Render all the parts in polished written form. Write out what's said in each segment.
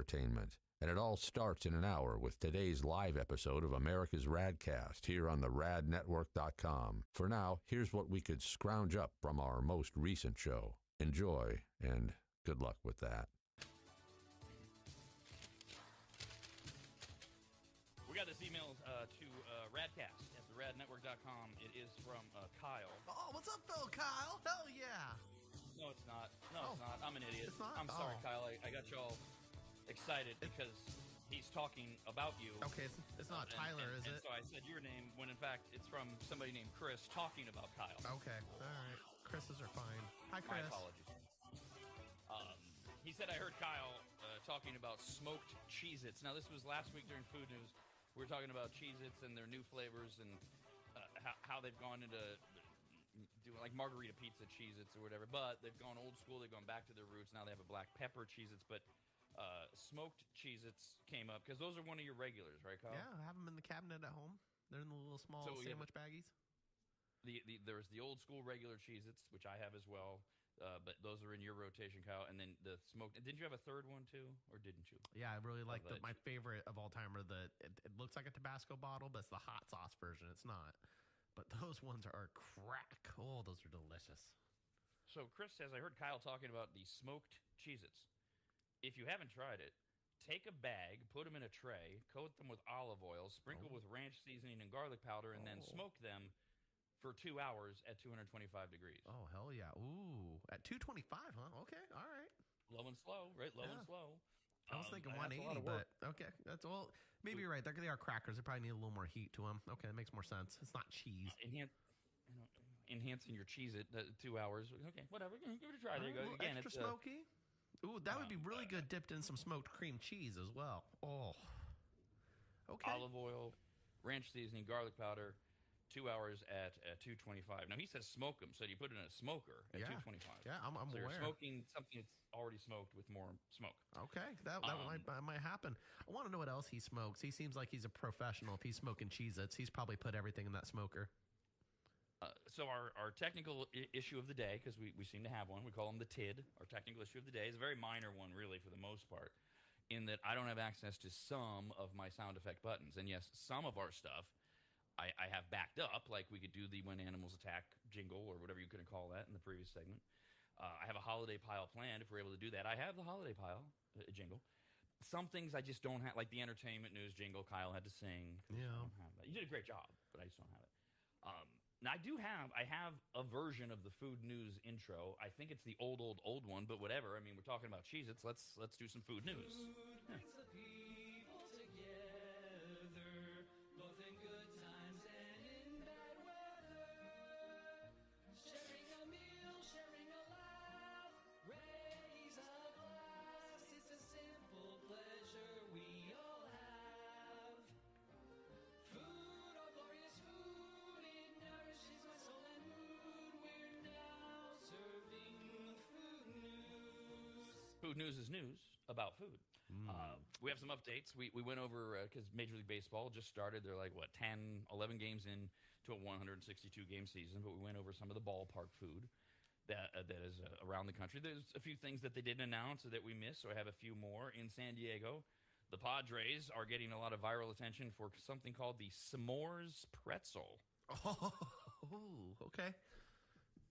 entertainment. And it all starts in an hour with today's live episode of America's RAD Cast here on the radnetwork.com. For now, here's what we could scrounge up from our most recent show. Enjoy, and good luck with that. We got this email to RADcast at the radnetwork.com. It is from Kyle. Oh, what's up, though, Kyle? Hell yeah. No, it's not. No, it's not. I'm an idiot. It's not? I'm sorry, Oh. Kyle. I got y'all excited because he's talking about you. Okay, it's not Tyler, is it? So I said your name when, in fact, it's from somebody named Chris talking about Kyle. Okay, all right. Chris's are fine. Hi, Chris. My apologies. He said, I heard Kyle talking about smoked Cheez-Its. Now, this was last week during Food News. We were talking about Cheez-Its and their new flavors and how they've gone into doing like margarita pizza Cheez-Its or whatever. But they've gone old school. They've gone back to their roots. Now they have a black pepper Cheez-Its. But smoked Cheez-Its came up because those are one of your regulars, right, Kyle? Yeah, I have them in the cabinet at home. They're in the little small sandwich baggies. There's the old school regular Cheez-Its, which I have as well. But those are in your rotation, Kyle. And then the smoked. Didn't you have a third one too, or didn't you? Yeah, I really like my favorite of all time are it looks like a Tabasco bottle, but it's the hot sauce version. It's not. But those ones are crack. Oh, those are delicious. So Chris says, I heard Kyle talking about the smoked Cheez-Its. If you haven't tried it, take a bag, put them in a tray, coat them with olive oil, sprinkle with ranch seasoning and garlic powder, and then smoke them for 2 hours at 225 degrees. Oh, hell yeah. Ooh, at 225, huh? Okay, all right. Low and slow, right? Low and slow. I was thinking 180, but okay. That's all. Maybe you're right. They are crackers. They probably need a little more heat to them. Okay, that makes more sense. It's not cheese. Enhancing your Cheez-It 2 hours. Okay, whatever. Give it a try. There you go. Again, extra smoky. Ooh, that would be really good dipped in some smoked cream cheese as well. Oh, okay. Olive oil, ranch seasoning, garlic powder, 2 hours at 225. Now, he says smoke them, so you put it in a smoker at 225. Yeah, I'm so aware. You're smoking something that's already smoked with more smoke. Okay, that might happen. I want to know what else he smokes. He seems like he's a professional. If he's smoking Cheez-Its, he's probably put everything in that smoker. So our technical issue of the day, because we seem to have one, we call them the TID. Our technical issue of the day is a very minor one, really, for the most part, in that I don't have access to some of my sound effect buttons. And yes, some of our stuff I have backed up, like we could do the When Animals Attack jingle or whatever you could call that in the previous segment. I have a holiday pile planned if we're able to do that. I have the holiday pile jingle. Some things I just don't have, like the entertainment news jingle Kyle had to sing. Yeah. I don't have that. You did a great job, but I just don't have it. Now, I have a version of the food news intro. I think it's the old one, but whatever. I mean, we're talking about Cheez-Its. Let's do some food news. Food brings the people together, both in good times and in bad weather. Sharing a meal, sharing a laugh, raise a glass. It's a simple pleasure we all have. Food, our glorious food, it nourishes my soul and mood. We're now serving food news. Food news is news about food. We have some updates. We went over, because Major League Baseball just started. They're like, 10, 11 games in to a 162-game season. But we went over some of the ballpark food that is around the country. There's a few things that they didn't announce or that we missed, so I have a few more. In San Diego, the Padres are getting a lot of viral attention for something called the s'mores pretzel. Oh, okay.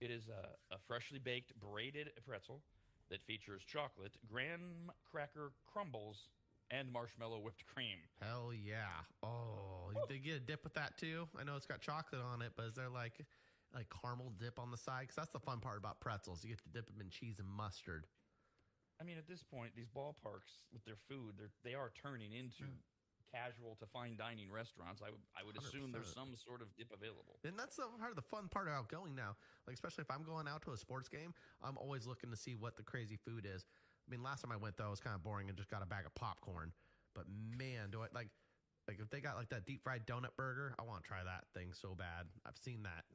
It is a freshly baked braided pretzel that features chocolate, graham cracker crumbles, and marshmallow whipped cream. Hell yeah. Oh, they get a dip with that too? I know it's got chocolate on it, but is there like caramel dip on the side? Because that's the fun part about pretzels. You get to dip them in cheese and mustard. I mean, at this point, these ballparks with their food, they are turning into casual to fine dining restaurants. I would assume 100%. there's some sort of dip available. And that's the part of the fun part about going now. Like, especially if I'm going out to a sports game, I'm always looking to see what the crazy food is. I mean, last time I went, though, it was kind of boring and just got a bag of popcorn. But, man, do I like if they got, like, that deep-fried donut burger, I want to try that thing so bad. I've seen that.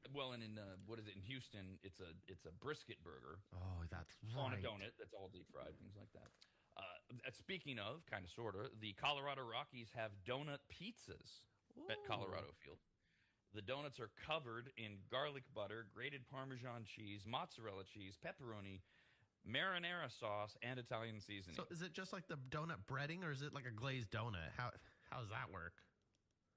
Well, and in, in Houston, it's a brisket burger. Oh, that's right. On a donut that's all deep-fried, things like that. Speaking of, kind of, sort of, the Colorado Rockies have donut pizzas at Colorado Field. The donuts are covered in garlic butter, grated Parmesan cheese, mozzarella cheese, pepperoni, marinara sauce, and Italian seasoning. So is it just like the donut breading, or is it like a glazed donut? How does that work?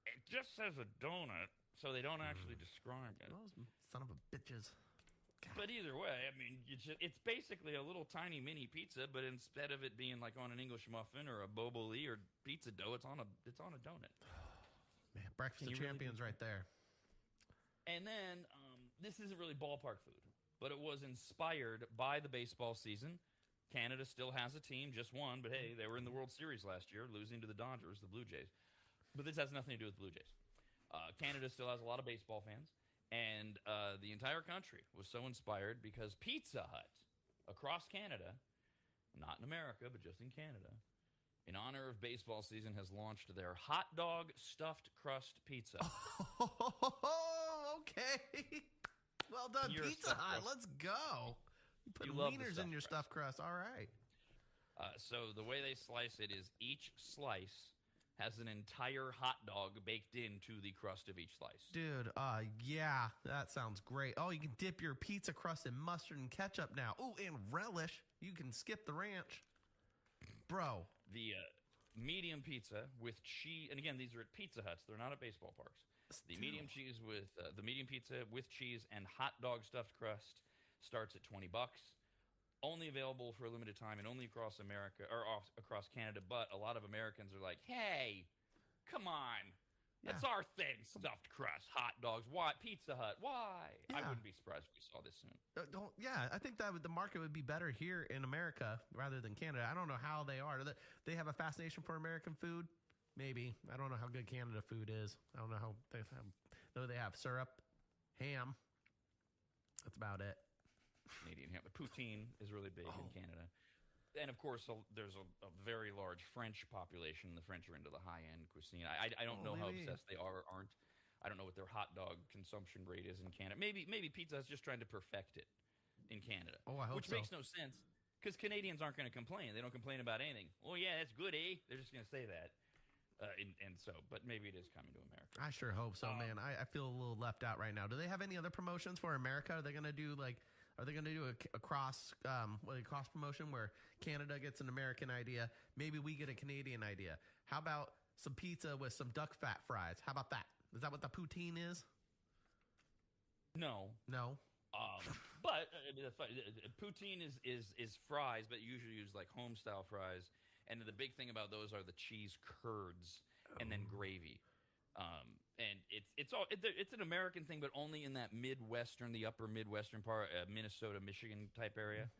It just says a donut, so they don't actually describe it. Those son of a bitches. But either way, I mean, it's basically a little tiny mini pizza, but instead of it being like on an English muffin or a boboli or pizza dough, it's on a donut. Man, breakfast of champions right there. And then this isn't really ballpark food, but it was inspired by the baseball season. Canada still has a team, just one, but hey, they were in the World Series last year, losing to the Dodgers, the Blue Jays. But this has nothing to do with Blue Jays. Canada still has a lot of baseball fans, and the entire country was so inspired because Pizza Hut across Canada, not in America, but just in Canada, in honor of baseball season, has launched their hot dog stuffed crust pizza. Oh, okay. Well done, Your Pizza Hut. crust. Let's go. You put You love the wieners in stuffed your crust. stuffed crust. All right. So the way they slice it is each slice has an entire hot dog baked into the crust of each slice. Dude, yeah, that sounds great. Oh, you can dip your pizza crust in mustard and ketchup now. Oh, and relish. You can skip the ranch. Bro. The medium pizza with cheese, and again, these are at Pizza Huts. They're not at baseball parks. The medium cheese with the medium pizza with cheese and hot dog stuffed crust starts at $20. Only available for a limited time and only across America or across Canada. But a lot of Americans are like, "Hey, come on, that's our thing. Stuffed crust, hot dogs. Why Pizza Hut? Why?" I Yeah. wouldn't be surprised if we saw this soon. I think that the market would be better here in America rather than Canada. I don't know how they are. They have a fascination for American food. Maybe. I don't know how good Canada food is. I don't know how they have. Though they have syrup, ham. That's about it. Canadian ham. The poutine is really big in Canada. And, of course, there's a very large French population. The French are into the high-end cuisine. I don't know how obsessed they are or aren't. I don't know what their hot dog consumption rate is in Canada. Maybe Pizza Hut's just trying to perfect it in Canada. Oh, I hope Which makes no sense because Canadians aren't going to complain. They don't complain about anything. Oh, yeah, that's good, eh? They're just going to say that. But maybe it is coming to America. I sure hope so, man. I feel a little left out right now. Do they have any other promotions for America? Are they going to do a cross promotion where Canada gets an American idea? Maybe we get a Canadian idea. How about some pizza with some duck fat fries? How about that? Is that what the poutine is? No. But that's fine. Poutine is fries, but you usually use like home style fries. And the big thing about those are the cheese curds and then gravy. And it's an American thing, but only in that the upper Midwestern part, Minnesota, Michigan type area.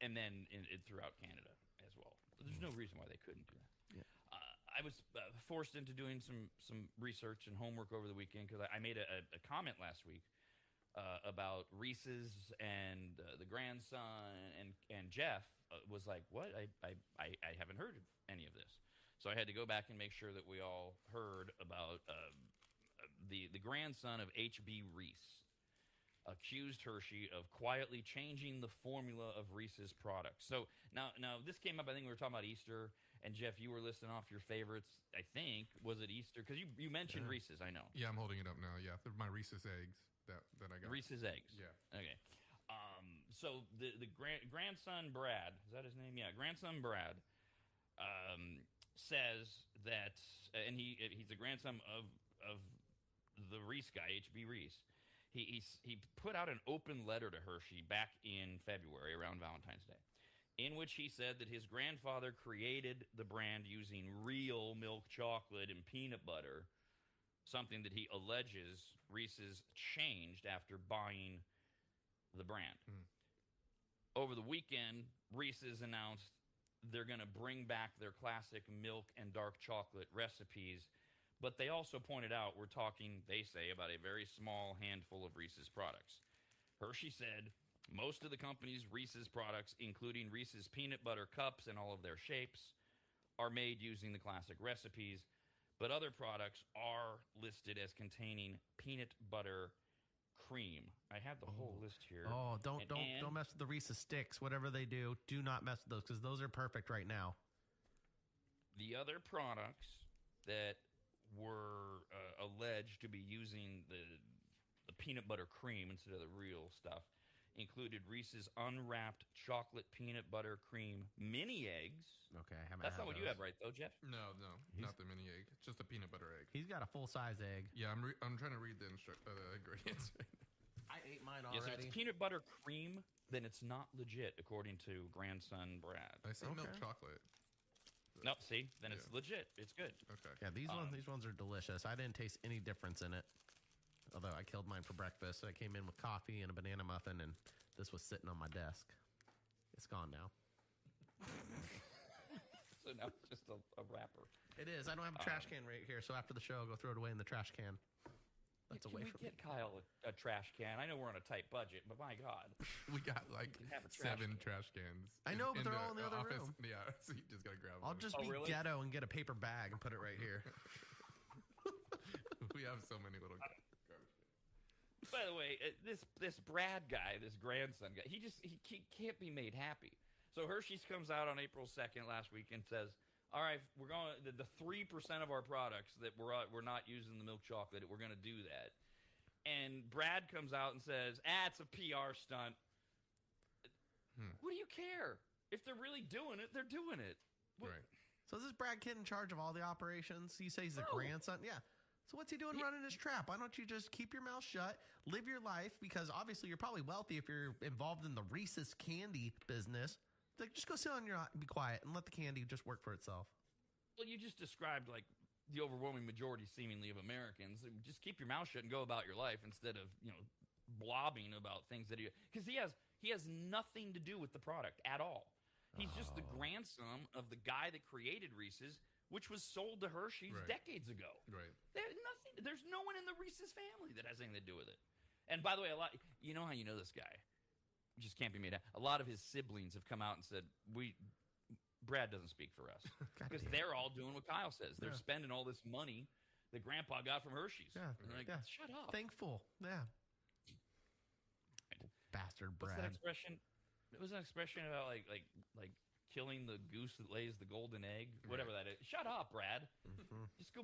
And then throughout Canada as well. There's no reason why they couldn't do that. Yeah. I was forced into doing some research and homework over the weekend because I made a comment last week about Reese's and the grandson, and Jeff was like, "What? I haven't heard of any of this." So I had to go back and make sure that we all heard about the grandson of H.B. Reese accused Hershey of quietly changing the formula of Reese's products. So now this came up, I think we were talking about Easter, and Jeff, you were listing off your favorites, I think. Was it Easter? Because you mentioned Reese's, I know. Yeah, I'm holding it up now. Yeah, they're my Reese's eggs that I got. Reese's eggs. Yeah. Okay. So the grandson Brad, is that his name? Yeah, grandson Brad says that, and he's a grandson of the Reese guy, H.B. Reese. He put out an open letter to Hershey back in February around Valentine's Day, in which he said that his grandfather created the brand using real milk chocolate and peanut butter, something that he alleges Reese's changed after buying the brand. Over the weekend, Reese's announced they're going to bring back their classic milk and dark chocolate recipes, but they also pointed out we're talking, they say, about a very small handful of Reese's products. Hershey said most of the company's Reese's products, including Reese's peanut butter cups and all of their shapes, are made using the classic recipes, but other products are listed as containing peanut butter cream. I had the whole list here. Oh, don't mess with the Reese's sticks. Whatever they do, do not mess with those because those are perfect right now. The other products that were alleged to be using the peanut butter cream instead of the real stuff included Reese's unwrapped chocolate peanut butter cream mini eggs. Okay, I haven't That's had not what you those. have, right, though, Jeff? No, not the mini egg. It's just a peanut butter egg. He's got a full-size egg. Yeah, I'm trying to read the ingredients. I ate mine Yes, if already. it's peanut butter cream, then it's not legit, according to grandson Brad. I see milk Okay. chocolate. Nope, see? Then it's Yeah. legit. It's good. Okay. Yeah, these ones are delicious. I didn't taste any difference in it. Although I killed mine for breakfast. I came in with coffee and a banana muffin, and this was sitting on my desk. It's gone now. So now it's just a wrapper. It is. I don't have a trash can right here, so after the show, I'll go throw it away in the trash can. That's Can away we from get Kyle a trash can? I know we're on a tight budget, but my God. We got like can have a trash 7 can. trash cans. I know, but they're all in the other office. room. Yeah, so you just gotta grab I'll one. just Oh, be really? ghetto and get a paper bag and put it right here. We have so many little garbage cans. By the way, this Brad guy, this grandson guy, he can't be made happy. So Hershey's comes out on April 2nd last week and says, "All right, we're going the 3% of our products that we're not using the milk chocolate. We're going to do that." And Brad comes out and says, it's a PR stunt. What do you care? If they're really doing it, they're doing it. What- Right. So is this Brad Kid in charge of all the operations? You say he's the No. grandson? Yeah. So what's he doing running his trap? Why don't you just keep your mouth shut, live your life? Because obviously you're probably wealthy if you're involved in the Reese's candy business. Like, just go sit on your, be quiet, and let the candy just work for itself. Well, you just described like the overwhelming majority, seemingly, of Americans. Just keep your mouth shut and go about your life instead of blobbing about things that because he has nothing to do with the product at all. He's just the grandson of the guy that created Reese's, which was sold to Hershey's Right. decades ago. Right. There's no one in the Reese's family that has anything to do with it. And by the way, you know how you know this guy just can't be made out. A lot of his siblings have come out and said, Brad doesn't speak for us because they're all doing what Kyle says. They're spending all this money that Grandpa got from Hershey's. Yeah. And they're like, Yeah. shut up. Thankful. Yeah. Bastard What's Brad. that expression? It was an expression about like killing the goose that lays the golden egg, whatever that is. Shut up, Brad. Just go.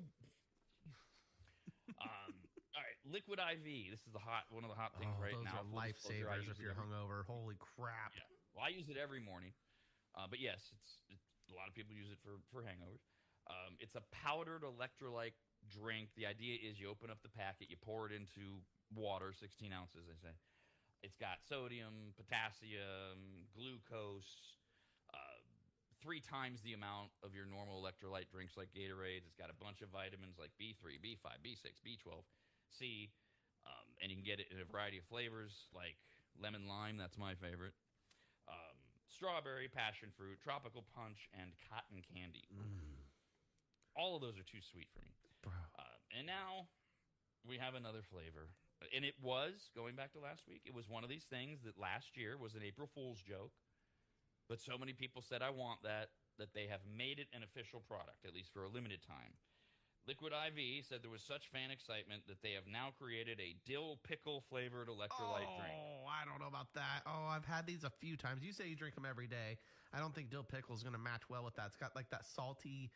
All right, liquid IV. This is one of the hot things right those now. are Full disclosure, I lifesavers use if it you're hungover. Holy crap. Yeah. Well, I use it every morning. But yes, it's a lot of people use it for hangovers. It's a powdered electrolyte drink. The idea is you open up the packet, you pour it into water, 16 ounces, they say. It's got sodium, potassium, glucose, 3 times the amount of your normal electrolyte drinks like Gatorade. It's got a bunch of vitamins like B3, B5, B6, B12, C, and you can get it in a variety of flavors like lemon lime. That's my favorite. Strawberry, passion fruit, tropical punch, and cotton candy. All of those are too sweet for me. And now we have another flavor. And it was, going back to last week, it was one of these things that last year was an April Fool's joke. But so many people said, I want that they have made it an official product, at least for a limited time. Liquid IV said there was such fan excitement that they have now created a dill pickle flavored electrolyte drink. Oh, I don't know about that. Oh, I've had these a few times. You say you drink them every day. I don't think dill pickle is going to match well with that. It's got like that salty.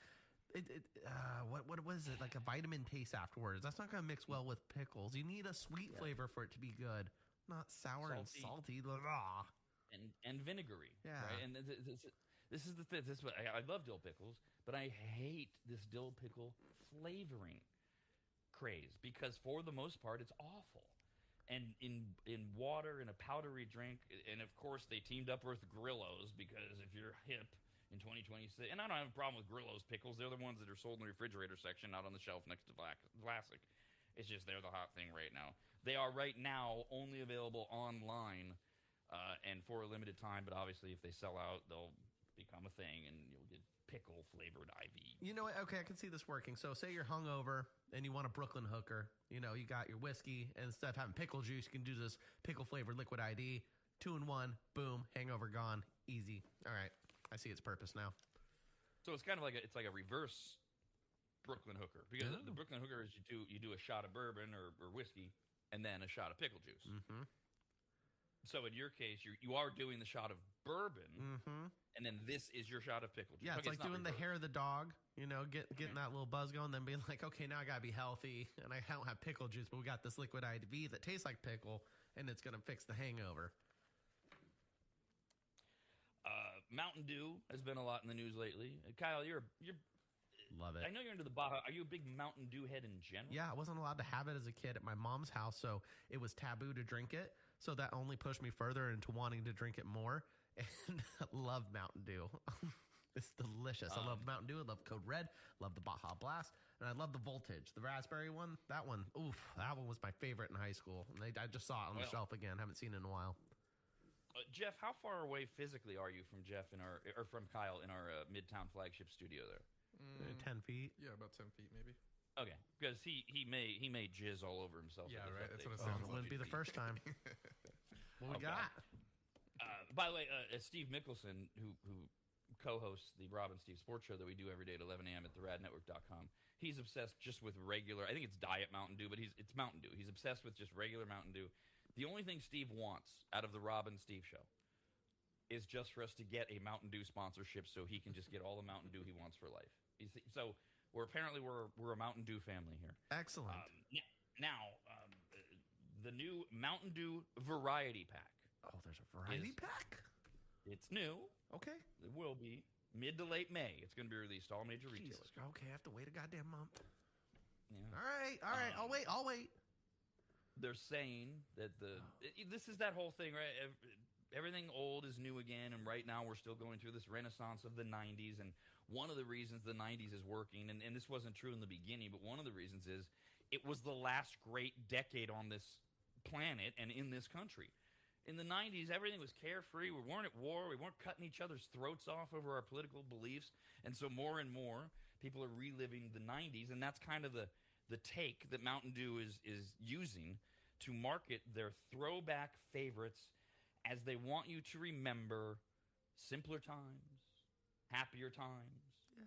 What is it? Like a vitamin taste afterwards. That's not going to mix well with pickles. You need a sweet flavor for it to be good, not sour and salty. Blah. And vinegary. Yeah. Right? And this is the thing. I love dill pickles, but I hate this dill pickle flavoring craze because for the most part it's awful. And in water, in a powdery drink, and of course they teamed up with Grillos because if you're hip in 2026, and I don't have a problem with Grillos pickles. They're the ones that are sold in the refrigerator section, not on the shelf next to Classic. It's just they're the hot thing right now. They are right now only available online and for a limited time, but obviously if they sell out, they'll become a thing, and you'll get pickle flavored IV. You know what? Okay, I can see this working. So say you're hungover and you want a Brooklyn hooker. You know, you got your whiskey, and instead of having pickle juice, you can do this pickle flavored liquid ID. 2 in 1, boom, hangover gone, easy. All right, I see its purpose now. So it's kind of like a reverse Brooklyn hooker, because the Brooklyn hooker is you do a shot of bourbon or whiskey and then a shot of pickle juice. Mm-hmm. So in your case, you are doing the shot of bourbon, and then this is your shot of pickle juice. Yeah, it's Okay, like doing the hair of the dog, you know, getting that little buzz going, then being like, okay, now I got to be healthy, and I don't have pickle juice, but we got this liquid IV that tastes like pickle, and it's going to fix the hangover. Mountain Dew has been a lot in the news lately. Kyle, you're Love it. I know you're into the Baja. Are you a big Mountain Dew head in general? Yeah, I wasn't allowed to have it as a kid at my mom's house, so it was taboo to drink it. So that only pushed me further into wanting to drink it more. And I love Mountain Dew. It's delicious. I love Mountain Dew. I love Code Red. Love the Baja Blast. And I love the Voltage. The raspberry one, that one, oof, that one was my favorite in high school. And I just saw it on the shelf again. Haven't seen it in a while. Jeff, how far away physically are you from Jeff or from Kyle in our Midtown flagship studio there? 10 feet. Yeah, about 10 feet maybe. Okay, because he may jizz all over himself. Yeah, right. That's what it Oh, sounds it wouldn't be the first time. What we got? By the way, Steve Mickelson, who co-hosts the Rob and Steve Sports Show that we do every day at 11 a.m. at theradnetwork.com, he's obsessed just with regular, I think it's Diet Mountain Dew, but it's Mountain Dew. He's obsessed with just regular Mountain Dew. The only thing Steve wants out of the Rob and Steve Show is just for us to get a Mountain Dew sponsorship so he can just get all the Mountain Dew he wants for life. So we're a Mountain Dew family here. Excellent. The new Mountain Dew variety pack. Oh, there's a variety pack? It's new. Okay. It will be mid to late May. It's going to be released to all major Jesus. retailers. Okay, I have to wait a goddamn month. Yeah. All right. I'll wait. They're saying that this is that whole thing, right? Everything old is new again, and right now we're still going through this renaissance of the 90s, and one of the reasons the 90s is working, and this wasn't true in the beginning, but one of the reasons is it was the last great decade on this planet and in this country. In the 90s, everything was carefree. We weren't at war. We weren't cutting each other's throats off over our political beliefs, and so more and more people are reliving the 90s, and that's kind of the take that Mountain Dew is using to market their throwback favorites as they want you to remember simpler times, happier times. Yeah.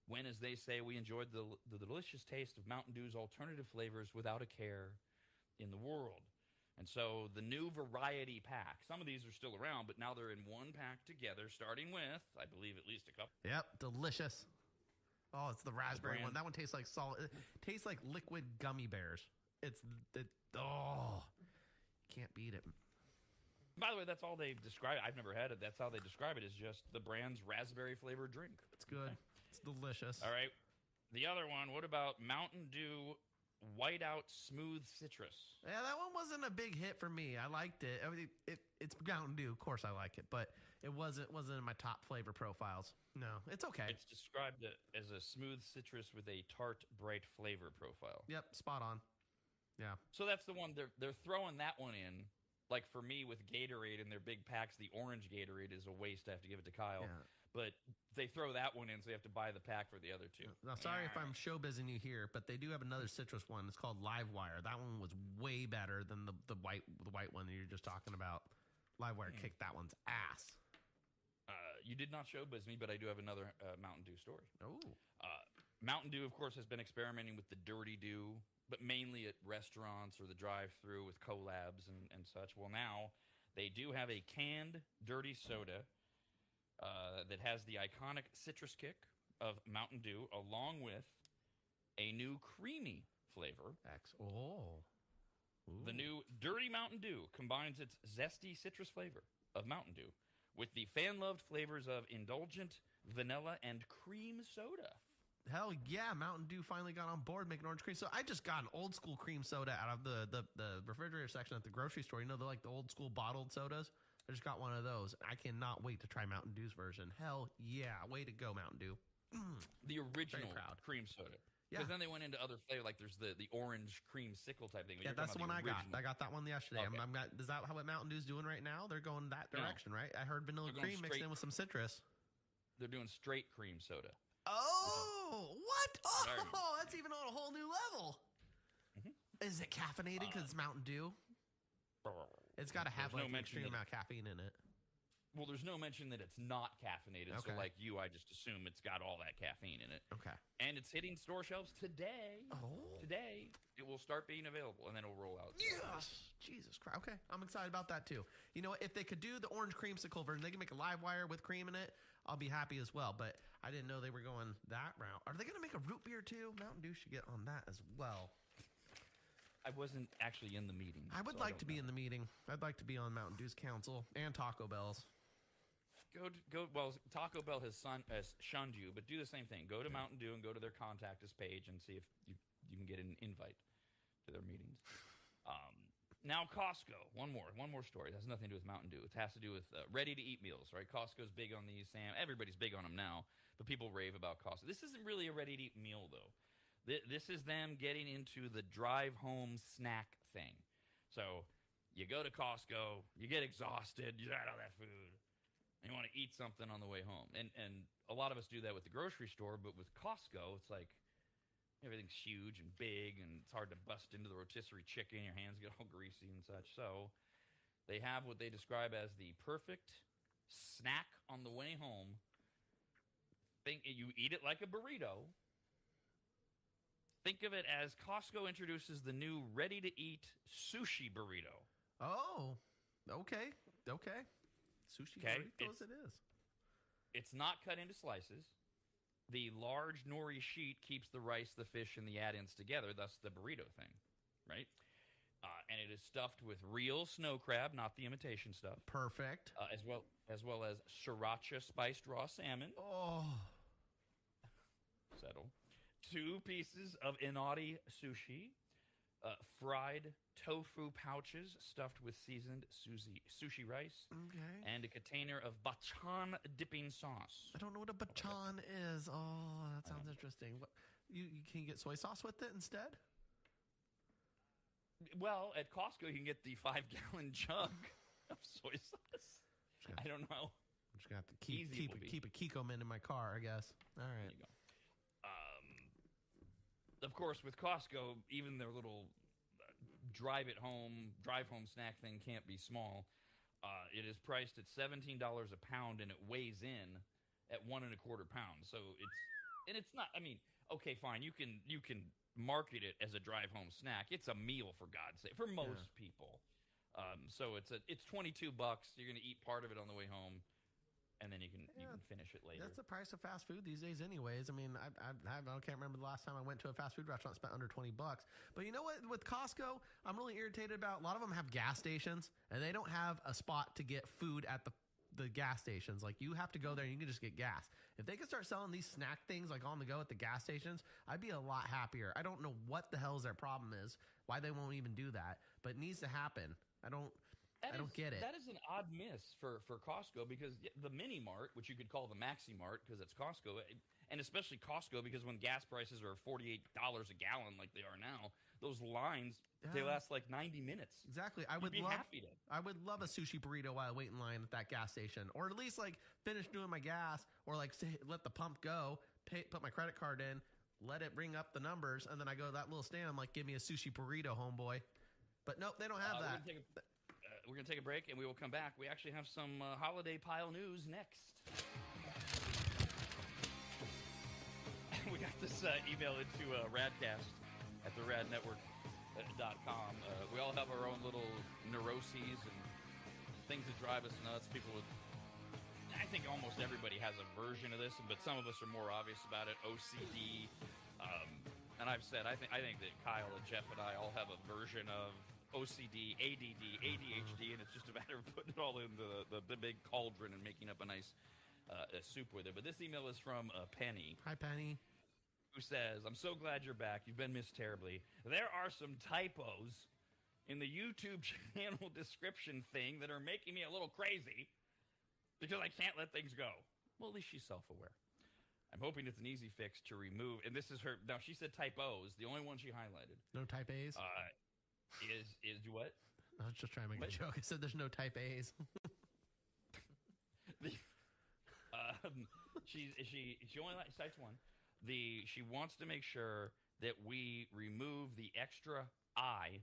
When, as they say, we enjoyed the delicious taste of Mountain Dew's alternative flavors without a care in the world. And so the new variety pack, some of these are still around, but now they're in one pack together, starting with, I believe, at least a couple. Yep, delicious. Oh, it's the raspberry one. That one tastes like solid. It tastes like liquid gummy bears. Can't beat it. By the way, that's all they describe. I've never had it. That's how they describe it, is just the brand's raspberry flavored drink. It's good. Okay. It's delicious. All right. The other one, what about Mountain Dew Whiteout Smooth Citrus? Yeah, that one wasn't a big hit for me. I liked it. I mean, it's Mountain Dew. Of course I like it, but it wasn't in my top flavor profiles. No, it's okay. It's described as a smooth citrus with a tart, bright flavor profile. Yep, spot on. Yeah. So that's the one. They're throwing that one in. Like for me with Gatorade in their big packs, the orange Gatorade is a waste. I have to give it to Kyle. Yeah. But they throw that one in, so you have to buy the pack for the other two. Now, sorry if I'm showbizzing you here, but they do have another citrus one. It's called Livewire. That one was way better than the white one that you're just talking about. Livewire kicked that one's ass. You did not showbiz me, but I do have another Mountain Dew story. Oh. Mountain Dew, of course, has been experimenting with the Dirty Dew, but mainly at restaurants or the drive-thru with collabs and such. Well, now they do have a canned dirty soda that has the iconic citrus kick of Mountain Dew, along with a new creamy flavor. Ooh. The new Dirty Mountain Dew combines its zesty citrus flavor of Mountain Dew with the fan-loved flavors of indulgent vanilla and cream soda. Hell yeah, Mountain Dew finally got on board making orange cream. So I just got an old school cream soda out of the refrigerator section at the grocery store. You know, they're like the old school bottled sodas. I just got one of those. I cannot wait to try Mountain Dew's version. Hell yeah, way to go, Mountain Dew. The original cream soda. Yeah. Because then they went into other flavors, like there's the orange creamsicle type thing. Yeah, that's the one I got. I got that one yesterday. Okay. Is that what Mountain Dew's doing right now? They're going that direction, right? I heard vanilla cream mixed in with some citrus. They're doing straight cream soda. Oh, what? Oh, that's even on a whole new level. Mm-hmm. Is it caffeinated because it's Mountain Dew? It's got to have an extreme amount of caffeine in it. Well, there's no mention that it's not caffeinated. Okay. So like you, I just assume it's got all that caffeine in it. Okay. And it's hitting store shelves today. Oh. Today, it will start being available, and then it'll roll out. Yes. Jesus Christ. Okay. I'm excited about that, too. You know what? If they could do the orange creamsicle version, they can make a Livewire with cream in it, I'll be happy as well. But I didn't know they were going that route. Are they going to make a root beer, too? Mountain Dew should get on that as well. I wasn't actually in the meeting. I would like to be in the meeting. I'd like to be on Mountain Dew's council and Taco Bell's. Well, Taco Bell has shunned you, but do the same thing. Go to Mountain Dew and go to their contact us page and see if you can get an invite to their meetings. Now Costco. One more story. It has nothing to do with Mountain Dew. It has to do with ready-to-eat meals, right? Costco's big on these, Sam. Everybody's big on them now, but people rave about Costco. This isn't really a ready-to-eat meal, though. This is them getting into the drive-home snack thing. So you go to Costco, you get exhausted, you got all that food, and you want to eat something on the way home. And a lot of us do that with the grocery store, but with Costco, it's like everything's huge and big, and it's hard to bust into the rotisserie chicken. Your hands get all greasy and such. So they have what they describe as the perfect snack on the way home. You eat it like a burrito. Think of it as Costco introduces the new ready-to-eat sushi burrito. Oh, okay. Sushi burritos it is. It's not cut into slices. The large nori sheet keeps the rice, the fish, and the add-ins together, thus the burrito thing, right? And it is stuffed with real snow crab, not the imitation stuff. Perfect. As well as sriracha spiced raw salmon. Oh. Settle. 2 pieces of inari sushi, fried tofu pouches stuffed with seasoned sushi rice, Okay. and a container of bachan dipping sauce. I don't know what a bachan is. Oh, that sounds interesting. What, you can get soy sauce with it instead? Well, at Costco, you can get the 5-gallon jug of soy sauce. I don't know. I'm just going to have to keep a Kikoman in my car, I guess. All right. There you go. Of course, with Costco, even their little drive home snack thing can't be small. It is priced at $17 a pound, and it weighs in at 1 1/4 pounds. So it's not. I mean, okay, fine. You can market it as a drive home snack. It's a meal, for God's sake, for most people. So it's $22. You're going to eat part of it on the way home, and then you can finish it later. That's the price of fast food these days, anyways. I mean, I can't remember the last time I went to a fast food restaurant and spent under $20. But you know what? With Costco, I'm really irritated about. A lot of them have gas stations, and they don't have a spot to get food at the gas stations. Like, you have to go there and you can just get gas. If they could start selling these snack things like on the go at the gas stations, I'd be a lot happier. I don't know what the hell's their problem is, why they won't even do that, but it needs to happen. I don't get it. That is an odd miss for Costco, because the mini mart, which you could call the maxi mart because it's Costco, and especially Costco because when gas prices are $48 a gallon like they are now, those lines, they last like 90 minutes. Exactly. I would love a sushi burrito while I wait in line at that gas station, or at least like finish doing my gas, or like let the pump go, put my credit card in, let it ring up the numbers, and then I go to that little stand. I'm like, give me a sushi burrito, homeboy. But nope, they don't have that. We're going to take a break, and we will come back. We actually have some holiday pile news next. We got this email into RADcast at the radnetwork.com. We all have our own little neuroses and things that drive us nuts. I think almost everybody has a version of this, but some of us are more obvious about it. OCD. And I've said, I think that Kyle and Jeff and I all have a version of OCD, ADD, ADHD, and it's just a matter of putting it all in the big cauldron and making up a nice soup with it. But this email is from Penny. Hi, Penny. Who says, I'm so glad you're back. You've been missed terribly. There are some typos in the YouTube channel description thing that are making me a little crazy because I can't let things go. Well, at least she's self-aware. I'm hoping it's an easy fix to remove. And this is her. Now, she said typos. The only one she highlighted. No type A's? Is what? I was just trying to make a joke. I said there's no type A's. She only cites one. She wants to make sure that we remove the extra I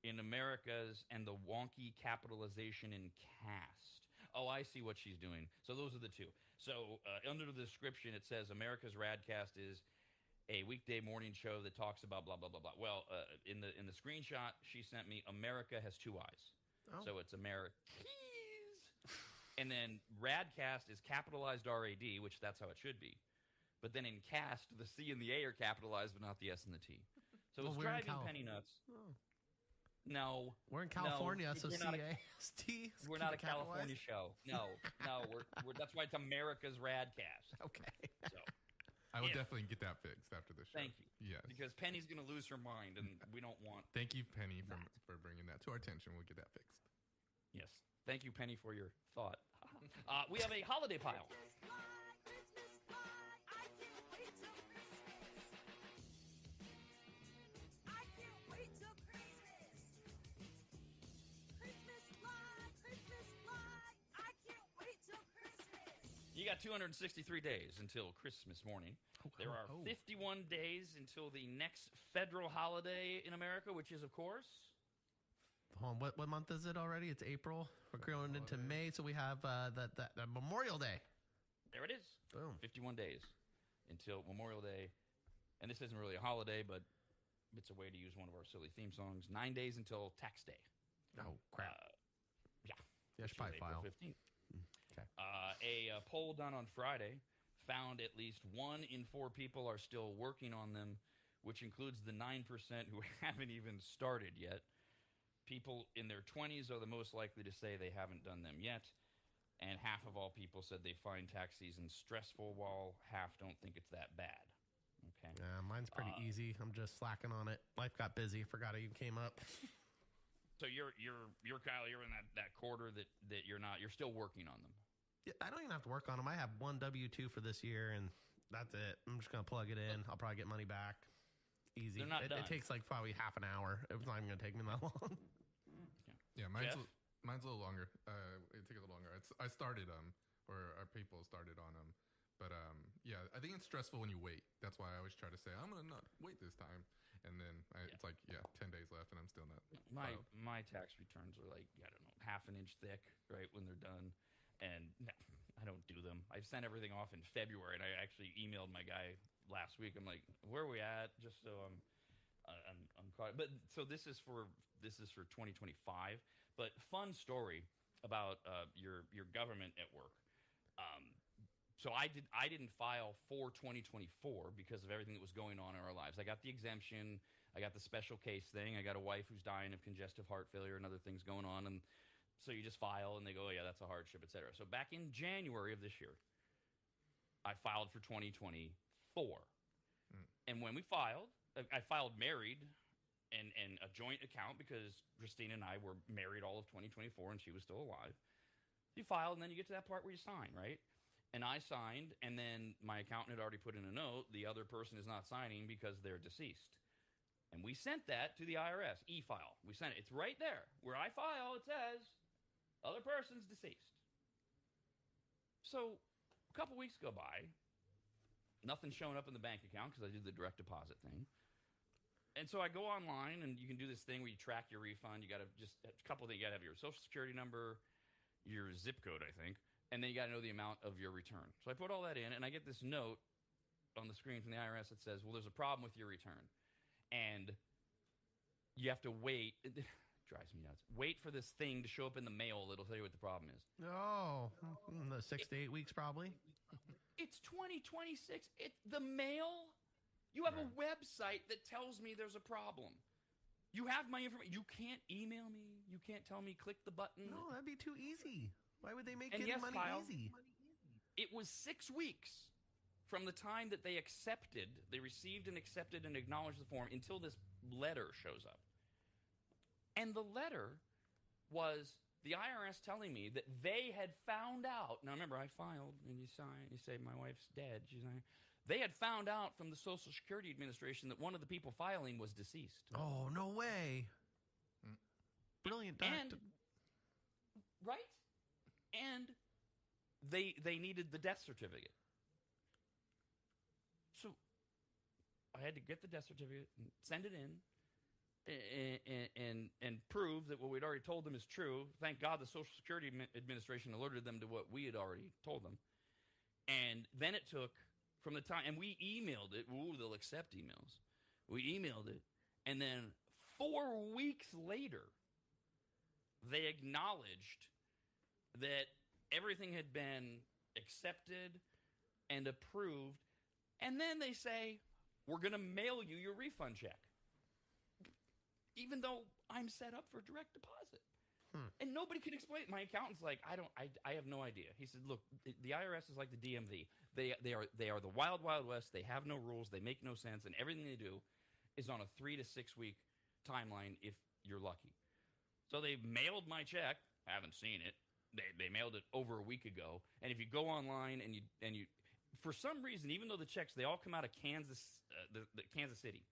in America's and the wonky capitalization in cast. Oh, I see what she's doing. So those are the two. So under the description, it says America's RADcast is a weekday morning show that talks about blah, blah, blah, blah. Well, in the screenshot she sent me, America has 2 I's. Oh. So it's Americas. And then RADcast is capitalized R-A-D, which that's how it should be. But then in cast, the C and the A are capitalized, but not the S and the T. So it's driving Penny nuts. Oh. No. We're in California, No, so we're not a- CAST. We're not a California show. No. We're that's why it's America's RAD Cast. Okay. So I would If- definitely get that fixed after this show. thank you. Yes. Because Penny's going to lose her mind, and we don't want. Thank you, Penny, for bringing that to our attention. We'll get that fixed. Yes. Thank you, Penny, for your thought. We have a holiday pile. You got 263 days until Christmas morning. There are 51 days until the next federal holiday in America, which is, of course, Hold on, what month is it already? It's April. We're going into May, so we have the Memorial Day. there it is. Boom. 51 days until Memorial Day. And this isn't really a holiday, but it's a way to use one of our silly theme songs. 9 days until tax day. Oh, crap. Yeah. Yeah, I should probably April file. 15th. Okay. A poll done on Friday found at least 1 in 4 people are still working on them, which includes the 9% who haven't even started yet. People in their 20s are the most likely to say they haven't done them yet, and half of all people said they find tax season stressful, while half don't think it's that bad. Okay. Yeah, mine's pretty easy. I'm just slacking on it. Life got busy. Forgot I even came up. So you're Kyle. You're in that quarter that you're not. You're still working on them. Yeah, I don't even have to work on them. I have one W-2 for this year, and that's it. I'm just going to plug it in. I'll probably get money back. Easy. They're not done. It takes like probably half an hour. It's not even going to take me that long. Yeah, Jeff? mine's a little longer. It took a little longer. I started or our people started on them, but yeah, I think it's stressful when you wait. That's why I always try to say I'm gonna not wait this time, and then it's like 10 days left, and I'm still not. filed. My tax returns are like, I don't know, half an inch thick, right, when they're done, and I don't do them. I sent everything off in February, and I actually emailed my guy last week. I'm like, where are we at? Just so I'm caught. But so this is for 2025. But fun story about your government at work. So I didn't file for 2024 because of everything that was going on in our lives. I got the exemption. I got the special case thing. I got a wife who's dying of congestive heart failure and other things going on. And so you just file, and they go, oh, yeah, that's a hardship, et cetera. So back in January of this year, I filed for 2024. And when we filed, I filed married and a joint account because Christine and I were married all of 2024 and she was still alive. You file, and then you get to that part where you sign, right? And I signed, and then my accountant had already put in a note, the other person is not signing because they're deceased. And we sent that to the IRS, e-file. We sent it. It's right there. Where I file, it says, other person's deceased. So a couple weeks go by. Nothing's showing up in the bank account because I did the direct deposit thing. And so I go online, and you can do this thing where you track your refund. You got to just a couple things. You got to have your social security number, your zip code, I think, and then you got to know the amount of your return. So I put all that in, and I get this note on the screen from the IRS that says, well, there's a problem with your return. And you have to wait. It drives me nuts. Wait for this thing to show up in the mail that'll tell you what the problem is. Oh, the 6 to 8 weeks probably. It's 2026. The mail. You have a website that tells me there's a problem. You have my information. You can't email me. You can't tell me click the button. No, that'd be too easy. Why would they make And getting yes, money Kyle, easy? It was 6 weeks from the time that they received and accepted and acknowledged the form until this letter shows up. And the letter was the IRS telling me that they had found out. Now, remember, I filed, and you sign. You say, my wife's dead. She's not. They had found out from the Social Security Administration that one of the people filing was deceased. Oh, no way. Brilliant. Right? And they needed the death certificate. So I had to get the death certificate and send it in and prove that what we'd already told them is true. Thank God the Social Security Administration alerted them to what we had already told them. And then it took from the time, and we emailed it. Ooh, they'll accept emails. We emailed it. And then 4 weeks later, they acknowledged that everything had been accepted and approved. And then they say, we're going to mail you your refund check. Even though I'm set up for direct deposit. And nobody can explain it. My accountant's like, I have no idea. He said, look, the IRS is like the DMV. They are the wild, wild west. They have no rules. They make no sense. And everything they do is on a 3 to 6 week timeline if you're lucky. So they mailed my check. I haven't seen it. They mailed it over a week ago. And if you go online and you for some reason, even though the checks, they all come out of Kansas, the Kansas City.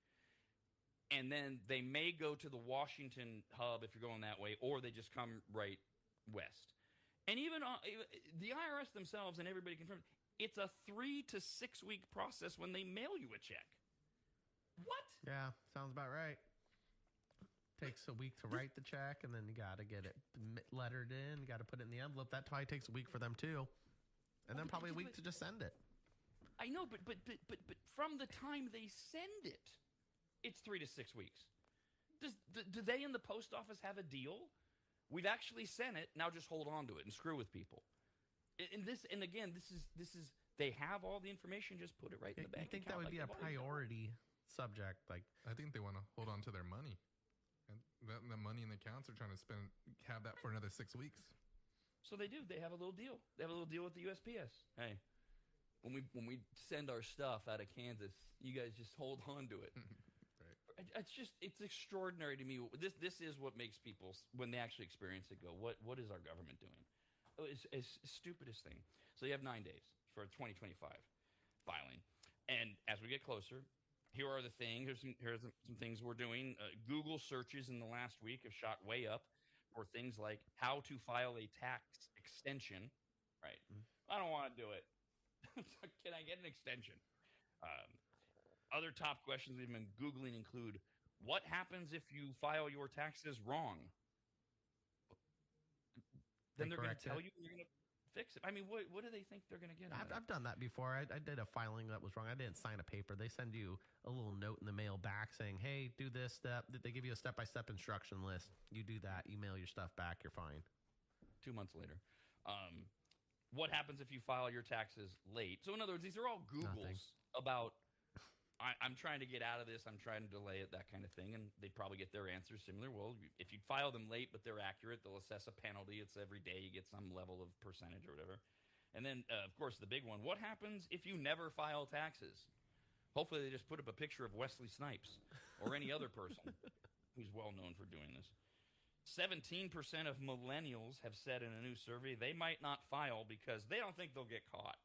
And then they may go to the Washington hub if you're going that way, or they just come right west. And even the IRS themselves and everybody confirms, it's a 3 to 6 week process when they mail you a check. What? Yeah, sounds about right. Takes a week to write the check, and then you got to get it lettered in. You got to put it in the envelope. That probably takes a week for them too, and then probably a week to just send it. I know, but from the time they send it, it's 3 to 6 weeks. Do they in the post office have a deal? We've actually sent it. Now just hold on to it and screw with people. And again, this is they have all the information. Just put it right in the bank. I think that would be a priority subject. Like, I think they want to hold on to their money, and the money in the accounts are trying to have that for another 6 weeks. So they do. They have a little deal. They have a little deal with the USPS. Hey, when we send our stuff out of Kansas, you guys just hold on to it. It's extraordinary to me. This is what makes people, when they actually experience it, go, what is our government doing? It's the stupidest thing. So you have 9 days for 2025 filing. And as we get closer, here are the things. Here's some things we're doing. Google searches in the last week have shot way up for things like how to file a tax extension. Right. I don't want to do it. Can I get an extension? Other top questions we've been Googling include, what happens if you file your taxes wrong? Then they're going to tell you you're going to fix it. I mean, what do they think they're going to get? I've done that before. I did a filing that was wrong. I didn't sign a paper. They send you a little note in the mail back saying, hey, do this step. They give you a step-by-step instruction list. You do that. You mail your stuff back. You're fine. 2 months later. What happens if you file your taxes late? So in other words, these are all Googles about... I'm trying to get out of this. I'm trying to delay it, that kind of thing. And they probably get their answers similar. Well, if you file them late, but they're accurate, they'll assess a penalty. It's every day you get some level of percentage or whatever. And then, of course, the big one. What happens if you never file taxes? Hopefully they just put up a picture of Wesley Snipes or any other person who's well known for doing this. 17% of millennials have said in a new survey they might not file because they don't think they'll get caught.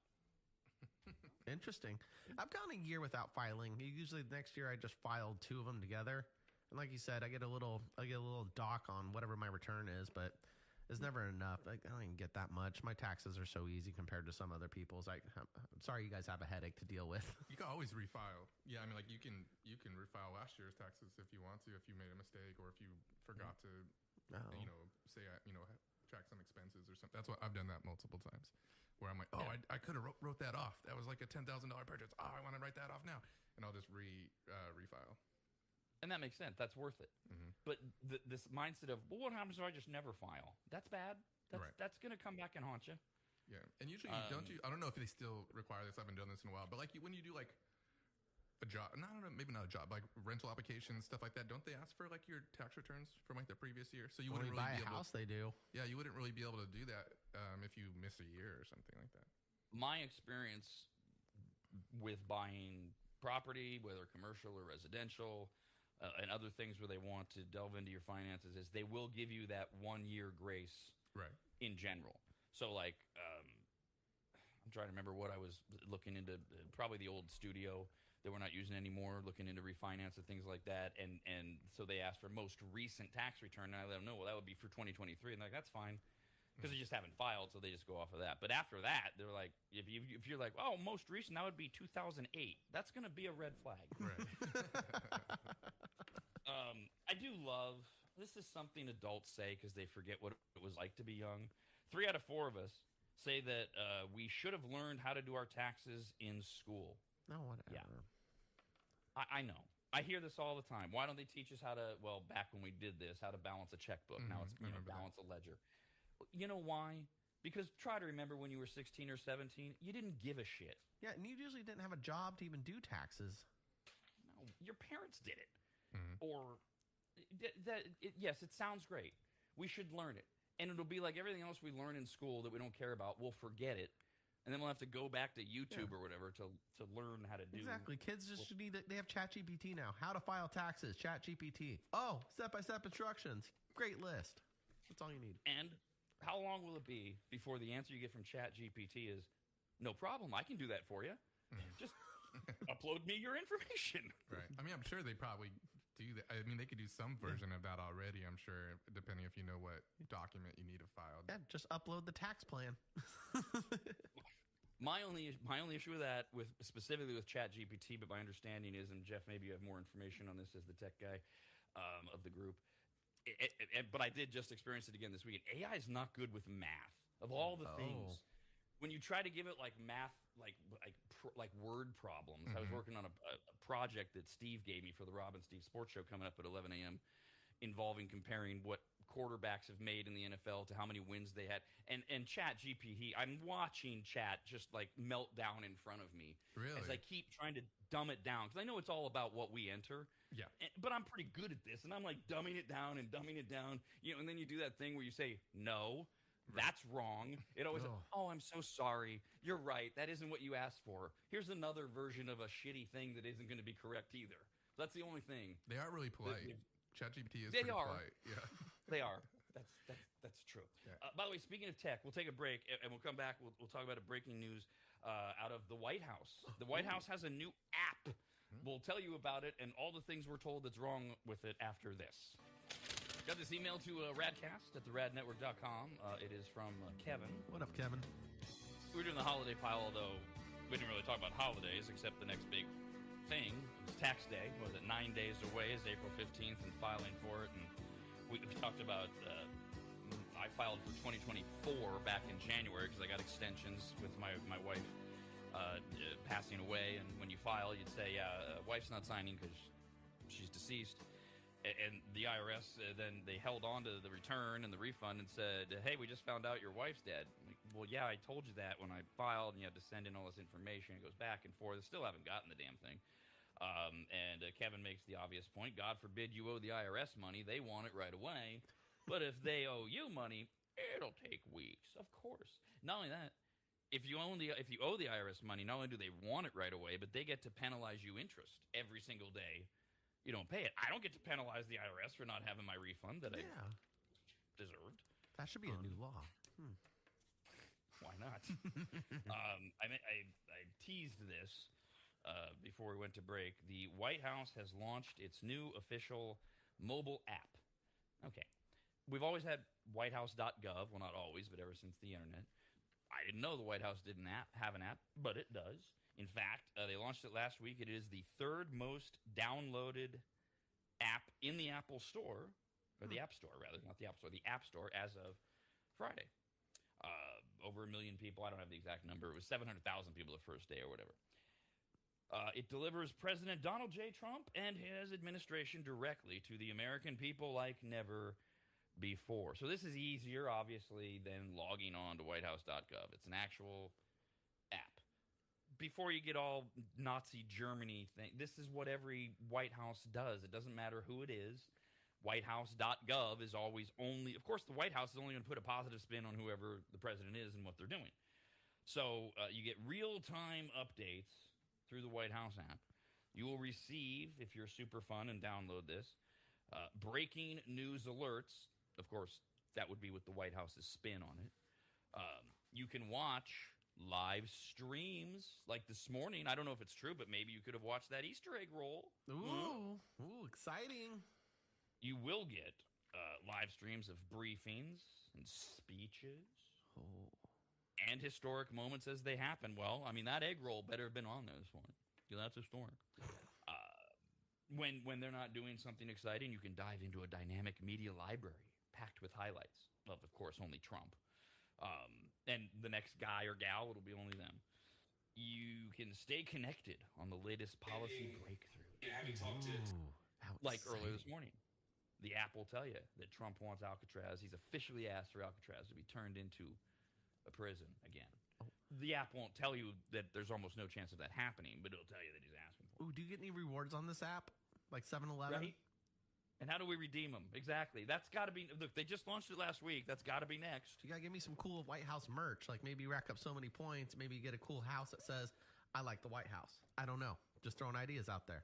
Interesting. I've gone a year without filing. Usually the next year I just filed 2 of them together. And like you said, I get a little doc on whatever my return is, but it's never enough. I don't even get that much. My taxes are so easy compared to some other people's. I'm sorry you guys have a headache to deal with. You can always refile. Yeah, I mean, like you can refile last year's taxes if you want to, if you made a mistake or if you forgot to, say, track some expenses or something. That's what I've done that multiple times. Where I'm like, I could have wrote that off. That was like a $10,000 purchase. Oh, I want to write that off now, and I'll just refile. And that makes sense. That's worth it. Mm-hmm. But this mindset of, well, what happens if I just never file? That's bad. That's going to come back and haunt you. Yeah, and usually don't you? I don't know if they still require this. I haven't done this in a while, but like when you do like a job, I don't know, maybe not a job, like rental applications, stuff like that. Don't they ask for like your tax returns from like the previous year? So you wouldn't really buy a house. They do. Yeah, you wouldn't really be able to do that if you miss a year or something like that. My experience with buying property, whether commercial or residential, and other things where they want to delve into your finances, is they will give you that 1 year grace. Right. In general. So like, I'm trying to remember what I was looking into. Probably the old studio that we're not using anymore, looking into refinance and things like that. And so they asked for most recent tax return, and I let them know, well, that would be for 2023. And they're like, that's fine, because they just haven't filed, so they just go off of that. But after that, they're like, if you're like, oh, most recent, that would be 2008. That's going to be a red flag. Right. I do love, this is something adults say because they forget what it was like to be young. 3 out of 4 of us say that we should have learned how to do our taxes in school. No, whatever. Yeah. I know. I hear this all the time. Why don't they teach us how to, well, back when we did this, how to balance a checkbook. Now it's balance a ledger. You know why? Because try to remember when you were 16 or 17, you didn't give a shit. Yeah, and you usually didn't have a job to even do taxes. No, your parents did it. Mm-hmm. Or Yes, it sounds great. We should learn it. And it'll be like everything else we learn in school that we don't care about. We'll forget it. And then we'll have to go back to YouTube or whatever to learn how to do. Exactly. Kids just need it. They have ChatGPT now. How to file taxes. ChatGPT. Oh, step-by-step instructions. Great list. That's all you need. And how long will it be before the answer you get from ChatGPT is, no problem, I can do that for you. Just upload me your information. Right. I mean, I'm sure they probably do that. I mean, they could do some version of that already, I'm sure, depending if you know what document you need to file. Yeah, just upload the tax plan. My only issue with that, specifically with ChatGPT, but my understanding is, and Jeff, maybe you have more information on this as the tech guy of the group, but I did just experience it again this weekend. AI is not good with math. Of all the things, when you try to give it like math, like word problems, I was working on a project that Steve gave me for the Rob and Steve Sports Show coming up at 11 a.m. involving comparing what quarterbacks have made in the NFL to how many wins they had. And Chat GPT, I'm watching Chat just like melt down in front of me. Really? As I keep trying to dumb it down. Because I know it's all about what we enter. Yeah. But I'm pretty good at this. And I'm like dumbing it down and dumbing it down. You know, and then you do that thing where you say, no, that's wrong. It always, I'm so sorry. You're right. That isn't what you asked for. Here's another version of a shitty thing that isn't going to be correct either. That's the only thing. They are really polite. ChatGPT is pretty polite. Yeah. They are. That's true. Yeah. By the way, speaking of tech, we'll take a break and we'll come back. We'll talk about a breaking news out of the White House. The White House has a new app. We'll tell you about it and all the things we're told that's wrong with it after this. Got this email to radcast at theradnetwork.com. It is from Kevin. What up, Kevin? We were doing the holiday pile, although we didn't really talk about holidays except the next big thing. It's tax day. Was it 9 days away? Is April 15th and filing for it. And we talked about, I filed for 2024 back in January because I got extensions with my wife passing away. And when you file, you'd say, wife's not signing because she's deceased. And the IRS, then they held on to the return and the refund and said, hey, we just found out your wife's dead. Like, well, yeah, I told you that when I filed, and you had to send in all this information. It goes back and forth. I still haven't gotten the damn thing. And Kevin makes the obvious point. God forbid you owe the IRS money. They want it right away. But if they owe you money, it'll take weeks. Of course. Not only that, if you owe the IRS money, not only do they want it right away, but they get to penalize you interest every single day you don't pay it. I don't get to penalize the IRS for not having my refund that I deserved. That should be a new law. Why not? I teased this before we went to break. The White House has launched its new official mobile app. Okay. We've always had whitehouse.gov. Well, not always, but ever since the internet. I didn't know the White House didn't have an app, but it does. In fact, they launched it last week. It is the third most downloaded app in the Apple Store, or the App Store, rather, not the App Store, the App Store as of Friday. Over 1 million people. I don't have the exact number. It was 700,000 people the first day or whatever. It delivers President Donald J. Trump and his administration directly to the American people like never before. So this is easier, obviously, than logging on to whitehouse.gov. It's an actual app. Before you get all Nazi Germany thing, this is what every White House does. It doesn't matter who it is. Whitehouse.gov is always only, of course, the White House is only going to put a positive spin on whoever the president is and what they're doing. So you get real-time updates through the White House app. You will receive, if you're super fun and download this, breaking news alerts. Of course, that would be with the White House's spin on it. You can watch live streams like this morning. I don't know if it's true, but maybe you could have watched that Easter egg roll. Ooh, exciting. You will get live streams of briefings and speeches and historic moments as they happen. Well, I mean, that egg roll better have been on this one. Yeah, that's historic. When they're not doing something exciting, you can dive into a dynamic media library packed with highlights of course, only Trump. And the next guy or gal, it'll be only them. You can stay connected on the latest policy breakthrough. Having talked to like earlier this morning, the app will tell you that Trump wants Alcatraz. He's officially asked for Alcatraz to be turned into a prison again. The app won't tell you that there's almost no chance of that happening, but it'll tell you that he's asking for it. Ooh, do you get any rewards on this app? Like 7-Eleven? Right? And how do we redeem them? Exactly. That's got to be. Look, they just launched it last week. That's got to be next. You gotta give me some cool White House merch. Like maybe rack up so many points. Maybe you get a cool house that says, "I like the White House." I don't know. Just throwing ideas out there.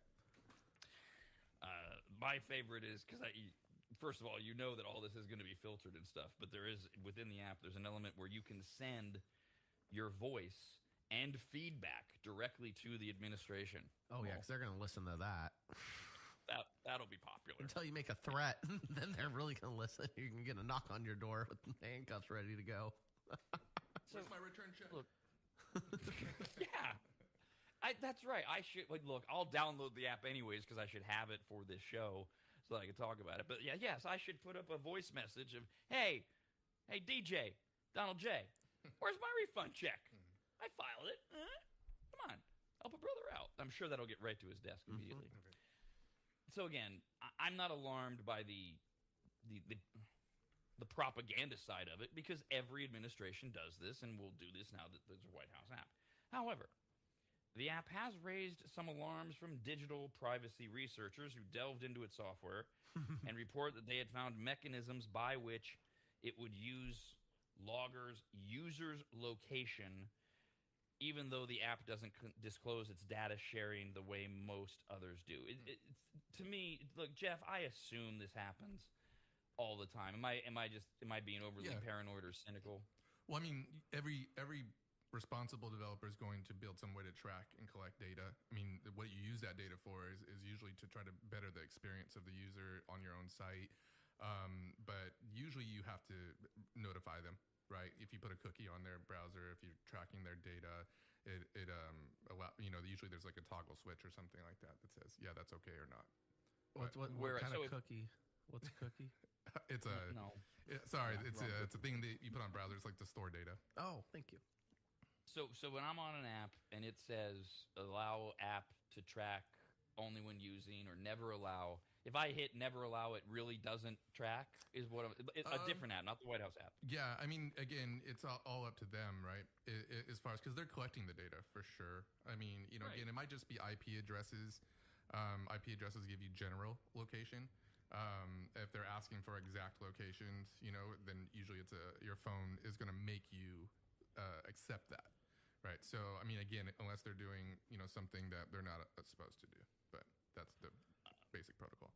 My favorite is because first of all, you know that all this is going to be filtered and stuff, but there is within the app. There's an element where you can send your voice and feedback directly to the administration. Oh yeah, because they're gonna listen to that. That'll be popular. Until you make a threat, then they're really gonna listen. You can get a knock on your door with handcuffs ready to go. Where's my return check? Look, yeah. That's right. I should look. I'll download the app anyways because I should have it for this show so that I can talk about it. But yeah, yes, I should put up a voice message of, "Hey, DJ, Donald J, where's my refund check? I filed it. Come on, help a brother out." I'm sure that'll get right to his desk immediately. So again, I'm not alarmed by the propaganda side of it because every administration does this and will do this now that there's a White House app. However, the app has raised some alarms from digital privacy researchers who delved into its software and report that they had found mechanisms by which it would use loggers' users' location, even though the app doesn't disclose its data sharing the way most others do. To me, look, Jeff, I assume this happens all the time. Am I being overly paranoid or cynical? Well, I mean, every responsible developer is going to build some way to track and collect data. I mean, what you use that data for is usually to try to better the experience of the user on your own site. But usually you have to notify them, right? If you put a cookie on their browser, if you're tracking their data, it usually there's like a toggle switch or something like that that says, yeah, that's okay or not. What kind of cookie? What's a cookie? It's a no. It's a thing that you put on browsers like to store data. Oh, thank you. So when I'm on an app and it says allow app to track only when using or never allow, if I hit never allow, it really doesn't track. It's a different app, not the White House app. Yeah, I mean, again, it's all up to them, right? As far as because they're collecting the data for sure. I mean, Right. Again, it might just be IP addresses. IP addresses give you general location. If they're asking for exact locations, then usually your phone is going to make you accept that, right? So, I mean, again, unless they're doing something that they're not supposed to do, but that's the basic protocol.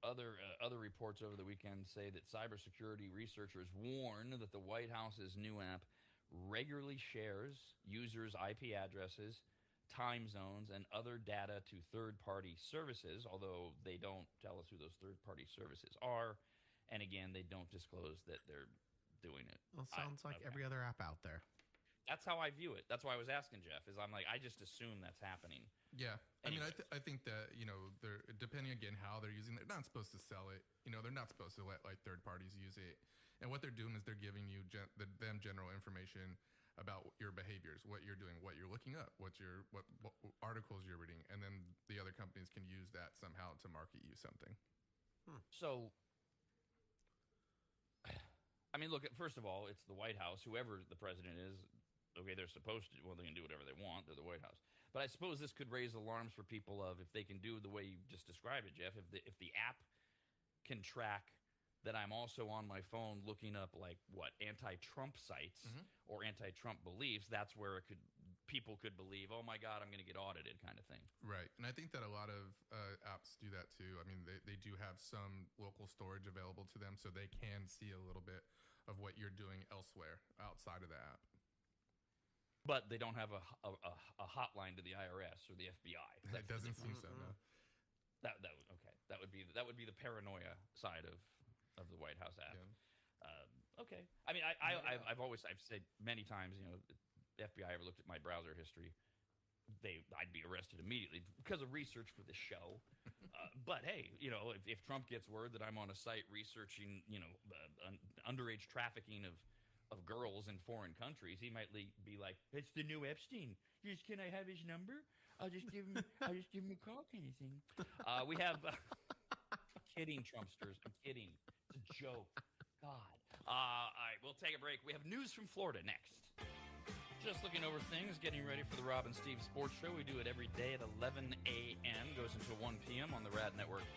Other reports over the weekend say that cybersecurity researchers warn that the White House's new app regularly shares users' IP addresses, time zones, and other data to third-party services, although they don't tell us who those third-party services are. And again, they don't disclose that they're doing it. Well, sounds like every other app out there. That's how I view it. That's why I was asking Jeff, is I'm like, I just assume that's happening. Yeah. I mean, Anyways. I think that, they're depending again how they're using it, they're not supposed to sell it. They're not supposed to let like third parties use it. And what they're doing is they're giving you them general information about your behaviors, what you're doing, what you're looking up, what articles you're reading, and then the other companies can use that somehow to market you something. So, I mean, look, first of all, it's the White House. Whoever the president is, okay, they're supposed to, they can do whatever they want. They're the White House. But I suppose this could raise alarms for people of if they can do the way you just described it, Jeff, if the app can track that I'm also on my phone looking up anti-Trump sites or anti-Trump beliefs, that's where people could believe, oh my God, I'm going to get audited kind of thing. Right. And I think that a lot of apps do that too. I mean, they do have some local storage available to them so they can see a little bit of what you're doing elsewhere outside of the app. But they don't have a hotline to the IRS or the FBI. It doesn't seem so, no. That would be the paranoia side of the White House app. Yeah. Okay. I mean, I've said many times, the FBI ever looked at my browser history, I'd be arrested immediately because of research for this show. But hey, if Trump gets word that I'm on a site researching, underage trafficking of girls in foreign countries, he might be like, "It's the new Epstein. Can I have his number? I'll just give him a call, kind of thing." We have kidding, Trumpsters. I'm kidding. It's a joke. God. All right, we'll take a break. We have news from Florida next. Just looking over things, getting ready for the Rob and Steve Sports Show. We do it every day at 11 a.m. Goes until 1 p.m. on the RAD Network.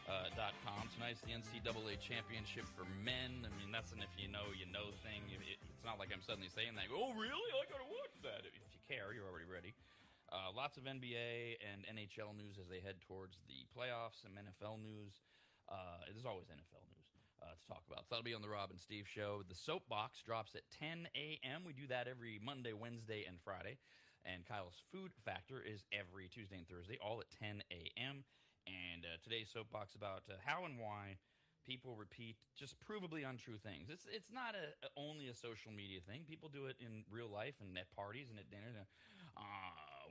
.com. Tonight's the NCAA championship for men. I mean, that's an if you know thing. It's not like I'm suddenly saying that. Oh, really? I gotta watch that. If you care, you're already ready. Lots of NBA and NHL news as they head towards the playoffs. Some NFL news. There's always NFL news to talk about. So that'll be on the Rob and Steve show. The Soapbox drops at 10 a.m. We do that every Monday, Wednesday, and Friday. And Kyle's Food Factor is every Tuesday and Thursday, all at 10 a.m. And today's Soapbox about how and why people repeat just provably untrue things. It's not only a social media thing. People do it in real life and at parties and at dinner.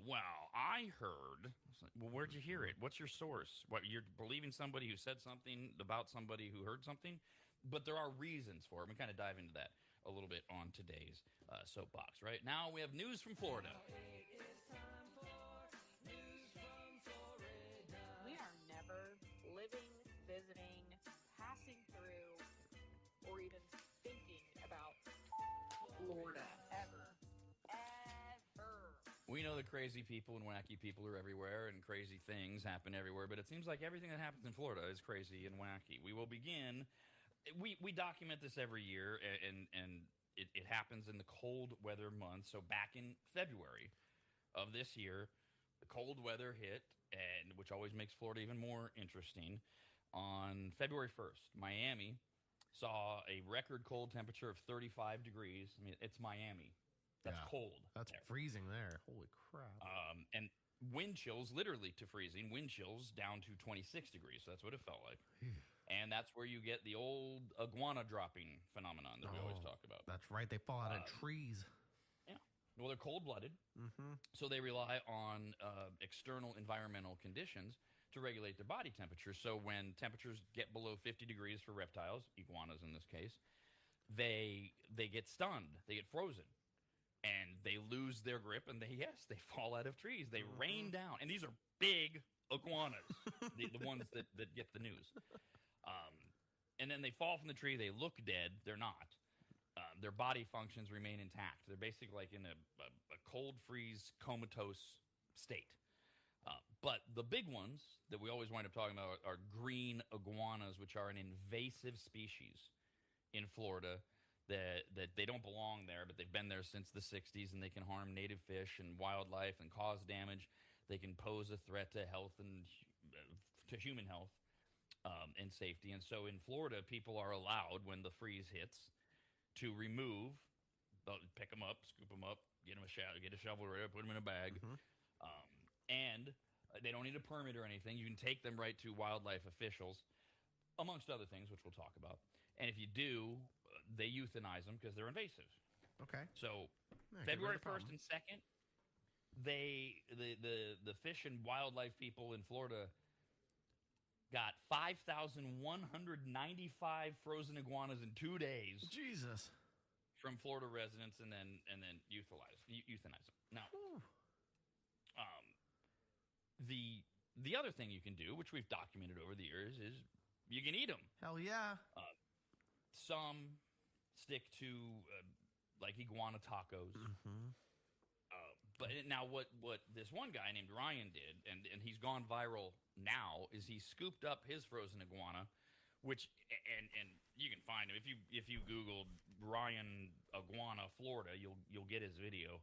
Well, I heard. Well, where'd you hear it? What's your source? What, you're believing somebody who said something about somebody who heard something? But there are reasons for it. We kind of dive into that a little bit on today's Soapbox. Right now, we have news from Florida. We are never living, visiting, passing through, or even thinking about Florida ever. We know that crazy people and wacky people are everywhere and crazy things happen everywhere, but it seems like everything that happens in Florida is crazy and wacky. We will begin. We document this every year, and it happens in the cold weather months. So back in February of this year, the cold weather hit, and which always makes Florida even more interesting. On February 1st, Miami saw a record cold temperature of 35 degrees. I mean, it's Miami. That's cold. That's freezing there. Holy crap. And wind chills, literally to freezing, wind chills down to 26 degrees. So that's what it felt like. And that's where you get the old iguana dropping phenomenon that we always talk about. That's right. They fall out of trees. Yeah. Well, they're cold-blooded. Mm-hmm. So they rely on external environmental conditions to regulate their body temperature. So when temperatures get below 50 degrees for reptiles, iguanas in this case, they get stunned. They get frozen. And they lose their grip, and they fall out of trees. They rain down. And these are big iguanas, the ones that get the news. And then they fall from the tree. They look dead. They're not. Their body functions remain intact. They're basically like in a cold freeze, comatose state. But the big ones that we always wind up talking about are green iguanas, which are an invasive species in Florida. That they don't belong there, but they've been there since the 60s, and they can harm native fish and wildlife and cause damage. They can pose a threat to health and to human health and safety. And so in Florida, people are allowed, when the freeze hits, to remove, pick them up, scoop them up, get a shovel, put them in a bag, and they don't need a permit or anything. You can take them right to wildlife officials, amongst other things, which we'll talk about. And if you do, they euthanize them because they're invasive. Okay. So February 1st and 2nd, the fish and wildlife people in Florida got 5,195 frozen iguanas in 2 days. Jesus. From Florida residents, and then euthanize them. Now, the other thing you can do, which we've documented over the years, is you can eat them. Hell yeah. Some stick to like iguana tacos. Mm-hmm. But now what this one guy named Ryan did, and he's gone viral now, is he scooped up his frozen iguana, which and you can find him if you Google Ryan iguana Florida, you'll get his video.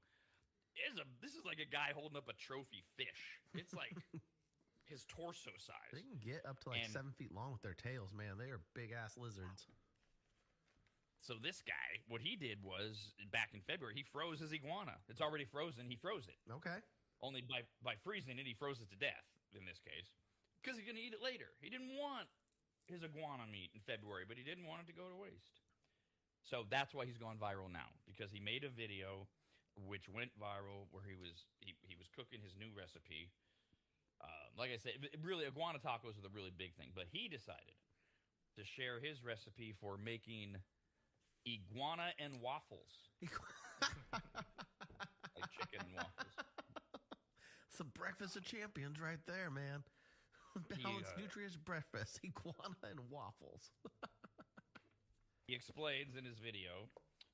This is like a guy holding up a trophy fish. It's like his torso size. They can get up to 7 feet long with their tails, man. They are big ass lizards. So this guy, what he did was, back in February, he froze his iguana. It's already frozen. He froze it. Okay. Only by freezing it, he froze it to death, in this case, because he's going to eat it later. He didn't want his iguana meat in February, but he didn't want it to go to waste. So that's why he's gone viral now, because he made a video which went viral where he was cooking his new recipe. Like I said, really, iguana tacos are the really big thing. But he decided to share his recipe for making iguana and waffles. Like chicken and waffles. It's a breakfast of champions right there, man. Balanced, nutritious breakfast, iguana and waffles. He explains in his video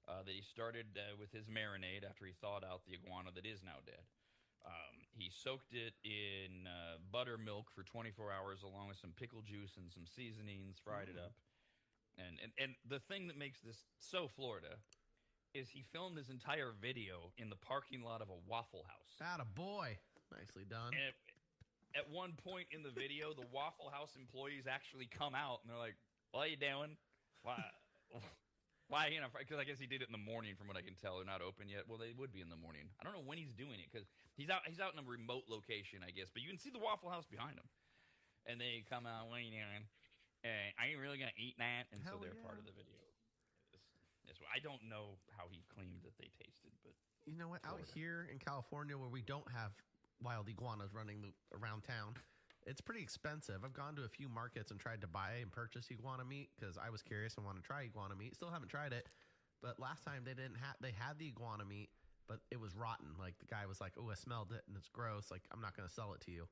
that he started with his marinade after he thawed out the iguana that is now dead. He soaked it in buttermilk for 24 hours along with some pickle juice and some seasonings, fried it up. And the thing that makes this so Florida is he filmed his entire video in the parking lot of a Waffle House. Atta boy. Nicely done. And at one point in the video, the Waffle House employees actually come out and they're like, "What are you doing? Why?" Why, you know, because I guess he did it in the morning from what I can tell. They're not open yet. Well, they would be in the morning. I don't know when he's doing it because he's out in a remote location, I guess. But you can see the Waffle House behind him. And they come out, "What are you doing? Are you really going to eat that?" And Hell so they're yeah. part of the video. I don't know how he claimed that they tasted, but You know what? Out Florida. here in California where we don't have wild iguanas running around town, it's pretty expensive. I've gone to a few markets and tried to buy and purchase iguana meat because I was curious and wanted to try iguana meat. Still haven't tried it, but last time they had the iguana meat, but it was rotten. Like the guy was like, "Oh, I smelled it and it's gross. Like I'm not going to sell it to you."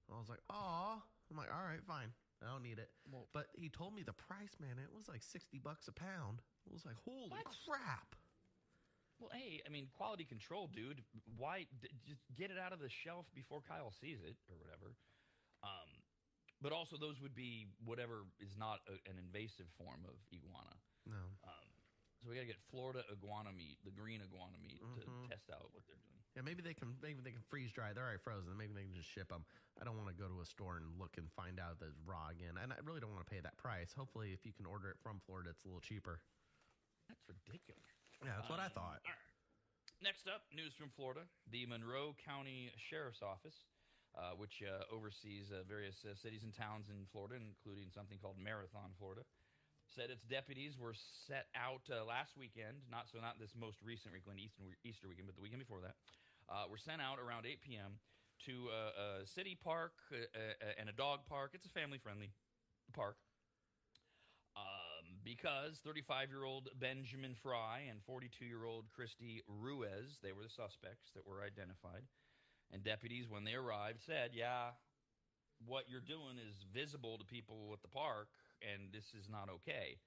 And I was like, "Oh," I'm like, "All right, fine. I don't need it." Well- but he told me the price, man. It was like $60 a pound. It was like, holy What? crap. Well, hey, I mean, quality control, dude. Why just get it out of the shelf before Kyle sees it or whatever? But also, those would be whatever is not an invasive form of iguana. No. So we got to get Florida iguana meat, the green iguana meat, to Mhm. test out what they're doing. Yeah, maybe they can freeze dry. They're already frozen. Maybe they can just ship them. I don't want to go to a store and look and find out that it's raw again. And I really don't want to pay that price. Hopefully, if you can order it from Florida, it's a little cheaper. That's ridiculous. Yeah, that's what I thought. All right. Next up, news from Florida. The Monroe County Sheriff's Office, which oversees various cities and towns in Florida, including something called Marathon, Florida, said its deputies were set out last weekend, not this most recent weekend, Easter weekend, but the weekend before that, were sent out around 8 p.m. to a city park and a dog park. It's a family-friendly park. Because 35-year-old Benjamin Fry and 42-year-old Christy Ruiz, they were the suspects that were identified. And deputies, when they arrived, said, "Yeah, what you're doing is visible to people at the park, and this is not okay."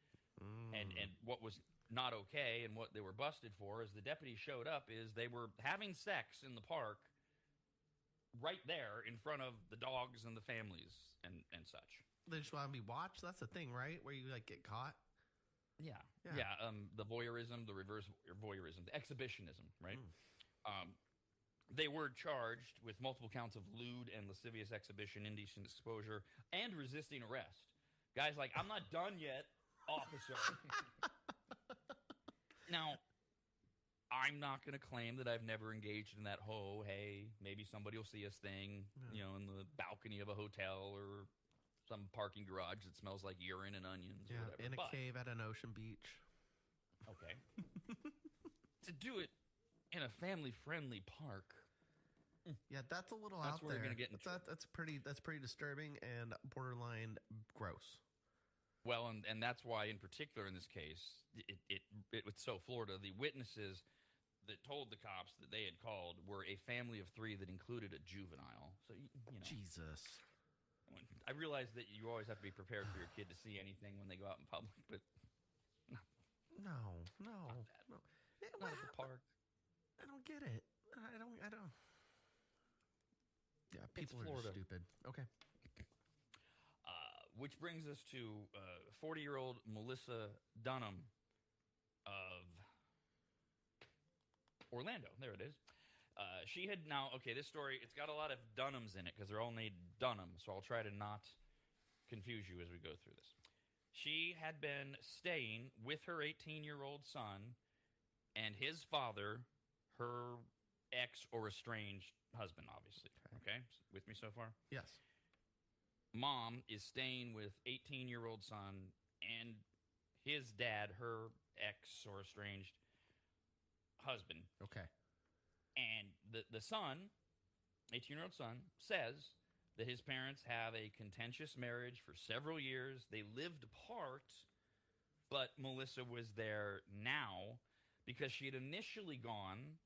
And what was not okay and what they were busted for, as the deputies showed up, is they were having sex in the park right there in front of the dogs and the families and such. They just want to be watched. That's the thing, right? Where you like get caught. Yeah. Yeah. The voyeurism, the reverse voyeurism, the exhibitionism, right? They were charged with multiple counts of lewd and lascivious exhibition, indecent exposure, and resisting arrest. Guys, like, I'm not done yet, officer. Now, I'm not going to claim that I've never engaged in that hey, maybe somebody will see us thing, in the balcony of a hotel or some parking garage that smells like urine and onions or whatever. In a cave at an ocean beach. Okay. To do it in a family-friendly park. Yeah, that's a little That's out where there. you're gonna get in That's pretty disturbing and borderline gross. Well, and that's why, in particular, in this case, it was so Florida. The witnesses that told the cops that they had called were a family of 3 that included a juvenile. So you know, Jesus. I realize that you always have to be prepared for your kid to see anything when they go out in public, but No. not at the park. I don't get it. I don't. Yeah, people are Florida. just stupid. Okay. Which brings us to 40-year-old Melissa Dunham of Orlando. There it is. She had this story, it's got a lot of Dunhams in it because they're all named Dunham, so I'll try to not confuse you as we go through this. She had been staying with her 18-year-old son and his father, her ex or estranged husband, obviously. Okay? With me so far? Yes. Mom is staying with 18-year-old son and his dad, her ex or estranged husband. Okay. And the son, 18-year-old son, says that his parents have a contentious marriage for several years. They lived apart, but Melissa was there now because she had initially gone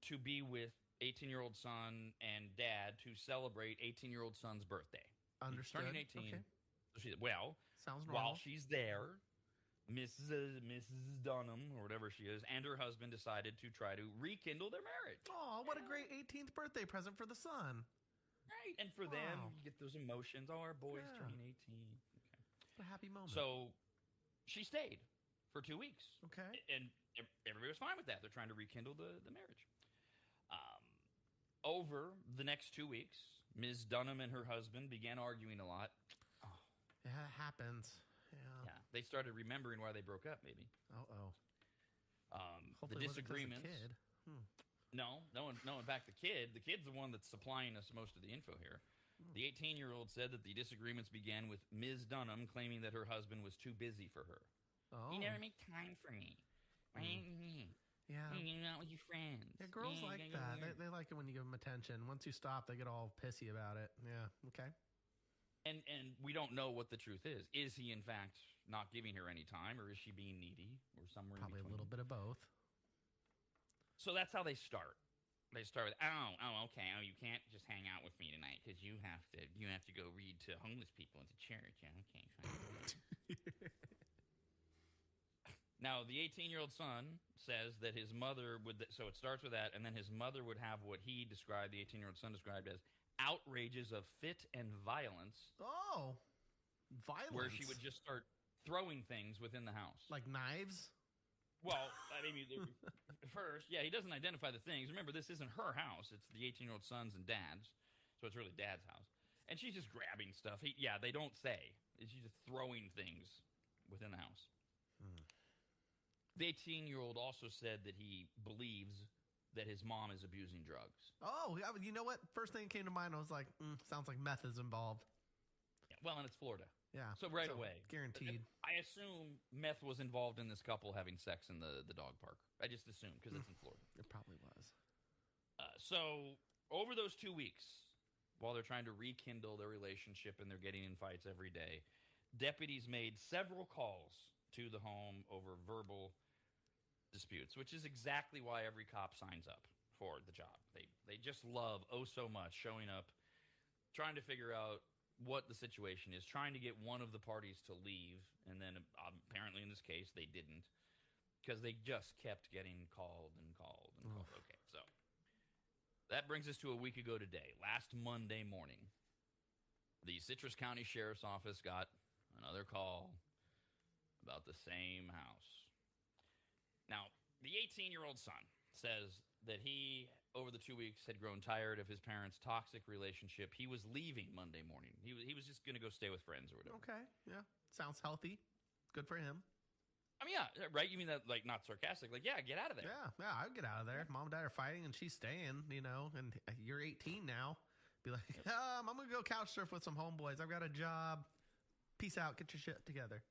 to be with 18-year-old son and dad to celebrate 18-year-old son's birthday. Understood. Turning 18. Okay. So she, Sounds normal. while she's there, Mrs. Dunham, or whatever she is, and her husband decided to try to rekindle their marriage. Oh, what a great 18th birthday present for the son. Right. And for them, Wow. you get those emotions. Oh, our boy's Yeah. turning 18. Okay. What a happy moment. So she stayed for 2 weeks. Okay. And everybody was fine with that. They're trying to rekindle the marriage. Over the next 2 weeks, Ms. Dunham and her husband began arguing a lot. Yeah, it happens. Yeah, they started remembering why they broke up, maybe. Uh-oh. The Hopefully it wasn't 'cause of disagreements. kid. No. In fact, the kid's the one that's supplying us most of the info here. The 18-year-old said that the disagreements began with Ms. Dunham claiming that her husband was too busy for her. Oh. He never make time for me. Why ain't me? Yeah. Hanging out with your friends. Yeah, girls like that. They like it when you give them attention. Once you stop, they get all pissy about it. Yeah, okay. And we don't know what the truth is. Is he, in fact, not giving her any time, or is she being needy, or somewhere Probably in a between? little bit of both. So that's how they start. They start with, okay, you can't just hang out with me tonight because you have to go read to homeless people at the church. Okay, fine. Now, the 18-year-old son says that his mother would, so it starts with that, and then his mother would have what he described, the 18-year-old son described as outrages of fit and violence. Oh, violence. Where she would just start throwing things within the house. Like knives? Well, I mean, first, yeah, he doesn't identify the things. Remember, this isn't her house. It's the 18-year-old son's and dad's. So it's really dad's house. And she's just grabbing stuff. They don't say. She's just throwing things within the house. The 18-year-old also said that he believes that his mom is abusing drugs. Oh, you know what? First thing that came to mind, I was like, sounds like meth is involved. Yeah, well, and it's Florida. Yeah. So right away. Guaranteed. I assume meth was involved in this couple having sex in the dog park. I just assume because it's in Florida. It probably was. So over those 2 weeks, while they're trying to rekindle their relationship and they're getting in fights every day, deputies made several calls to the home over verbal disputes, which is exactly why every cop signs up for the job. They just love so much showing up, trying to figure out what the situation is, trying to get one of the parties to leave, and then apparently in this case they didn't, because they just kept getting called and called and called. Okay, so that brings us to a week ago today, last Monday morning. The Citrus County Sheriff's Office got another call about the same house. Now, the 18-year-old son says that he, over the 2 weeks, had grown tired of his parents' toxic relationship. He was leaving Monday morning. He was just going to go stay with friends or whatever. Okay, yeah. Sounds healthy. Good for him. I mean, yeah, right? You mean that, like, not sarcastic? Like, yeah, get out of there. Yeah, I'd get out of there. Mom and dad are fighting, and she's staying, and you're 18 now. Be like, I'm going to go couch surf with some homeboys. I've got a job. Peace out. Get your shit together.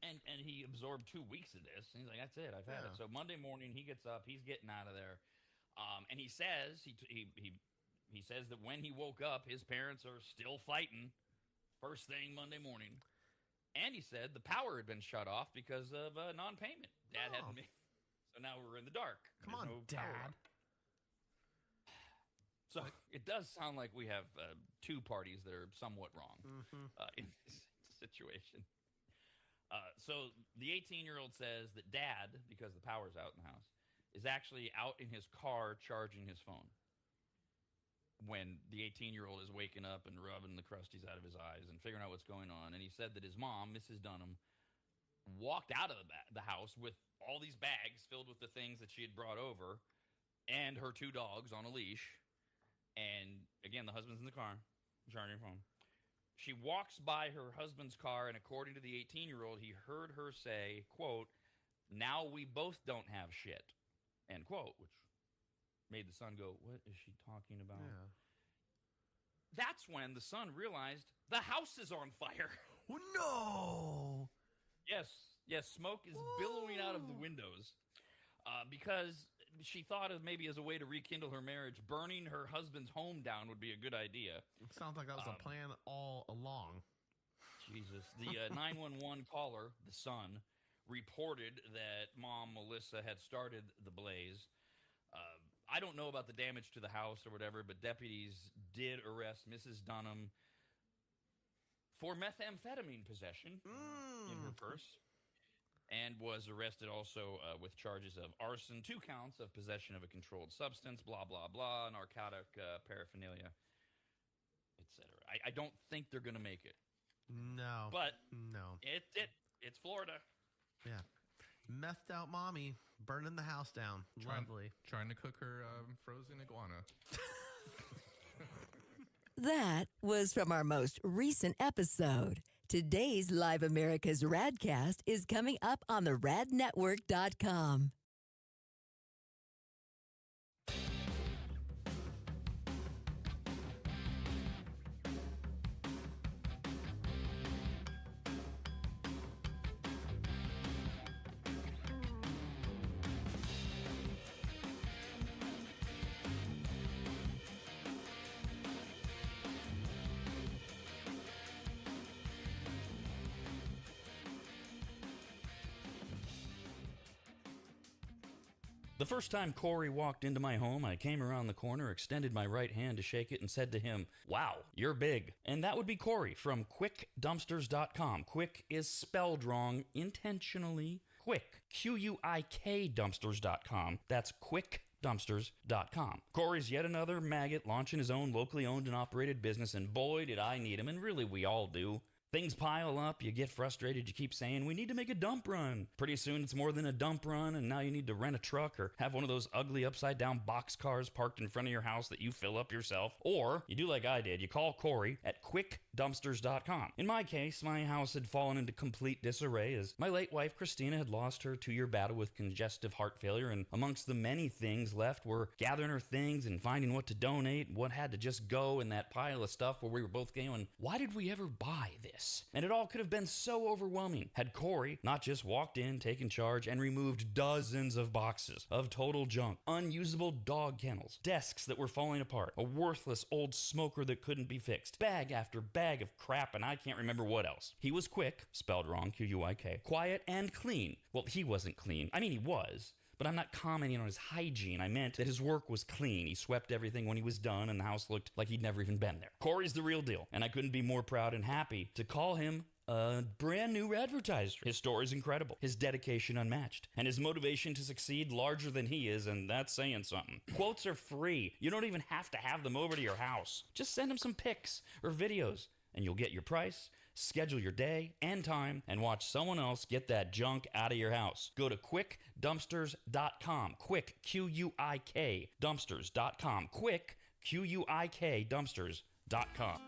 And he absorbed 2 weeks of this. And he's like, that's it. I've had it. So Monday morning, he gets up. He's getting out of there. And he says he says that when he woke up, his parents are still fighting first thing Monday morning. And he said the power had been shut off because of non-payment. Dad hadn't made. So now we're in the dark. Come on, Dad. So it does sound like we have two parties that are somewhat wrong in this situation. So the 18-year-old says that Dad, because the power's out in the house, is actually out in his car charging his phone when the 18-year-old is waking up and rubbing the crusties out of his eyes and figuring out what's going on. And he said that his mom, Mrs. Dunham, walked out of the house with all these bags filled with the things that she had brought over and her two dogs on a leash. And, again, the husband's in the car charging her phone. She walks by her husband's car, and according to the 18-year-old, he heard her say, quote, "Now we both don't have shit," end quote, which made the son go, what is she talking about? Yeah. That's when the son realized the house is on fire. Oh, no! Yes, smoke is billowing out of the windows because she thought of maybe as a way to rekindle her marriage, burning her husband's home down would be a good idea. It sounds like that was a plan all along. Jesus. The 911 caller, the son, reported that Mom Melissa had started the blaze. I don't know about the damage to the house or whatever, but deputies did arrest Mrs. Dunham for methamphetamine possession in her purse. and was arrested also with charges of arson, 2 counts of possession of a controlled substance, blah, blah, blah, narcotic paraphernalia, etc. I don't think they're going to make it. No. But no. It's Florida. Yeah. Methed out mommy burning the house down. Lovely. Trying to cook her frozen iguana. That was from our most recent episode. Today's Live America's RADcast is coming up on the radnetwork.com. The first time Corey walked into my home, I came around the corner, extended my right hand to shake it, and said to him, "Wow, you're big." And that would be Corey from quickdumpsters.com. Quick is spelled wrong intentionally. Quick, Q-U-I-K dumpsters.com. That's quickdumpsters.com. Corey's yet another maggot launching his own locally owned and operated business, and boy, did I need him, and really we all do. Things pile up, you get frustrated, you keep saying, "We need to make a dump run." Pretty soon it's more than a dump run, and now you need to rent a truck or have one of those ugly upside down box cars parked in front of your house that you fill up yourself. Or you do like I did, you call Corey at quickdumpsters.com. In my case, my house had fallen into complete disarray as my late wife Christina had lost her 2-year battle with congestive heart failure, and amongst the many things left were gathering her things and finding what to donate, what had to just go in that pile of stuff where we were both going, why did we ever buy this? And it all could have been so overwhelming had Corey not just walked in, taken charge, and removed dozens of boxes of total junk, unusable dog kennels, desks that were falling apart, a worthless old smoker that couldn't be fixed, bag after bag of crap, and I can't remember what else. He was quick, spelled wrong, Q-U-I-K, quiet, and clean. Well, he wasn't clean. I mean, he was. But I'm not commenting on his hygiene. I meant that his work was clean. He swept everything when he was done, and the house looked like he'd never even been there. Corey's the real deal, and I couldn't be more proud and happy to call him a brand new advertiser. His story is incredible, his dedication unmatched, and his motivation to succeed larger than he is, and that's saying something. Quotes are free. You don't even have to have them over to your house. Just send him some pics or videos, and you'll get your price, schedule your day and time, and watch someone else get that junk out of your house. Go to quickdumpsters.com. Quick, Q-U-I-K, dumpsters.com. Quick, Q-U-I-K, dumpsters.com.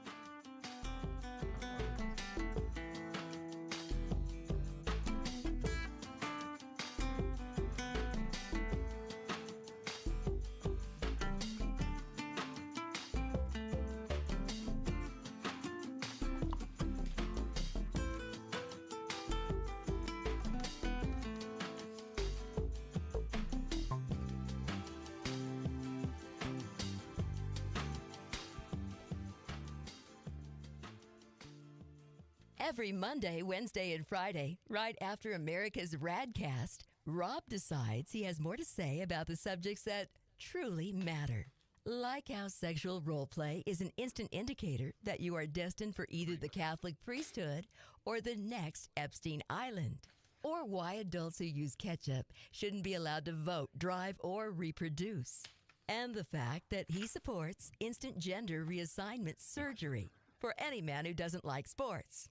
Every Monday, Wednesday, and Friday, right after America's RADcast, Rob decides he has more to say about the subjects that truly matter. Like how sexual role play is an instant indicator that you are destined for either the Catholic priesthood or the next Epstein Island. Or why adults who use ketchup shouldn't be allowed to vote, drive, or reproduce. And the fact that he supports instant gender reassignment surgery for any man who doesn't like sports.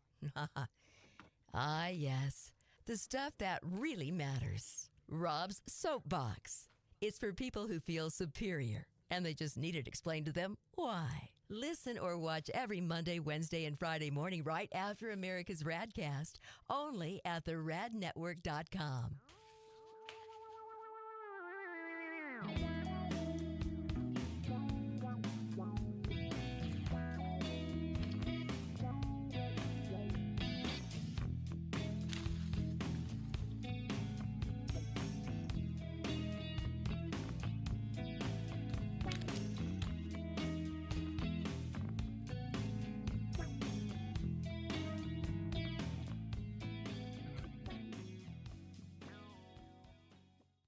Ah, yes. The stuff that really matters. Rob's Soapbox. It's for people who feel superior, and they just need it explained to them why. Listen or watch every Monday, Wednesday, and Friday morning right after America's RADcast, only at the radnetwork.com.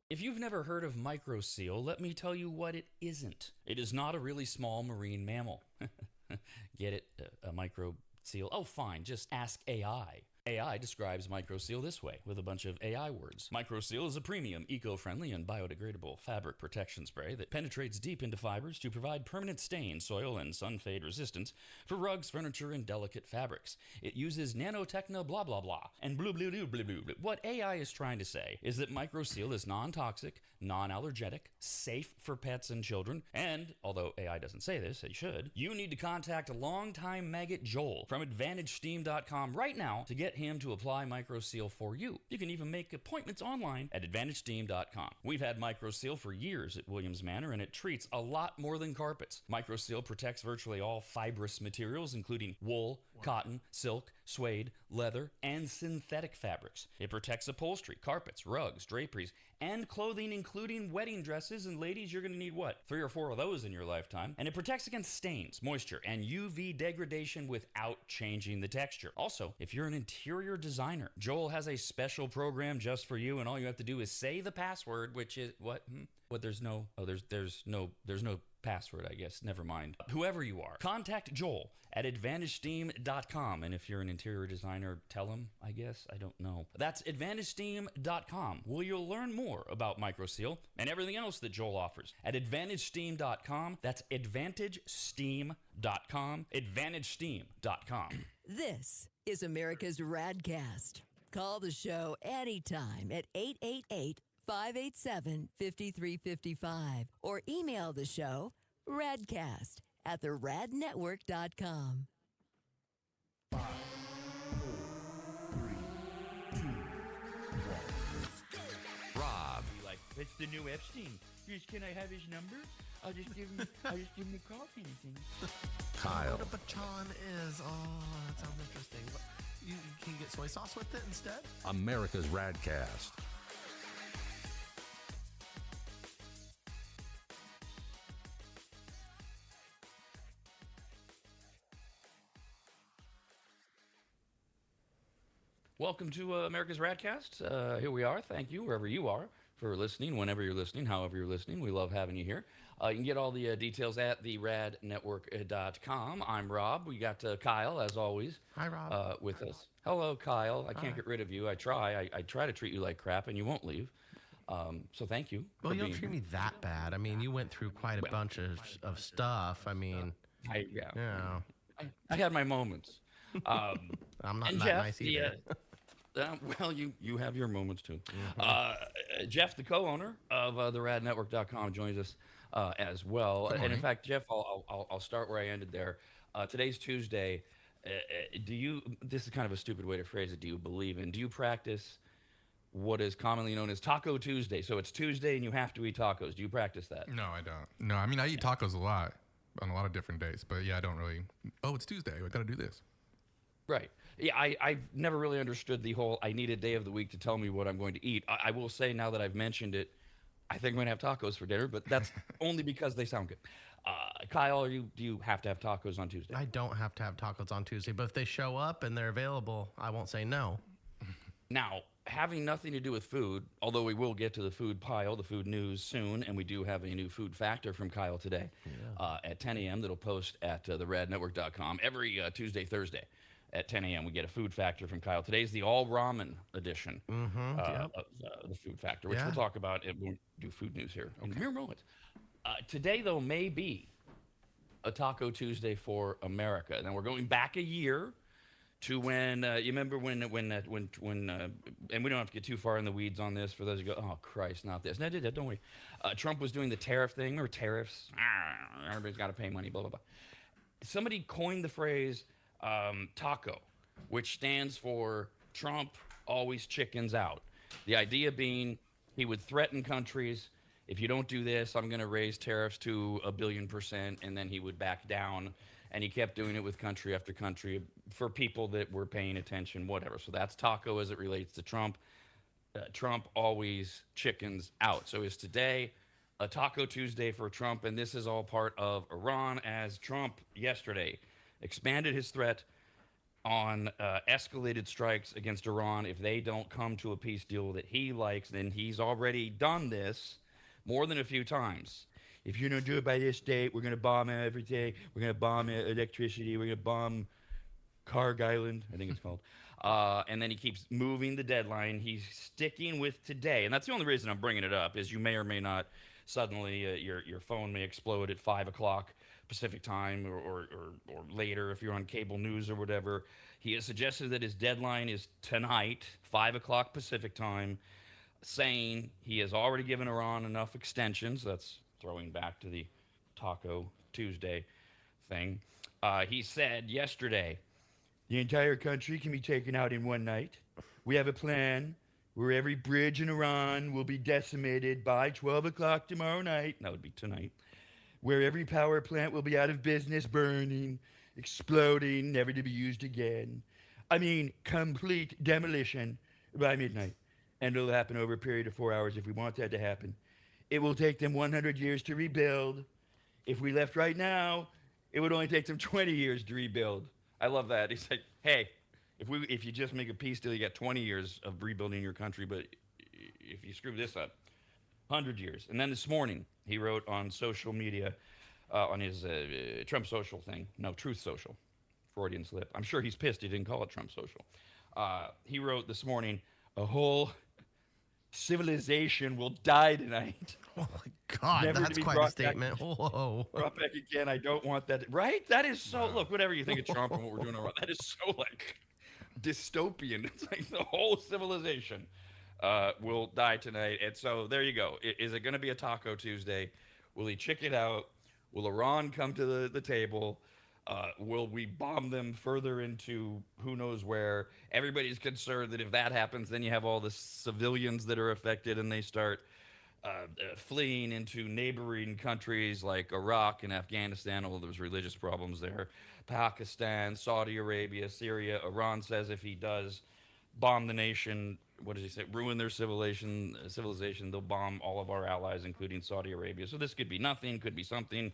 If you've never heard of microseal, let me tell you what it isn't. It is not a really small marine mammal. Get it? A microseal? Oh, fine. Just ask AI. AI describes MicroSeal this way with a bunch of AI words. MicroSeal is a premium, eco-friendly, and biodegradable fabric protection spray that penetrates deep into fibers to provide permanent stain, soil, and sun fade resistance for rugs, furniture, and delicate fabrics. It uses nanotechno blah blah blah and blue blue blue blue blue. What AI is trying to say is that MicroSeal is non-toxic, non-allergenic, safe for pets and children, and although AI doesn't say this, it should, you need to contact longtime maggot Joel from AdvantageSteam.com right now to get him to apply MicroSeal for you. You can even make appointments online at AdvantageSteam.com. We've had MicroSeal for years at Williams Manor, and it treats a lot more than carpets. MicroSeal protects virtually all fibrous materials, including wool, cotton, silk, suede, leather, and synthetic fabrics. It protects upholstery, carpets, rugs, draperies, and clothing, including wedding dresses. And ladies, you're going to need what? 3 or 4 of those in your lifetime. And it protects against stains, moisture, and UV degradation without changing the texture. Also, if you're an interior designer, Joel has a special program just for you, and all you have to do is say the password, which is what? What? There's no password, I guess. Never mind. Whoever you are, contact Joel at AdvantageSteam.com. And if you're an interior designer, tell him, I guess. I don't know. That's AdvantageSteam.com, where you'll learn more about MicroSeal and everything else that Joel offers. At AdvantageSteam.com, that's AdvantageSteam.com, AdvantageSteam.com. This is America's RAD Cast. Call the show anytime at 888-587-5355 or email the show radcast@theradnetwork.com. 5, 4, 3, 2, 1. Rob, Like, it's the new Epstein. Just, can I have his number? I'll just give him a call for anything. Kyle, What a bachan is. Oh, that sounds interesting. But you can get soy sauce with it instead? America's Radcast. Welcome to America's Radcast. Here we are. Thank you, wherever you are, for listening, whenever you're listening, however you're listening. We love having you here. You can get all the details at theradnetwork.com. I'm Rob. We got Kyle, as always, Hi, Rob. with us. Hello, Kyle. I can't get rid of you. I try. I try to treat you like crap, and you won't leave. So thank you. Well, for you don't being treat me that bad. I mean, you went through quite a bunch of stuff. I mean, Yeah. I had my moments. I'm not And that Jeff, nice either. well, you have your moments too. Jeff, the co-owner of theradnetwork.com, joins us as well. And in fact, Jeff, I'll start where I ended there. Today's Tuesday. This is kind of a stupid way to phrase it. Do you practice what is commonly known as Taco Tuesday? So it's Tuesday and you have to eat tacos. Do you practice that? No, I don't. No, I mean, I eat tacos a lot on a lot of different days, but yeah, I don't really. Oh, it's Tuesday. I got to do this. Right. Yeah, I never really understood the whole I need a day of the week to tell me what I'm going to eat. I will say, now that I've mentioned it, I think I'm going to have tacos for dinner, but that's only because they sound good. Kyle, do you have to have tacos on Tuesday? I don't have to have tacos on Tuesday, but if they show up and they're available, I won't say no. Now, having nothing to do with food, although we will get to the food pile, the food news soon, and we do have a new food factor from Kyle today at 10 a.m. that'll post at theradnetwork.com every Tuesday, Thursday. At 10 a.m. we get a food factor from Kyle. Today's the all ramen edition of the food factor, which we'll talk about. We'll do food news here in mere moments. Today, though, may be a Taco Tuesday for America. And then we're going back a year to when you remember when and we don't have to get too far in the weeds on this for those who go, oh Christ, not this. No, don't worry. Trump was doing the tariff thing, or tariffs. Everybody's got to pay money. Blah blah blah. Somebody coined the phrase TACO, which stands for Trump always chickens out. The idea being he would threaten countries, if you don't do this, I'm going to raise tariffs to 1,000,000,000%, and then he would back down. And he kept doing it with country after country for people that were paying attention, whatever. So that's TACO as it relates to Trump. Trump always chickens out. So is today a Taco Tuesday for Trump, and this is all part of Iran, as Trump yesterday expanded his threat on escalated strikes against Iran. If they don't come to a peace deal that he likes, then he's already done this more than a few times. If you don't do it by this date, we're going to bomb everything. We're going to bomb electricity. We're going to bomb Carg Island, I think it's called. And then he keeps moving the deadline. He's sticking with today, and that's the only reason I'm bringing it up. Is you may or may not suddenly your phone may explode at 5 o'clock Pacific time or later if you're on cable news or whatever. He has suggested that his deadline is tonight, 5 o'clock Pacific time, saying he has already given Iran enough extensions. That's throwing back to the Taco Tuesday thing. He said yesterday, the entire country can be taken out in one night. We have a plan where every bridge in Iran will be decimated by 12 o'clock tomorrow night. That would be tonight. Where every power plant will be out of business, burning, exploding, never to be used again. I mean, complete demolition by midnight. And it'll happen over a period of 4 hours if we want that to happen. It will take them 100 years to rebuild. If we left right now, it would only take them 20 years to rebuild. I love that. He's like, hey, if you just make a peace deal, you got 20 years of rebuilding your country. But if you screw this up, 100 years. And then this morning, he wrote on social media, on his Trump Social thing. No, Truth Social. Freudian slip. I'm sure he's pissed he didn't call it Trump Social. He wrote this morning, a whole civilization will die tonight. Oh my God, Never to that's be quite a brought statement. Whoa. Brought back again. I don't want that. Right? That is so. Look, whatever you think of Trump and what we're doing around, that is so like dystopian. It's like the whole civilization will die tonight. And so there you go. Is it going to be a Taco Tuesday? Will he chick it out? Will Iran come to the table? Will we bomb them further into who knows where? Everybody's concerned that if that happens, then you have all the civilians that are affected and they start fleeing into neighboring countries like Iraq and Afghanistan, although there's religious problems there, Pakistan, Saudi Arabia, Syria. Iran says if he does bomb the nation, what does he say, ruin their civilization, they'll bomb all of our allies, including Saudi Arabia. So this could be nothing, could be something.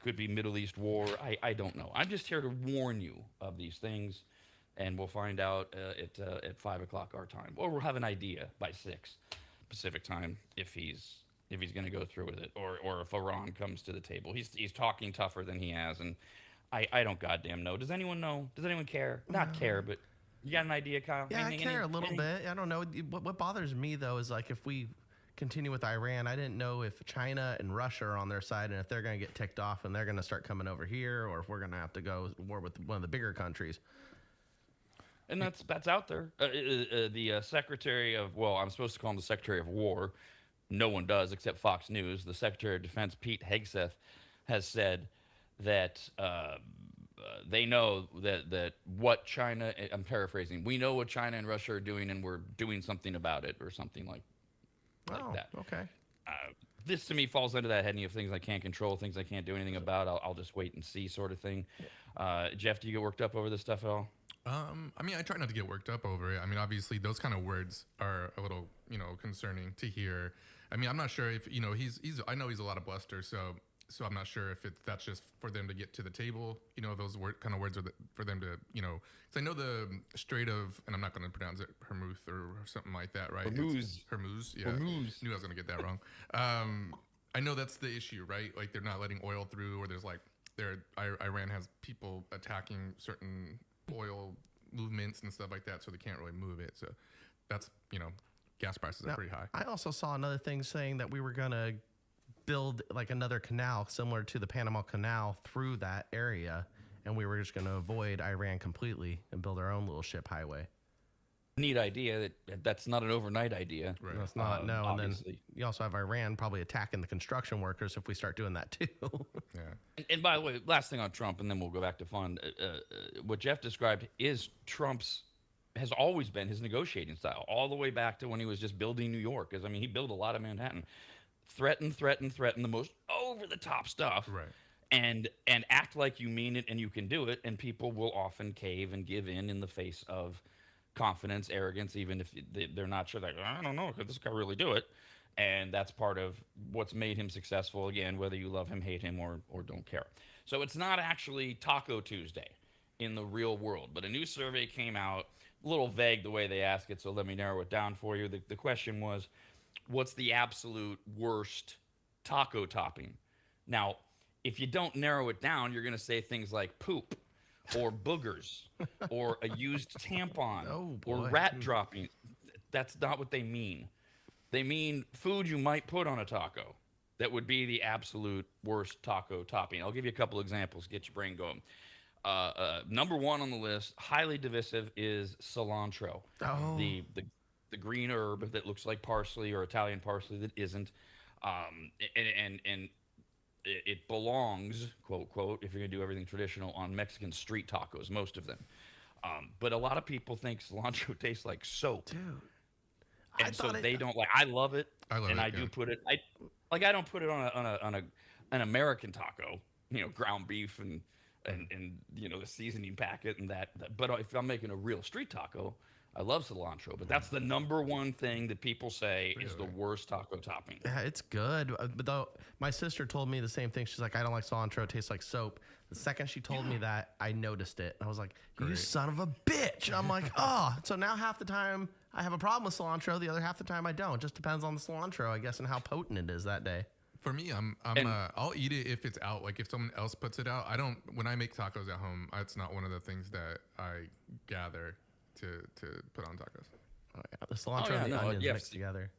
Could be Middle East war. I don't know. I'm just here to warn you of these things, and we'll find out at 5 o'clock our time, or we'll have an idea by 6 Pacific time if he's going to go through with it, or if Iran comes to the table. He's talking tougher than he has, and I don't goddamn know. Does anyone know? Does anyone care? Not care, but you got an idea, Kyle? Yeah, I care a little bit. I don't know. What bothers me though is like if we continue with Iran, I didn't know if China and Russia are on their side and if they're going to get ticked off and they're going to start coming over here, or if we're going to have to go war with one of the bigger countries. And that's out there. The Secretary of, well, I'm supposed to call him the Secretary of War. No one does except Fox News. The Secretary of Defense, Pete Hegseth, has said that they know that what China, I'm paraphrasing, we know what China and Russia are doing and we're doing something about it, or something like that. Okay. This to me falls under that heading of things I can't control, things I can't do anything about. I'll just wait and see, sort of thing. Jeff, do you get worked up over this stuff at all? I mean, I try not to get worked up over it. I mean, obviously, those kind of words are a little, concerning to hear. I mean, I'm not sure if, he's I know he's a lot of bluster, so I'm not sure if that's just for them to get to the table. Those kind of words are for them to, because I know the Strait of, and I'm not going to pronounce it, Hormuz or something like that, right? Hormuz, yeah. Hormuz. Knew I was going to get that wrong. I know that's the issue, right? Like they're not letting oil through, or there's like, Iran has people attacking certain oil movements and stuff like that, so they can't really move it. So that's, gas prices are pretty high. I also saw another thing saying that we were going to build like another canal similar to the Panama Canal through that area, and we were just going to avoid Iran completely and build our own little ship highway. Neat idea. That's not an overnight idea. Right. That's not, no. Obviously. And then you also have Iran probably attacking the construction workers if we start doing that too. Yeah. And by the way, last thing on Trump, and then we'll go back to fun. What Jeff described is has always been his negotiating style, all the way back to when he was just building New York. Because, I mean, he built a lot of Manhattan. Threaten the most over-the-top stuff. Right. And act like you mean it and you can do it, and people will often cave and give in the face of confidence, arrogance, even if they're not sure. Like, I don't know, could this guy really do it? And that's part of what's made him successful, again, whether you love him, hate him, or don't care. So it's not actually Taco Tuesday in the real world, but a new survey came out, a little vague the way they ask it, so let me narrow it down for you. The question was, what's the absolute worst taco topping? Now, if you don't narrow it down, you're going to say things like poop or boogers or a used tampon Oh, or boy. rat droppings. That's not what they mean. They mean food you might put on a taco that would be the absolute worst taco topping. I'll give you a couple examples, get your brain going. Number one on the list, highly divisive, is cilantro. Oh. The green herb that looks like parsley or Italian parsley that isn't. And it belongs, quote, quote, if you're going to do everything traditional, on Mexican street tacos, most of them. But a lot of people think cilantro tastes like soap. Dude. And so they don't like. I love it, I love and it, I do yeah. put it. I don't put it on an American taco, ground beef and the seasoning packet and that. But if I'm making a real street taco, I love cilantro. But that's the number one thing that people say is the worst taco topping. Yeah, it's good. But though my sister told me the same thing. She's like, I don't like cilantro. It tastes like soap. The second she told me that, I noticed it. I was like, you Great. son of a bitch. I'm like, oh. So now half the time I have a problem with cilantro. The other half the time I don't. Just depends on the cilantro, I guess, and how potent it is that day. For me, I'll eat it if it's out. Like if someone else puts it out, I don't. When I make tacos at home, it's not one of the things that I gather to put on tacos. Oh, yeah. The cilantro and the onions mixed together.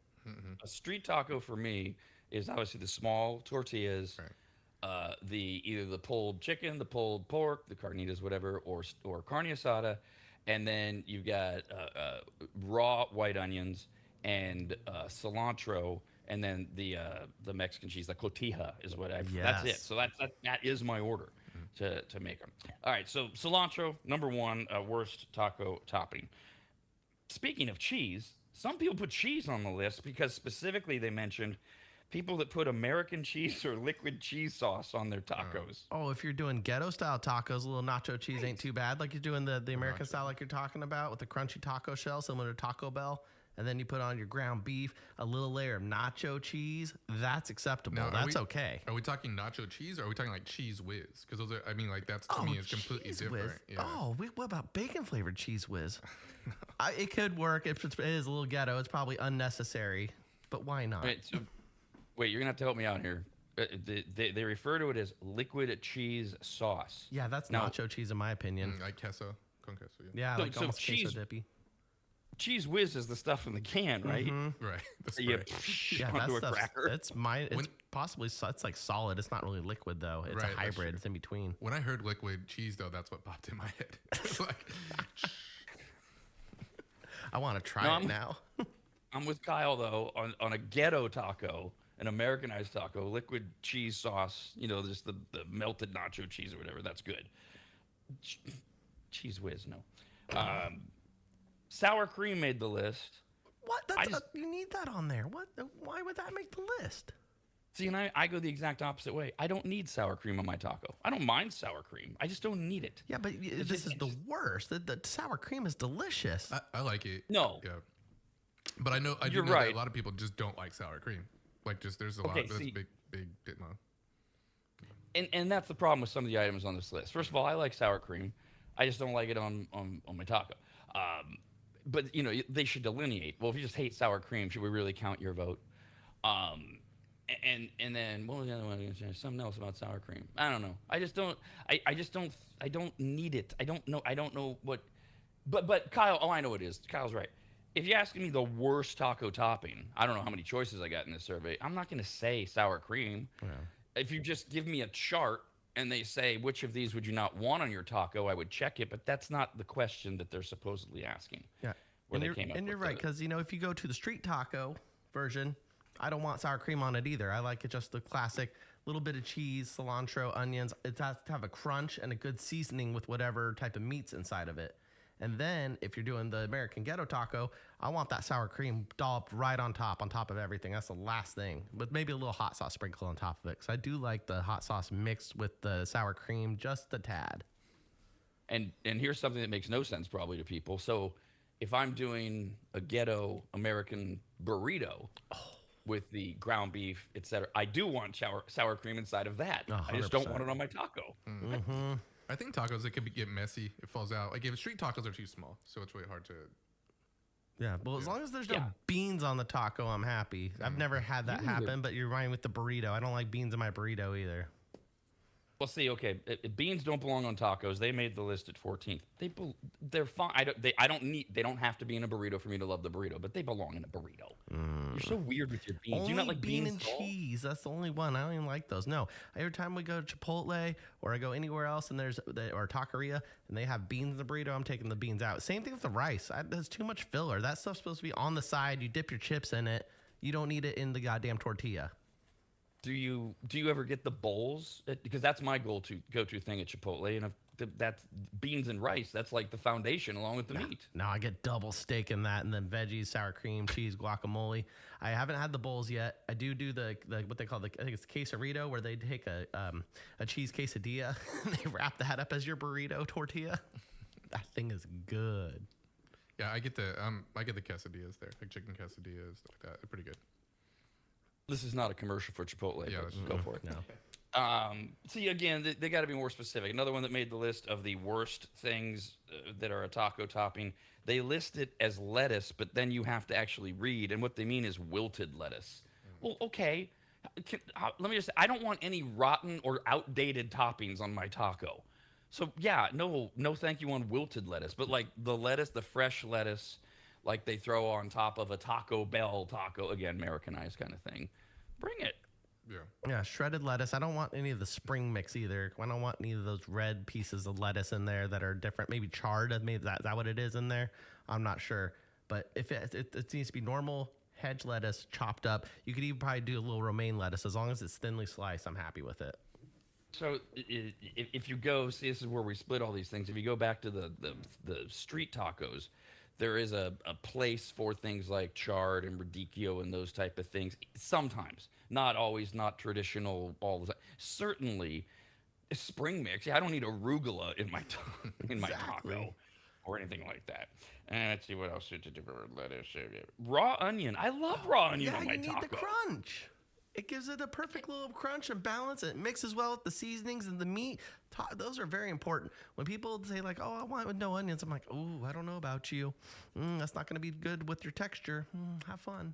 A street taco for me is obviously the small tortillas, Right. either the pulled chicken, the pulled pork, the carnitas, whatever, or carne asada, and then you've got raw white onions and cilantro, and then the Mexican cheese, the cotija, is what I. That's it. Yes. So that is my order to make them. All right. So cilantro, number one, worst taco topping. Speaking of cheese, some people put cheese on the list because specifically they mentioned people that put American cheese or liquid cheese sauce on their tacos. Oh, if you're doing ghetto style tacos, a little nacho cheese ain't too bad. Like you're doing the American style, like you're talking about, with the crunchy taco shell, similar to Taco Bell. And then you put on your ground beef, a little layer of nacho cheese. That's acceptable. Now, That's okay. Are we talking nacho cheese or are we talking like cheese whiz? Because those are, I mean, like that's to me is completely Cheese different. Whiz. Yeah. Oh, what about bacon flavored cheese whiz? It could work. It is a little ghetto. It's probably unnecessary, but why not? Wait, you're gonna have to help me out here. They refer to it as liquid cheese sauce. Yeah, that's Now- nacho cheese in my opinion. Like queso, con queso. Yeah. Yeah, So- like so almost cheese- queso dippy. Cheese whiz is the stuff in the can, right? Right. The So you spray. Yeah, onto a that's cracker. it's When- possibly it's like solid. It's not really liquid though. It's Right, a that's hybrid. true. It's in between. When I heard liquid cheese, though, that's what popped in my head. It's like, I want to try No, it I'm- now. I'm with Kyle though on a ghetto taco, an Americanized taco, liquid cheese sauce. Just the melted nacho cheese or whatever. That's good. Cheese whiz, no. Sour cream made the list. What? I just- You need that on there. What? Why would that make the list? See, and I go the exact opposite way. I don't need sour cream on my taco. I don't mind sour cream. I just don't need it. Yeah, but this is the worst. The sour cream is delicious. I like it. No. Yeah. But I do You're know right. that a lot of people just don't like sour cream. Like, just there's a lot. Okay, There's see- big ditmo. And that's the problem with some of the items on this list. First of all, I like sour cream. I just don't like it on my taco. But they should delineate. Well, if you just hate sour cream, should we really count your vote? And then what was the other one? Something else about sour cream. I don't know. I just don't. I don't need it. I don't know what. But Kyle. Oh, I know what it is. Kyle's right. If you're asking me the worst taco topping, I don't know how many choices I got in this survey. I'm not going to say sour cream. Yeah. If you just give me a chart and they say which of these would you not want on your taco, I would check it. But that's not the question that they're supposedly asking. Yeah. Where And they you're, came up and you're with right, because if you go to the street taco version, I don't want sour cream on it either. I like it just the classic little bit of cheese, cilantro, onions. It has to have a crunch and a good seasoning with whatever type of meats inside of it. And then if you're doing the American ghetto taco, I want that sour cream dolloped right on top of everything. That's the last thing. But maybe a little hot sauce sprinkle on top of it, because I do like the hot sauce mixed with the sour cream just a tad. And here's something that makes no sense probably to people. So if I'm doing a ghetto American burrito with the ground beef, etc., I do want sour cream inside of that. I just don't 100%. want it on my taco. Mm-hmm. I think tacos, it could get messy. It falls out. Like if street tacos are too small, so it's really hard to. Yeah, well, as long as there's no Yeah. beans on the taco, I'm happy. I've never had that happen, but you're right with the burrito. I don't like beans in my burrito either. Well, see, okay, beans don't belong on tacos. They made the list at 14th. They're fine. I don't need. They don't have to be in a burrito for me to love the burrito, but they belong in a burrito. You're so weird with your beans. Do you not like bean beans and at all? cheese. That's the only one. I don't even like those. No. Every time we go to Chipotle or I go anywhere else and or taqueria and they have beans in the burrito, I'm taking the beans out. Same thing with the rice. There's too much filler. That stuff's supposed to be on the side. You dip your chips in it. You don't need it in the goddamn tortilla. Do you ever get the bowls? Because that's my go-to thing at Chipotle, and that's beans and rice. That's like the foundation along with the meat. Now I get double steak in that, and then veggies, sour cream, cheese, guacamole. I haven't had the bowls yet. I do the what they call I think it's quesarito, where they take a cheese quesadilla and they wrap that up as your burrito tortilla. That thing is good. Yeah, I get the quesadillas there, like chicken quesadillas, stuff like that. They're pretty good. This is not a commercial for Chipotle. Yeah, but go for it. No. See, again, they got to be more specific. Another one that made the list of the worst things that are a taco topping, they list it as lettuce, but then you have to actually read, and what they mean is wilted lettuce. Well, okay. Let me just say, I don't want any rotten or outdated toppings on my taco. So, yeah, no thank you on wilted lettuce. But, like, the fresh lettuce, like they throw on top of a Taco Bell taco, again, Americanized kind of thing. Bring it. Yeah, shredded lettuce. I don't want any of the spring mix either. I don't want any of those red pieces of lettuce in there that are different. Maybe charred. Maybe is that what it is in there? I'm not sure. But if it needs to be normal hedge lettuce chopped up, you could even probably do a little romaine lettuce. As long as it's thinly sliced, I'm happy with it. So if you go, see, this is where we split all these things. If you go back to the street tacos, there is a place for things like chard and radicchio and those type of things. Sometimes, not always, not traditional all the time. Certainly, spring mix. Yeah, I don't need arugula in my taco or anything like that. And let's see what else to do. Lettuce, raw onion. I love raw onion on my taco. Yeah, you need the crunch. It gives it a perfect little crunch and balance. It mixes well with the seasonings and the meat. Those are very important. When people say like, "Oh, I want it with no onions," I'm like, "Oh, I don't know about you. That's not going to be good with your texture. Have fun."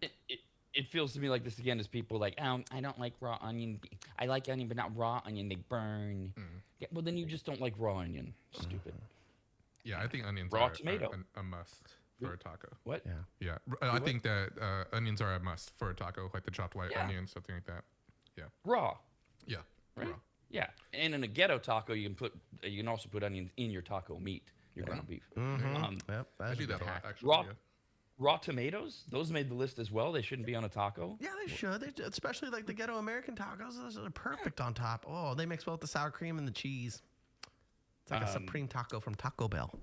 It feels to me like this again is people like, I don't like raw onion. I like onion, but not raw onion. They burn. Yeah, well, then you just don't like raw onion. Stupid. Yeah, I think onions Raw are tomato. a must for a taco. What? Yeah, I think that onions are a must for a taco, like the chopped white onion, something like that. Yeah. Raw. Yeah. Right? Raw. Yeah. And in a ghetto taco, you can also put onions in your taco meat, your ground beef. Yep, I do that a lot, actually. Raw, Yeah. raw tomatoes, those made the list as well. They shouldn't be on a taco. Yeah, they should. Especially like the ghetto American tacos. Those are perfect on top. Oh, they mix well with the sour cream and the cheese. It's like a supreme taco from Taco Bell.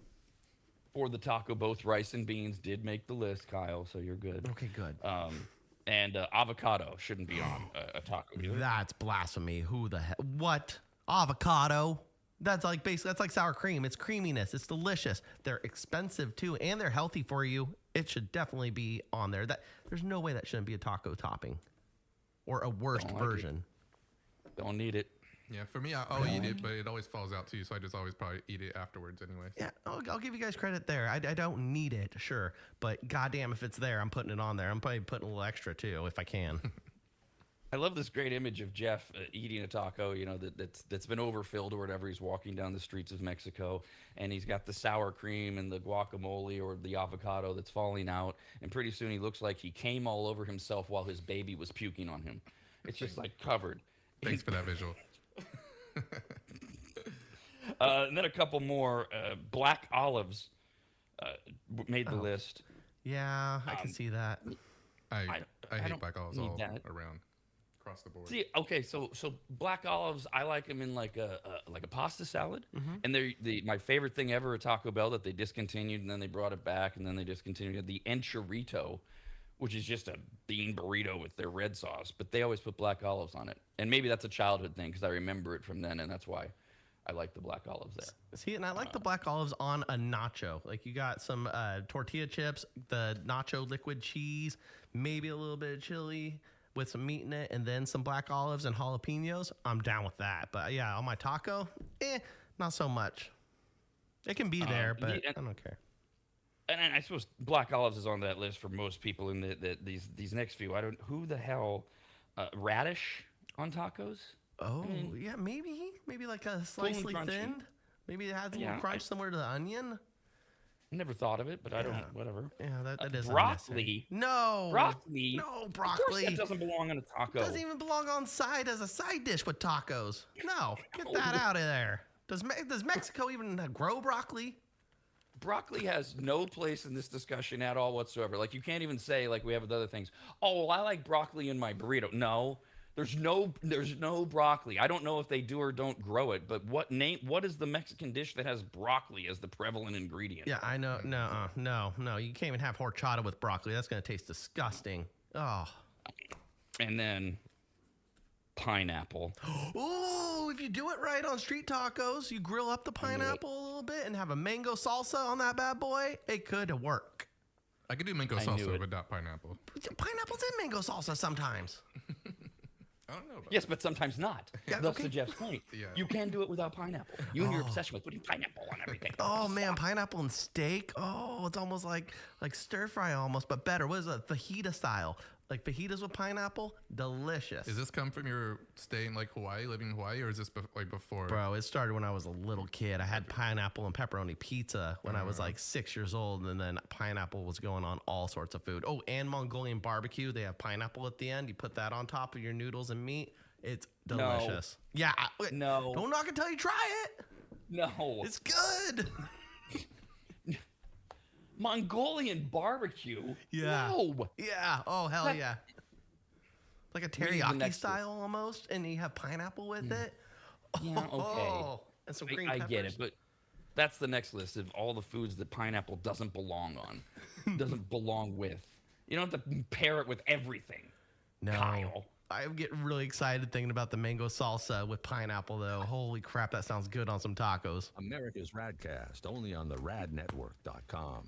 For the taco, both rice and beans did make the list, Kyle, so you're good. Okay, good. And avocado shouldn't be on a taco either. That's blasphemy. Who the hell? What? Avocado? That's like sour cream. It's creaminess. It's delicious. They're expensive too, and they're healthy for you. It should definitely be on there. There's no way that shouldn't be a taco topping, or a worst version. Don't need it. Yeah, for me, I'll eat it, but it always falls out too, so I just always probably eat it afterwards anyway. Yeah, I'll give you guys credit there. I don't need it, sure, but goddamn, if it's there, I'm putting it on there. I'm probably putting a little extra too, if I can. I love this great image of Jeff eating a taco, that's been overfilled or whatever. He's walking down the streets of Mexico, and he's got the sour cream and the guacamole or the avocado that's falling out, and pretty soon he looks like he came all over himself while his baby was puking on him. It's just like covered. Thanks for that visual. And then a couple more. Black olives made the list. Yeah, I can see that. I hate don't black olives need all that. around, across the board. See, okay, so black olives, I like them in like a pasta salad, and they're my favorite thing ever at Taco Bell that they discontinued and then they brought it back and then they discontinued the enchilito, which is just a bean burrito with their red sauce, but they always put black olives on it, and maybe that's a childhood thing because I remember it from then, and that's why I like the black olives there. See, and I like the black olives on a nacho. Like you got some tortilla chips, the nacho liquid cheese, maybe a little bit of chili with some meat in it, and then some black olives and jalapenos. I'm down with that. But yeah, on my taco, not so much. It can be there, but I don't care. And I suppose black olives is on that list for most people in these next few. Who the hell, radish on tacos? Oh, yeah, maybe like a slightly crunchy. thinned. Maybe it has a Yeah, little crunch similar to the onion. Never thought of it, but I don't. Whatever. Yeah, that is broccoli. unnecessary. No, Broccoli. No, Of broccoli. course, that doesn't belong on a taco. Doesn't even belong on side as a side dish with tacos. No, get that out of there. Does Mexico even grow broccoli? Broccoli has no place in this discussion at all whatsoever. Like, you can't even say, like we have with other things, oh, well, I like broccoli in my burrito. No, there's no broccoli. I don't know if they do or don't grow it, but what is the Mexican dish that has broccoli as the prevalent ingredient? Yeah, I know. No. You can't even have horchata with broccoli. That's going to taste disgusting. Oh. And then pineapple. Ooh, if you do it right on street tacos, you grill up the pineapple a little bit and have a mango salsa on that bad boy, it could work. I could do mango salsa without pineapple. Pineapple's in mango salsa sometimes. I don't know about Yes, but sometimes not. Yeah, That's okay. to Jeff's point. Yeah. You can do it without pineapple. You and your obsession with putting pineapple on everything. Oh man, pineapple and steak. Oh, it's almost like stir fry almost, but better. What is it? Fajita style. Like fajitas with pineapple, delicious. Does this come from your stay in like Hawaii, living in Hawaii, or is this like before? Bro, it started when I was a little kid. I had pineapple and pepperoni pizza when I was like 6 years old, and then pineapple was going on all sorts of food. Oh, and Mongolian barbecue. They have pineapple at the end. You put that on top of your noodles and meat. It's delicious. Yeah. No. Don't knock until you try it. No. It's good. Mongolian barbecue? Yeah. No. Yeah. Oh, hell yeah. Like a We need the teriyaki next style almost, and you have pineapple with it. Yeah, okay. Oh, and some green I peppers. get it, but that's the next list of all the foods that pineapple doesn't belong on. Doesn't belong with. You don't have to pair it with everything. No. Kyle. I get really excited thinking about the mango salsa with pineapple, though. Holy crap, that sounds good on some tacos. America's RADcast, only on the radnetwork.com.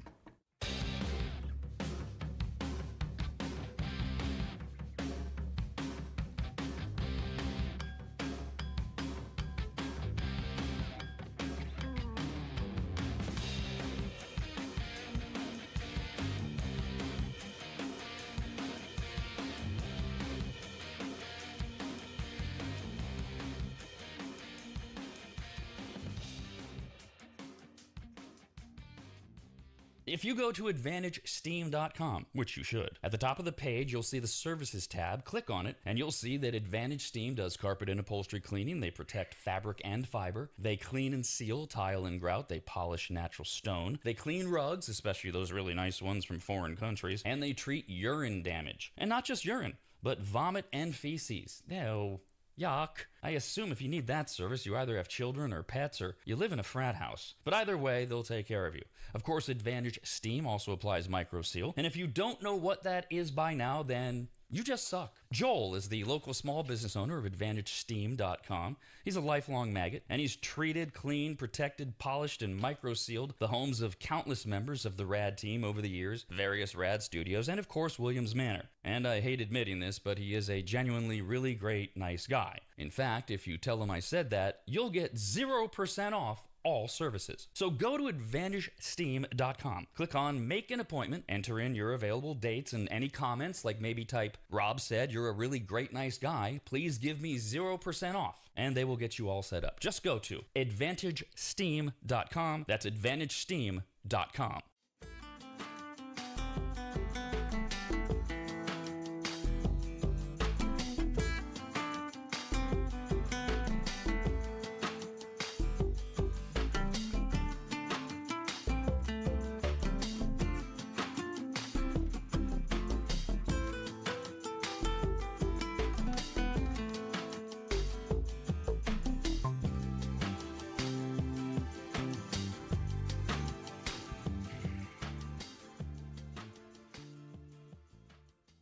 If you go to AdvantageSteam.com, which you should, at the top of the page, you'll see the Services tab. Click on it, and you'll see that Advantage Steam does carpet and upholstery cleaning. They protect fabric and fiber. They clean and seal tile and grout. They polish natural stone. They clean rugs, especially those really nice ones from foreign countries. And they treat urine damage. And not just urine, but vomit and feces. No. Yuck. I assume if you need that service, you either have children or pets or you live in a frat house. But either way, they'll take care of you. Of course, Advantage Steam also applies MicroSeal. And if you don't know what that is by now, then you just suck. Joel is the local small business owner of AdvantageSteam.com. He's a lifelong maggot, and he's treated, cleaned, protected, polished, and microsealed the homes of countless members of the RAD team over the years, various RAD studios, and of course, Williams Manor. And I hate admitting this, but he is a genuinely really great, nice guy. In fact, if you tell him I said that, you'll get 0% off all services. So go to AdvantageSteam.com. Click on Make an Appointment, enter in your available dates and any comments, like maybe type, Rob said you're a really great, nice guy. Please give me 0% off. And they will get you all set up. Just go to AdvantageSteam.com. That's AdvantageSteam.com.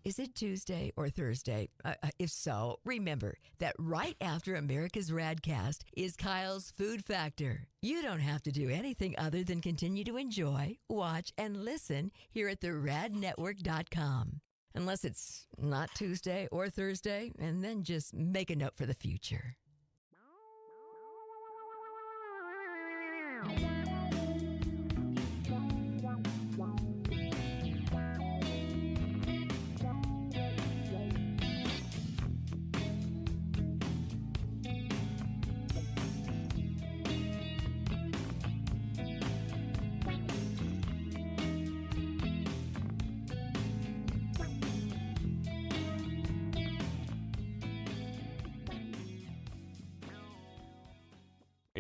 Is it Tuesday or Thursday? If so, remember that right after America's RADcast is Kyle's Food Factor. You don't have to do anything other than continue to enjoy, watch, and listen here at the radnetwork.com. Unless it's not Tuesday or Thursday, and then just make a note for the future.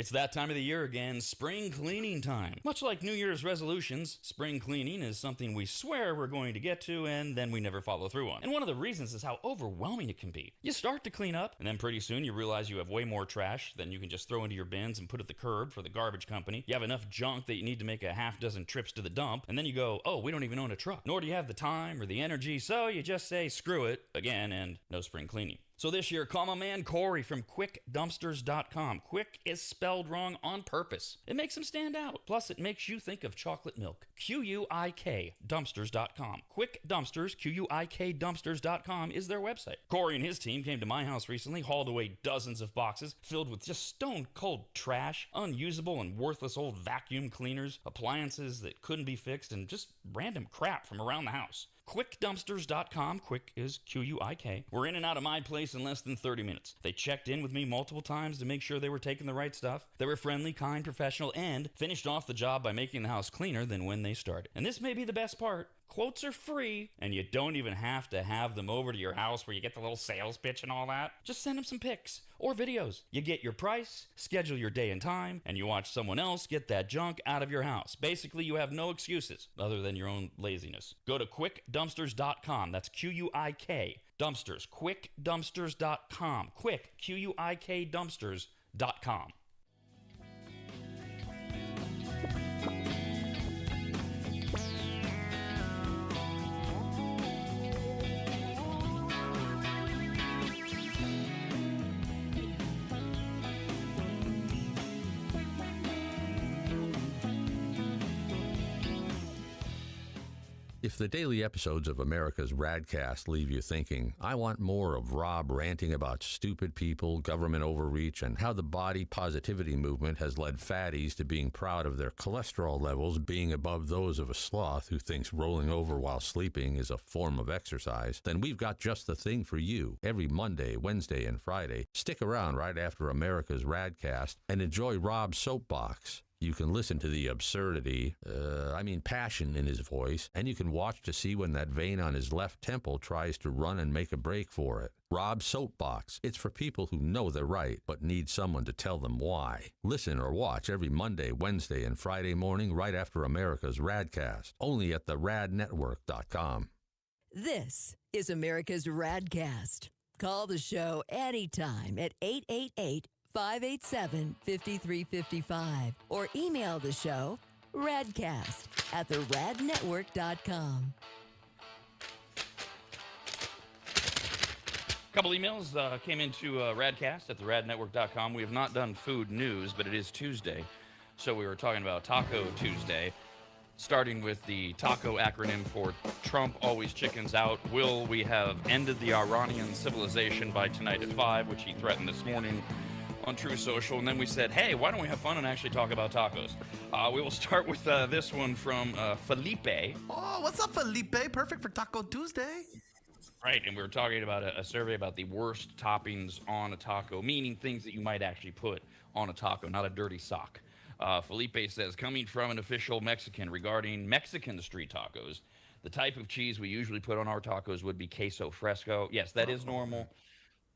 It's that time of the year again, spring cleaning time. Much like New Year's resolutions, spring cleaning is something we swear we're going to get to and then we never follow through on. And one of the reasons is how overwhelming it can be. You start to clean up, and then pretty soon you realize you have way more trash than you can just throw into your bins and put at the curb for the garbage company. You have enough junk that you need to make a half dozen trips to the dump, and then you go, oh, we don't even own a truck. Nor do you have the time or the energy, so you just say screw it again and no spring cleaning. So this year, call my man Corey from quickdumpsters.com. Quick is spelled wrong on purpose. It makes him stand out. Plus, it makes you think of chocolate milk. QUIK dumpsters.com. Quick Dumpsters, QUIK dumpsters.com is their website. Corey and his team came to my house recently, hauled away dozens of boxes filled with just stone-cold trash, unusable and worthless old vacuum cleaners, appliances that couldn't be fixed, and just random crap from around the house. QuickDumpsters.com. Quick is QUIK. We're in and out of my place in less than 30 minutes. They checked in with me multiple times to make sure they were taking the right stuff. They were friendly, kind, professional, and finished off the job by making the house cleaner than when they started. And this may be the best part. Quotes are free, and you don't even have to have them over to your house where you get the little sales pitch and all that. Just send them some pics or videos. You get your price, schedule your day and time, and you watch someone else get that junk out of your house. Basically, you have no excuses other than your own laziness. Go to quickdumpsters.com. That's QUIK. Dumpsters. Quickdumpsters.com. Quick. QUIK dumpsters.com. If the daily episodes of America's RAD Cast leave you thinking, I want more of Rob ranting about stupid people, government overreach, and how the body positivity movement has led fatties to being proud of their cholesterol levels being above those of a sloth who thinks rolling over while sleeping is a form of exercise, then we've got just the thing for you. Every Monday, Wednesday, and Friday, stick around right after America's RAD Cast and enjoy Rob's Soapbox. You can listen to the absurdity, passion in his voice, and you can watch to see when that vein on his left temple tries to run and make a break for it. Rob's Soapbox. It's for people who know they're right, but need someone to tell them why. Listen or watch every Monday, Wednesday, and Friday morning right after America's RADcast, only at theradnetwork.com. This is America's RAD Cast. Call the show anytime at 888-587-5355 or email the show radcast@theradnetwork.com. A couple emails came into radcast at theradnetwork.com. We have not done food news, but it is Tuesday. So we were talking about Taco Tuesday, starting with the taco acronym for Trump always chickens out. Will we have ended the Iranian civilization by tonight at 5, which he threatened this morning on True Social. And then we said, hey, why don't we have fun and actually talk about tacos? We will start with this one from Felipe. Oh, what's up, Felipe? Perfect for Taco Tuesday. Right, and we were talking about a survey about the worst toppings on a taco, meaning things that you might actually put on a taco, not a dirty sock. Felipe says, coming from an official Mexican regarding Mexican street tacos, the type of cheese we usually put on our tacos would be queso fresco. Yes, that is normal.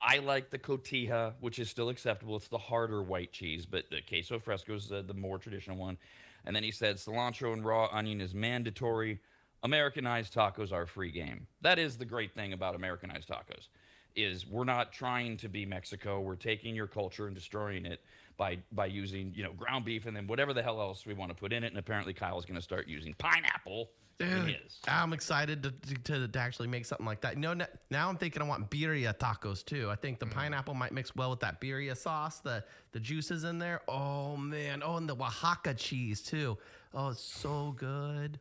I like the cotija, which is still acceptable. It's the harder white cheese, but the queso fresco is the more traditional one. And then he said cilantro and raw onion is mandatory. Americanized tacos are free game. That is the great thing about Americanized tacos, is we're not trying to be Mexico. We're taking your culture and destroying it by using, ground beef and then whatever the hell else we want to put in it. And apparently Kyle's going to start using pineapple. Dude, I'm excited to actually make something like that. Now I'm thinking I want birria tacos too. I think the pineapple might mix well with that birria sauce, the juices in there. Oh, man. Oh, and the Oaxaca cheese too. Oh, it's so good.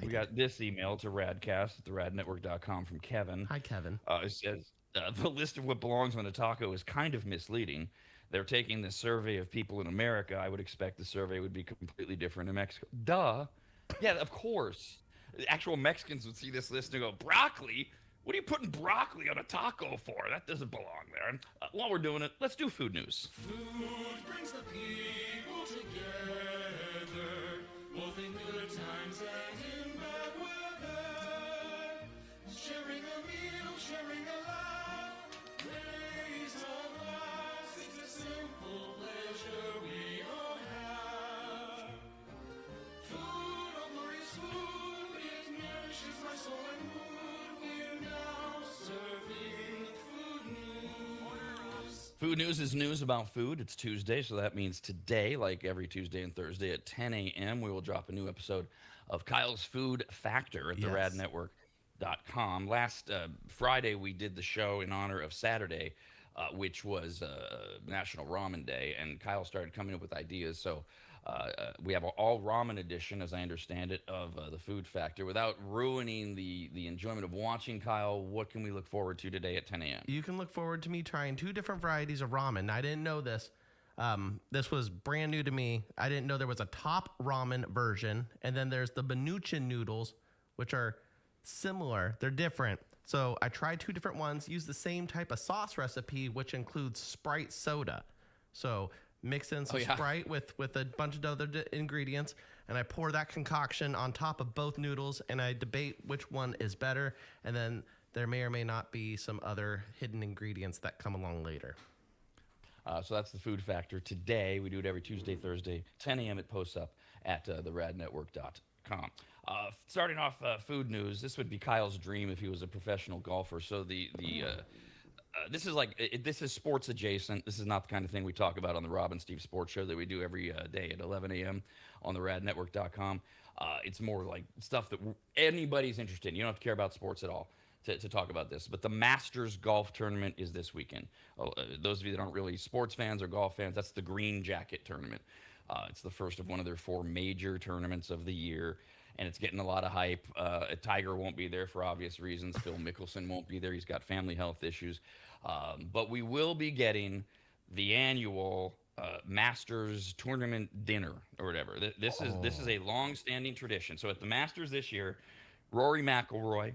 We got this email to radcast@theradnetwork.com from Kevin. Hi, Kevin. It says, the list of what belongs on a taco is kind of misleading. They're taking this survey of people in America. I would expect the survey would be completely different in Mexico. Duh. Yeah, of course. Actual Mexicans would see this list and go, broccoli? What are you putting broccoli on a taco for? That doesn't belong there. And while we're doing it, let's do food news. Food brings the people together, both in good times and in bad weather. Sharing a meal, sharing a laugh, raise a glass. It's a simple pleasure. Food news is news about food. It's Tuesday, so that means today, like every Tuesday and Thursday at 10 a.m., we will drop a new episode of Kyle's Food Factor at the radnetwork.com. Last Friday, we did the show in honor of Saturday, which was National Ramen Day, and Kyle started coming up with ideas. So we have an all ramen edition, as I understand it, of the Food Factor. Without ruining the enjoyment of watching, Kyle, what can we look forward to today at 10 a.m.? You can look forward to me trying 2 different varieties of ramen. I didn't know this. This was brand new to me. I didn't know there was a top ramen version, and then there's the Manuchin noodles, which are similar. They're different. So I tried 2 different ones, used the same type of sauce recipe, which includes Sprite soda. So mix in some Sprite with a bunch of other ingredients, and I pour that concoction on top of both noodles, and I debate which one is better, and then there may or may not be some other hidden ingredients that come along later. So that's the Food Factor. Today, we do it every Tuesday, Thursday, 10 a.m. It posts up at theradnetwork.com. Starting off food news, this would be Kyle's dream if he was a professional golfer. So this is this is sports adjacent. This is not the kind of thing we talk about on the Rob and Steve Sports Show that we do every day at 11 a.m. on the radnetwork.com. It's more like stuff that anybody's interested in. You don't have to care about sports at all to talk about this. But the Masters Golf Tournament is this weekend. Those of you that aren't really sports fans or golf fans, that's the Green Jacket Tournament. It's the first of one of their 4 major tournaments of the year, and it's getting a lot of hype. Tiger won't be there for obvious reasons. Phil Mickelson won't be there. He's got family health issues. But we will be getting the annual Masters tournament dinner or whatever. This is a long-standing tradition. So at the Masters this year, Rory McIlroy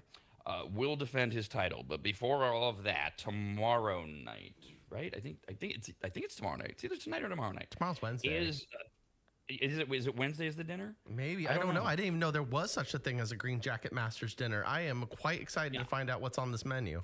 will defend his title. But before all of that, tomorrow night, right? I think it's tomorrow night. It's either tonight or tomorrow night. Tomorrow's Wednesday. Is it Wednesday is the dinner? Maybe. I don't know. I didn't even know there was such a thing as a Green Jacket Masters dinner. I am quite excited to find out what's on this menu.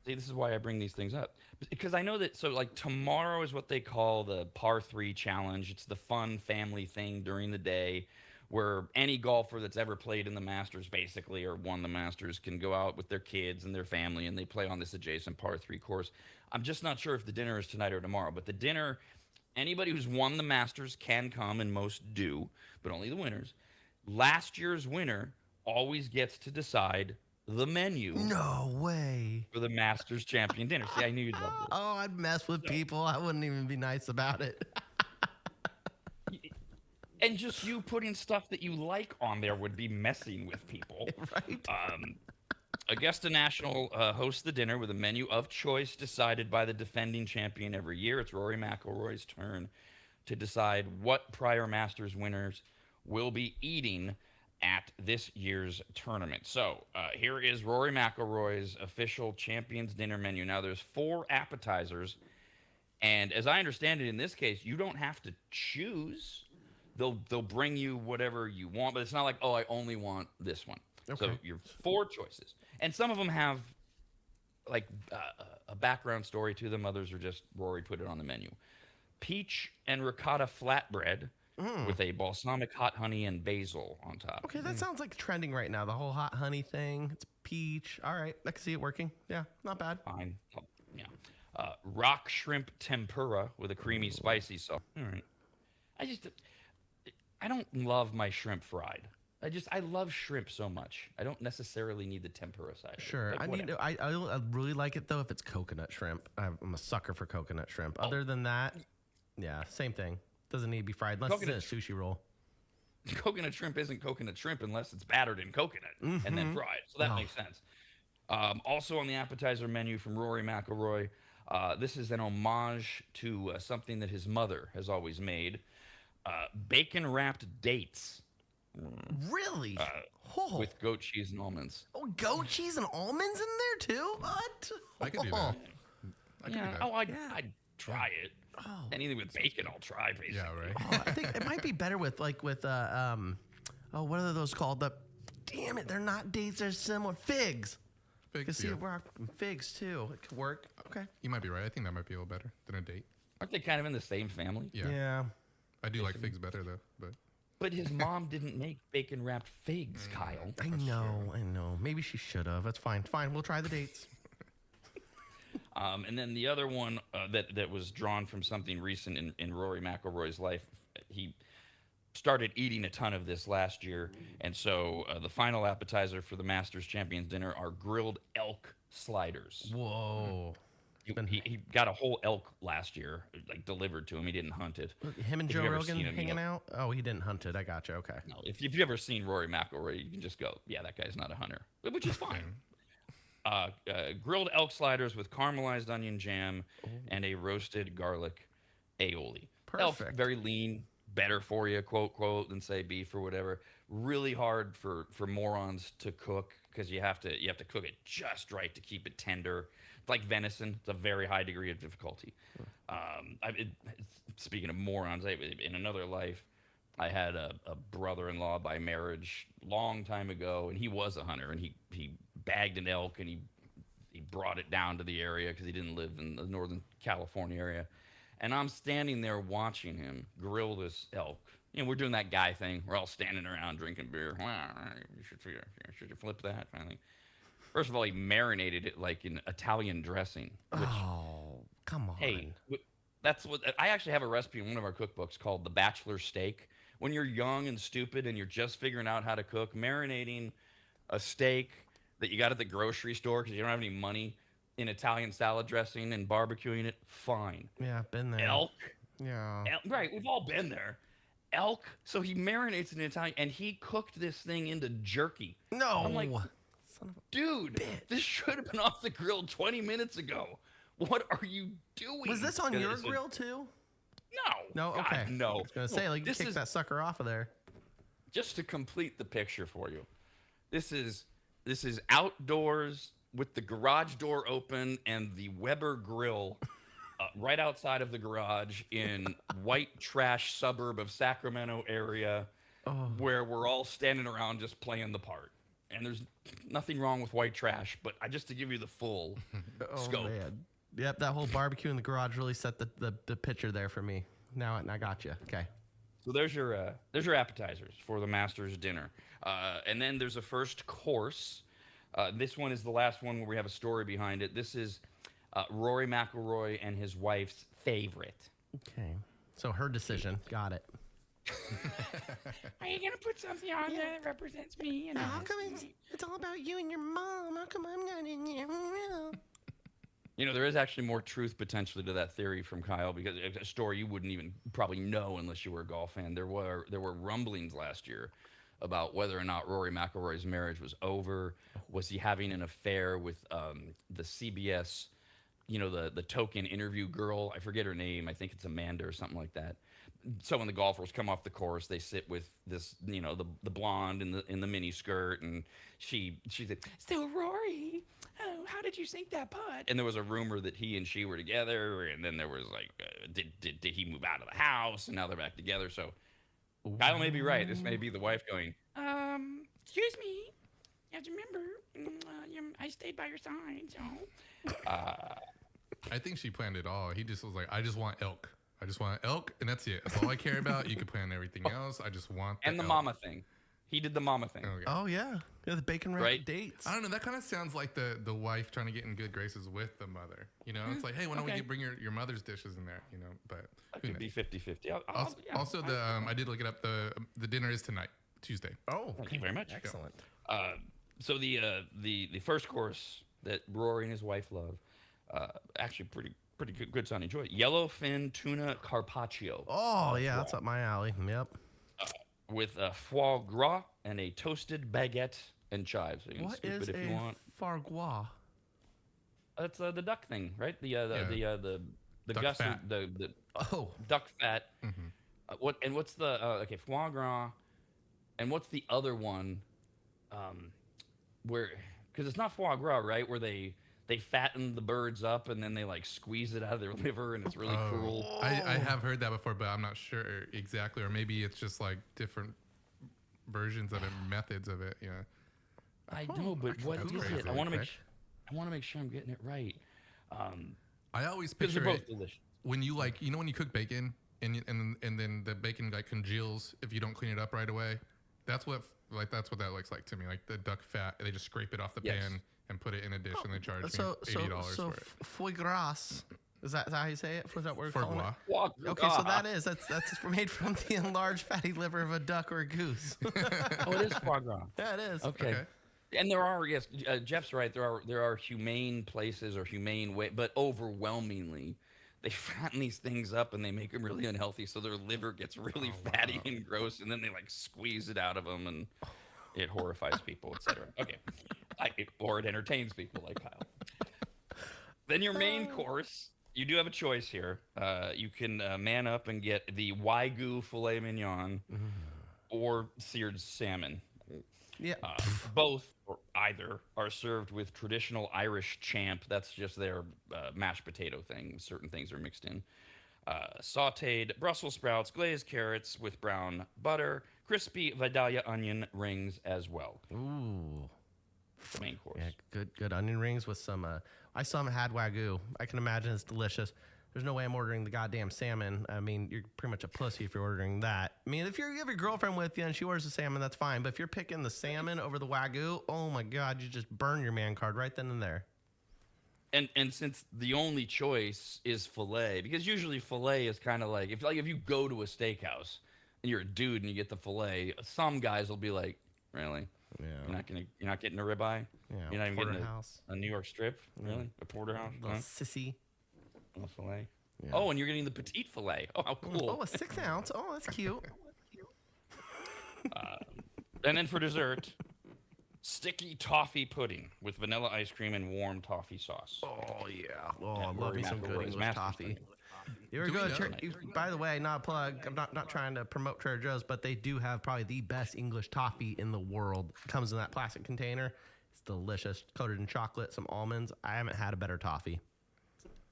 See, this is why I bring these things up. Because I know that, so like tomorrow is what they call the par 3 challenge. It's the fun family thing during the day where any golfer that's ever played in the Masters basically or won the Masters can go out with their kids and their family and they play on this adjacent par 3 course. I'm just not sure if the dinner is tonight or tomorrow, but the dinner, anybody who's won the Masters can come, and most do, but only the winners. Last year's winner always gets to decide the menu. No way. For the Masters champion dinner. See, I knew you'd love this. Oh, I'd mess with people. I wouldn't even be nice about it. And just you putting stuff that you like on there would be messing with people. Right. Augusta National hosts the dinner with a menu of choice decided by the defending champion every year. It's Rory McIlroy's turn to decide what prior Masters winners will be eating at this year's tournament. So here is Rory McIlroy's official Champions Dinner menu. Now, there's 4 appetizers, and as I understand it, in this case, you don't have to choose. They'll bring you whatever you want, but it's not like, oh, I only want this one. Okay. So you're 4 choices, and some of them have like a background story to them. Others are just Rory put it on the menu. Peach and ricotta flatbread with a balsamic hot honey and basil on top. Okay, that sounds like trending right now. The whole hot honey thing. It's peach. All right, I can see it working. Yeah, not bad. Fine. Yeah. Rock shrimp tempura with a creamy spicy sauce. All right. I don't love my shrimp fried. I love shrimp so much. I don't necessarily need the tempura side. Sure. I really like it though if it's coconut shrimp. I'm a sucker for coconut shrimp. Other than that, yeah, same thing. Doesn't need to be fried unless it's a sushi roll. Coconut shrimp isn't coconut shrimp unless it's battered in coconut and then fried. So that makes sense. Also on the appetizer menu from Rory McIlroy, this is an homage to something that his mother has always made. Bacon-wrapped dates. Really? With goat cheese and almonds. Oh, goat cheese and almonds in there too? What? I could do that. I could do that. I'd try it. Oh. Anything with bacon, I'll try, basically. Yeah, right. I think it might be better with what are those called? Damn it, they're not dates, they're similar. Figs. Figs, see, we're figs too. It could work. Okay. You might be right. I think that might be a little better than a date. Aren't they kind of in the same family? Yeah. I do like figs better though, But his mom didn't make bacon-wrapped figs, Kyle. I know. Maybe she should have. That's fine. Fine, we'll try the dates. And then the other one that was drawn from something recent in Rory McIlroy's life, he started eating a ton of this last year, and so the final appetizer for the Masters Champions dinner are grilled elk sliders. Whoa. He got a whole elk last year, like delivered to him. He didn't hunt it. Him and If Joe you've ever Rogan seen him, hanging out? Oh, he didn't hunt it. I gotcha. Okay. No, if you've ever seen Rory McIlroy, you can just go, yeah, that guy's not a hunter, which is fine. Grilled elk sliders with caramelized onion jam and a roasted garlic aioli. Elk, Perfect. very lean, better for you, quote, quote, than say beef or whatever. Really hard for morons to cook because you have to cook it just right to keep it tender. It's like venison. It's a very high degree of difficulty. Speaking of morons, in another life, I had a brother-in-law by marriage long time ago, and he was a hunter, and he bagged an elk, and he brought it down to the area because he didn't live in the Northern California area. And I'm standing there watching him grill this elk. You know, we're doing that guy thing. We're all standing around drinking beer. Should you flip that? Finally. First of all, he marinated it like in Italian dressing. Which, Oh, come on. hey, that's what I actually have a recipe in one of our cookbooks called the Bachelor Steak. When you're young and stupid and you're just figuring out how to cook, marinating a steak that you got at the grocery store because you don't have any money in Italian salad dressing and barbecuing it, fine. Yeah, been there. Elk, Yeah. right? We've all been there. Elk. So he marinates it in Italian, and he cooked this thing into jerky. No. I'm like, Son of a... dude, this should have been off the grill 20 minutes ago. What are you doing? Was this on your It's a- grill too? No. No. God, Okay. no. I was gonna say, like, you This kicked is- that sucker off of there. Just to complete the picture for you, this is outdoors with the garage door open and the Weber grill right outside of the garage in white trash suburb of Sacramento area, where we're all standing around just playing the part. And there's nothing wrong with white trash, but just to give you the full scope. Man. Yep, that whole barbecue in the garage really set the picture there for me. Now I got you. Okay. So there's your appetizers for the Masters dinner, and then there's a first course. This one is the last one where we have a story behind it. This is Rory McIlroy and his wife's favorite. Okay. So her decision. Got it. Are you gonna put something on there that represents me? You know, How come it's all about you and your mom? How come I'm not in there? You know, there is actually more truth potentially to that theory from Kyle, because it's a story you wouldn't even probably know unless you were a golf fan. There were rumblings last year about whether or not Rory McIlroy's marriage was over. Was he having an affair with the CBS, you know, the token interview girl? I forget her name. I think it's Amanda or something like that. So when the golfers come off the course, they sit with this, you know, the blonde in the mini skirt, and she said, so Rory, how did you sink that putt? and there was a rumor that he and she were together, and then there was like, did he move out of the house, and now they're back together. So Kyle may be right. This may be the wife going, Excuse me. You have to remember, I stayed by your side, so. I think she planned it all. He just was like, I just want elk. I just want elk, and that's it. That's all I care about. You can plan everything else. I just want and the elk. mama thing. He did the mama thing. Okay. Oh yeah. Yeah, the bacon wrapped Right. dates. I don't know. That kind of sounds like the wife trying to get in good graces with the mother. You know, it's like, hey, why don't Okay. we bring your mother's dishes in there? You know, but That who could knows? be 50-50. Also, I did look it up. The dinner is tonight, Tuesday. Oh, Thank you very much. excellent. So the first course that Rory and his wife love, actually pretty good sounding choice. Yellowfin tuna carpaccio Oh yeah, that's up my alley. Yep. with foie gras and a toasted baguette and chives. So you can What scoop is it if you a want. fargois? That's the duck thing, right? The Duck gusset, fat. the Oh, duck fat. Mhm. What's the okay, foie gras, and what's the other one? Where, because it's not foie gras, right? Where they fatten the birds up and then they like squeeze it out of their liver, and it's really Oh, cruel. I have heard that before, but I'm not sure exactly, or maybe it's just like different versions of it, methods of it. Yeah. I know, but what that's is crazy. it? I want to Okay. make sure I'm getting it right. I always Because picture they're it both delicious. when you like, you know, when you cook bacon and then the bacon like congeals if you don't clean it up right away. That's what that looks like to me. Like the duck fat, they just scrape it off the Yes. pan and put it in a dish, and they charge me So $80 for it. foie gras. Is that how you say it? Is that what we're Foie calling it? gras. Okay, so that's made from the enlarged fatty liver of a duck or a goose. Oh, it is foie gras. Yeah, it is. Okay. And there are, yes, Jeff's right. There are humane places or humane way, but overwhelmingly, they fatten these things up and they make them really unhealthy. So their liver gets really fatty and gross, and then they like squeeze it out of them, and it horrifies people, etc. Okay, or it entertains people like Kyle. Then your main course, you do have a choice here. You can man up and get the Wagyu filet mignon or seared salmon. Yeah. Both or either are served with traditional Irish champ. That's just their mashed potato thing. Certain things are mixed in. Sauteed Brussels sprouts, glazed carrots with brown butter, crispy Vidalia onion rings as well. Ooh. The main course. Yeah, good onion rings with some. I still haven't had Wagyu. I can imagine it's delicious. There's no way I'm ordering the goddamn salmon. I mean, you're pretty much a pussy if you're ordering that. I mean, if you have your girlfriend with you and she orders the salmon, that's fine. But if you're picking the salmon over the Wagyu, oh my God, you just burn your man card right then and there. And since the only choice is filet, because usually filet is kind of like if you go to a steakhouse and you're a dude and you get the filet, some guys will be like, really? Yeah. You're not getting a ribeye? Yeah. You're not even getting porterhouse. a New York strip? Really? A porterhouse? Little sissy. A filet? Yeah. Oh, and you're getting the petite filet. Oh, how cool. Oh, a 6 ounce. Oh, that's cute. And then for dessert, sticky toffee pudding with vanilla ice cream and warm toffee sauce. Oh yeah. Oh, Yeah, I love Rory me some McIlroy's good English master's toffee. cooking. You ever Do go we to know? church? By the way, not a plug. I'm not trying to promote Trader Joe's, but they do have probably the best English toffee in the world. It comes in that plastic container. It's delicious, coated in chocolate, some almonds. I haven't had a better toffee.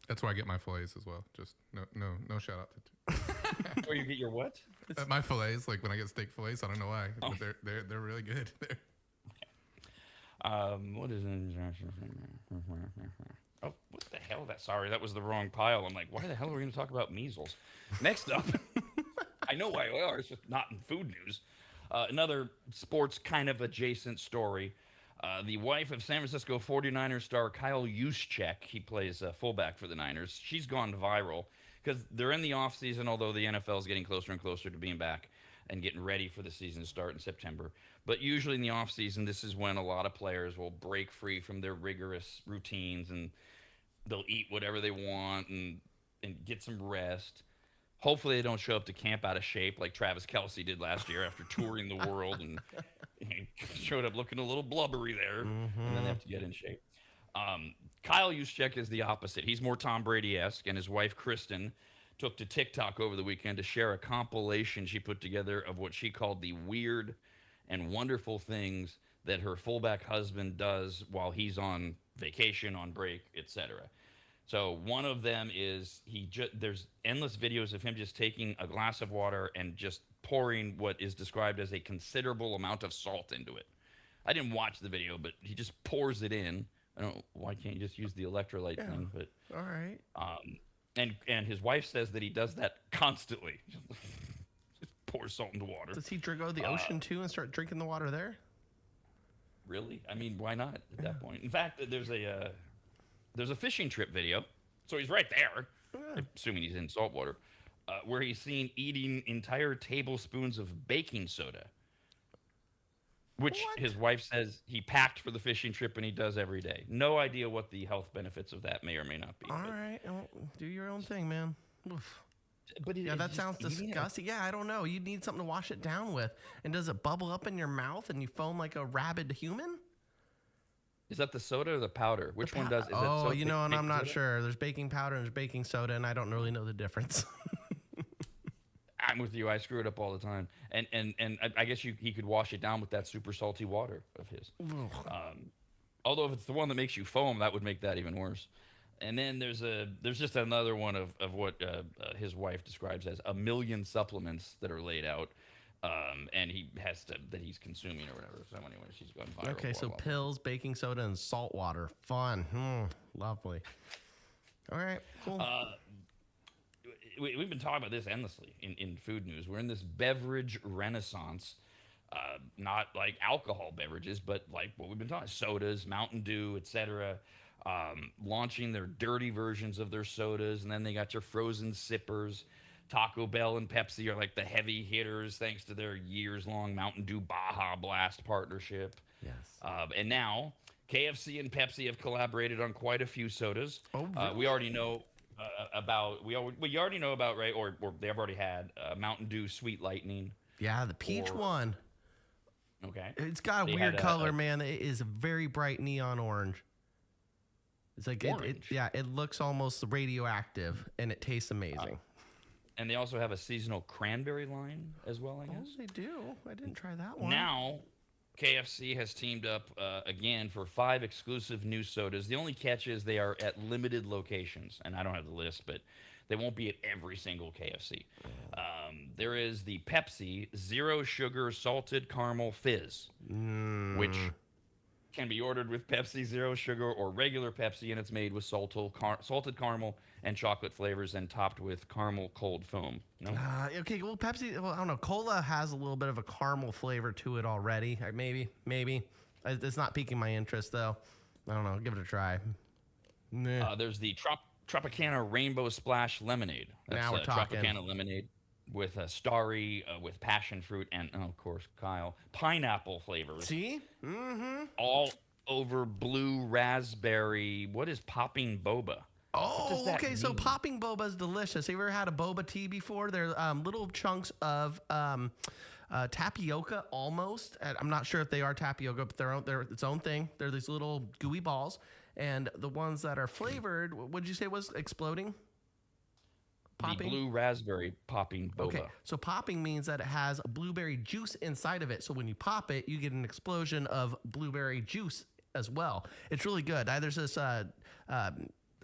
That's where I get my fillets as well. Just no shout out to Where you get your what? my fillets. Like when I get steak fillets, I don't know why, but they're really good. What is it? Oh, what the hell? Sorry, that was the wrong pile. I'm like, why the hell are we going to talk about measles? Next up, I know why we are. It's just not in food news. Another sports kind of adjacent story. The wife of San Francisco 49ers star Kyle Juszczyk, he plays fullback for the Niners. She's gone viral because they're in the offseason, although the NFL is getting closer and closer to being back and getting ready for the season to start in September. But usually in the offseason, this is when a lot of players will break free from their rigorous routines and they'll eat whatever they want and get some rest. Hopefully they don't show up to camp out of shape like Travis Kelce did last year after touring the world and showed up looking a little blubbery there, and then they have to get in shape. Kyle Juszczyk is the opposite. He's more Tom Brady-esque, and his wife, Kristen, took to TikTok over the weekend to share a compilation she put together of what she called the weird and wonderful things that her fullback husband does while he's on vacation, on break, etc. So one of them is there's endless videos of him just taking a glass of water and just pouring what is described as a considerable amount of salt into it. I didn't watch the video, but he just pours it in. I don't know, why can't you just use the electrolyte thing? But All right. and his wife says that he does that constantly. Just pours salt into water. Does he go to the ocean too and start drinking the water there? Really? I mean, why not at that point? In fact, there's a fishing trip video, so he's right there, assuming he's in salt water, where he's seen eating entire tablespoons of baking soda, which his wife says he packed for the fishing trip and he does every day. No idea what the health benefits of that may or may not be. All right. Well, do your own thing, man. Oof. But Yeah, that sounds disgusting. Yeah, I don't know. You need something to wash it down with. And does it bubble up in your mouth and you foam like a rabid human? Is that the soda or the powder? Which one does? Is Oh, it you know, and I'm baking not soda? sure. There's baking powder and there's baking soda, and I don't really know the difference. I'm with you. I screw it up all the time. And I guess he could wash it down with that super salty water of his. Although if it's the one that makes you foam, that would make that even worse. And then there's just another one of what his wife describes as a million supplements that are laid out, and that he's consuming or whatever. So anyway, she's going viral. Okay, so pills, baking soda, and salt water. Fun. Lovely. All right, cool. We've been talking about this endlessly in food news. We're in this beverage renaissance. not like alcohol beverages, but like what we've been talking, sodas, Mountain Dew, etc. Launching their dirty versions of their sodas, and then they got your frozen sippers. Taco Bell and Pepsi are like the heavy hitters thanks to their years-long Mountain Dew Baja Blast partnership. Yes. And now KFC and Pepsi have collaborated on quite a few sodas. Oh, really? We already know you already know about, right? Or they have already had Mountain Dew Sweet Lightning. Yeah, the peach one. Okay. It's got a They weird had color, man. It is a very bright neon orange. It's like Orange? it looks almost radioactive, and it tastes amazing. And they also have a seasonal cranberry line as well, I Oh, guess. they do. I didn't try that one. Now, KFC has teamed up again for 5 exclusive new sodas. The only catch is they are at limited locations, and I don't have the list, but they won't be at every single KFC. There is the Pepsi Zero Sugar Salted Caramel Fizz, which can be ordered with Pepsi Zero Sugar or regular Pepsi, and it's made with salted caramel and chocolate flavors and topped with caramel cold foam. No? Okay, well, Pepsi, well, I don't know. Cola has a little bit of a caramel flavor to it already. Maybe. It's not piquing my interest, though. I don't know. Give it a try. Nah. There's the Tropicana Rainbow Splash Lemonade. That's Now we're talking. Tropicana lemonade with Starry, with passion fruit, and of course, Kyle, pineapple flavors. See? Mm-hmm. All over blue raspberry. What is popping boba? Oh, that okay. So mean? popping boba is delicious. Have you ever had a boba tea before? They're little chunks of tapioca almost. I'm not sure if they are tapioca, but they're its own thing. They're these little gooey balls. And the ones that are flavored, what did you say was exploding? The blue raspberry popping boba. Okay, so popping means that it has a blueberry juice inside of it. So when you pop it, you get an explosion of blueberry juice as well. It's really good. There's this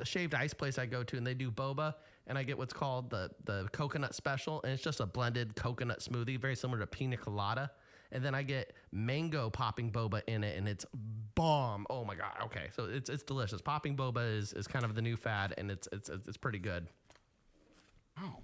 shaved ice place I go to, and they do boba, and I get what's called the coconut special, and it's just a blended coconut smoothie, very similar to pina colada. And then I get mango popping boba in it, and it's bomb. Oh my god. Okay, so it's delicious. Popping boba is kind of the new fad, and it's pretty good. Oh,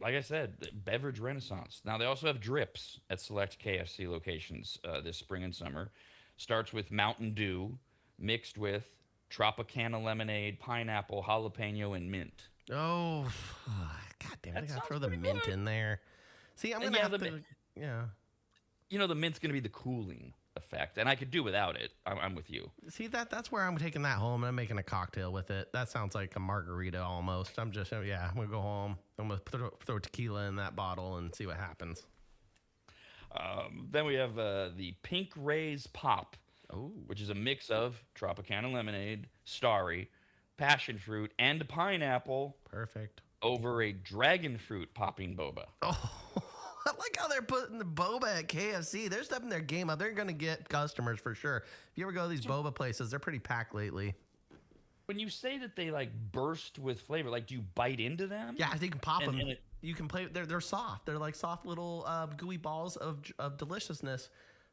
like I said, the beverage renaissance. Now they also have drips at select KFC locations this spring and summer. Starts with Mountain Dew mixed with Tropicana lemonade, pineapple, jalapeno, and mint. Oh, god damn it! I gotta throw the mint in there. See, I'm gonna have to. Yeah. You know, the mint's gonna be the cooling effect, and I could do without it. I'm with you. See, that's where I'm taking that home, and I'm making a cocktail with it. That sounds like a margarita almost. I'm gonna go home. I'm gonna throw tequila in that bottle and see what happens. Then we have the Pink Rays Pop, Ooh. which is a mix of Tropicana lemonade, Starry, passion fruit, and pineapple Perfect. over a dragon fruit popping boba. Oh, I like how they're putting the boba at KFC. They're stepping their game up. They're gonna get customers for sure. If you ever go to these boba places, they're pretty packed lately. When you say that they like burst with flavor, like do you bite into them? Yeah, I think you can pop And- them. and it- You can play. They're soft. They're like soft little gooey balls of deliciousness.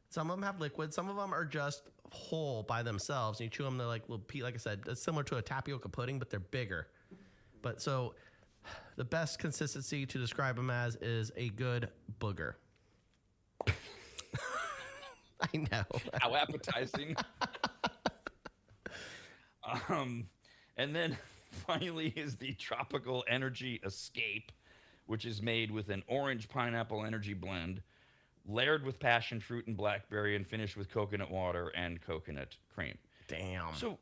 Some of them have liquid. Some of them are just whole by themselves. And you chew them. They're like little. Like I said, it's similar to a tapioca pudding, but they're bigger. But so, the best consistency to describe them as is a good booger. I know. How appetizing. And then finally is the Tropical Energy Escape, which is made with an orange pineapple energy blend, layered with passion fruit and blackberry, and finished with coconut water and coconut cream. Damn. So,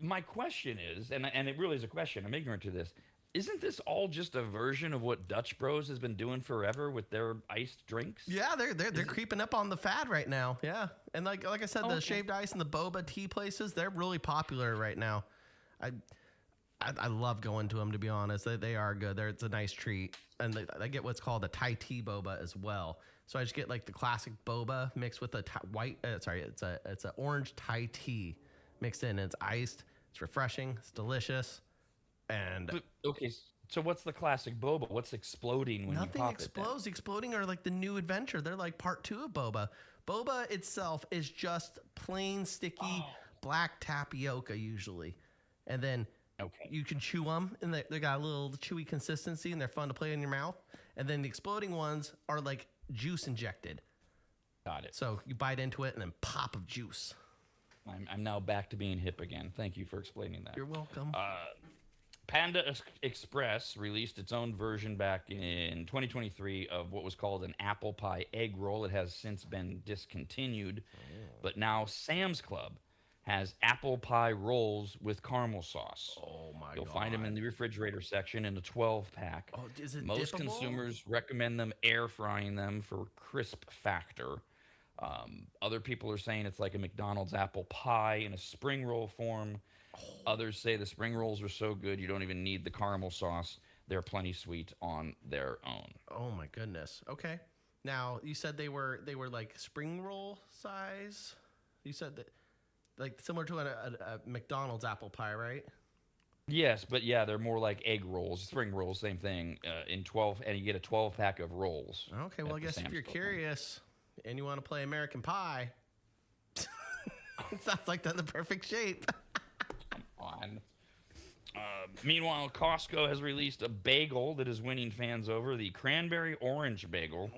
my question is, and it really is a question, I'm ignorant to this, isn't this all just a version of what Dutch Bros has been doing forever with their iced drinks? Yeah, they're creeping up on the fad right now. Yeah, and like I said, the shaved ice and the boba tea places, they're really popular right now. I love going to them, to be honest. They are good. It's a nice treat, and I get what's called a Thai tea boba as well. So I just get like the classic boba mixed with a it's a orange Thai tea mixed in. It's iced. It's refreshing. It's delicious. And Okay, so what's the classic boba? What's exploding when you nothing pop explodes. Exploding are like the new adventure. They're like part 2 of boba. Boba itself is just plain sticky black tapioca usually, and then you can chew them, and they got a little chewy consistency, and they're fun to play in your mouth. And then the exploding ones are like juice injected. Got it. So you bite into it and then pop of juice. I'm now back to being hip again. Thank you for explaining that. You're welcome. Panda Express released its own version back in 2023 of what was called an apple pie egg roll. It has since been discontinued, but now Sam's Club has apple pie rolls with caramel sauce. Oh my You'll God. find them in the refrigerator section in a 12-pack. Oh, is it Most dippable? consumers recommend them air frying them for crisp factor. Other people are saying it's like a McDonald's apple pie in a spring roll form. Others say the spring rolls are so good you don't even need the caramel sauce. They're plenty sweet on their own. Oh my goodness. Okay. Now you said they were like spring roll size. You said that like similar to a McDonald's apple pie, right? Yes, but yeah, they're more like egg rolls, spring rolls, same thing. In 12, and you get a 12-pack of rolls. Okay. Well, I at the guess if Sam's you're Club. curious and you want to play American Pie, it sounds like that's the perfect shape. On. Meanwhile, Costco has released a bagel that is winning fans over, the cranberry orange bagel.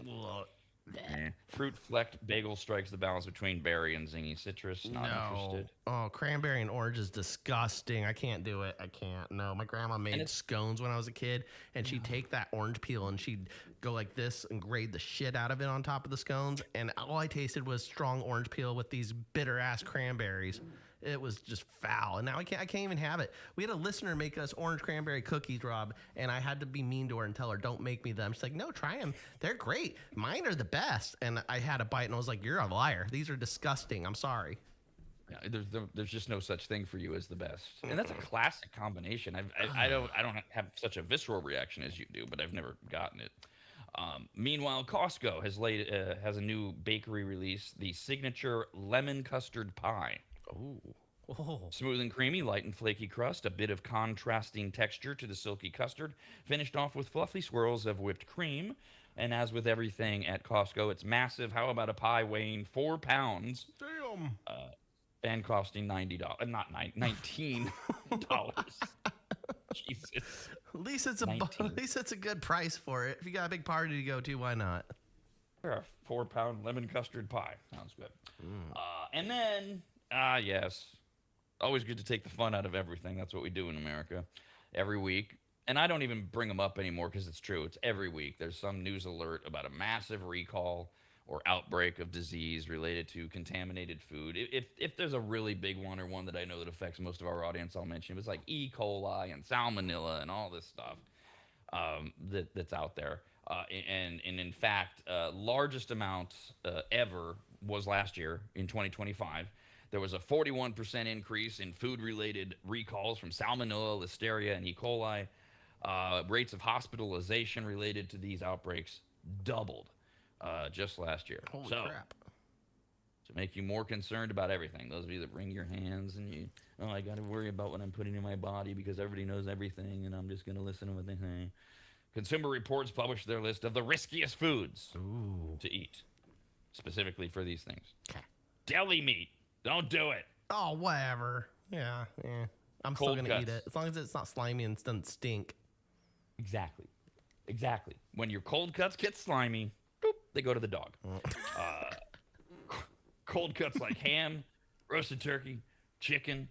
Fruit flecked bagel strikes the balance between berry and zingy citrus. Not interested. Oh, cranberry and orange is disgusting. I can't do it. I can't. No, my grandma made scones when I was a kid, and she'd take that orange peel and she'd go like this and grate the shit out of it on top of the scones. And all I tasted was strong orange peel with these bitter ass cranberries. It was just foul, and now I can't even have it. We had a listener make us orange cranberry cookies, Rob, and I had to be mean to her and tell her, "Don't make me them." She's like, "No, try them. They're great. Mine are the best." And I had a bite, and I was like, "You're a liar. These are disgusting. I'm sorry." Yeah, there's just no such thing for you as the best, and that's a classic combination. I don't have such a visceral reaction as you do, but I've never gotten it. Meanwhile, Costco has a new bakery release, the signature lemon custard pie. Oh. Smooth and creamy, light and flaky crust, a bit of contrasting texture to the silky custard, finished off with fluffy swirls of whipped cream. And as with everything at Costco, it's massive. How about a pie weighing 4 pounds? Damn. And costing $19. Jesus. At least it's a good price for it. If you got a big party to go to, why not? A 4-pound lemon custard pie. Sounds good. And then, yes, always good to take the fun out of everything. That's what we do in America every week. And I don't even bring them up anymore because it's true. It's every week. There's some news alert about a massive recall or outbreak of disease related to contaminated food. If there's a really big one or one that I know that affects most of our audience, I'll mention. It's like E. coli and salmonella and all this stuff that's out there. And in fact, largest amount ever was last year in 2025. There was a 41% increase in food-related recalls from salmonella, listeria, and E. coli. Rates of hospitalization related to these outbreaks doubled just last year. Holy crap. To make you more concerned about everything. Those of you that wring your hands and I got to worry about what I'm putting in my body because everybody knows everything and I'm just going to listen to what they say. Consumer Reports published their list of the riskiest foods to eat, specifically for these things. Okay. Deli meat. Don't do it. Oh, whatever. Yeah. I'm Cold still going to eat cuts. it. As long as it's not slimy and doesn't stink. Exactly. When your cold cuts get slimy, boop, they go to the dog. Cold cuts like ham, roasted turkey, chicken.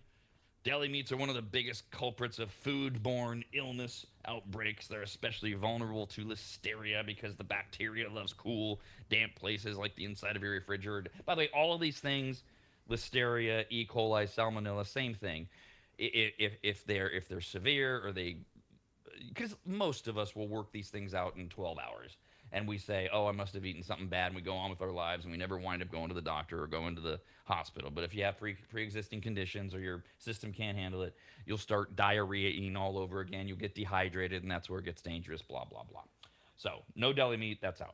Deli meats are one of the biggest culprits of food-borne illness outbreaks. They're especially vulnerable to listeria because the bacteria loves cool, damp places like the inside of your refrigerator. By the way, all of these things, listeria, E. coli, salmonella, same thing. If they're severe or because most of us will work these things out in 12 hours. And we say, I must have eaten something bad, and we go on with our lives, and we never wind up going to the doctor or going to the hospital. But if you have pre-existing conditions or your system can't handle it, you'll start diarrhea-ing all over again. You'll get dehydrated, and that's where it gets dangerous, blah, blah, blah. So, no deli meat, that's out.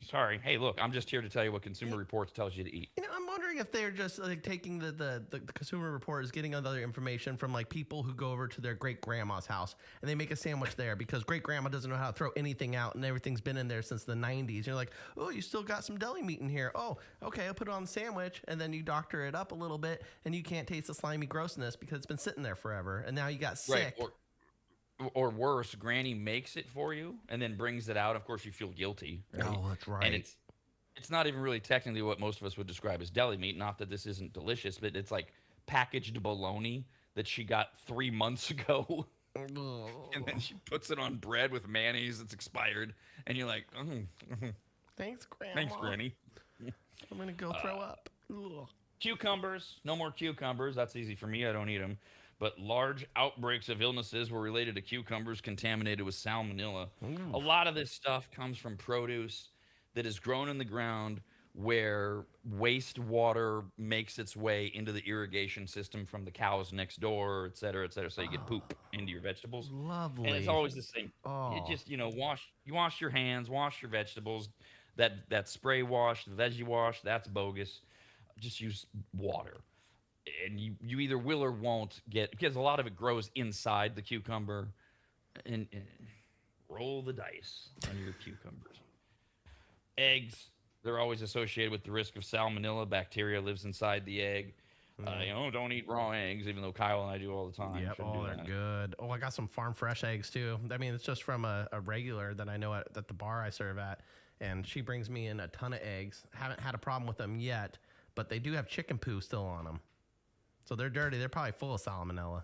Sorry. Hey, look, I'm just here to tell you what Consumer Reports tells you to eat. I'm wondering if they're just like taking the Consumer Report is getting other information from like people who go over to their great grandma's house and they make a sandwich there because great grandma doesn't know how to throw anything out and everything's been in there since the 90s. You're like, oh, you still got some deli meat in here. Oh, okay, I'll put it on the sandwich, and then you doctor it up a little bit and you can't taste the slimy grossness because it's been sitting there forever and now you got sick. Right. or worse, Granny makes it for you and then brings it out. Of course, you feel guilty. Right? Oh, that's right. And it's not even really technically what most of us would describe as deli meat. Not that this isn't delicious, but it's like packaged bologna that she got 3 months ago. And then she puts it on bread with mayonnaise that's expired. And you're like, Thanks, Grandma. thanks, Granny. I'm going to go throw up. Ugh. Cucumbers. No more cucumbers. That's easy for me. I don't eat them. But large outbreaks of illnesses were related to cucumbers contaminated with salmonella. A lot of this stuff comes from produce that is grown in the ground where wastewater makes its way into the irrigation system from the cows next door, et cetera, so you get poop into your vegetables. Lovely. And it's always the same. Oh. You just, wash your hands, wash your vegetables. That spray wash, the veggie wash, that's bogus. Just use water. And you either will or won't get, because a lot of it grows inside the cucumber, and roll the dice on your cucumbers. Eggs, they're always associated with the risk of salmonella. Bacteria lives inside the egg. Don't eat raw eggs, even though Kyle and I do all the time. Yep, they're good. Oh, I got some farm fresh eggs too. I mean, it's just from a regular that I know at the bar I serve at, and she brings me in a ton of eggs. Haven't had a problem with them yet, but they do have chicken poo still on them. So they're dirty. They're probably full of salmonella.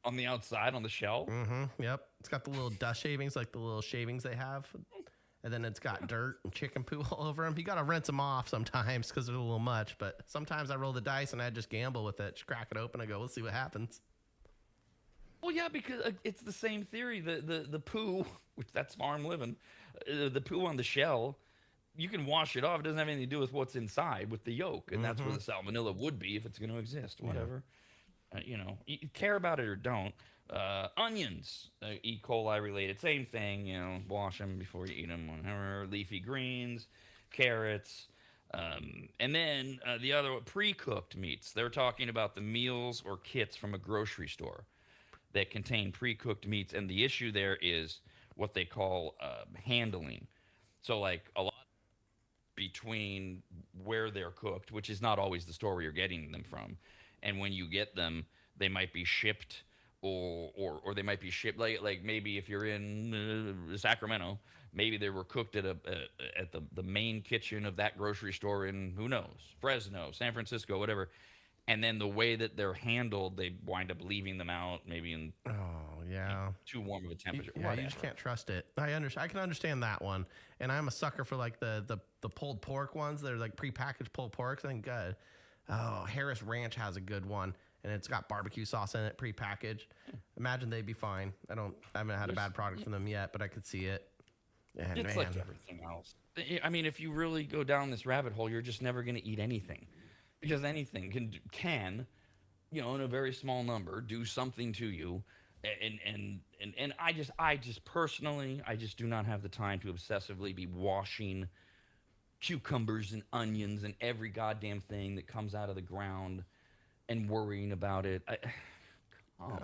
On the outside, on the shell? Mm-hmm. Yep. It's got the little dust shavings, like the little shavings they have. And then it's got dirt and chicken poo all over them. You got to rinse them off sometimes because they're a little much. But sometimes I roll the dice and I just gamble with it. Just crack it open and go, let's see what happens. Well, yeah, because it's the same theory. The poo, which that's farm living, the poo on the shell, you can wash it off. It doesn't have anything to do with what's inside, with the yolk. And that's where the salmonella would be if it's going to exist. Whatever. You care about it or don't. Onions, E. coli related, same thing. Wash them before you eat them. Whatever. Leafy greens, carrots, and then the other pre-cooked meats. They're talking about the meals or kits from a grocery store that contain pre-cooked meats, and the issue there is what they call handling. So, like a lot between where they're cooked, which is not always the store where you're getting them from, and when you get them, they might be shipped. Or they might be shipped like maybe if you're in Sacramento, maybe they were cooked at the main kitchen of that grocery store in, who knows, Fresno, San Francisco, whatever. And then the way that they're handled, they wind up leaving them out maybe in too warm of a temperature. You just can't trust it. I can understand that one. And I'm a sucker for like the pulled pork ones. They're like prepackaged pulled porks. I think good. Oh, Harris Ranch has a good one. And it's got barbecue sauce in it, prepackaged. Imagine they'd be fine. I haven't had a bad product from them yet, but I could see it. And it's like everything else. I mean, if you really go down this rabbit hole, you're just never going to eat anything, because anything can, in a very small number, do something to you. And I just personally, I just do not have the time to obsessively be washing cucumbers and onions and every goddamn thing that comes out of the ground and worrying about it. I'm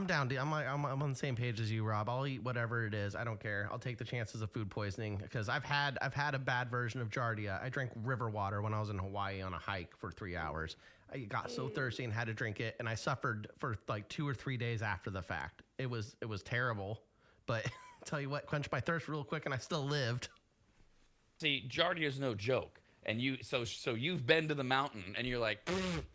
down. I'm on the same page as you, Rob. I'll eat whatever it is. I don't care. I'll take the chances of food poisoning because I've had a bad version of Giardia. I drank river water when I was in Hawaii on a hike for 3 hours. I got so thirsty and had to drink it, and I suffered for like 2 or 3 days after the fact. It was terrible, but tell you what, quenched my thirst real quick, and I still lived. See, Giardia is no joke. And so you've been to the mountain, and you're like,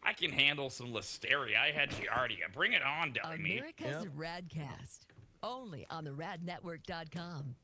I can handle some listeria. I had Giardia. Bring it on, deli meat. America's RAD Cast, only on the radnetwork.com.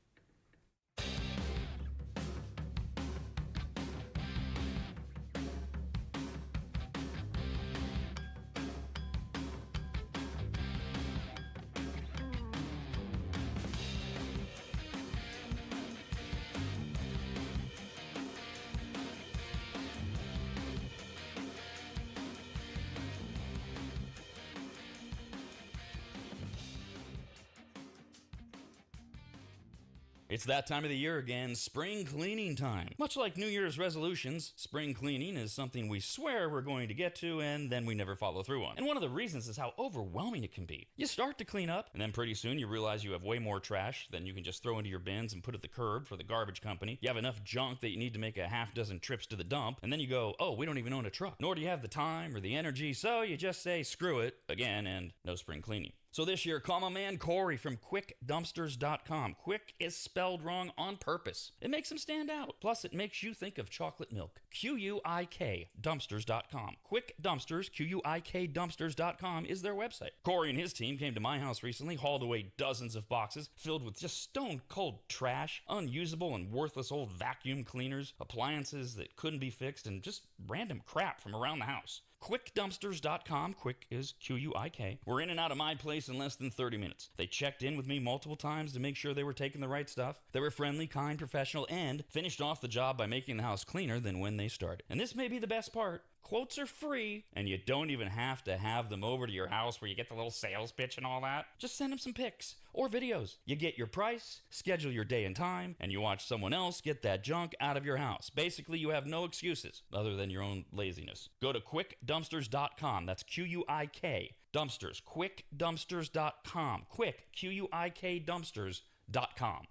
It's that time of the year again, spring cleaning time. Much like New Year's resolutions, spring cleaning is something we swear we're going to get to and then we never follow through on. And one of the reasons is how overwhelming it can be. You start to clean up, and then pretty soon you realize you have way more trash than you can just throw into your bins and put at the curb for the garbage company. You have enough junk that you need to make a half dozen trips to the dump, and then you go, oh, we don't even own a truck. Nor do you have the time or the energy, so you just say screw it again and no spring cleaning. So this year, call my man Corey from quickdumpsters.com. Quick is spelled wrong on purpose. It makes him stand out. Plus, it makes you think of chocolate milk. QUIK dumpsters.com. Quick Dumpsters, QUIK dumpsters.com is their website. Corey and his team came to my house recently, hauled away dozens of boxes filled with just stone-cold trash, unusable and worthless old vacuum cleaners, appliances that couldn't be fixed, and just random crap from around the house. QuickDumpsters.com. Quick is Q-U-I-K. We're in and out of my place in less than 30 minutes. They checked in with me multiple times to make sure they were taking the right stuff. They were friendly, kind, professional, and finished off the job by making the house cleaner than when they started. And this may be the best part. Quotes are free, and you don't even have to have them over to your house where you get the little sales pitch and all that. Just send them some pics or videos. You get your price, schedule your day and time, and you watch someone else get that junk out of your house. Basically, you have no excuses other than your own laziness. Go to quickdumpsters.com. That's Q-U-I-K. Dumpsters. Quickdumpsters.com. Quick, Q-U-I-K dumpsters.com.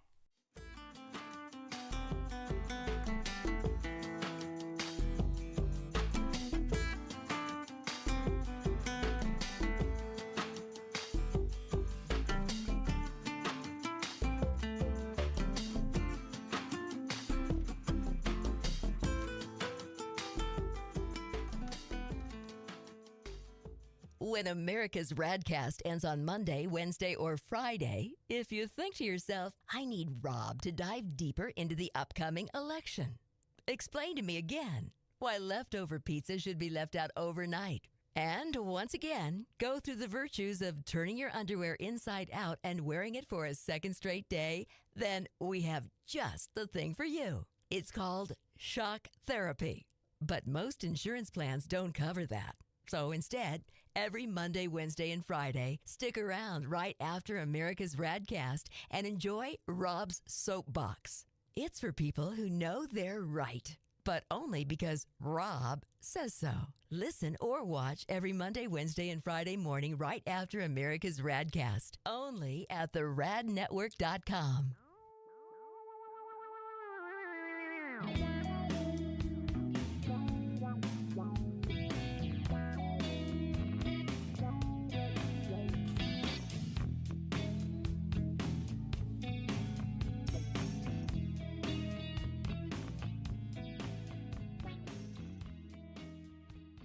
When America's RADcast ends on Monday, Wednesday, or Friday, if you think to yourself, I need Rob to dive deeper into the upcoming election, explain to me again why leftover pizza should be left out overnight. And once again, go through the virtues of turning your underwear inside out and wearing it for a second straight day, then we have just the thing for you. It's called shock therapy. But most insurance plans don't cover that. So instead, every Monday, Wednesday, and Friday, stick around right after America's RADcast and enjoy Rob's Soapbox. It's for people who know they're right, but only because Rob says so. Listen or watch every Monday, Wednesday, and Friday morning right after America's RADcast, only at theradnetwork.com.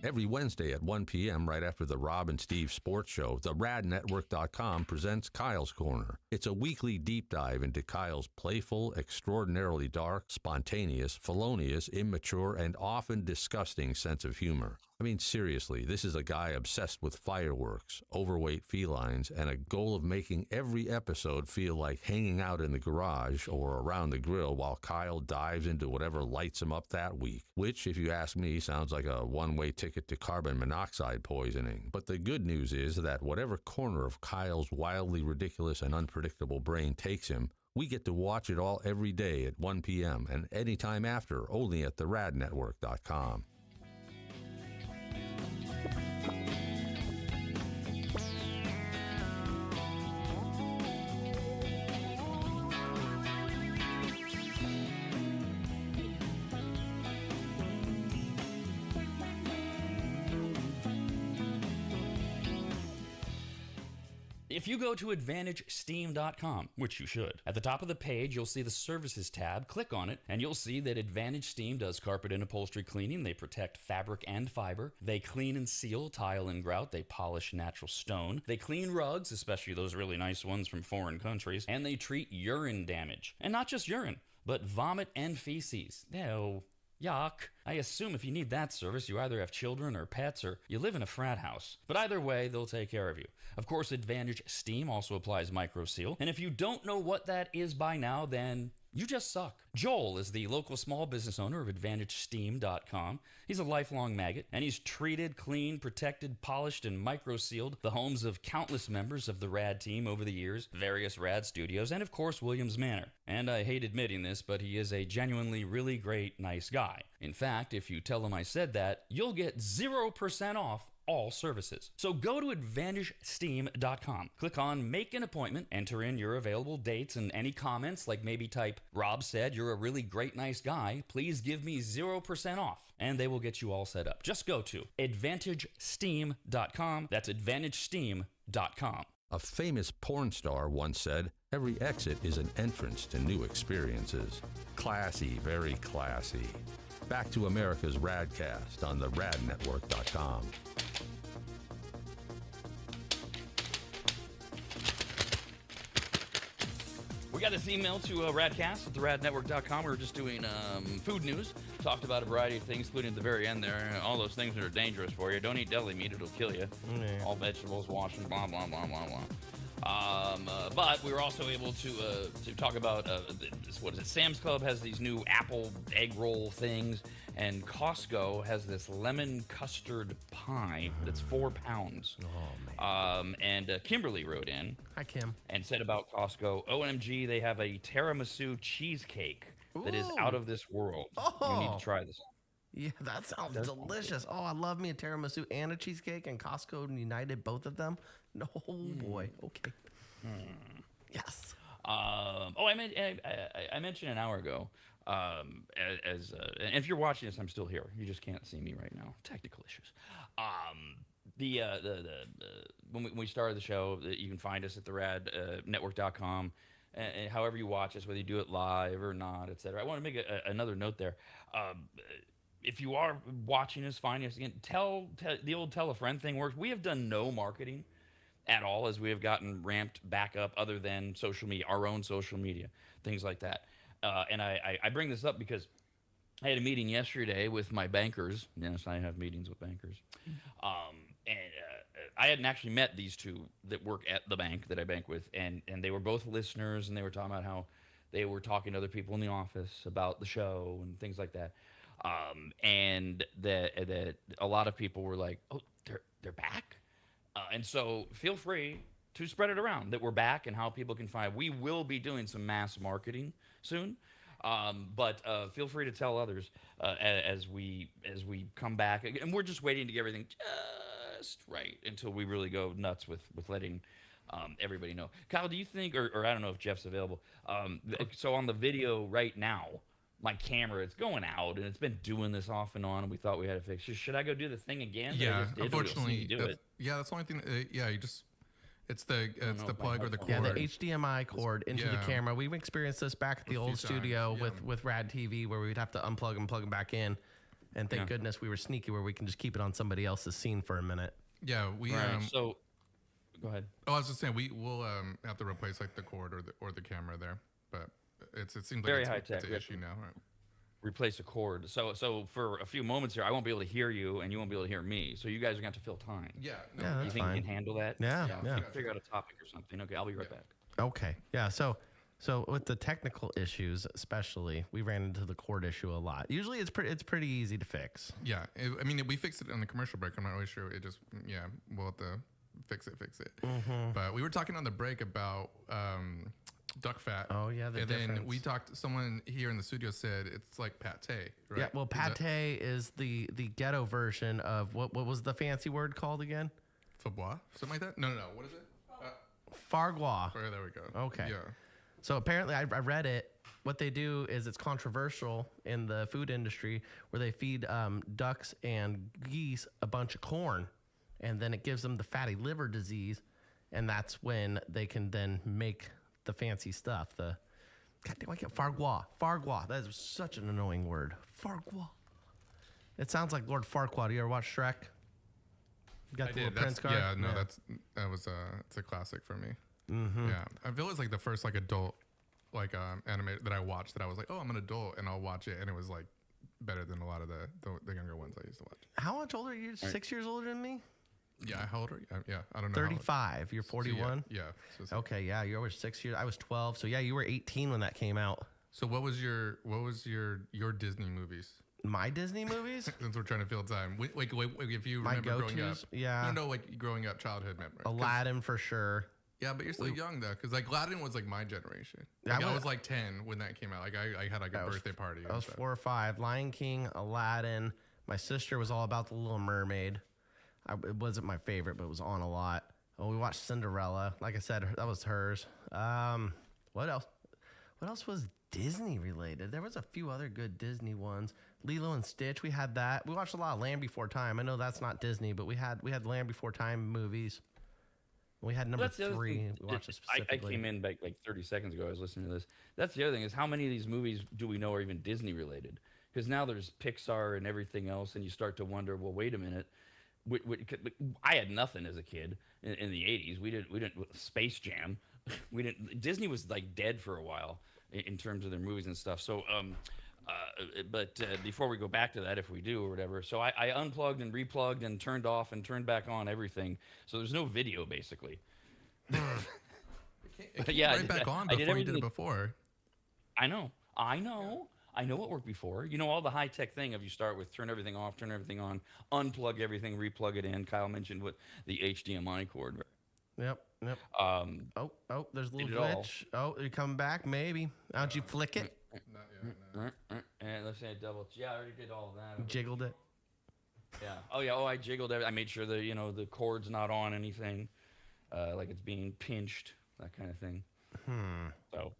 Every Wednesday at 1 p.m. right after the Rob and Steve Sports Show, the RADnetwork.com presents Kyle's Corner. It's a weekly deep dive into Kyle's playful, extraordinarily dark, spontaneous, felonious, immature, and often disgusting sense of humor. I mean, seriously, this is a guy obsessed with fireworks, overweight felines, and a goal of making every episode feel like hanging out in the garage or around the grill while Kyle dives into whatever lights him up that week, which, if you ask me, sounds like a one-way ticket to carbon monoxide poisoning. But the good news is that whatever corner of Kyle's wildly ridiculous and unpredictable brain takes him, we get to watch it all every day at 1 p.m. and anytime after, only at theradnetwork.com. If you go to AdvantageSteam.com, which you should, at the top of the page, you'll see the Services tab. Click on it, and you'll see that Advantage Steam does carpet and upholstery cleaning. They protect fabric and fiber. They clean and seal tile and grout. They polish natural stone. They clean rugs, especially those really nice ones from foreign countries. And they treat urine damage. And not just urine, but vomit and feces. Ew. Yuck. I assume if you need that service, you either have children or pets or you live in a frat house. But either way, they'll take care of you. Of course, Advantage Steam also applies MicroSeal. And if you don't know what that is by now, then You just suck. Joel is the local small business owner of AdvantageSteam.com. He's a lifelong maggot, and he's treated, cleaned, protected, polished, and micro-sealed the homes of countless members of the RAD team over the years, various RAD studios, and of course Williams Manor. And I hate admitting this, but he is a genuinely really great, nice guy. In fact, if you tell him I said that, you'll get 0% off all services. So go to AdvantageSteam.com. Click on Make an Appointment, enter in your available dates and any comments, like maybe type, Rob said you're a really great, nice guy. Please give me 0% off. And they will get you all set up. Just go to AdvantageSteam.com. That's AdvantageSteam.com. A famous porn star once said, every exit is an entrance to new experiences. Classy, very classy. Back to America's RAD Cast on the radnetwork.com. We got this email to radcast at theradnetwork.com. We were just doing food news. Talked about a variety of things, including at the very end there. All those things that are dangerous for you. Don't eat deli meat. It'll kill you. Yeah. All vegetables, washing, blah, blah, blah, blah, blah. But we were also able to talk about, what is it? Sam's Club has these new apple egg roll things. And Costco has this lemon custard pie that's 4 pounds. Oh, man. And Kimberly wrote in. Hi, Kim. And said about Costco, OMG, they have a tiramisu cheesecake that is out of this world. You need to try this. Yeah, that sounds delicious. Oh, I love me a tiramisu and a cheesecake, and Costco united both of them. No, boy. Okay. Yes. I mentioned an hour ago. And if you're watching this, I'm still here. You just can't see me right now. Technical issues. When we started the show, you can find us at theradnetwork.com. And however you watch us, whether you do it live or not, etc. I want to make another note there. If you are watching us, finding us again, tell the old tell a friend thing works. We have done no marketing at all as we have gotten ramped back up, other than social media, our own social media, things like that. And I bring this up because I had a meeting yesterday with my bankers. Yes, I have meetings with bankers. And I hadn't actually met these two that work at the bank that I bank with. And they were both listeners, and they were talking about how they were talking to other people in the office about the show and things like that. And that a lot of people were like, oh, they're back? And so feel free to spread it around that we're back and how people can find. We will be doing some mass marketing soon, but feel free to tell others as we come back. And we're just waiting to get everything just right until we really go nuts with letting everybody know. Kyle, do you think, or I don't know if Jeff's available, so on the video right now, my camera, it's going out, and it's been doing this off and on, and we thought we had to fix it. Should I go do the thing again? Yeah, unfortunately, yeah, that's the only thing. You just, it's the plug or the cord. Yeah, the HDMI cord into the camera. We've experienced this back at the old studio with RAD TV, where we'd have to unplug and plug them back in. And thank goodness we were sneaky, where we can just keep it on somebody else's scene for a minute. Yeah, we so go ahead. Oh, I was just saying we'll have to replace like the cord or the camera there, but it seems very like high it's tech. an issue now. Right? Replace a cord. So for a few moments here, I won't be able to hear you, and you won't be able to hear me. So you guys are going to have to fill time. Yeah. No, Yeah, You that's think fine. you can handle that? Yeah. Figure out a topic or something. Okay, I'll be right back. Okay. Yeah. So with the technical issues, especially, we ran into the cord issue a lot. Usually, it's pretty easy to fix. Yeah. I mean, we fixed it on the commercial break. I'm not really sure. It just we'll have to fix it. Mm-hmm. But we were talking on the break about duck fat. Oh yeah, the and difference. then we talked. Someone here in the studio said it's like pate, right? Yeah. Well, pate is the ghetto version of what was the fancy word called again? Fabois, something like that. No. What is it? Fargois. Oh, there we go. Okay. Yeah. So apparently, I read it. What they do is it's controversial in the food industry, where they feed ducks and geese a bunch of corn, and then it gives them the fatty liver disease, and that's when they can then make the fancy stuff. The goddamn, I can't, Fargois. That is such an annoying word. Fargois. It sounds like Lord Farquaad. You ever watch Shrek? You got the little prince card? Yeah, no, it's a classic for me. Mm-hmm. Yeah, I feel it's like the first like adult anime that I watched that I was like, oh, I'm an adult and I'll watch it, and it was like better than a lot of the younger ones I used to watch. How much older are you? 6 years older than me? Yeah, how old are you? Yeah, I don't know. 35. You're 41? Yeah. Okay, yeah, you were 6 years. I was 12. So, yeah, you were 18 when that came out. So what was your Disney movies? My Disney movies? Since we're trying to fill time. Wait, if you My remember growing up. go-tos? Yeah. No, like growing up, childhood memories. Aladdin for sure. Yeah, but you're still young though, because like Aladdin was like my generation. Yeah, Like, I was like 10 when that came out. Like I had like a birthday party. I was 4 or 5. Lion King, Aladdin. My sister was all about The Little Mermaid. It wasn't my favorite, but it was on a lot. Oh, we watched Cinderella. Like I said, that was hers. What else? What else was Disney related? There was a few other good Disney ones. Lilo and Stitch, we had that. We watched a lot of Land Before Time. I know that's not Disney, but we had Land Before Time movies. We had number 3. We watched it specifically. I came in back like 30 seconds ago. I was listening to this. That's the other thing is how many of these movies do we know are even Disney related? Because now there's Pixar and everything else, and you start to wonder, well, wait a minute. I had nothing as a kid in the 80s. We didn't Space Jam. Disney was like dead for a while in terms of their movies and stuff. So, but before we go back to that, if we do or whatever, so I unplugged and replugged and turned off and turned back on everything. So there's no video basically. It came right back on before you did it before. I know what worked before. You know, all the high-tech thing of you start with turn everything off, turn everything on, unplug everything, replug it in. Kyle mentioned with the HDMI cord. Yep. Oh, there's a little glitch. Oh, you coming back? Maybe. How'd you flick it? Not yet. And let's say I already did all of that. Jiggled it. Yeah. Oh, yeah. Oh, I jiggled it. I made sure the cord's not on anything, like it's being pinched, that kind of thing. So.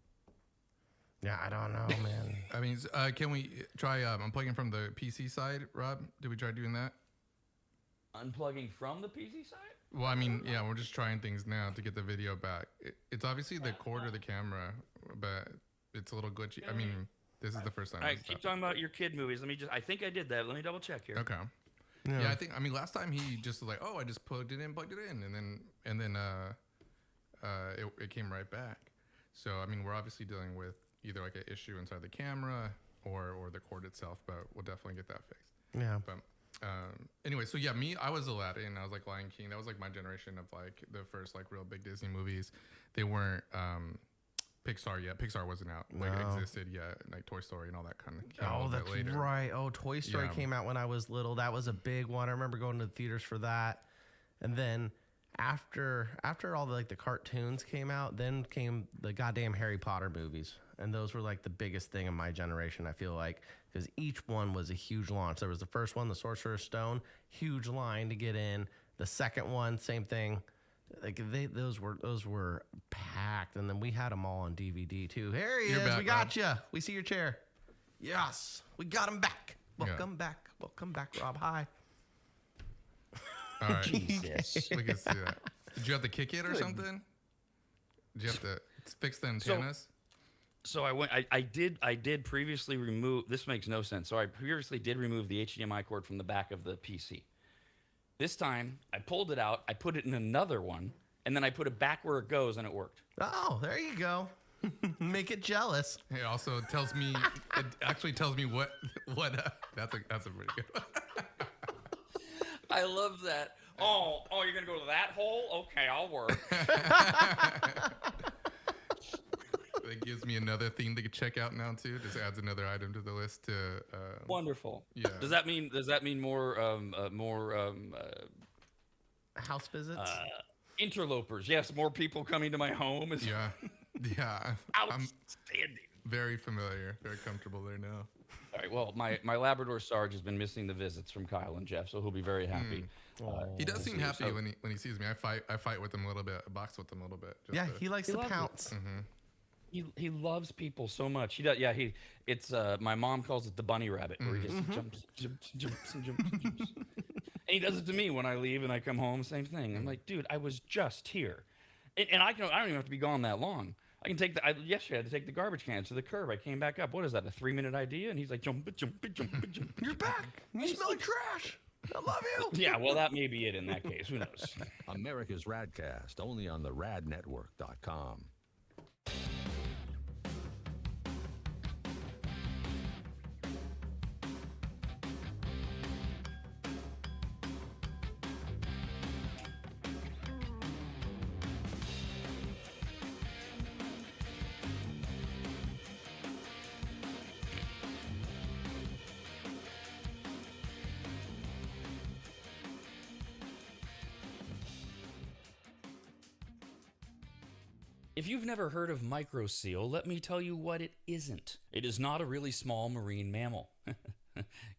Yeah, I don't know, man. I mean, can we try unplugging from the PC side, Rob? Did we try doing that? Unplugging from the PC side? Well, I mean, yeah, we're just trying things now to get the video back. It's obviously the cord or the camera, but it's a little glitchy. I mean, this is the first time. All right, keep talking about your kid movies. I think I did that. Let me double check here. Okay. Yeah, I mean, last time he just was like, oh, I just plugged it in, and then it came right back. So, I mean, we're obviously dealing with either like an issue inside the camera or the cord itself, but we'll definitely get that fixed. Yeah. But anyway, so yeah, I was Aladdin. I was like Lion King. That was like my generation of like the first like real big Disney movies. They weren't Pixar yet. Pixar wasn't out. Like existed yet. Like Toy Story and all that kind of came a little bit later. Right. Oh, Toy Story came out when I was little. That was a big one. I remember going to the theaters for that. And then after all the cartoons came out, then came the goddamn Harry Potter movies. And those were like the biggest thing in my generation, I feel like, because each one was a huge launch. There was the first one, the Sorcerer's Stone, huge line to get in. The second one, same thing. Like those were packed, and then we had them all on DVD too. Here he is. Back, we got you. We see your chair. Yes, we got him back. Welcome back, Rob. Hi. All right, Jesus. We can see that. Did you have to kick it or something? Did you have to fix the antennas? So I did previously remove. This makes no sense. So I previously did remove the HDMI cord from the back of the PC. This time, I pulled it out, I put it in another one, and then I put it back where it goes, and it worked. Oh, there you go. Make it jealous. It also tells me, it actually tells me what that's a pretty good one. I love that. Oh, you're going to go to that hole? Okay, I'll work. It gives me another thing to check out now too. Just adds another item to the list to. Wonderful. Yeah. Does that mean more house visits? Interlopers? Yes, more people coming to my home. Yeah. Outstanding. Very familiar. Very comfortable there now. All right. Well, my Labrador Sarge has been missing the visits from Kyle and Jeff, so he'll be very happy. He does seem happy when he sees me. I fight with him a little bit. I box with him a little bit. He likes to pounce. Mm-hmm. He loves people so much. He does. Yeah. It's my mom calls it the bunny rabbit, where he just jumps. And he does it to me when I leave and I come home. Same thing. I'm like, dude, I was just here, and I don't even have to be gone that long. I can take yesterday I had to take the garbage cans to the curb. I came back up. What is that? A 3-minute idea? And he's like, jump. You're back. You smell like trash. I love you. Yeah. Well, that may be it in that case. Who knows? America's RAD Cast, only on the radnetwork.com. If you've never heard of microseal, let me tell you what it isn't. It is not a really small marine mammal.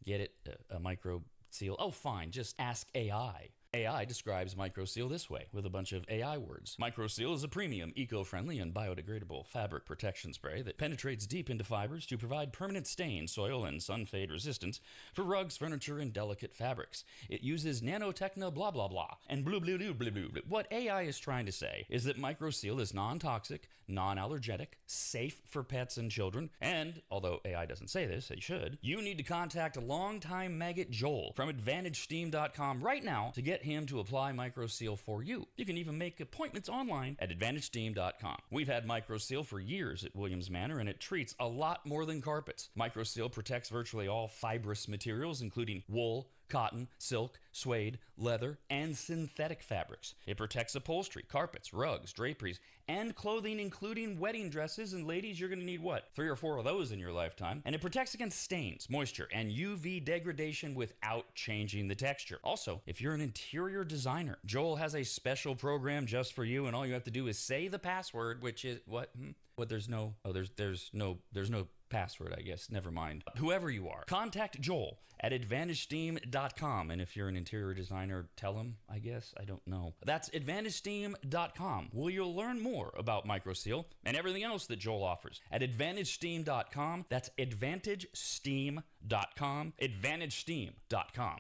Get it? A microseal? Oh, fine. Just ask AI. AI describes microseal this way, with a bunch of AI words. Microseal is a premium, eco-friendly, and biodegradable fabric protection spray that penetrates deep into fibers to provide permanent stain, soil, and sun fade resistance for rugs, furniture, and delicate fabrics. It uses nanotechno blah blah blah, and blue blue blue blue blue. What AI is trying to say is that microseal is non-toxic, non-allergenic, safe for pets and children, and, although AI doesn't say this, it should, you need to contact longtime maggot Joel from AdvantageSteam.com right now to get him to apply microseal for you. You can even make appointments online at AdvantageSteam.com. We've had microseal for years at Williams Manor, and it treats a lot more than carpets. Microseal protects virtually all fibrous materials, including wool, cotton, silk, suede, leather, and synthetic fabrics. It protects upholstery, carpets, rugs, draperies, and clothing, including wedding dresses. And ladies, you're going to need what? 3 or 4 of those in your lifetime. And it protects against stains, moisture, and UV degradation without changing the texture. Also, if you're an interior designer, Joel has a special program just for you, and all you have to do is say the password, which is what? What? There's no password, I guess. Never mind. Whoever you are, contact Joel at AdvantageSteam.com. And if you're an interior designer, tell him, I guess. I don't know. That's AdvantageSteam.com, where you'll learn more about microseal and everything else that Joel offers. At AdvantageSteam.com, that's AdvantageSteam.com, AdvantageSteam.com.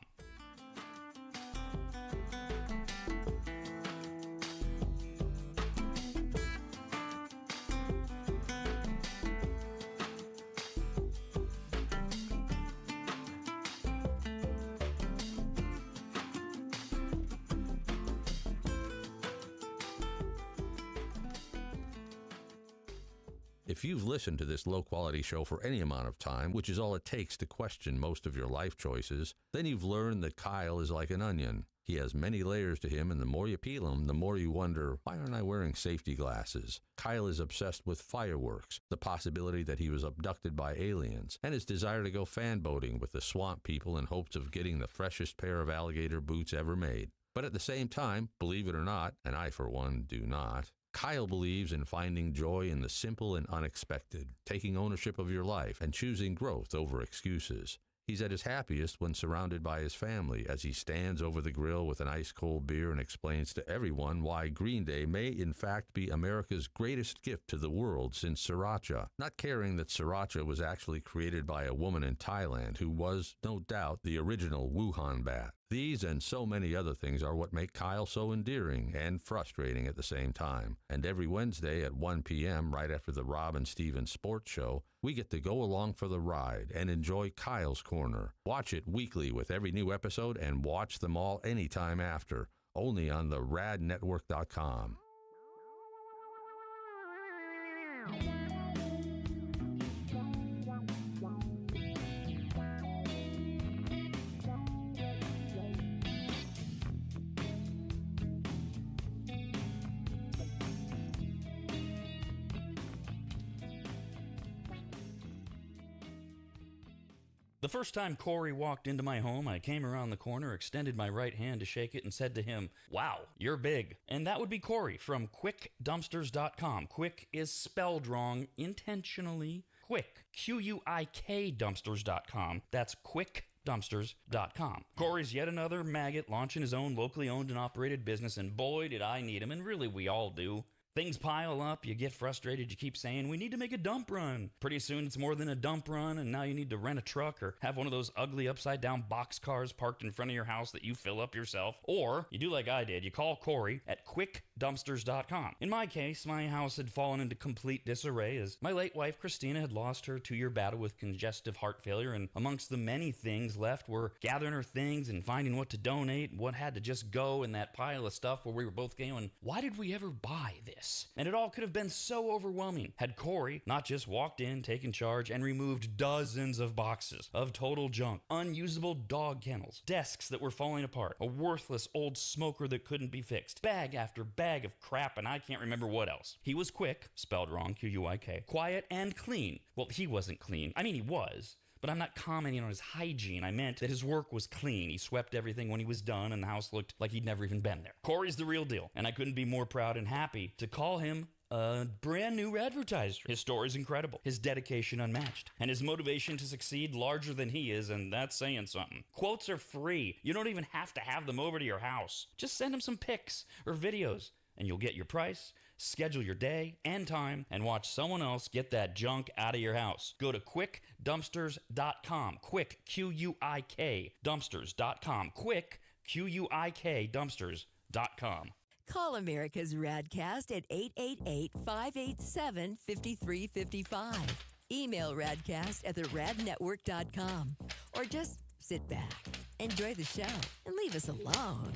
If you've listened to this low-quality show for any amount of time, which is all it takes to question most of your life choices, then you've learned that Kyle is like an onion. He has many layers to him, and the more you peel him, the more you wonder, why aren't I wearing safety glasses? Kyle is obsessed with fireworks, the possibility that he was abducted by aliens, and his desire to go fan boating with the swamp people in hopes of getting the freshest pair of alligator boots ever made. But at the same time, believe it or not, and I for one do not, Kyle believes in finding joy in the simple and unexpected, taking ownership of your life, and choosing growth over excuses. He's at his happiest when surrounded by his family as he stands over the grill with an ice-cold beer and explains to everyone why Green Day may in fact be America's greatest gift to the world since sriracha, not caring that sriracha was actually created by a woman in Thailand who was, no doubt, the original Wuhan bat. These and so many other things are what make Kyle so endearing and frustrating at the same time. And every Wednesday at 1 p.m., right after the Rob and Steven Sports Show, we get to go along for the ride and enjoy Kyle's Corner. Watch it weekly with every new episode and watch them all anytime after, only on the radnetwork.com. The first time Corey walked into my home, I came around the corner, extended my right hand to shake it, and said to him, "Wow, you're big." And that would be Corey from QuickDumpsters.com. Quick is spelled wrong intentionally. Quick, Q-U-I-K Dumpsters.com. That's QuickDumpsters.com. Corey's yet another maggot launching his own locally owned and operated business, and boy, did I need him, and really we all do. Things pile up, you get frustrated, you keep saying, we need to make a dump run. Pretty soon it's more than a dump run, and now you need to rent a truck or have one of those ugly upside-down box cars parked in front of your house that you fill up yourself. Or, you do like I did, you call Corey at QuickDumpsters.com. In my case, my house had fallen into complete disarray as my late wife Christina had lost her 2-year battle with congestive heart failure, and amongst the many things left were gathering her things and finding what to donate, what had to just go in that pile of stuff where we were both going, why did we ever buy this? And it all could have been so overwhelming had Corey not just walked in, taken charge, and removed dozens of boxes of total junk, unusable dog kennels, desks that were falling apart, a worthless old smoker that couldn't be fixed, bag after bag of crap, and I can't remember what else. He was quick, spelled wrong, Q-U-I-K, quiet and clean. Well, he wasn't clean. I mean, he was. But I'm not commenting on his hygiene. I meant that his work was clean. He swept everything when he was done, and the house looked like he'd never even been there. Corey's the real deal, and I couldn't be more proud and happy to call him A brand new Advertiser. His story is incredible, his dedication unmatched, and his motivation to succeed larger than he is, and that's saying something. Quotes are free. You don't even have to have them over to your house. Just send him some pics or videos, and you'll get your price, schedule your day and time, and watch someone else get that junk out of your house. Go to quickdumpsters.com. Quick, Q-U-I-K, dumpsters.com. Quick, Q-U-I-K, dumpsters.com. Call America's Radcast at 888-587-5355. Email radcast at theradnetwork.com. Or just sit back, enjoy the show, and leave us alone.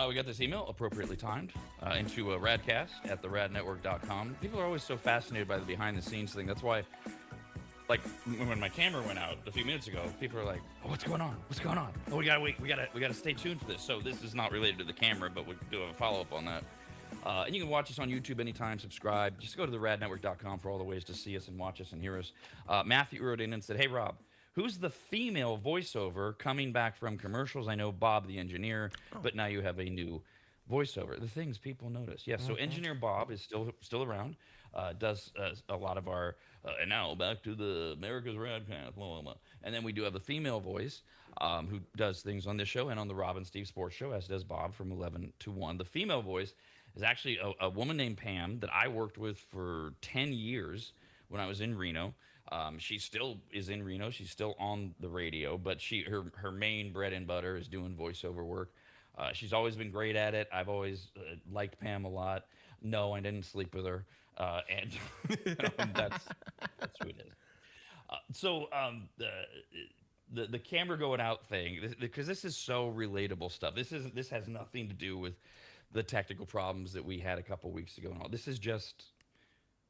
We got this email, appropriately timed, into radcast at theradnetwork.com. People are always so fascinated by the behind-the-scenes thing. That's why, like, when my camera went out a few minutes ago, people are like, "Oh, what's going on? What's going on? Oh, we gotta wait. We gotta stay tuned for this." So this is not related to the camera, but we do have a follow-up on that. And you can watch us on YouTube anytime. Subscribe. Just go to theradnetwork.com for all the ways to see us and watch us and hear us. Matthew wrote in and said, "Hey, Rob, who's the female voiceover coming back from commercials? I know Bob the engineer, but now you have a new voiceover." The things people notice. Yes, so Engineer Bob is still around. Does a lot of our and now back to the America's RAD Cast, blah, blah, blah. And then we do have a female voice who does things on this show and on the Rob and Steve Sports Show, as does Bob from 11 to 1. The female voice is actually a woman named Pam that I worked with for 10 years when I was in Reno. She still is in Reno. She's still on the radio, but her main bread and butter is doing voiceover work. She's always been great at it. I've always liked Pam a lot. No, I didn't sleep with her, and that's who it is. The camera going out thing, because this is so relatable stuff. This has nothing to do with the technical problems that we had a couple weeks ago and all. This is just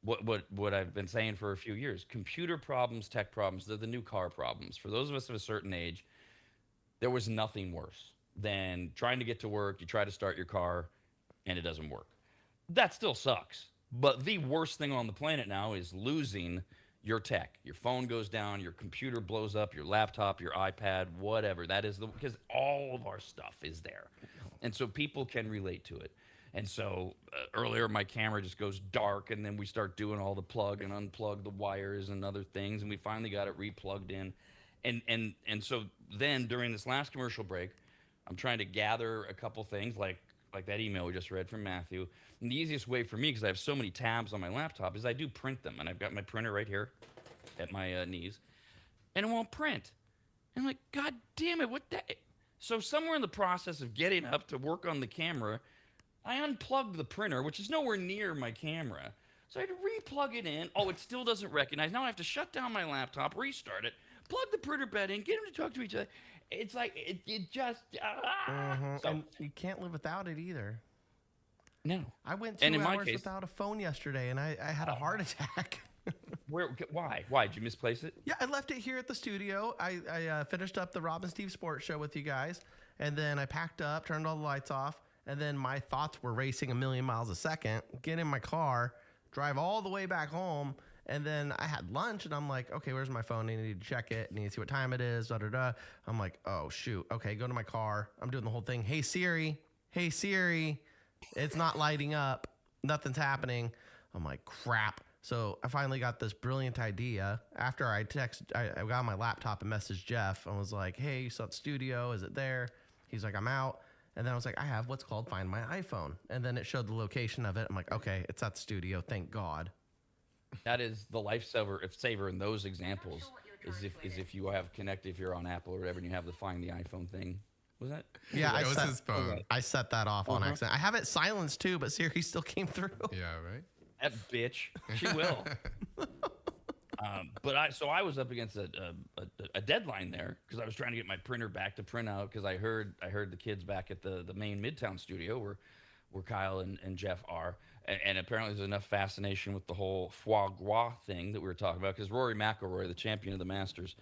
what I've been saying for a few years. Computer problems, tech problems, they're the new car problems. For those of us of a certain age, there was nothing worse than trying to get to work. You try to start your car, and it doesn't work. That still sucks. But the worst thing on the planet now is losing your tech. Your phone goes down, your computer blows up, your laptop, your iPad, whatever. That is because all of our stuff is there. And so people can relate to it. And so earlier my camera just goes dark, and then we start doing all the plug and unplug the wires and other things, and we finally got it replugged in. And so then during this last commercial break, I'm trying to gather a couple things like that email we just read from Matthew. And the easiest way for me, because I have so many tabs on my laptop, is I do print them. And I've got my printer right here at my knees, and it won't print. And I'm like, God damn it, what the? So somewhere in the process of getting up to work on the camera, I unplugged the printer, which is nowhere near my camera. So I had to replug it in. Oh, it still doesn't recognize. Now I have to shut down my laptop, restart it, plug the printer bed in, get them to talk to each other. It's like, it just... So, and you can't live without it either. No. I went 2 hours without a phone yesterday, and I had a heart attack. Why? Why? Did you misplace it? Yeah, I left it here at the studio. I finished up the Rob and Steve Sports Show with you guys, and then I packed up, turned all the lights off, and then my thoughts were racing a million miles a second, get in my car, drive all the way back home, and then I had lunch, and I'm like, okay, where's my phone? I need to check it. I need to see what time it is, da-da-da. I'm like, oh, shoot. Okay, go to my car. I'm doing the whole thing. Hey, Siri. It's not lighting up. Nothing's happening. I'm like, crap. So I finally got this brilliant idea. After I got on my laptop and messaged Jeff. I was like, hey, you saw the studio. Is it there? He's like, I'm out. And then I was like, I have what's called Find My iPhone. And then it showed the location of it. I'm like, okay, it's at the studio. Thank God. That is the lifesaver in those examples. Is if you have connected, if you're on Apple or whatever, and you have the Find the iPhone thing. Was that? Yeah, it was his phone. I set that off on accident. I have it silenced too, but Siri still came through. Yeah, right. That bitch, she will. So I was up against a deadline there because I was trying to get my printer back to print out because I heard the kids back at the main Midtown studio where Kyle and Jeff are. And apparently there's enough fascination with the whole foie gras thing that we were talking about because Rory McIlroy, the champion of the Masters,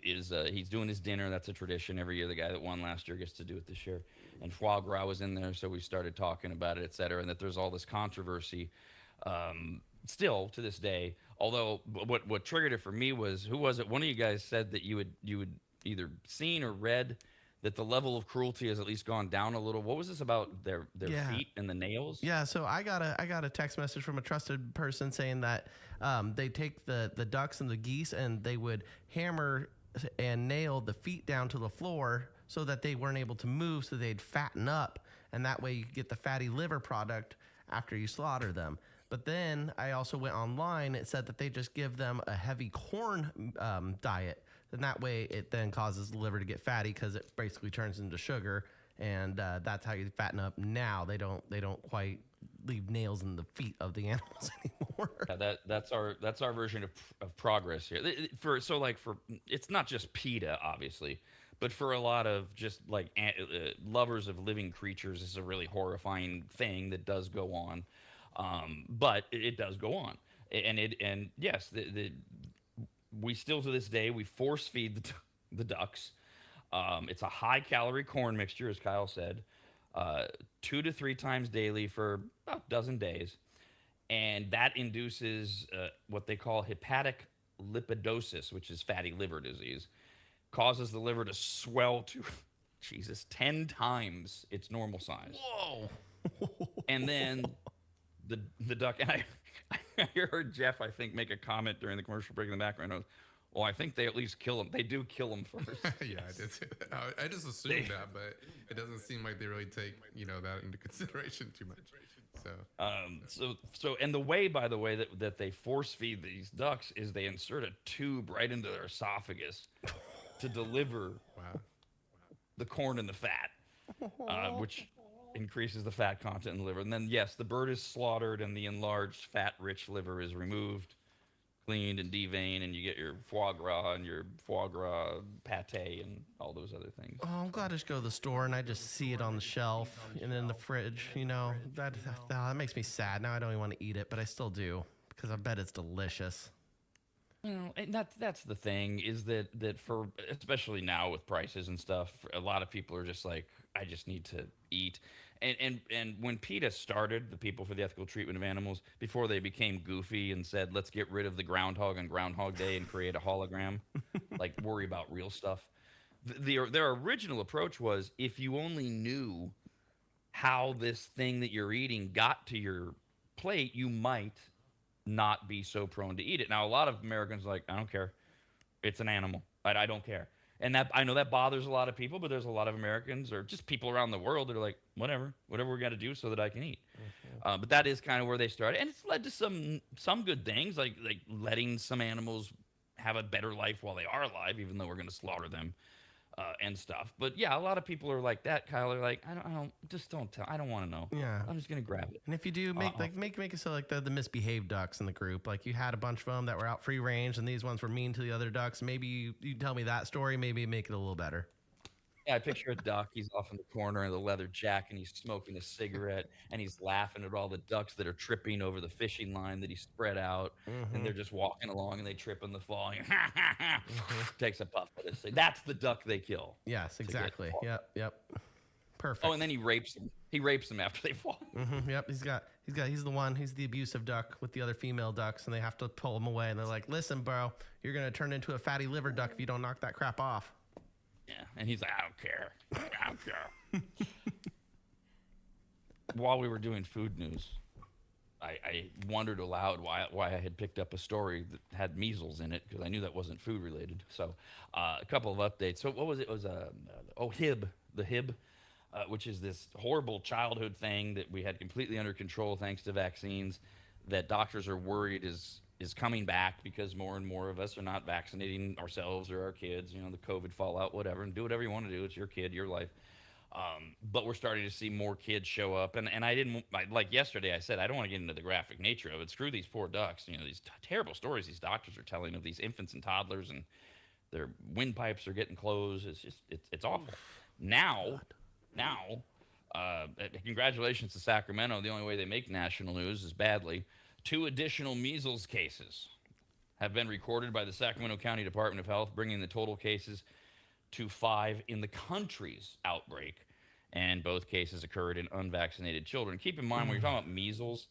he's doing his dinner. That's a tradition every year. The guy that won last year gets to do it this year. And foie gras was in there, so we started talking about it, et cetera, and that there's all this controversy still to this day. Although what triggered it for me was, who was it? One of you guys said that you would either seen or read that the level of cruelty has at least gone down a little. What was this about their Yeah. feet and the nails? Yeah, so I got a text message from a trusted person saying that they take the ducks and the geese and they would hammer and nail the feet down to the floor so that they weren't able to move, so they'd fatten up, and that way you could get the fatty liver product after you slaughter them. But then I also went online. It said that they just give them a heavy corn diet, and that way it then causes the liver to get fatty because it basically turns into sugar, and that's how you fatten up. Now they don't quite leave nails in the feet of the animals anymore. Yeah, that's our version of progress here. For it's not just PETA, obviously, but for a lot of just like lovers of living creatures, this is a really horrifying thing that does go on. But it does go on, and yes, we still to this day we force feed the ducks. It's a high calorie corn mixture, as Kyle said, 2 to 3 times daily for about a dozen days, and that induces what they call hepatic lipidosis, which is fatty liver disease, causes the liver to swell to 10 times its normal size. Whoa! And then the duck, and I heard Jeff, I think, make a comment during the commercial break in the background. Well, I think they at least kill them. They do kill them first. Yeah, I did say that. I just assumed that, but it doesn't seem like they really take that into consideration too much. So, and the way, by the way, that they force feed these ducks is they insert a tube right into their esophagus to deliver the corn and the fat, which increases the fat content in the liver. And then, yes, the bird is slaughtered and the enlarged fat-rich liver is removed, cleaned and deveined, and you get your foie gras and your foie gras pate and all those other things. Oh, I'm glad I just go to the store and I just see it on the shelf and in the fridge. That makes me sad. Now I don't even want to eat it, but I still do because I bet it's delicious. And that's the thing is that for especially now with prices and stuff, a lot of people are just like, I just need to eat. And when PETA started, the People for the Ethical Treatment of Animals, before they became goofy and said, let's get rid of the groundhog on Groundhog Day and create a hologram, like worry about real stuff. Their original approach was, if you only knew how this thing that you're eating got to your plate, you might not be so prone to eat it. Now, a lot of Americans are like, I don't care. It's an animal. I don't care. And that I know that bothers a lot of people, but there's a lot of Americans or just people around the world that are like, whatever we got to do so that I can eat. Mm-hmm. But that is kind of where they started, and it's led to some good things, like letting some animals have a better life while they are alive, even though we're going to slaughter them and stuff. But yeah, a lot of people are like that, Kyle. They're like, don't tell. I don't want to know. Yeah, I'm just going to grab it. And if you do make it so like the misbehaved ducks in the group, like you had a bunch of them that were out free range, and these ones were mean to the other ducks. Maybe you tell me that story. Maybe make it a little better. Yeah, I picture a duck. He's off in the corner in the leather jacket, and he's smoking a cigarette, and he's laughing at all the ducks that are tripping over the fishing line that he spread out, and they're just walking along, and they trip and they fall. And takes a puff at it. That's the duck they kill. Yes, exactly. Yep. Perfect. Oh, and then he rapes them. He rapes them after they fall. Yep. He's the one. He's the abusive duck with the other female ducks, and they have to pull him away. And they're like, "Listen, bro, you're gonna turn into a fatty liver duck if you don't knock that crap off." Yeah, and he's like, I don't care. While we were doing food news, I wondered aloud why I had picked up a story that had measles in it, because I knew that wasn't food related. So a couple of updates. So what was it? It was the Hib, which is this horrible childhood thing that we had completely under control thanks to vaccines, that doctors are worried is coming back because more and more of us are not vaccinating ourselves or our kids, the COVID fallout, whatever, and do whatever you want to do. It's your kid, your life. But we're starting to see more kids show up. And like yesterday, I said, I don't want to get into the graphic nature of it. Screw these poor ducks. These terrible stories these doctors are telling of these infants and toddlers, and their windpipes are getting closed. It's awful. Now, congratulations to Sacramento. The only way they make national news is badly. 2 additional measles cases have been recorded by the Sacramento County Department of Health, bringing the total cases to 5 in the country's outbreak. And both cases occurred in unvaccinated children. Keep in mind, when you're talking about measles,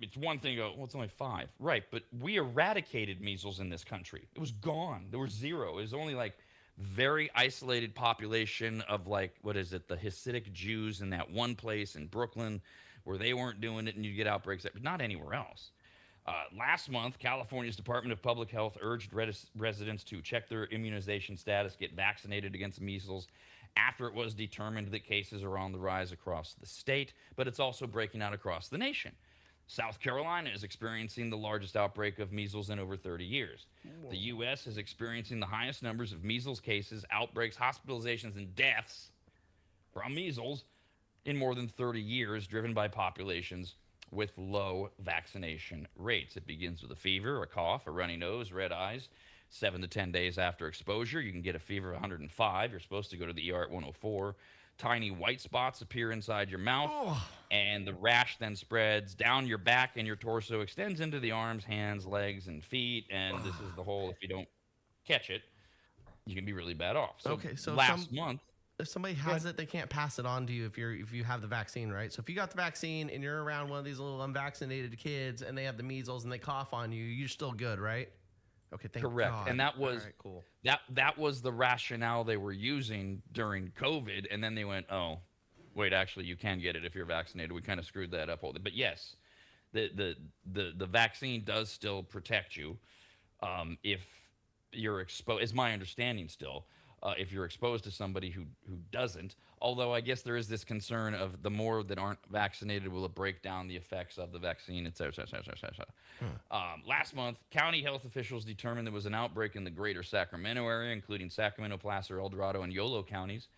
it's one thing to go, well, it's only 5. Right, but we eradicated measles in this country. It was gone. There was 0. It was only like very isolated population of like, what is it, the Hasidic Jews in that one place in Brooklyn where they weren't doing it and you get outbreaks, but not anywhere else. Last month, California's Department of Public Health urged residents to check their immunization status, get vaccinated against measles after it was determined that cases are on the rise across the state, but it's also breaking out across the nation. South Carolina is experiencing the largest outbreak of measles in over 30 years. Whoa. The U.S. is experiencing the highest numbers of measles cases, outbreaks, hospitalizations, and deaths from measles in more than 30 years, driven by populations with low vaccination rates. It begins with a fever, a cough, a runny nose, red eyes. 7 to 10 days after exposure, you can get a fever of 105. You're supposed to go to the ER at 104. Tiny white spots appear inside your mouth, and the rash then spreads down your back, and your torso extends into the arms, hands, legs, and feet. And this is the whole, if you don't catch it, you can be really bad off. So, last month, if somebody has it, they can't pass it on to you if you have the vaccine, right? So if you got the vaccine and you're around one of these little unvaccinated kids and they have the measles and they cough on you, you're still good, right? Okay, thank Correct. God. And that was cool. that was the rationale they were using during COVID, and then they went, oh, wait, actually you can get it if you're vaccinated. We kind of screwed that up. But yes, the vaccine does still protect you if you're exposed. Is my understanding still. If you're exposed to somebody who doesn't. Although I guess there is this concern of the more that aren't vaccinated, will it break down the effects of the vaccine, et cetera, et cetera, et cetera. Last month, county health officials determined there was an outbreak in the greater Sacramento area, including Sacramento, Placer, El Dorado, and Yolo counties,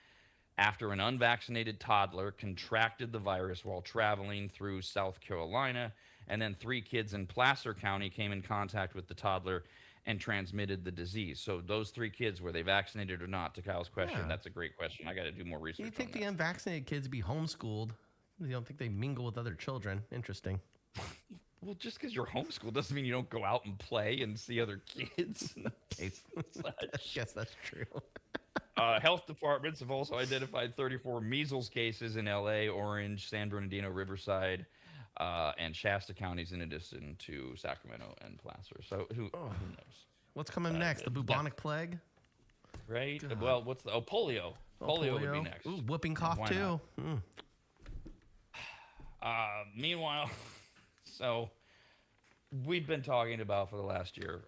after an unvaccinated toddler contracted the virus while traveling through South Carolina, and then 3 kids in Placer County came in contact with the toddler and transmitted the disease. So those 3 kids, were they vaccinated or not? To Kyle's question, that's a great question. I got to do more research. You think on the unvaccinated kids be homeschooled? You don't think they mingle with other children? Interesting. Well, just because you're homeschooled doesn't mean you don't go out and play and see other kids. I guess that's true. Health departments have also identified 34 measles cases in L.A., Orange, San Bernardino, Riverside, and Shasta counties, in addition to Sacramento and Placer. So who knows? What's coming next? The bubonic plague? Right? God. Well, what's the polio? Polio would be next. Ooh, whooping cough too. Meanwhile, so we've been talking about for the last year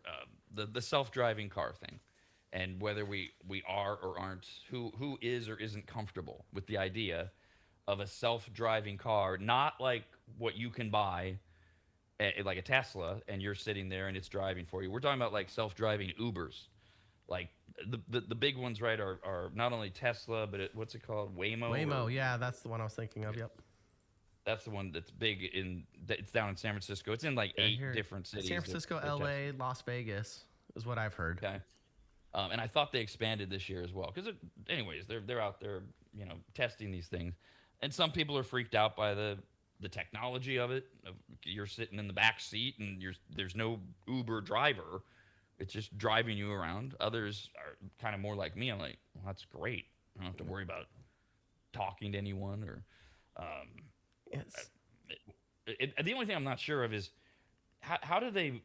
the self-driving car thing, and whether we are or aren't, who is or isn't comfortable with the idea of a self-driving car, not like what you can buy, like a Tesla, and you're sitting there and it's driving for you. We're talking about like self-driving Ubers. Like the big ones, right, are not only Tesla, but what's it called? Waymo? Waymo, yeah, that's the one I was thinking of, yep. That's the one that's big it's down in San Francisco. It's in like 8 different cities. San Francisco, LA, Las Vegas is what I've heard. Okay. And I thought they expanded this year as well. Because anyways, they're out there, testing these things. And some people are freaked out by the technology of it. You're sitting in the back seat and there's no Uber driver. It's just driving you around. Others are kind of more like me. I'm like, well, that's great. I don't have to worry about talking to anyone or. Yes. The only thing I'm not sure of is how do they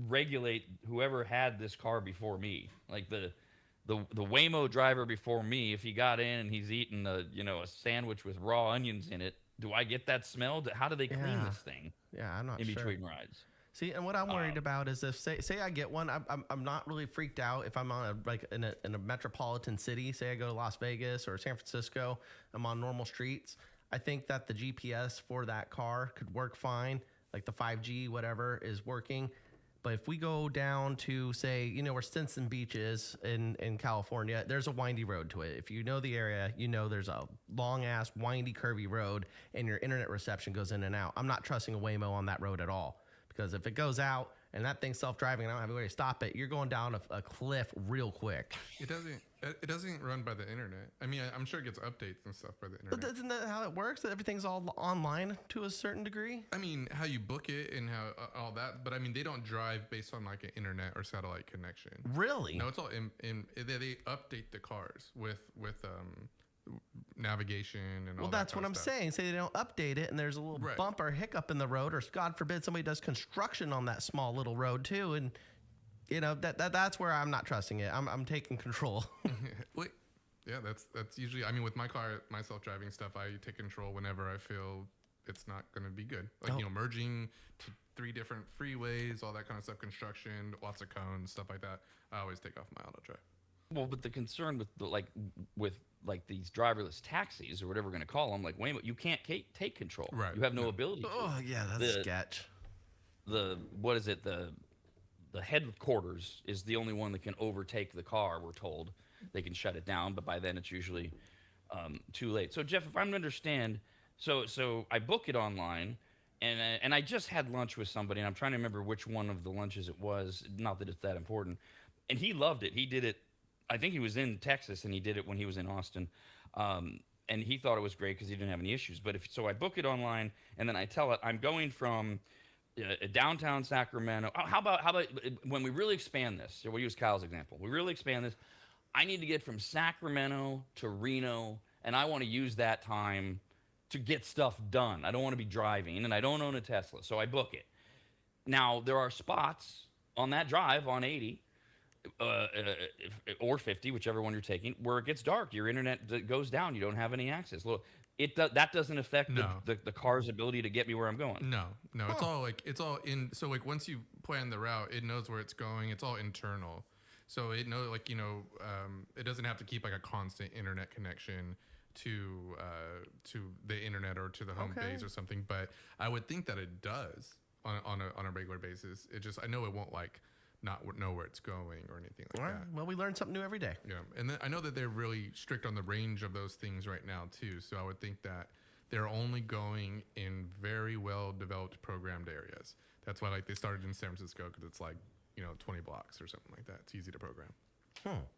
regulate whoever had this car before me? Like the Waymo driver before me, if he got in and he's eating a sandwich with raw onions in it, do I get that smell? How do they clean this thing? Yeah, I'm not in sure. between rides. See, and what I'm worried about is if say I get one, I'm not really freaked out if I'm on in a metropolitan city. Say I go to Las Vegas or San Francisco, I'm on normal streets. I think that the GPS for that car could work fine, like the 5G whatever is working. But if we go down to, say, where Stinson Beach is in California, there's a windy road to it. If you know the area, there's a long-ass, windy, curvy road, and your internet reception goes in and out. I'm not trusting a Waymo on that road at all. Because if it goes out and that thing's self-driving and I don't have a way to stop it, you're going down a cliff real quick. It doesn't run by the internet. I mean, I'm sure it gets updates and stuff by the internet. But isn't that how it works? That everything's all online to a certain degree? I mean, how you book it and how all that. But I mean, they don't drive based on like an internet or satellite connection. Really? No, it's all they update the cars with navigation and all that. Well, that's what I'm saying. Say they don't update it and there's a little bump or hiccup in the road, or God forbid somebody does construction on that small little road too, and that's where I'm not trusting it. I'm taking control. Wait. Yeah, that's usually. I mean, with my car, my self-driving stuff, I take control whenever I feel it's not going to be good. Like merging to 3 different freeways, all that kind of stuff, construction, lots of cones, stuff like that. I always take off my auto drive. Well, but the concern with these driverless taxis or whatever we're going to call them, like Waymo, you can't take control. Right. You have no ability to. Oh yeah, that's sketch. What is it? The headquarters is the only one that can overtake the car. We're told they can shut it down, but by then it's usually too late. So Jeff, if I'm to understand, so I book it online. And I just had lunch with somebody, and I'm trying to remember which one of the lunches it was. Not that it's that important. And he loved it. He did it. I think he was in Texas, and he did it when he was in Austin. And he thought it was great because he didn't have any issues. But so I book it online, and then I tell it I'm going from downtown Sacramento. How about when we really expand this? So we'll use Kyle's example. We really expand this. I need to get from Sacramento to Reno, and I want to use that time to get stuff done. I don't want to be driving, and I don't own a Tesla, so I book it. Now, there are spots on that drive on 80 or 50, whichever one you're taking, where it gets dark. Your internet goes down. You don't have any access. Look, that doesn't affect the car's ability to get me where I'm going. No. It's all in. So like once you plan the route, it knows where it's going. It's all internal. So it knows it doesn't have to keep like a constant internet connection to the internet or to the home base or something, but I would think that it does on a regular basis. It just, I know it won't like not know where it's going or anything like that. Well, we learn something new every day. Yeah, and then I know that they're really strict on the range of those things right now too. So I would think that they're only going in very well developed programmed areas. That's why like they started in San Francisco because it's like 20 blocks or something like that. It's easy to program.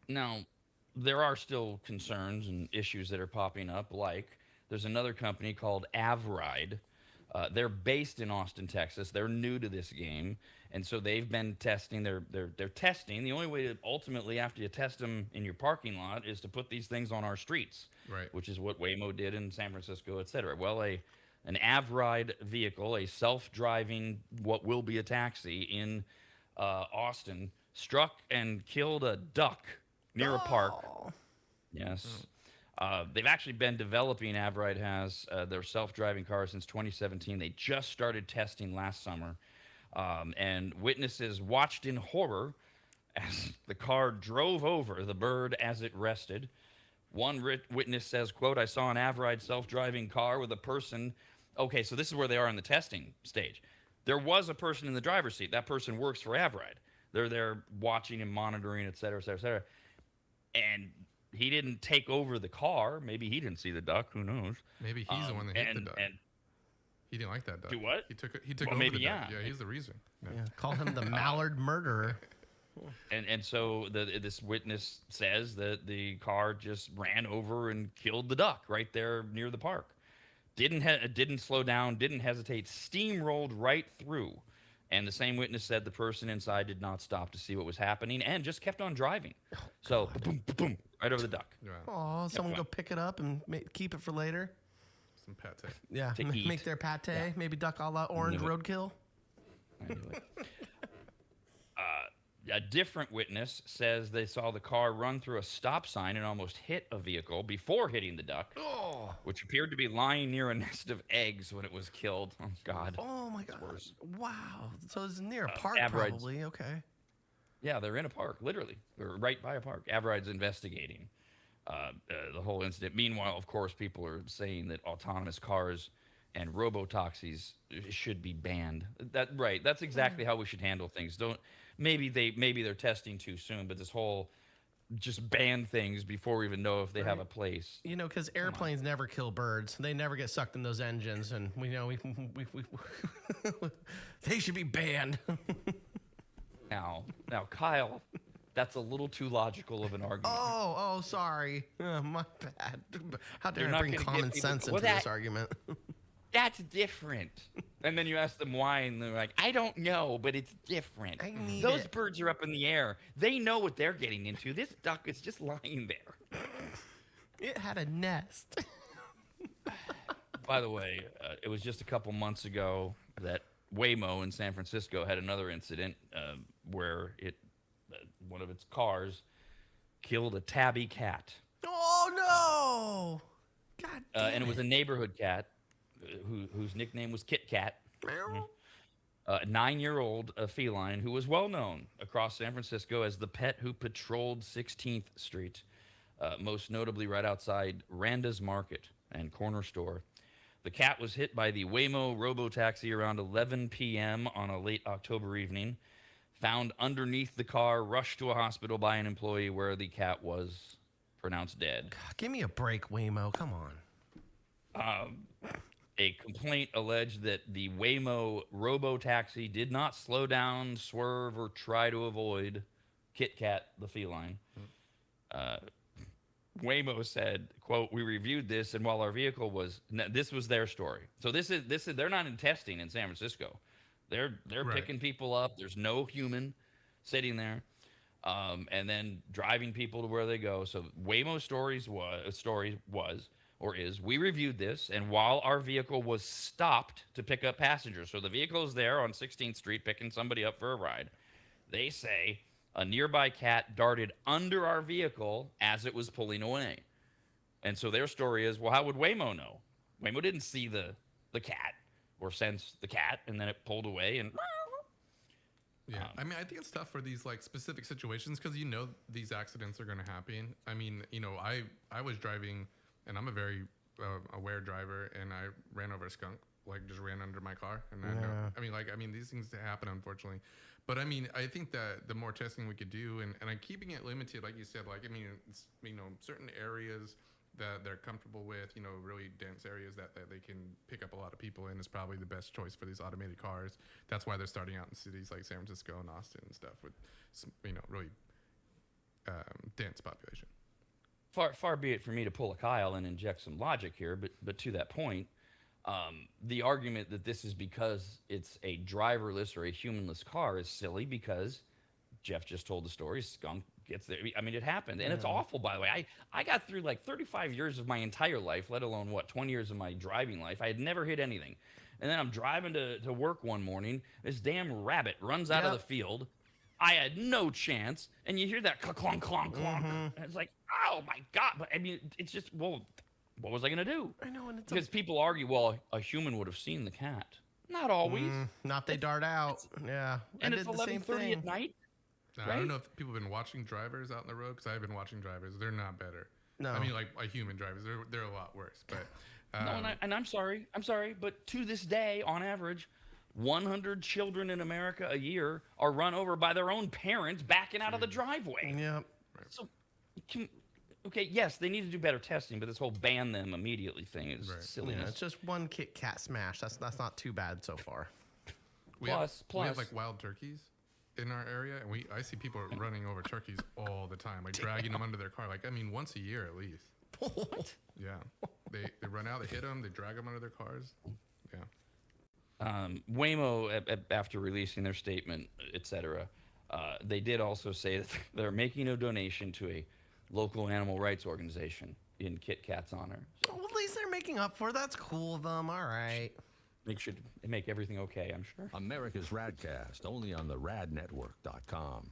Now, there are still concerns and issues that are popping up. Like there's another company called Avride. They're based in Austin, Texas. They're new to this game, and so they've been testing. They're testing. The only way to ultimately, after you test them in your parking lot, is to put these things on our streets, right? Which is what Waymo did in San Francisco, et cetera. Well, an Avride vehicle, a self-driving, what will be a taxi in Austin, struck and killed a duck near a park. Yes. They've actually been developing, Avride has, their self-driving cars since 2017. They just started testing last summer. And witnesses watched in horror as the car drove over the bird as it rested. One witness says, quote, "I saw an Avride self-driving car with a person." Okay, so this is where they are in the testing stage. There was a person in the driver's seat. That person works for Avride. They're there watching and monitoring, et cetera, et cetera, et cetera. And he didn't take over the car. Maybe he didn't see the duck. Who knows? Maybe he's the one that hit the duck. And he didn't like that duck. Do what? He took over the duck. Yeah, he's the reason. Yeah, call him the Mallard murderer. And so this witness says that the car just ran over and killed the duck right there near the park. Didn't slow down, didn't hesitate, steamrolled right through. And the same witness said the person inside did not stop to see what was happening and just kept on driving. So, boom, boom, right over the duck. Oh, someone go pick it up and keep it for later. Some pate. Yeah, make their pate. Yeah. Maybe duck a la orange roadkill. I knew it. A different witness says they saw the car run through a stop sign and almost hit a vehicle before hitting the duck, which appeared to be lying near a nest of eggs when it was killed. Oh, God. Oh, my God. Worse. Wow. So it's near a park, probably. Okay. Yeah, they're in a park, literally. They're right by a park. Avride's investigating the whole incident. Meanwhile, of course, people are saying that autonomous cars and robotaxis should be banned. That's exactly how we should handle things. Maybe they're testing too soon, but this whole just ban things before we even know if they have a place. Because airplanes never kill birds. They never get sucked in those engines, and we they should be banned. Now, Kyle, that's a little too logical of an argument. Oh, sorry. My bad. How dare I bring common sense into this argument? That's different. And then you ask them why, and they're like, I don't know, but it's different. Those birds are up in the air. They know what they're getting into. This duck is just lying there. It had a nest. By the way, it was just a couple months ago that Waymo in San Francisco had another incident where it one of its cars killed a tabby cat. Oh no! God damn And it was a neighborhood cat whose nickname was Kit Kat. Meow. A 9-year-old feline who was well known across San Francisco as the pet who patrolled 16th Street, most notably right outside Randa's Market and Corner Store. The cat was hit by the Waymo robotaxi around 11 p.m. on a late October evening, found underneath the car, rushed to a hospital by an employee where the cat was pronounced dead. God, give me a break, Waymo. Come on. A complaint alleged that the Waymo robotaxi did not slow down, swerve, or try to avoid Kit Kat, the feline. Waymo said, quote, "We reviewed this, and while our vehicle was..." This was their story. So this is they're not in testing in San Francisco. They're Right. picking people up. There's no human sitting there, and then driving people to where they go. So Waymo's story was or is, "We reviewed this, and while our vehicle was stopped to pick up passengers," so the vehicle is there on 16th Street picking somebody up for a ride, they say a nearby cat darted under our vehicle as it was pulling away. And so their story is, well, how would Waymo know? Waymo didn't see the cat or sense the cat, and then it pulled away and... Yeah, I mean, I think it's tough for these like specific situations because these accidents are going to happen. I mean, I was driving, and I'm a very aware driver, and I ran over a skunk, like just ran under my car, and I mean, these things happen, unfortunately. But I mean, I think that the more testing we could do, and I'm keeping it limited, like you said, like I mean, it's, certain areas that they're comfortable with, really dense areas that they can pick up a lot of people in is probably the best choice for these automated cars. That's why they're starting out in cities like San Francisco and Austin and stuff with, really dense population. Far be it for me to pull a Kyle and inject some logic here, but to that point, the argument that this is because it's a driverless or a humanless car is silly because Jeff just told the story. Skunk gets there. I mean, it happened, and it's awful. By the way, I got through like 35 years of my entire life, let alone 20 years of my driving life. I had never hit anything, and then I'm driving to work one morning. This damn rabbit runs out of the field. I had no chance, and you hear that clonk, clonk, clonk, and it's like, oh my god! But I mean, it's just what was I gonna do? I know, and it's Because people argue, well, a human would have seen the cat. Not always. not they dart out. Yeah, And I it's did the same 11:30 thing. at night. Now, Right? I don't know if people have been watching drivers out on the road because I've been watching drivers. They're not better. No. I mean, like human drivers, they're a lot worse. But No, and I'm sorry, but to this day, on average, 100 children in America a year are run over by their own parents backing out of the driveway. Yep. So, okay, yes, they need to do better testing, but this whole ban them immediately thing is Right. Yeah, silliness. it's just one Kit Kat smash. That's not too bad so far. we have Plus. like wild turkeys in our area, and I see people running over turkeys all the time, like dragging them under their car. Like, I mean, once a year at least. What? Yeah, they run out, they hit them, they drag them under their cars. Yeah. Waymo, after releasing their statement, etc., they did also say that they're making a donation to a local animal rights organization in Kit Kat's honor. So Well, at least they're making up for it. That's cool of them. All right. make everything okay, I'm sure. America's RADcast, only on the radnetwork.com.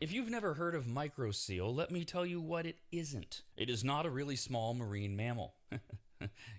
If you've never heard of microseal, let me tell you what it isn't. It is not a really small marine mammal.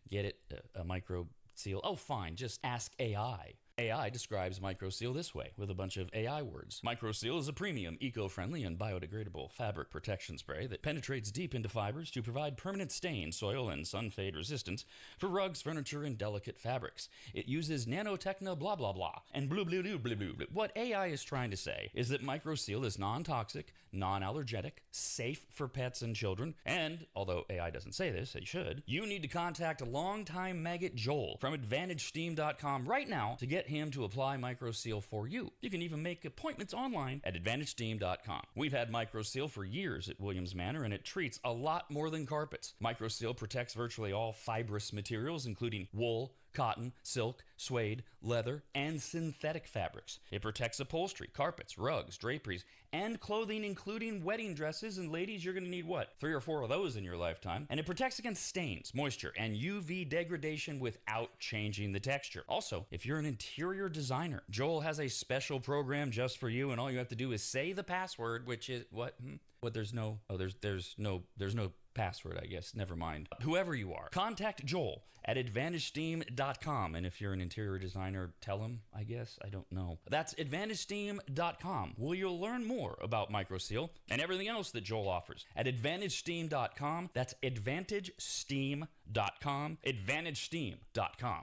Get it? A microseal? Oh, fine. Just ask AI. AI describes microseal this way, with a bunch of AI words. Microseal is a premium, eco-friendly, and biodegradable fabric protection spray that penetrates deep into fibers to provide permanent stain, soil, and sun fade resistance for rugs, furniture, and delicate fabrics. It uses nanotechno blah blah blah and blue blue blue blue blue. What AI is trying to say is that microseal is non-toxic, non-allergenic, safe for pets and children, and, although AI doesn't say this, it should, you need to contact longtime maggot Joel from AdvantageSteam.com right now to get get him to apply MicroSeal for you. You can even make appointments online at AdvantageSteam.com. We've had MicroSeal for years at Williams Manor, and it treats a lot more than carpets. MicroSeal protects virtually all fibrous materials, including wool, cotton, silk, suede, leather, and synthetic fabrics. It protects upholstery, carpets, rugs, draperies, and clothing, including wedding dresses. And ladies, you're going to need what? 3 or 4 of those in your lifetime. And it protects against stains, moisture, and UV degradation without changing the texture. Also, if you're an interior designer, Joel has a special program just for you, and all you have to do is say the password, which is what? What? There's no password, I guess. Never mind. Whoever you are, contact Joel at AdvantageSteam.com. And if you're an interior designer, tell him, I guess. I don't know. That's AdvantageSteam.com, where you'll learn more about MicroSeal and everything else that Joel offers at AdvantageSteam.com. That's AdvantageSteam.com. AdvantageSteam.com.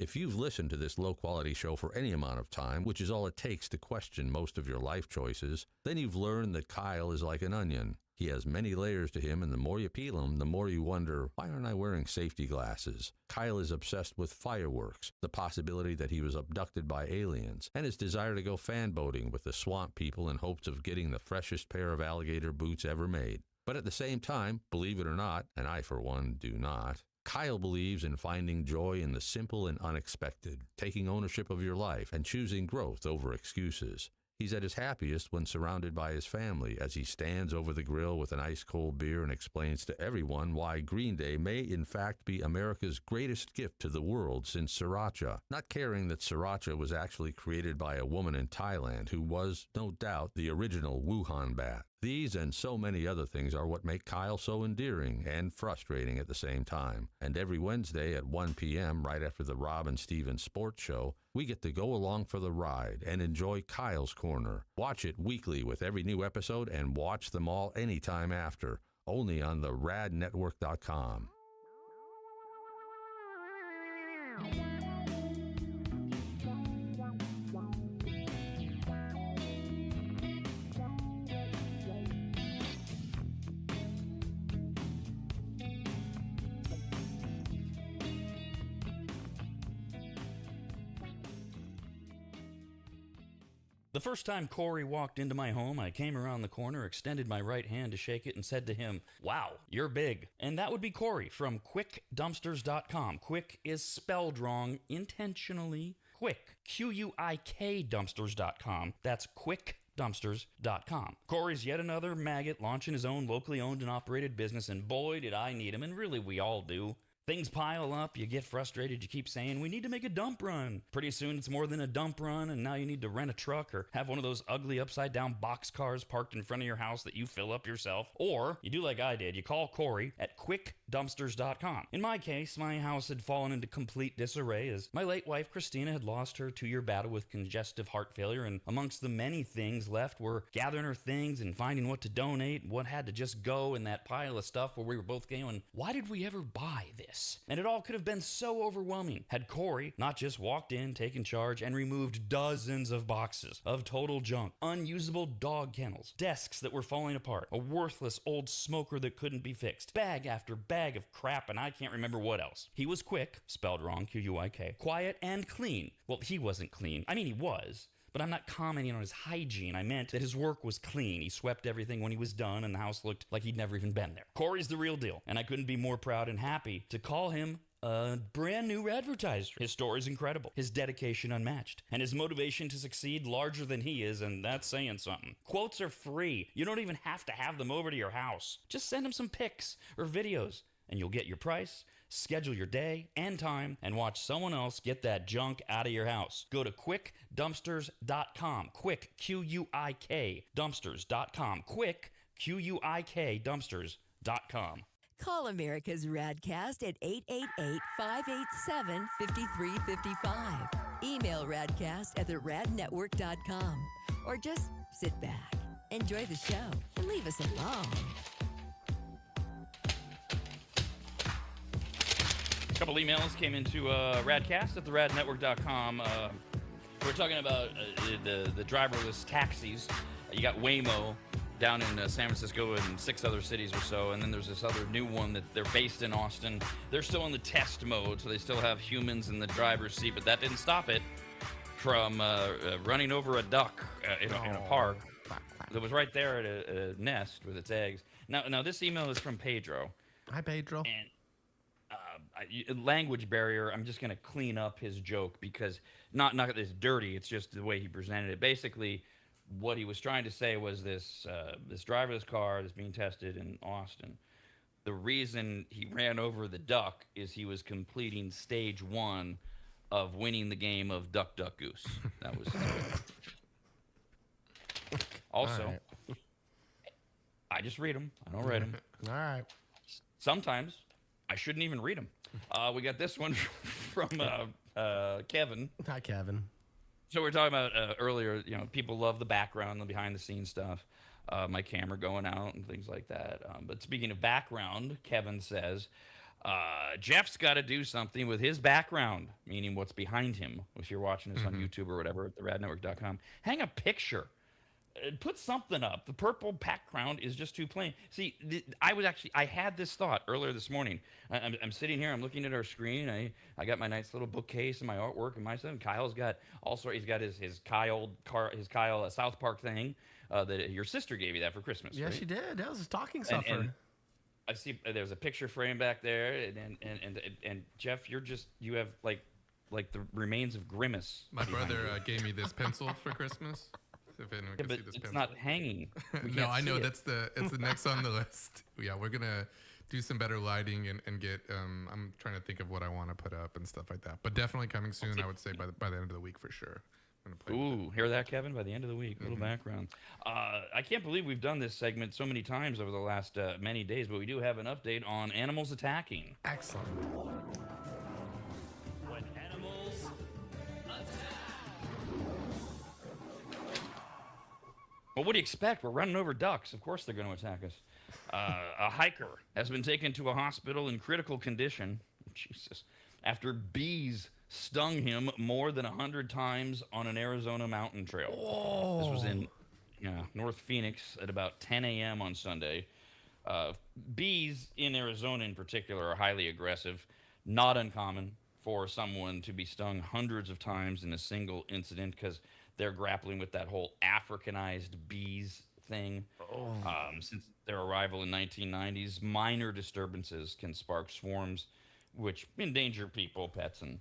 If you've listened to this low-quality show for any amount of time, which is all it takes to question most of your life choices, then you've learned that Kyle is like an onion. He has many layers to him, and the more you peel him, the more you wonder, why aren't I wearing safety glasses? Kyle is obsessed with fireworks, the possibility that he was abducted by aliens, and his desire to go fan boating with the swamp people in hopes of getting the freshest pair of alligator boots ever made. But at the same time, believe it or not, and I for one do not, Kyle believes in finding joy in the simple and unexpected, taking ownership of your life and choosing growth over excuses. He's at his happiest when surrounded by his family as he stands over the grill with an ice-cold beer and explains to everyone why Green Day may in fact be America's greatest gift to the world since sriracha, not caring that sriracha was actually created by a woman in Thailand who was, no doubt, the original Wuhan bat. These and so many other things are what make Kyle so endearing and frustrating at the same time. And every Wednesday at 1 p.m., right after the Rob and Steven Sports Show, we get to go along for the ride and enjoy Kyle's Corner. Watch it weekly with every new episode and watch them all anytime after, only on the radnetwork.com. The first time Corey walked into my home, I came around the corner, extended my right hand to shake it, and said to him, "Wow, you're big." And that would be Corey from QuickDumpsters.com. Quick is spelled wrong intentionally. Quick, Q-U-I-K Dumpsters.com. That's QuickDumpsters.com. Corey's yet another maggot launching his own locally owned and operated business, and boy, did I need him, and really we all do. Things pile up, you get frustrated, you keep saying, we need to make a dump run. Pretty soon it's more than a dump run, and now you need to rent a truck or have one of those ugly upside-down box cars parked in front of your house that you fill up yourself. Or, you do like I did, you call Corey at QuickDumpsters.com. In my case, my house had fallen into complete disarray as my late wife Christina had lost her 2-year battle with congestive heart failure, and amongst the many things left were gathering her things and finding what to donate, what had to just go in that pile of stuff where we were both going, why did we ever buy this? And it all could have been so overwhelming had Corey not just walked in, taken charge, and removed dozens of boxes of total junk, unusable dog kennels, desks that were falling apart, a worthless old smoker that couldn't be fixed, bag after bag of crap, and I can't remember what else. He was quick, spelled wrong, Q-U-I-K, quiet and clean. Well, he wasn't clean. I mean, he was. But I'm not commenting on his hygiene. I meant that his work was clean. He swept everything when he was done, and the house looked like he'd never even been there. Corey's the real deal, and I couldn't be more proud and happy to call him a brand new advertiser. His story's incredible, his dedication unmatched, and his motivation to succeed larger than he is, and that's saying something. Quotes are free. You don't even have to have them over to your house. Just send him some pics or videos, and you'll get your price, schedule your day and time, and watch someone else get that junk out of your house. Go to QuickDumpsters.com. Quick, Q-U-I-K, Dumpsters.com. Quick, Q-U-I-K, Dumpsters.com. Call America's RADcast at 888-587-5355. Email RADcast at theradnetwork.com. Or just sit back, enjoy the show, and leave us alone. couple emails came into RADcast at theradnetwork.com. We're talking about the driverless taxis. You got Waymo down in San Francisco and 6 other cities or so, and then there's this other new one that they're based in Austin. They're still in the test mode, so they still have humans in the driver's seat, but that didn't stop it from running over a duck in a park that was right there at a nest with its eggs. Now this email is from Pedro. Hi, Pedro. And language barrier, I'm just going to clean up his joke because not that it's dirty, it's just the way he presented it. Basically, what he was trying to say was this driverless car that's being tested in Austin. The reason he ran over the duck is he was completing stage 1 of winning the game of Duck, Duck, Goose. That was also, right. I just read them. I don't write them. All right. Sometimes I shouldn't even read them. We got this one from Kevin. Hi, Kevin. So we were talking about earlier, people love the background, the behind-the-scenes stuff, my camera going out and things like that. But speaking of background, Kevin says, Jeff's got to do something with his background, meaning what's behind him. If you're watching this on YouTube or whatever at theradnetwork.com, hang a picture. Put something up. The purple background is just too plain. See, I had this thought earlier this morning. I'm sitting here. I'm looking at our screen. I got my nice little bookcase and my artwork and my son. Kyle's got also. He's got his Kyle South Park thing that your sister gave you that for Christmas. Yeah, right? She did. That was a stocking stuffer. And I see there's a picture frame back there, and Jeff, you have like the remains of Grimace. My brother gave me this pencil for Christmas. If anyone can but see this it's pencil. not hanging. No, I know it's the next on the list. Yeah, we're gonna do some better lighting and get. I'm trying to think of what I want to put up and stuff like that. But definitely coming soon. I would say by the end of the week for sure. I'm gonna play with it. Hear that, Kevin? By the end of the week, little background. I can't believe we've done this segment so many times over the last many days, but we do have an update on animals attacking. Excellent. When animals Well, what do you expect? We're running over ducks. Of course they're going to attack us. A hiker has been taken to a hospital in critical condition. Jesus. After bees stung him more than 100 times on an Arizona mountain trail. Whoa. This was in North Phoenix at about 10 a.m. on Sunday. Bees in Arizona in particular are highly aggressive. Not uncommon for someone to be stung hundreds of times in a single incident because they're grappling with that whole Africanized bees thing. Since their arrival in 1990s, minor disturbances can spark swarms, which endanger people, pets, and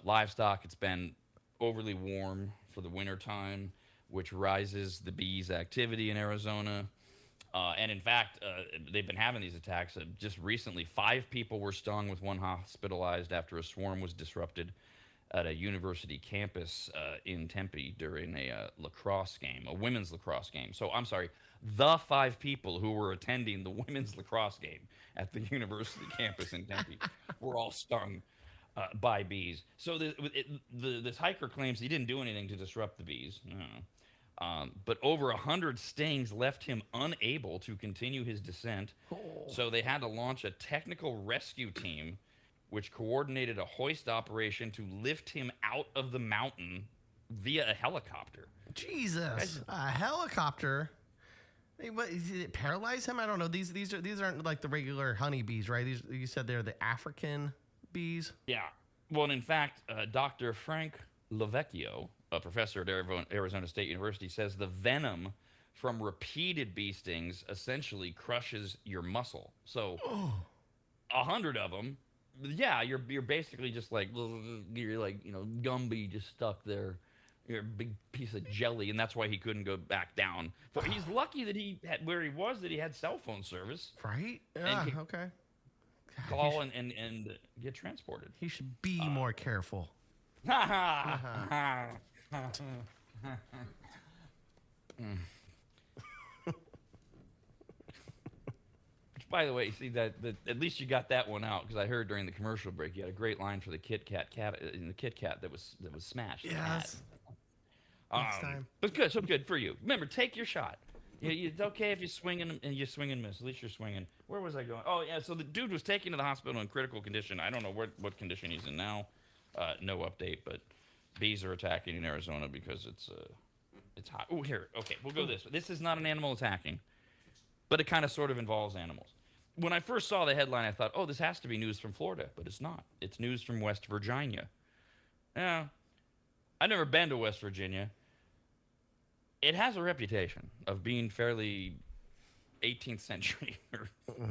livestock. It's been overly warm for the wintertime, which rises the bees' activity in Arizona. And in fact, they've been having these attacks. Just recently, 5 people were stung, with 1 hospitalized after a swarm was disrupted at a university campus in Tempe during a lacrosse game, a women's lacrosse game. So I'm sorry, the 5 people who were attending the women's lacrosse game at the university campus in Tempe were all stung by bees. So this hiker claims he didn't do anything to disrupt the bees. But over 100 stings left him unable to continue his descent. So they had to launch a technical rescue team, which coordinated a hoist operation to lift him out of the mountain via a helicopter. Jesus, a helicopter? Hey, what, did it paralyze him? I don't know. These aren't like the regular honeybees, right? You said they're the African bees? Yeah. Well, and in fact, Dr. Frank Lavecchio, a professor at Arizona State University, says the venom from repeated bee stings essentially crushes your muscle. So 100 of them, yeah, you're basically just like, Gumby just stuck there. You're a big piece of jelly, and that's why he couldn't go back down. But he's lucky that he had, where he was, that he had cell phone service. Right? Yeah, okay. Call and get transported. He should be more careful. By the way, see that at least you got that one out, because I heard during the commercial break you had a great line for the Kit Kat in the Kit Kat that was smashed. Yes. Next time. But good, so good for you. Remember, take your shot. It's okay if you swing and you swing and miss. At least you're swinging. Where was I going? Oh, yeah. So the dude was taken to the hospital in critical condition. I don't know what condition he's in now. No update, but bees are attacking in Arizona because it's hot. Oh, here. Okay, we'll go this way. This is not an animal attacking, but it kind of sort of involves animals. When I first saw the headline, I thought, oh, this has to be news from Florida, but it's not. It's news from West Virginia. Yeah, I've never been to West Virginia. It has a reputation of being fairly 18th century.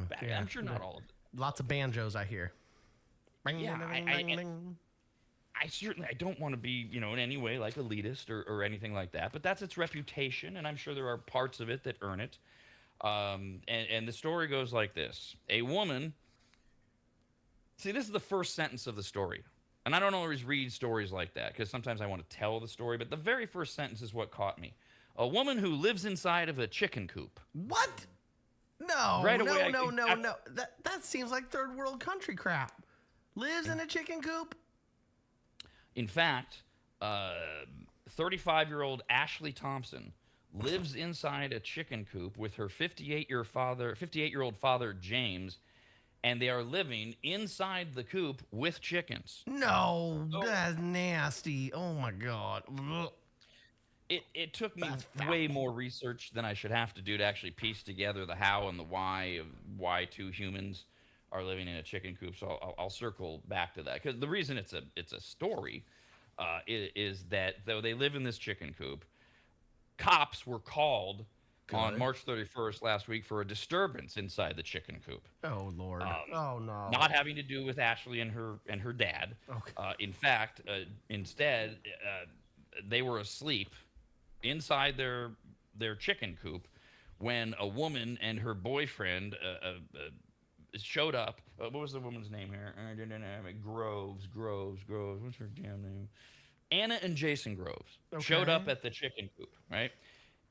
Back. Yeah. I'm sure not all of it. Lots of banjos, I hear. Yeah, I certainly don't want to be, in any way like elitist or anything like that, but that's its reputation, and I'm sure there are parts of it that earn it. And the story goes like this. A woman... See, this is the first sentence of the story. And I don't always read stories like that, because sometimes I want to tell the story, but the very first sentence is what caught me. A woman who lives inside of a chicken coop. What? No, Right no, away, no. That seems like third world country crap. Lives in a chicken coop? In fact, 35-year-old Ashley Thompson lives inside a chicken coop with her 58-year-old father, James, and they are living inside the coop with chickens. No, that's nasty. Oh my God. Ugh. It took me way more research than I should have to do to actually piece together the how and the why of why two humans are living in a chicken coop. So I'll circle back to that, because the reason it's a story is that though they live in this chicken coop, cops were called on March 31st last week for a disturbance inside the chicken coop. Oh Lord. Oh no. Not having to do with Ashley and her dad. Okay. In fact, instead, they were asleep inside their chicken coop when a woman and her boyfriend showed up. What was the woman's name here? Groves. What's her damn name? Anna and Jason Groves showed up at the chicken coop, right?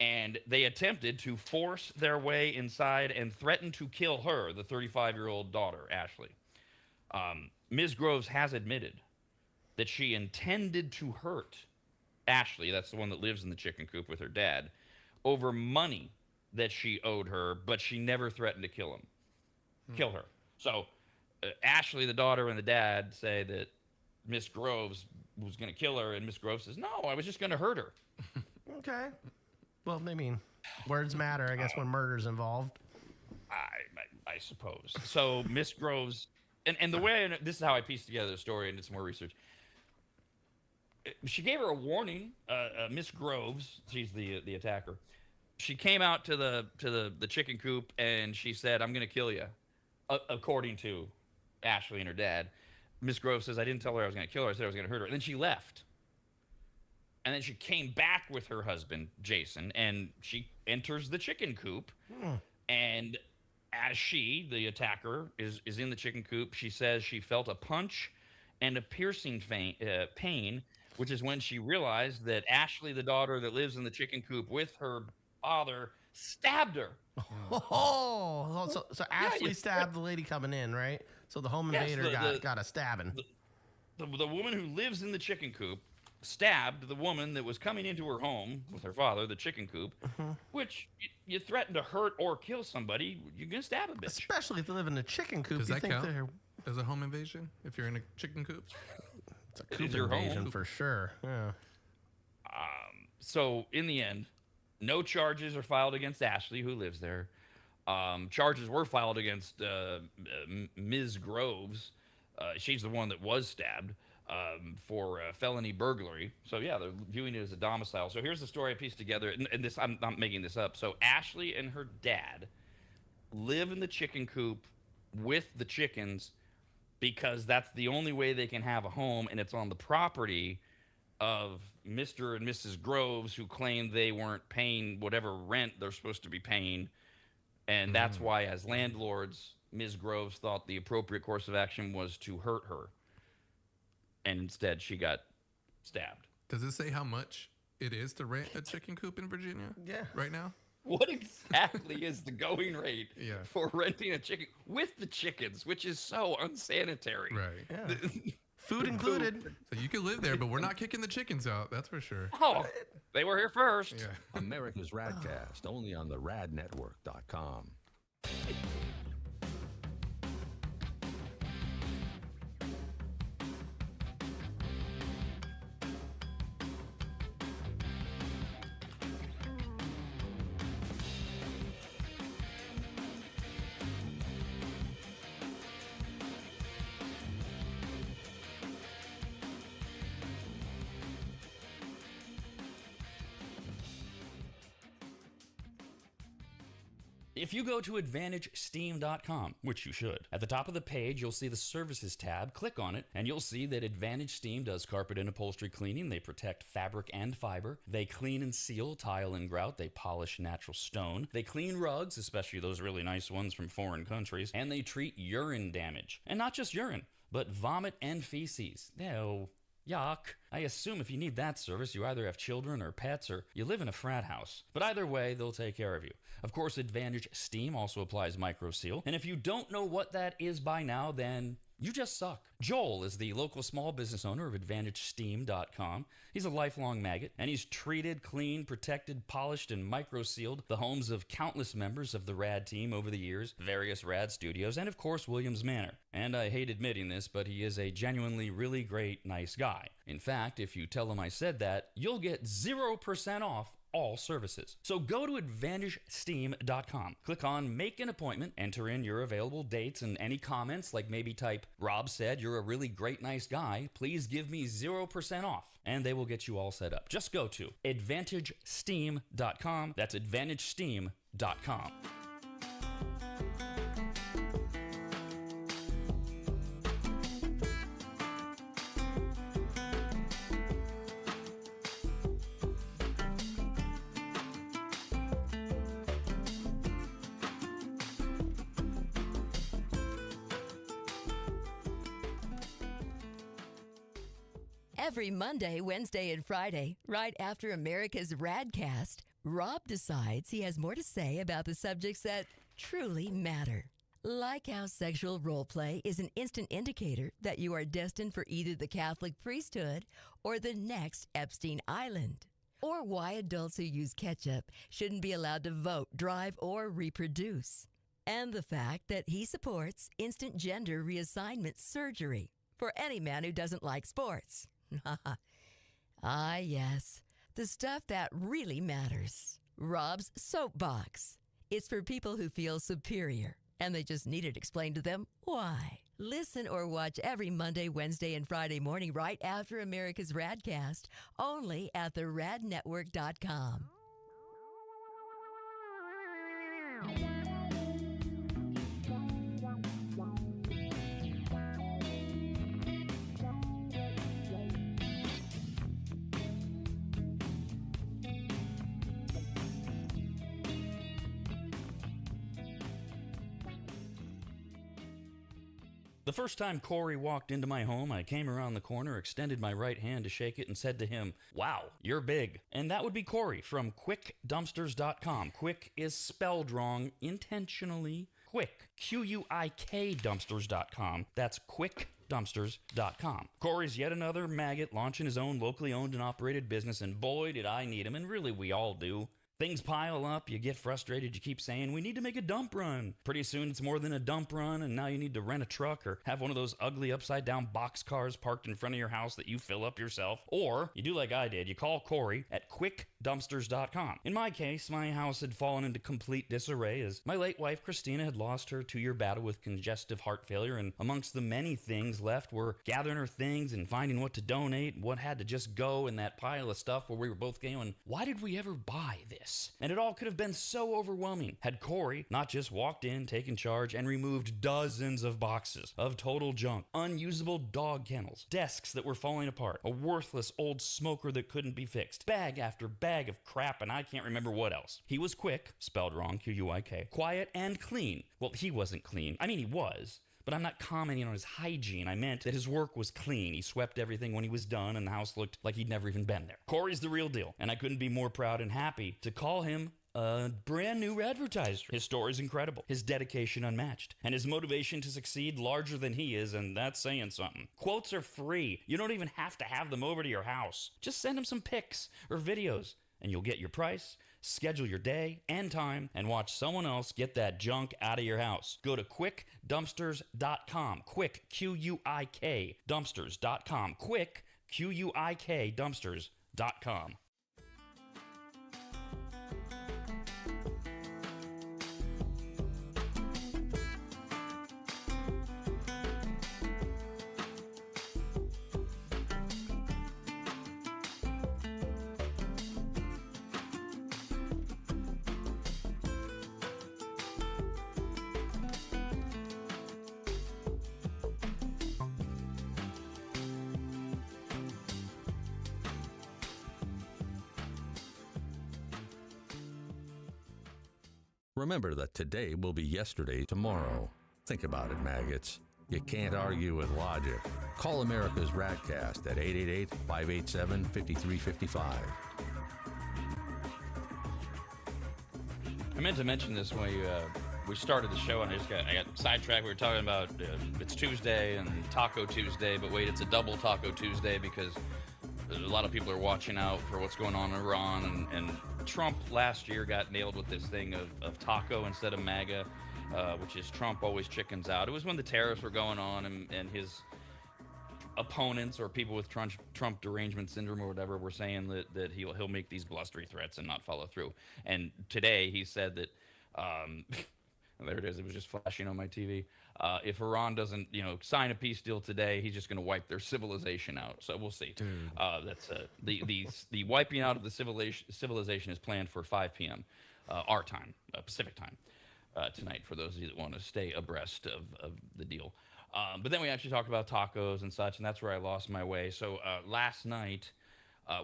And they attempted to force their way inside and threatened to kill her, the 35-year-old daughter, Ashley. Ms. Groves has admitted that she intended to hurt Ashley, that's the one that lives in the chicken coop with her dad, over money that she owed her, but she never threatened to kill her. So Ashley, the daughter, and the dad say that Miss Groves was going to kill her, and Miss Groves says, no, I was just going to hurt her. Okay. Well, I mean, words matter, I guess, when murder's involved. I suppose. So Miss Groves, and the way, this is how I pieced together the story and did some more research. She gave her a warning. Miss Groves, she's the attacker. She came out to the chicken coop and she said, "I'm going to kill you," according to Ashley and her dad. Miss Groves says, "I didn't tell her I was going to kill her. I said I was going to hurt her." And then she left. And then she came back with her husband, Jason, and she enters the chicken coop. And as she, the attacker, is in the chicken coop, she says she felt a punch and a piercing pain, which is when she realized that Ashley, the daughter that lives in the chicken coop with her father, stabbed her. So Ashley stabbed the lady coming in, right? So the home invader got a stabbing. The woman who lives in the chicken coop stabbed the woman that was coming into her home with her father, the chicken coop, which you threaten to hurt or kill somebody, you're going to stab a bitch. Especially if they live in a chicken coop. Does that count as a home invasion if you're in a chicken coop? It's a coop invasion for sure. Yeah. So in the end, no charges are filed against Ashley, who lives there. Charges were filed against Ms. Groves. She's the one that was stabbed. For felony burglary. So yeah, they're viewing it as a domicile. So here's the story I pieced together, and this, I'm not making this up. So Ashley and her dad live in the chicken coop with the chickens because that's the only way they can have a home, and it's on the property of Mr. and Mrs. Groves, who claim they weren't paying whatever rent they're supposed to be paying, and that's why, as landlords, Ms. Groves thought the appropriate course of action was to hurt her. And instead, she got stabbed. Does it say how much it is to rent a chicken coop in Virginia? Yeah. Right now? What exactly is the going rate Yeah. for renting a chicken with the chickens, which is so unsanitary? Right. Yeah. Food included. So you can live there, but we're not kicking the chickens out. That's for sure. Oh, They were here first. Yeah. America's RADcast, only on the radnetwork.com. If you go to AdvantageSteam.com, which you should, at the top of the page, you'll see the Services tab. Click on it, and you'll see that Advantage Steam does carpet and upholstery cleaning. They protect fabric and fiber. They clean and seal tile and grout. They polish natural stone. They clean rugs, especially those really nice ones from foreign countries. And they treat urine damage. And not just urine, but vomit and feces. No. Yuck. I assume if you need that service, you either have children or pets or you live in a frat house. But either way, they'll take care of you. Of course, Advantage Steam also applies MicroSeal. And if you don't know what that is by now, then you just suck. Joel is the local small business owner of AdvantageSteam.com. He's a lifelong maggot, and he's treated, cleaned, protected, polished, and microsealed the homes of countless members of the RAD team over the years, various RAD studios, and of course, Williams Manor. And I hate admitting this, but he is a genuinely really great, nice guy. In fact, if you tell him I said that, you'll get 0% off all services. So go to AdvantageSteam.com. Click on Make an Appointment, enter in your available dates and any comments, like maybe type, Rob said you're a really great, nice guy. Please give me 0% off. And they will get you all set up. Just go to AdvantageSteam.com. That's AdvantageSteam.com. Every Monday, Wednesday, and Friday, right after America's RAD Cast, Rob decides he has more to say about the subjects that truly matter. Like how sexual role play is an instant indicator that you are destined for either the Catholic priesthood or the next Epstein Island. Or why adults who use ketchup shouldn't be allowed to vote, drive, or reproduce. And the fact that he supports instant gender reassignment surgery for any man who doesn't like sports. Ah, yes, the stuff that really matters. Rob's Soapbox. It's for people who feel superior, and they just need it explained to them why. Listen or watch every Monday, Wednesday, and Friday morning right after America's RADcast, only at the radnetwork.com. The first time Corey walked into my home, I came around the corner, extended my right hand to shake it, and said to him, "Wow, you're big." And that would be Corey from QuickDumpsters.com. Quick is spelled wrong intentionally. Quick, Q-U-I-K Dumpsters.com. That's QuickDumpsters.com. Corey's yet another maggot launching his own locally owned and operated business, and boy, did I need him, and really we all do. Things pile up, you get frustrated, you keep saying, we need to make a dump run. Pretty soon it's more than a dump run, and now you need to rent a truck or have one of those ugly upside down box cars parked in front of your house that you fill up yourself. Or you do like I did, you call Corey at QuickDumpsters.com. In my case, my house had fallen into complete disarray as my late wife Christina had lost her 2-year battle with congestive heart failure, and amongst the many things left were gathering her things and finding what to donate, what had to just go in that pile of stuff where we were both going, why did we ever buy this? And it all could have been so overwhelming had Corey not just walked in, taken charge, and removed dozens of boxes of total junk, unusable dog kennels, desks that were falling apart, a worthless old smoker that couldn't be fixed, bag after bag of crap, and I can't remember what else. He was quick, spelled wrong, Q-U-I-K, quiet and clean. Well, he wasn't clean. I mean, he was. But I'm not commenting on his hygiene. I meant that his work was clean. He swept everything when he was done, and the house looked like he'd never even been there. Corey's the real deal, and I couldn't be more proud and happy to call him a brand new advertiser. His story's incredible, his dedication unmatched, and his motivation to succeed larger than he is, and that's saying something. Quotes are free. You don't even have to have them over to your house. Just send him some pics or videos. and you'll get your price, schedule your day and time, and watch someone else get that junk out of your house. Go to quickdumpsters.com. Quick, Q-U-I-K, dumpsters.com. Quick, Q-U-I-K, dumpsters.com. Remember that today will be yesterday tomorrow. Think about it, maggots. You can't argue with logic. Call America's RAD Cast at 888-587-5355. I meant to mention this when we started the show, and I got sidetracked. We were talking about it's Tuesday and Taco Tuesday, but wait, it's a double Taco Tuesday because a lot of people are watching out for what's going on in Iran, and Trump last year got nailed with this thing of taco instead of MAGA, which is Trump always chickens out. It was when the tariffs were going on, and his opponents or people with Trump derangement syndrome or whatever were saying that he'll make these blustery threats and not follow through. And today he said that, there it is, it was just flashing on my TV. If Iran doesn't, sign a peace deal today, he's just going to wipe their civilization out. So we'll see. That's the wiping out of the civilization is planned for 5 p.m. Our time, Pacific time, tonight. For those of you that want to stay abreast of the deal. But then we actually talked about tacos and such, and that's where I lost my way. So last night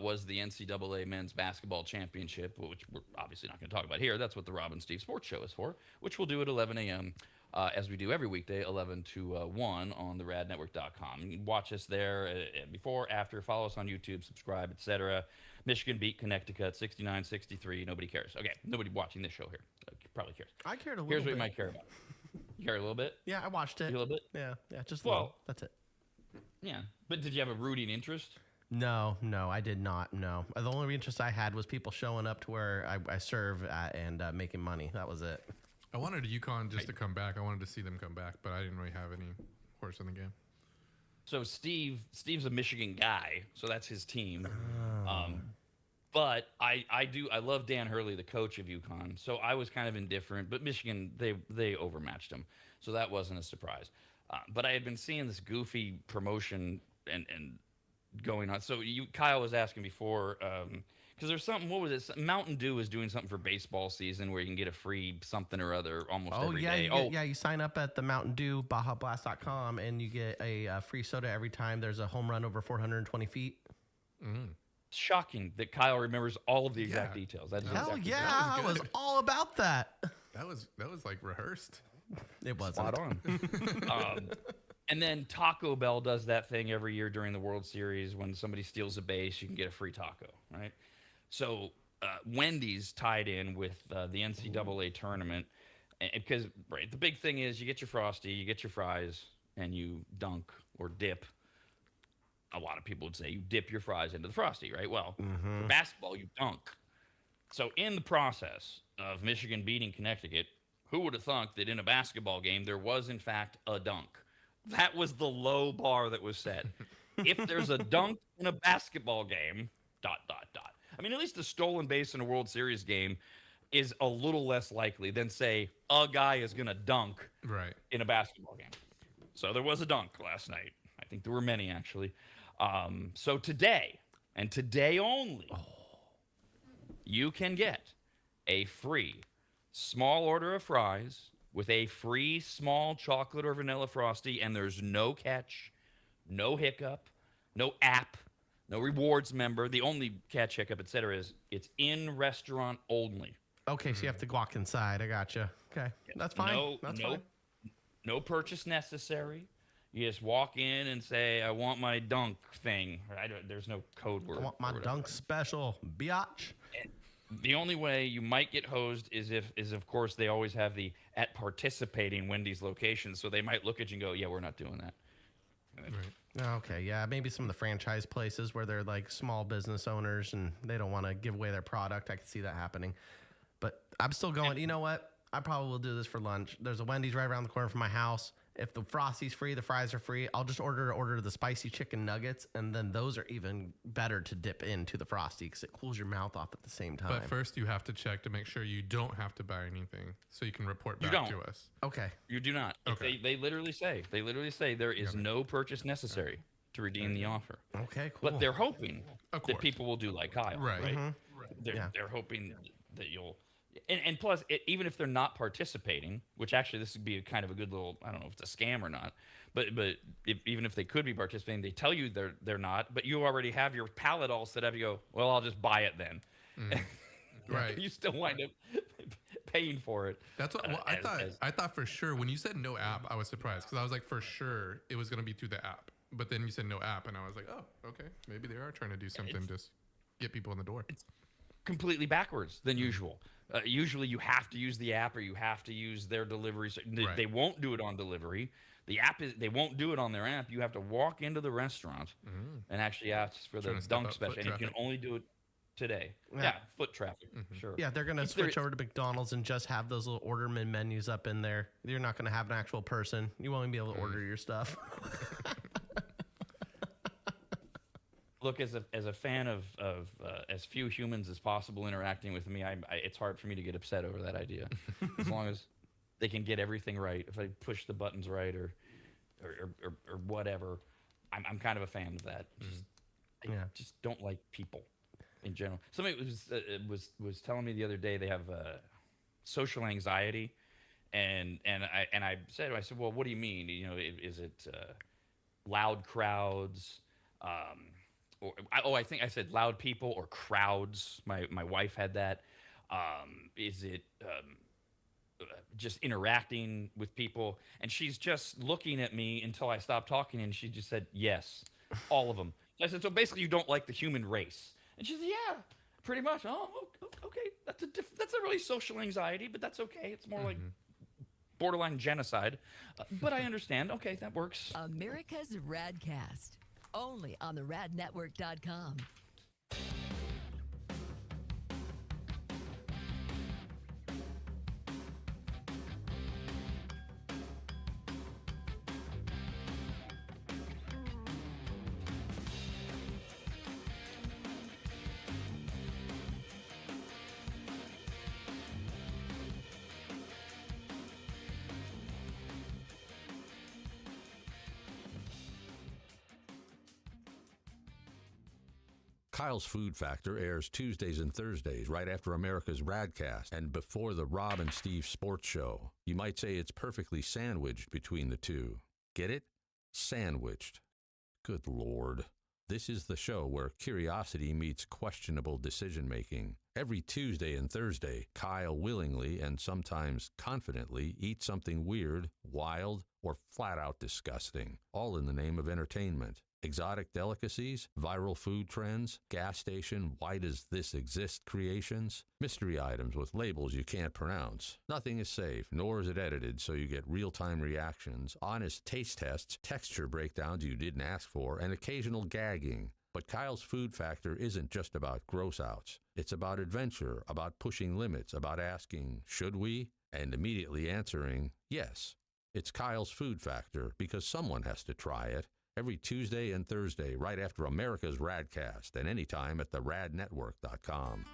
was the NCAA Men's Basketball Championship, which we're obviously not going to talk about here. That's what the Rob and Steve Sports Show is for, which we'll do at 11 a.m. As we do every weekday, 11 to 1 on the radnetwork.com. You can watch us there before, after, follow us on YouTube, subscribe, etc. Michigan beat Connecticut 69-63. Nobody cares. Okay, nobody watching this show here probably cares. I cared a little Here's what bit. you might care about. You care a little bit? Yeah, I watched it. A little bit? Yeah, just a little. Well, That's it. Yeah, but did you have a rooting interest? No, I did not. No, the only interest I had was people showing up to where I serve at and making money. That was it. I wanted UConn just to come back. I wanted to see them come back, but I didn't really have any horse in the game. So Steve's a Michigan guy, so that's his team. But I love Dan Hurley, the coach of UConn. So I was kind of indifferent, but Michigan, they overmatched him. So that wasn't a surprise. But I had been seeing this goofy promotion and going on. So Kyle was asking before, because there's something, what was it? Mountain Dew is doing something for baseball season where you can get a free something or other almost every day. You sign up at the Mountain Dew, BajaBlast.com, and you get a free soda every time there's a home run over 420 feet. Mm-hmm. Shocking that Kyle remembers all of the exact details. That's Hell exactly yeah, I was all about that. That was like rehearsed. It wasn't. Spot on. And then Taco Bell does that thing every year during the World Series. When somebody steals a base, you can get a free taco, right? So Wendy's tied in with the NCAA tournament because the big thing is you get your Frosty, you get your fries, and you dunk or dip. A lot of people would say you dip your fries into the Frosty, right? Well, for basketball, you dunk. So in the process of Michigan beating Connecticut, who would have thunk that in a basketball game there was, in fact, a dunk? That was the low bar that was set. If there's a dunk in a basketball game, ... I mean, at least a stolen base in a World Series game is a little less likely than, say, a guy is going to dunk in a basketball game. So there was a dunk last night. I think there were many, actually. So today, and today only, you can get a free small order of fries with a free small chocolate or vanilla Frosty, and there's no catch, no hiccup, no app, no rewards member. The only catch, hiccup, etc. is it's in restaurant only. Okay, so you have to walk inside. I gotcha. Okay, that's fine. Fine. No purchase necessary. You just walk in and say, I want my dunk thing. There's no code word. I want my dunk special, biatch. The only way you might get hosed is of course, they always have the at participating Wendy's locations. So they might look at you and go, yeah, we're not doing that. Right. Okay, yeah, maybe some of the franchise places where they're like small business owners and they don't want to give away their product. I can see that happening. But I'm still going, you know what? I probably will do this for lunch. There's a Wendy's right around the corner from my house. If the Frosty's free, the fries are free, I'll just order the spicy chicken nuggets, and then those are even better to dip into the Frosty because it cools your mouth off at the same time. But first, you have to check to make sure you don't have to buy anything, so you can report back to us. Okay. You do not. Okay. They literally say there is no purchase necessary to redeem the offer. Okay, cool. But they're hoping Of that course. people will do like Kyle, Right. right? Yeah. They're hoping that you'll. And plus, even if they're not participating, which actually this would be kind of a good little, I don't know if it's a scam or not, but even if they could be participating, they tell you they're not, but you already have your palette all set up. You go, well, I'll just buy it then. Right. You still wind up paying for it. That's what I thought for sure. When you said no app, I was surprised because I was like, for sure it was going to be through the app. But then you said no app, and I was like, oh, okay, maybe they are trying to do something to just get people in the door. Completely backwards than usual. Usually you have to use the app or you have to use their delivery. They won't do it on delivery. They won't do it on their app. You have to walk into the restaurant and actually ask for the dunk special. And you can only do it today. Yeah, foot traffic. Sure. Yeah, they're going to switch over to McDonald's and just have those little orderman menus up in there. You're not going to have an actual person. You won't even be able to order your stuff. Look, as a fan of as few humans as possible interacting with me, it's hard for me to get upset over that idea. As long as they can get everything right, if I push the buttons right or whatever, I'm kind of a fan of that. I just don't like people in general. Somebody was telling me the other day they have social anxiety, and I said, well, what do you mean? You know, is it loud crowds? I think I said loud people or crowds. My wife had that. Is it just interacting with people? And she's just looking at me until I stopped talking, and she just said, yes, all of them. I said, so basically you don't like the human race? And she said, yeah, pretty much. Oh, okay. That's a really social anxiety, but that's okay. It's more like borderline genocide. But I understand. Okay, that works. America's RAD Cast. Only on the radnetwork.com. Kyle's Food Factor airs Tuesdays and Thursdays right after America's RAD Cast and before the Rob and Steve Sports Show. You might say it's perfectly sandwiched between the two. Get it? Sandwiched. Good Lord. This is the show where curiosity meets questionable decision-making. Every Tuesday and Thursday, Kyle willingly and sometimes confidently eats something weird, wild, or flat-out disgusting, all in the name of entertainment. Exotic delicacies, viral food trends, gas station why does this exist creations, mystery items with labels you can't pronounce. Nothing is safe, nor is it edited so you get real-time reactions, honest taste tests, texture breakdowns you didn't ask for, and occasional gagging. But Kyle's Food Factor isn't just about gross outs. It's about adventure, about pushing limits, about asking, should we? And immediately answering, yes. It's Kyle's Food Factor because someone has to try it. Every Tuesday and Thursday, right after America's RAD Cast, and anytime at theradnetwork.com.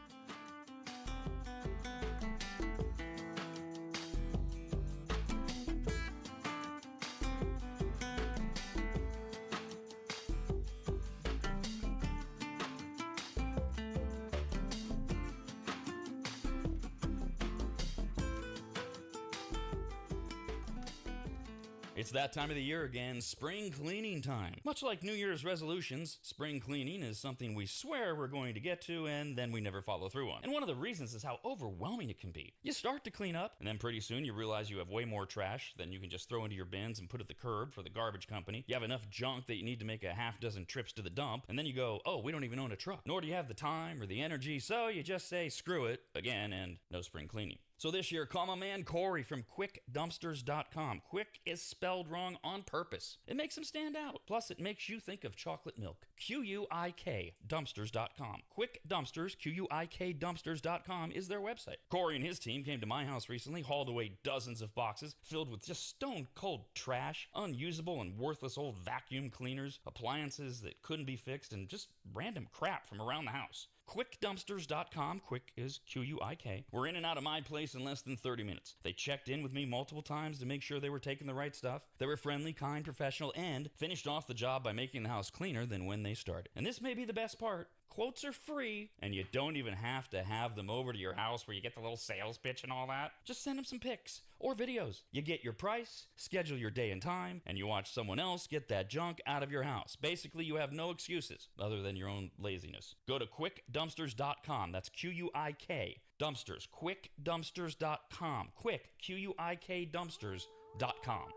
It's that time of the year again, spring cleaning time. Much like New Year's resolutions, spring cleaning is something we swear we're going to get to and then we never follow through on. And one of the reasons is how overwhelming it can be. You start to clean up, and then pretty soon you realize you have way more trash than you can just throw into your bins and put at the curb for the garbage company. You have enough junk that you need to make a half dozen trips to the dump, and then you go, oh, we don't even own a truck. Nor do you have the time or the energy, so you just say screw it again and no spring cleaning. So this year, call my man Corey from QuickDumpsters.com. Quick is spelled wrong on purpose. It makes him stand out. Plus, it makes you think of chocolate milk. QUIK Dumpsters.com. Quick Dumpsters, QUIK Dumpsters.com is their website. Corey and his team came to my house recently, hauled away dozens of boxes filled with just stone-cold trash, unusable and worthless old vacuum cleaners, appliances that couldn't be fixed, and just random crap from around the house. QuickDumpsters.com. Quick is QUIK. We're in and out of my place in less than 30 minutes. They checked in with me multiple times to make sure they were taking the right stuff. They were friendly, kind, professional, and finished off the job by making the house cleaner than when they started. And this may be the best part. Quotes are free, and you don't even have to have them over to your house where you get the little sales pitch and all that. Just send them some pics or videos. You get your price, schedule your day and time, and you watch someone else get that junk out of your house. Basically, you have no excuses other than your own laziness. Go to QuickDumpsters.com. That's QUIK Dumpsters. QuickDumpsters.com. Quick, QUIK Dumpsters.com.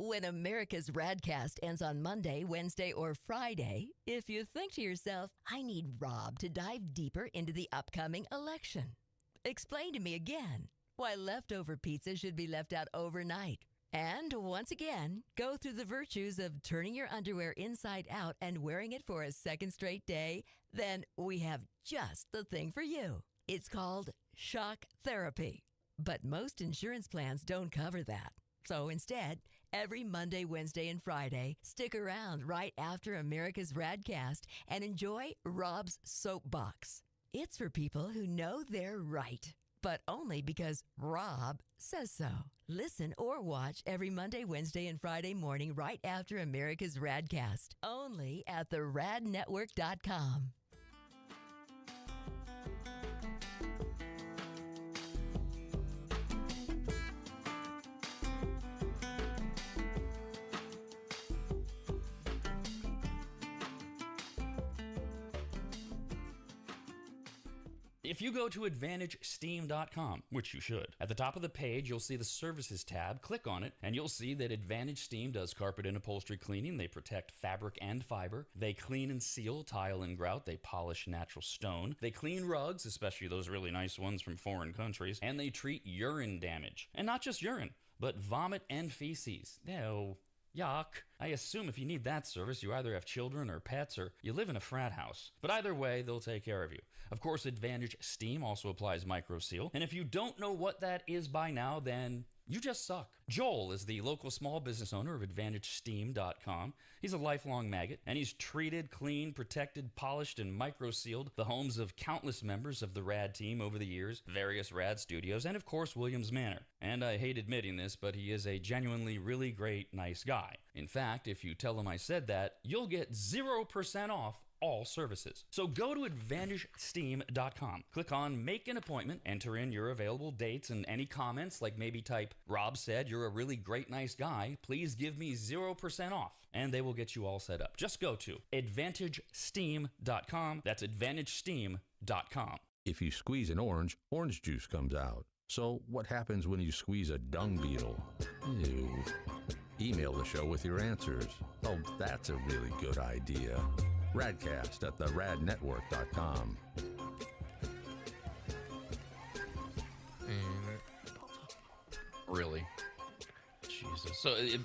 When America's RADcast ends on Monday, Wednesday, or Friday, if you think to yourself, I need Rob to dive deeper into the upcoming election, explain to me again why leftover pizza should be left out overnight. And once again, go through the virtues of turning your underwear inside out and wearing it for a second straight day, then we have just the thing for you. It's called shock therapy. But most insurance plans don't cover that. So instead, every Monday, Wednesday, and Friday, stick around right after America's RADcast and enjoy Rob's Soapbox. It's for people who know they're right, but only because Rob says so. Listen or watch every Monday, Wednesday, and Friday morning right after America's RADcast, only at theradnetwork.com. If you go to AdvantageSteam.com, which you should, at the top of the page, you'll see the Services tab. Click on it, and you'll see that Advantage Steam does carpet and upholstery cleaning. They protect fabric and fiber. They clean and seal tile and grout. They polish natural stone. They clean rugs, especially those really nice ones from foreign countries. And they treat urine damage. And not just urine, but vomit and feces. Ew. Yuck. I assume if you need that service, you either have children or pets or you live in a frat house. But either way, they'll take care of you. Of course, Advantage Steam also applies MicroSeal. And if you don't know what that is by now, then you just suck. Joel is the local small business owner of AdvantageSteam.com. He's a lifelong maggot, and he's treated, cleaned, protected, polished, and microsealed the homes of countless members of the RAD team over the years, various RAD studios, and of course, Williams Manor. And I hate admitting this, but he is a genuinely really great, nice guy. In fact, if you tell him I said that, you'll get 0% off all services. So go to AdvantageSteam.com. Click on Make an Appointment, enter in your available dates and any comments, like maybe type, Rob said you're a really great, nice guy. Please give me 0% off. And they will get you all set up. Just go to AdvantageSteam.com. That's AdvantageSteam.com. If you squeeze an orange, orange juice comes out. So what happens when you squeeze a dung beetle? Ew. Email the show with your answers. Oh, that's a really good idea. RADcast at theradnetwork.com. Really? Jesus. So it's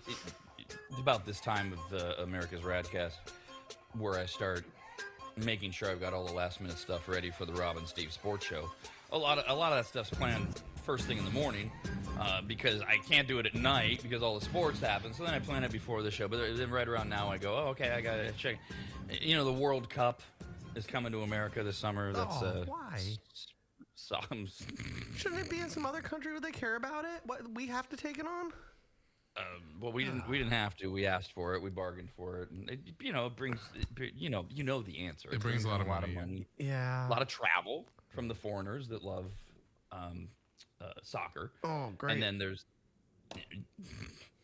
about this time of America's RADcast where I start making sure I've got all the last minute stuff ready for the Rob and Steve Sports Show. A lot of that stuff's planned first thing in the morning because I can't do it at night because all the sports happen. So then I plan it before the show. But then right around now I go, oh, okay, I got to check. You know, the World Cup is coming to America this summer. That's why? Some. Shouldn't it be in some other country where they care about it? What, we have to take it on? Well, we didn't have to. We asked for it. We bargained for it. And it brings, the answer. It brings a lot of money. Yeah. A lot of travel from the foreigners that love soccer. Oh, great. And then there's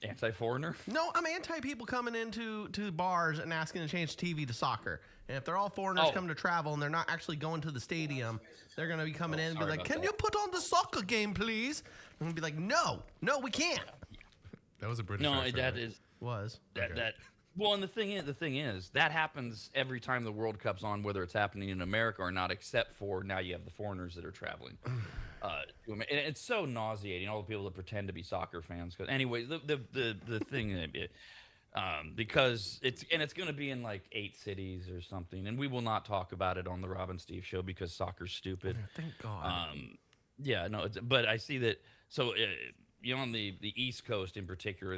Anti-foreigner? No, I'm anti people coming into bars and asking to change TV to soccer. And if they're all foreigners coming to travel and they're not actually going to the stadium, they're going to be coming in and be sorry like, about "Can that. you put on the soccer game, please?" And we'll be like, "No, we can't." That was a British No, accent, that right? is Was. that. Well, and the thing is, that happens every time the World Cup's on, whether it's happening in America or not, except for now you have the foreigners that are traveling. And it's so nauseating, all the people that pretend to be soccer fans. Because anyway, the thing, because it's going to be in like 8 cities or something, and we will not talk about it on the Rob and Steve show because soccer's stupid. Thank God. Yeah, no, but I see that. So, on the East Coast in particular,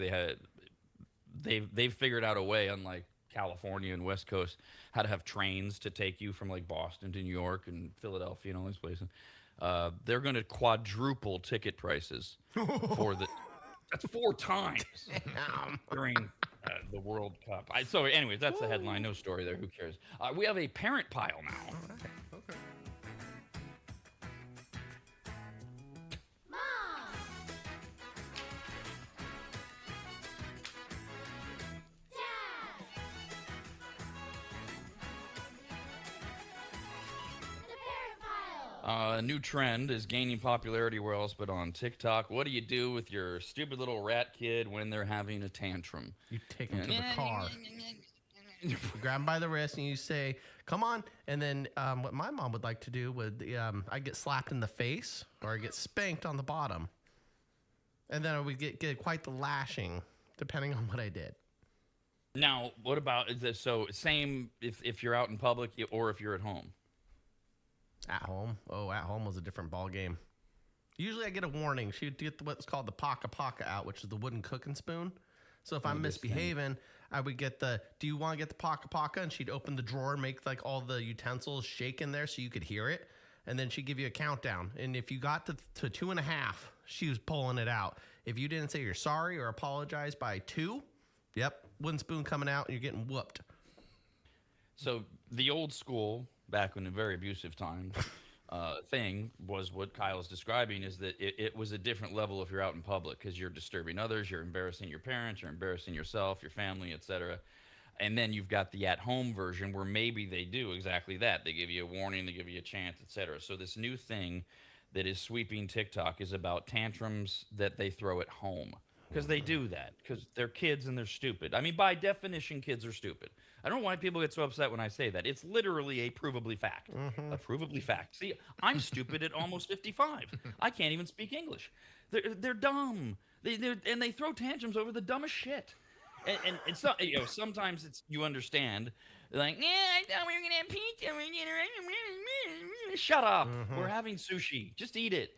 they've figured out a way, unlike California and West Coast, how to have trains to take you from like Boston to New York and Philadelphia and all these places. They're going to quadruple ticket prices for that's 4 times during the World Cup. So, anyways, that's the headline. No story there. Who cares? We have a parent pile now. Okay. A new trend is gaining popularity where else but on TikTok. What do you do with your stupid little rat kid when they're having a tantrum? You take them to the car. You grab them by the wrist and you say, "Come on." And then what my mom would like to do would I get slapped in the face or I get spanked on the bottom. And then I would get quite the lashing depending on what I did. Now, what about this? So same if you're out in public or if you're at home? At home? Oh, at home was a different ball game. Usually I get a warning. She'd get what's called the paka out, which is the wooden cooking spoon. So if I'm misbehaving, I would get "Do you want to get the paka?" And she'd open the drawer and make like all the utensils shake in there so you could hear it. And then she'd give you a countdown. And if you got to 2.5, she was pulling it out. If you didn't say you're sorry or apologize by 2, yep, wooden spoon coming out and you're getting whooped. So the old school, back in a very abusive time, thing was what Kyle's describing, is that it was a different level if you're out in public because you're disturbing others, you're embarrassing your parents, you're embarrassing yourself, your family, etc. And then you've got the at-home version where maybe they do exactly that. They give you a warning, they give you a chance, etc. So this new thing that is sweeping TikTok is about tantrums that they throw at home. Because they do that. Because they're kids and they're stupid. I mean, by definition, kids are stupid. I don't know why people get so upset when I say that. It's literally a provably fact. A provably fact. See, I'm stupid at almost 55. I can't even speak English. They're dumb. And they throw tantrums over the dumbest shit. And it's not, sometimes it's, you understand. They're like, "Yeah, I thought we were going to have pizza. Shut up. We're having sushi. Just eat it."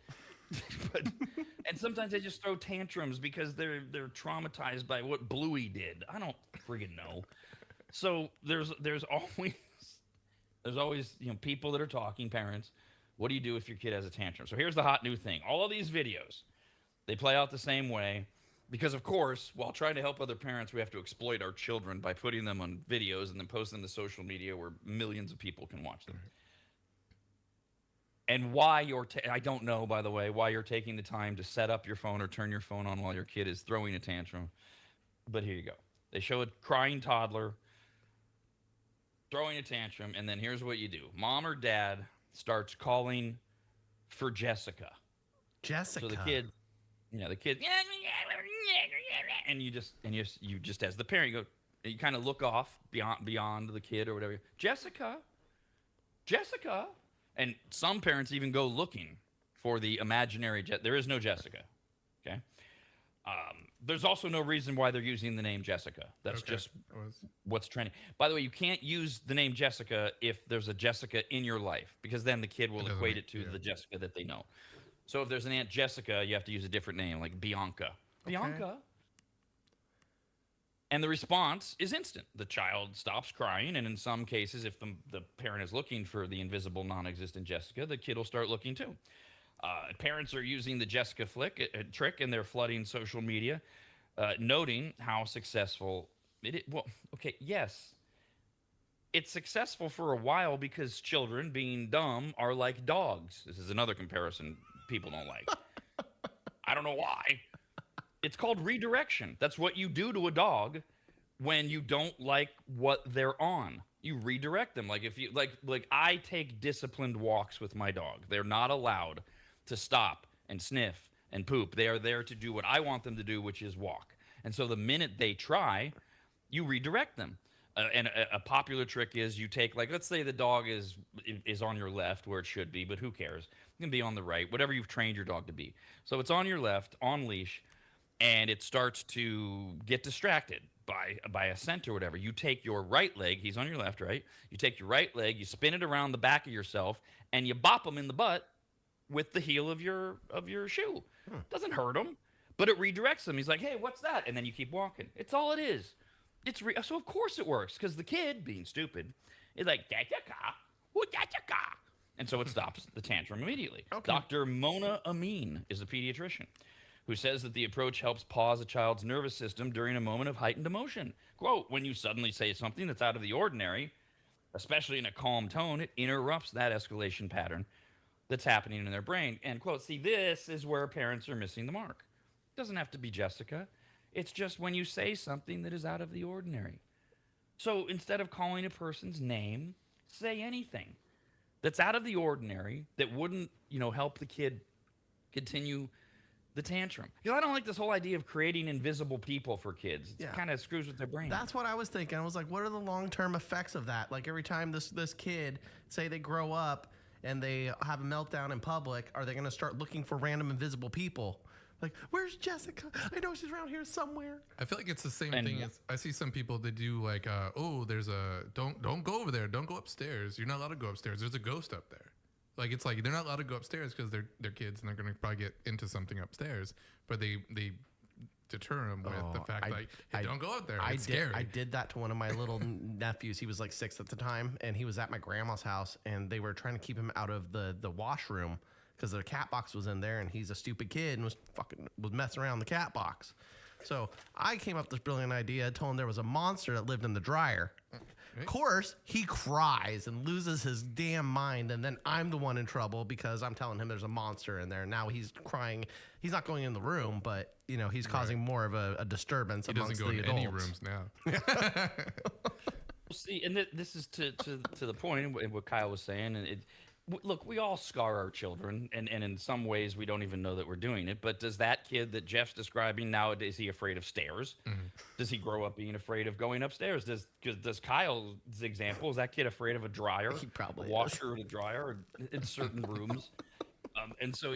And sometimes they just throw tantrums because they're traumatized by what Bluey did. I don't friggin' know. So there's always people that are talking, parents. What do you do if your kid has a tantrum? So here's the hot new thing. All of these videos, they play out the same way because, of course, while trying to help other parents, we have to exploit our children by putting them on videos and then posting them to social media where millions of people can watch them. And why I don't know, by the way, why you're taking the time to set up your phone or turn your phone on while your kid is throwing a tantrum. But here you go. They show a crying toddler throwing a tantrum, and then here's what you do. Mom or dad starts calling for Jessica. Jessica. So the kid, and you just as the parent, you kind of look off beyond the kid or whatever. Jessica. And some parents even go looking for the imaginary there is no Jessica, okay? There's also no reason why they're using the name Jessica. That's just what's trending. By the way, you can't use the name Jessica if there's a Jessica in your life because then the kid will equate it to the Jessica that they know. So if there's an Aunt Jessica, you have to use a different name, like Bianca. Okay. Bianca. And the response is instant. The child stops crying, and in some cases, if the parent is looking for the invisible, non-existent Jessica, the kid will start looking too. Parents are using the Jessica trick, and they're flooding social media, noting how successful it is. Well, okay, yes. It's successful for a while because children, being dumb, are like dogs. This is another comparison people don't like. I don't know why. It's called redirection. That's what you do to a dog when you don't like what they're on. You redirect them. Like if you like I take disciplined walks with my dog. They're not allowed to stop and sniff and poop. They are there to do what I want them to do, which is walk. And so the minute they try, you redirect them. And a popular trick is you take, like, let's say the dog is on your left where it should be, but who cares? It can be on the right, whatever you've trained your dog to be. So it's on your left, on leash, and it starts to get distracted by a scent or whatever. You take your right leg, he's on your left, right? You take your right leg, you spin it around the back of yourself, and you bop him in the butt with the heel of your shoe. Doesn't hurt him, but it redirects him. He's like, hey, what's that? And then you keep walking. It's all it is. So of course it works, because the kid, being stupid, is like, that's a car. Ooh, that's a car. And so it stops the tantrum immediately. Okay. Dr. Mona Amin is a pediatrician who says that the approach helps pause a child's nervous system during a moment of heightened emotion. Quote, when you suddenly say something that's out of the ordinary, especially in a calm tone, it interrupts that escalation pattern that's happening in their brain. End quote. See, this is where parents are missing the mark. It doesn't have to be Jessica. It's just when you say something that is out of the ordinary. So instead of calling a person's name, say anything that's out of the ordinary that wouldn't, help the kid continue the tantrum. Because I don't like this whole idea of creating invisible people for kids. It kind of screws with their brain. That's what I was thinking. I was like, what are the long-term effects of that? Like every time this kid, say they grow up and they have a meltdown in public, are they going to start looking for random invisible people? Like, where's Jessica? I know she's around here somewhere. I feel like it's the same thing as I see some people that do like, there's don't go over there. Don't go upstairs. You're not allowed to go upstairs. There's a ghost up there. Like, it's like they're not allowed to go upstairs because they're kids and they're going to probably get into something upstairs. But they deter them with the fact hey, don't go up there. It's scary. I did that to one of my little nephews. He was like 6 at the time, and he was at my grandma's house, and they were trying to keep him out of the washroom because their cat box was in there, and he's a stupid kid and was messing around the cat box. So I came up with this brilliant idea, told him there was a monster that lived in the dryer. Of course, he cries and loses his damn mind, and then I'm the one in trouble because I'm telling him there's a monster in there. Now he's crying. He's not going in the room, but he's causing more of a disturbance amongst the adults. He doesn't go in any rooms now. See, and this is to the point in what Kyle was saying, and look, we all scar our children, and in some ways we don't even know that we're doing it. But does that kid that Jeff's describing nowadays, is he afraid of stairs? Mm-hmm. Does he grow up being afraid of going upstairs? Does Kyle's example, is that kid afraid of a dryer? He probably washer or a dryer in certain rooms. And so,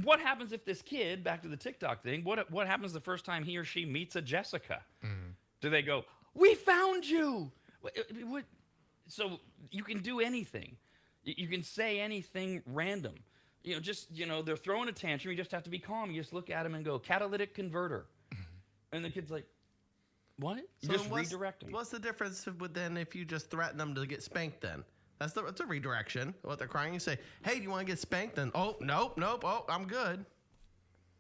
what happens if this kid, back to the TikTok thing, what happens the first time he or she meets a Jessica? Mm-hmm. Do they go, we found you? What? So you can do anything. You can say anything random. They're throwing a tantrum. You just have to be calm. You just look at them and go, catalytic converter. And the kid's like, what? You just redirect them. What's the difference then if you just threaten them to get spanked then? That's a redirection. What they're crying, you say, hey, do you want to get spanked? Then, oh, nope. Oh, I'm good.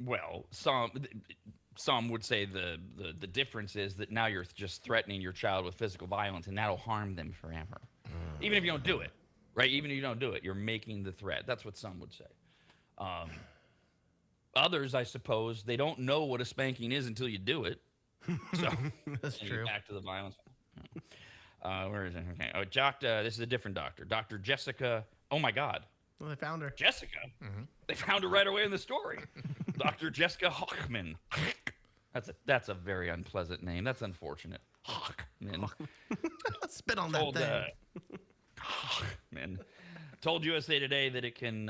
Well, some would say the difference is that now you're just threatening your child with physical violence, and that'll harm them forever. Even if you don't do it. Right? Even if you don't do it, you're making the threat. That's what some would say. Others, I suppose, they don't know what a spanking is until you do it. So that's true. Back to the violence. Where is it? Okay. This is a different doctor. Dr. Jessica. Oh, my God. Well, they found her. Jessica? Mm-hmm. They found her right away in the story. Dr. Jessica Hochman. That's a very unpleasant name. That's unfortunate. Hochman. Spit on that thing. Man, told USA Today that it can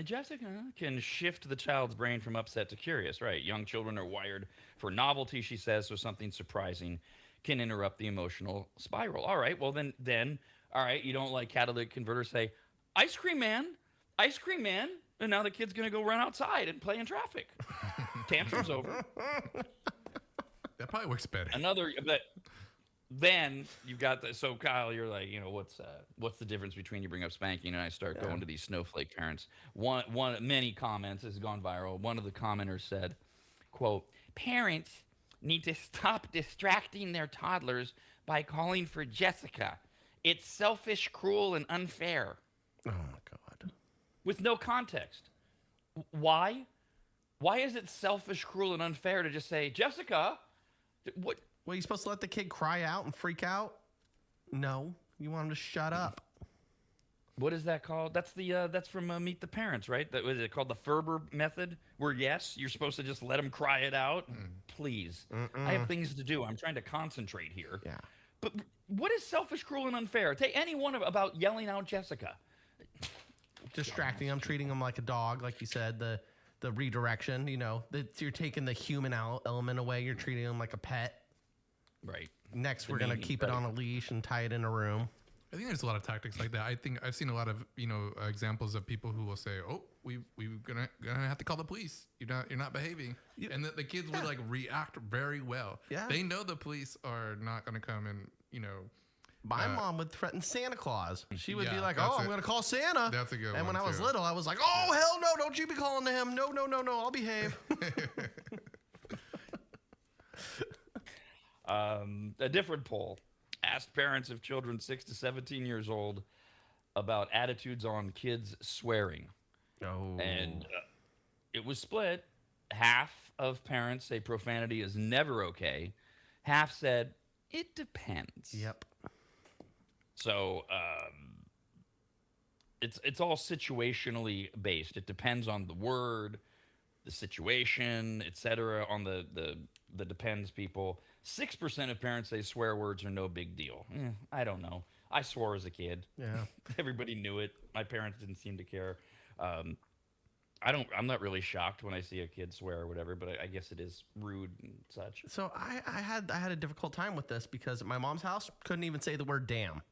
Jessica can shift the child's brain from upset to curious. Right, young children are wired for novelty, she says, so something surprising can interrupt the emotional spiral. All right, well then, all right, you don't like catalytic converter. Say, ice cream man, and now the kid's gonna go run outside and play in traffic. Tantrum's over. That probably works better. Then you've got so Kyle, you're like, what's the difference between you bring up spanking and I start going to these snowflake parents? Many comments has gone viral. One of the commenters said, quote, parents need to stop distracting their toddlers by calling for Jessica. It's selfish, cruel, and unfair. Oh my God. With no context. Why? Why is it selfish, cruel, and unfair to just say, Jessica, what? Well, you supposed to let the kid cry out and freak out? No, you want him to shut up. What is that called? That's the that's from Meet the Parents, right? That was it called the Ferber method, where yes, you're supposed to just let them cry it out. Please, I have things to do. I'm trying to concentrate here. Yeah. But what is selfish, cruel, and unfair? Take any one about yelling out Jessica. Distracting him, treating him like a dog, like you said, the redirection, you're taking the human element away. You're treating him like a pet. Right. Next, we're going to keep it on a leash and tie it in a room. I think there's a lot of tactics like that. I think I've seen a lot of examples of people who will say, "Oh, we're gonna have to call the police. You're not behaving," and the kids would like react very well. Yeah, they know the police are not gonna come and My mom would threaten Santa Claus. She would be like, that's I'm going to call Santa. That's a good one. And when I was too. little, I was like, oh, hell no, don't you be calling to him. No, I'll behave. A different poll asked parents of children 6 to 17 years old about attitudes on kids swearing. Oh. And it was split. Half of parents say profanity is never okay. Half said it depends. Yep. So it's all situationally based. It depends on the word, the situation, etc. On the depends people. 6% of parents say swear words are no big deal. I don't know. I swore as a kid. Yeah. Everybody knew it. My parents didn't seem to care. I'm not really shocked when I see a kid swear or whatever, but I guess it is rude and such. So I had a difficult time with this because at my mom's house couldn't even say the word damn.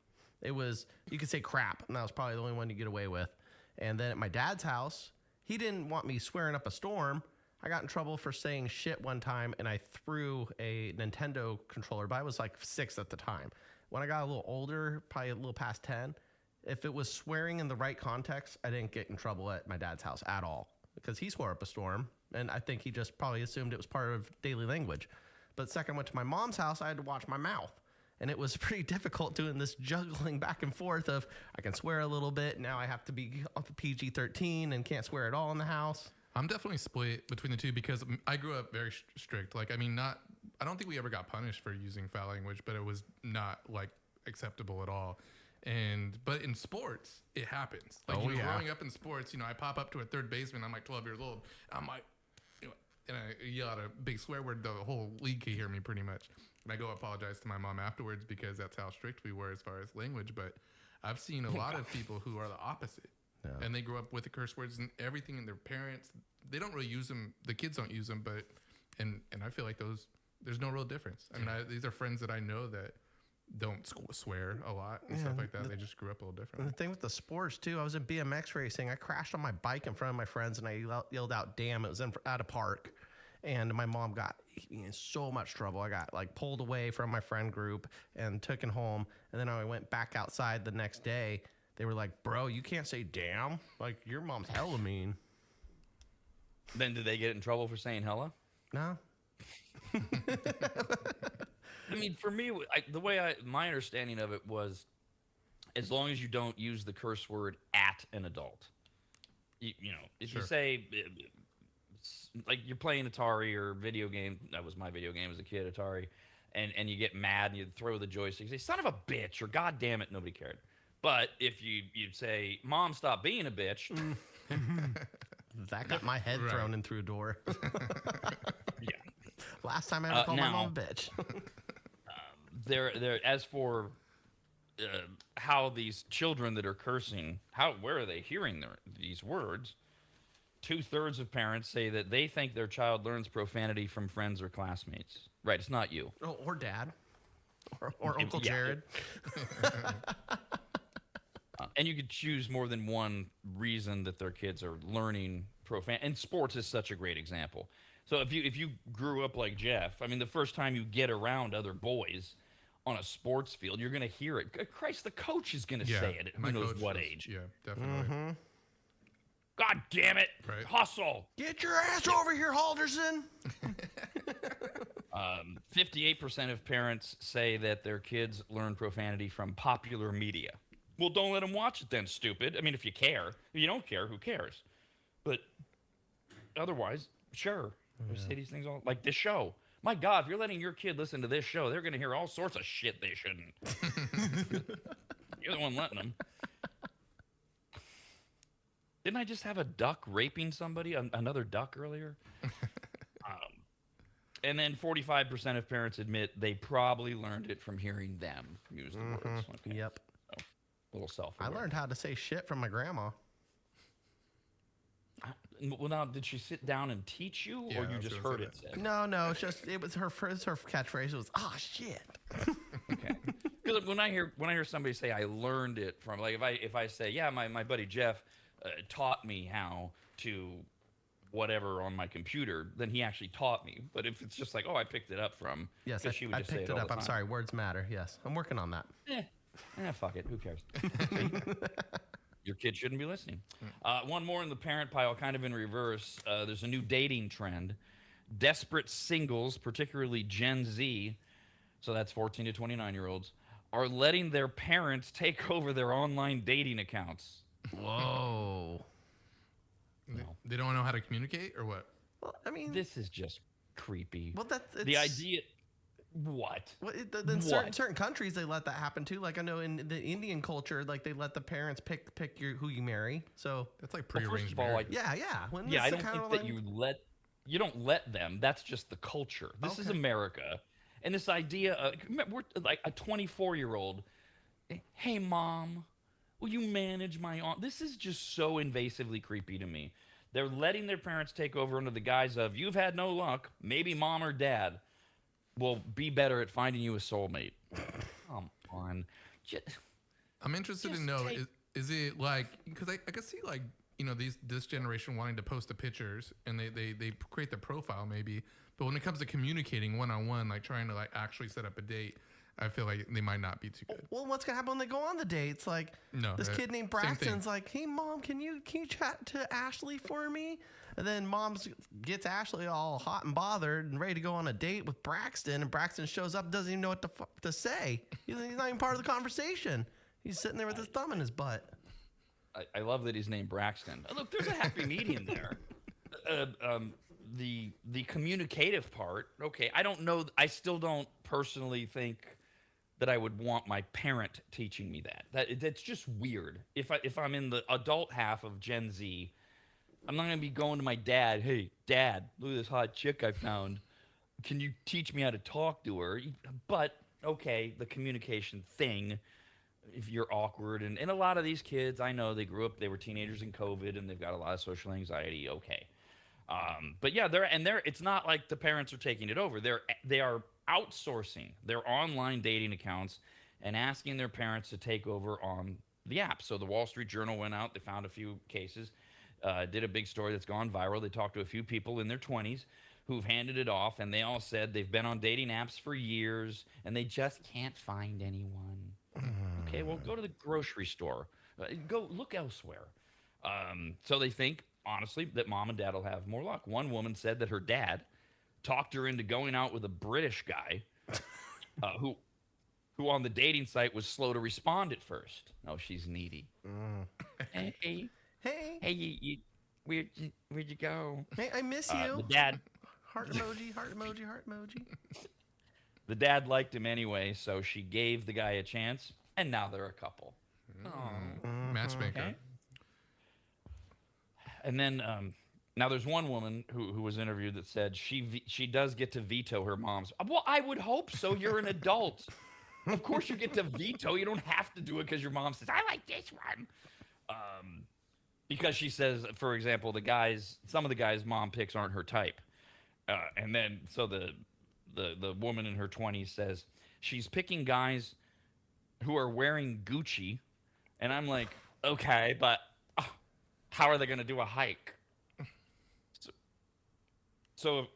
It was, you could say crap, and that was probably the only one you get away with. And then at my dad's house, he didn't want me swearing up a storm. I got in trouble for saying shit one time, and I threw a Nintendo controller, but I was like 6 at the time. When I got a little older, probably a little past 10, if it was swearing in the right context, I didn't get in trouble at my dad's house at all because he swore up a storm, and I think he just probably assumed it was part of daily language. But the second I went to my mom's house, I had to watch my mouth. And it was pretty difficult doing this juggling back and forth of I can swear a little bit. Now I have to be PG-13 and can't swear at all in the house. I'm definitely split between the two because I grew up very strict. Like, I mean, I don't think we ever got punished for using foul language, but it was not like acceptable at all. But in sports, it happens. Like, growing up in sports, I pop up to a third baseman. I'm like 12 years old. I'm like, and I yell out a big swear word. The whole league can hear me pretty much. And I go apologize to my mom afterwards because that's how strict we were as far as language. But I've seen a lot of people who are the opposite. Yeah. And they grew up with the curse words and everything, and their parents, they don't really use them. The kids don't use them, but and I feel like there's no real difference. I mean, these are friends that I know that don't swear a lot and stuff like that. They just grew up a little different. And the thing with the sports too, I was in BMX racing. I crashed on my bike in front of my friends, and I yelled out, "Damn!" It was at a park. And my mom got me in so much trouble. I got like pulled away from my friend group and taken home. And then I went back outside the next day. They were like, "Bro, you can't say damn. Like, your mom's hella mean." Then did they get in trouble for saying hella? No. I mean, for me, my understanding of it was, as long as you don't use the curse word at an adult, if you say, like, you're playing Atari or video game, that was my video game as a kid, Atari, and you get mad and you throw the joystick, you say, "Son of a bitch," or "God damn it," nobody cared. But if you'd say, "Mom, stop being a bitch," that got my head thrown in through a door. Yeah. Last time I ever called my mom a bitch. As for how these children that are cursing, where are they hearing these words? 2/3 of parents say that they think their child learns profanity from friends or classmates. Right, it's not you. Oh, or dad. Or Uncle Jared. And you could choose more than one reason that their kids are learning profanity. And sports is such a great example. So if you grew up like Jeff, I mean, the first time you get around other boys on a sports field, you're going to hear it. Christ, the coach is going to say it at who knows what age. Yeah, definitely. Mm-hmm. God damn it. Right. Hustle. Get your ass over here, Halderson. 58% of parents say that their kids learn profanity from popular media. Well, don't let them watch it then, stupid. I mean, if you care. If you don't care, who cares? But otherwise, Sure. We say these things all like this show. My God, if you're letting your kid listen to this show, they're going to hear all sorts of shit they shouldn't. You're the one letting them. Didn't I just have a duck raping somebody, another duck earlier? And then 45% of parents admit they probably learned it from hearing them use the words. Okay. Yep. So, a little self. I learned how to say shit from my grandma. Well, now, did she sit down and teach you, Yeah, or I you was just gonna heard say it that. said? No, it was her catchphrase. It was, "Ah, shit." Okay. Because when I hear somebody say I learned it from, like if I say, yeah, my buddy Jeff taught me how to whatever on my computer, then he actually taught me. But if it's just like, oh, I picked it up from, Yes, 'cause she would I just say picked it all up. the I'm time. sorry. Words matter. Yes, I'm working on that. Fuck it. Who cares? Your kid shouldn't be listening. One more in the parent pile, kind of in reverse. There's a new dating trend. Desperate singles, particularly Gen Z, so that's 14 to 29-year-olds, are letting their parents take over their online dating accounts. Whoa. They don't know how to communicate or what? Well, I mean, This is just creepy. well, that's The idea... What? Well, in What? certain countries, they let that happen too. Like I know in the Indian culture, like they let the parents pick who you marry. So That's like Well, first prearranged of all, marriage. yeah. When Yeah, this I is don't kind think of that you don't let them. That's just the culture. This is Okay. America. And this idea of, we're like a 24-year-old, hey, mom, will you manage my aunt? This is just so invasively creepy to me. They're letting their parents take over under the guise of, you've had no luck, maybe mom or dad will be better at finding you a soulmate. Come on. I'm interested to Just know, take- is it like, because I can see like, this generation wanting to post the pictures and they create the profile maybe, but when it comes to communicating one-on-one, like trying to like actually set up a date, I feel like they might not be too good. well, what's gonna happen when they go on the dates? Like No, this kid named same thing. Braxton's like, hey mom, can you chat to Ashley for me? And then mom gets Ashley all hot and bothered and ready to go on a date with Braxton, and Braxton shows up, doesn't even know what to say. He's not even part of the conversation. He's sitting there with his thumb in his butt. I love that he's named Braxton. Look, there's a happy medium there. The communicative part, okay, I don't know. I still don't personally think that I would want my parent teaching me that. That's just weird. If I'm in the adult half of Gen Z, I'm not gonna be going to my dad. Hey, Dad, look at this hot chick I found. Can you teach me how to talk to her? But okay, the communication thing. If you're awkward, and a lot of these kids, I know they grew up, they were teenagers in COVID, and they've got a lot of social anxiety. Okay, but yeah, it's not like the parents are taking it over. They are outsourcing their online dating accounts and asking their parents to take over on the app. So the Wall Street Journal went out, they found a few cases, did a big story that's gone viral. They talked to a few people in their 20s who've handed it off, and they all said they've been on dating apps for years and they just can't find anyone. Okay, well, go to the grocery store. Go look elsewhere. So they think, honestly, that mom and dad will have more luck. One woman said that her dad talked her into going out with a British guy who on the dating site was slow to respond at first. No, she's needy. Hey, Hey, where'd you go? hey, I miss you. The dad Heart emoji, heart emoji, heart emoji. The dad liked him anyway, so she gave the guy a chance, and now they're a couple. Matchmaker. Okay. And then now there's one woman who was interviewed that said she does get to veto her mom's. Well, I would hope so. You're an adult. Of course you get to veto. You don't have to do it because your mom says, I like this one. Because she says, for example, some of the guys mom picks aren't her type. And then so the woman in her 20s says she's picking guys who are wearing Gucci. And I'm like, okay, but how are they going to do a hike? So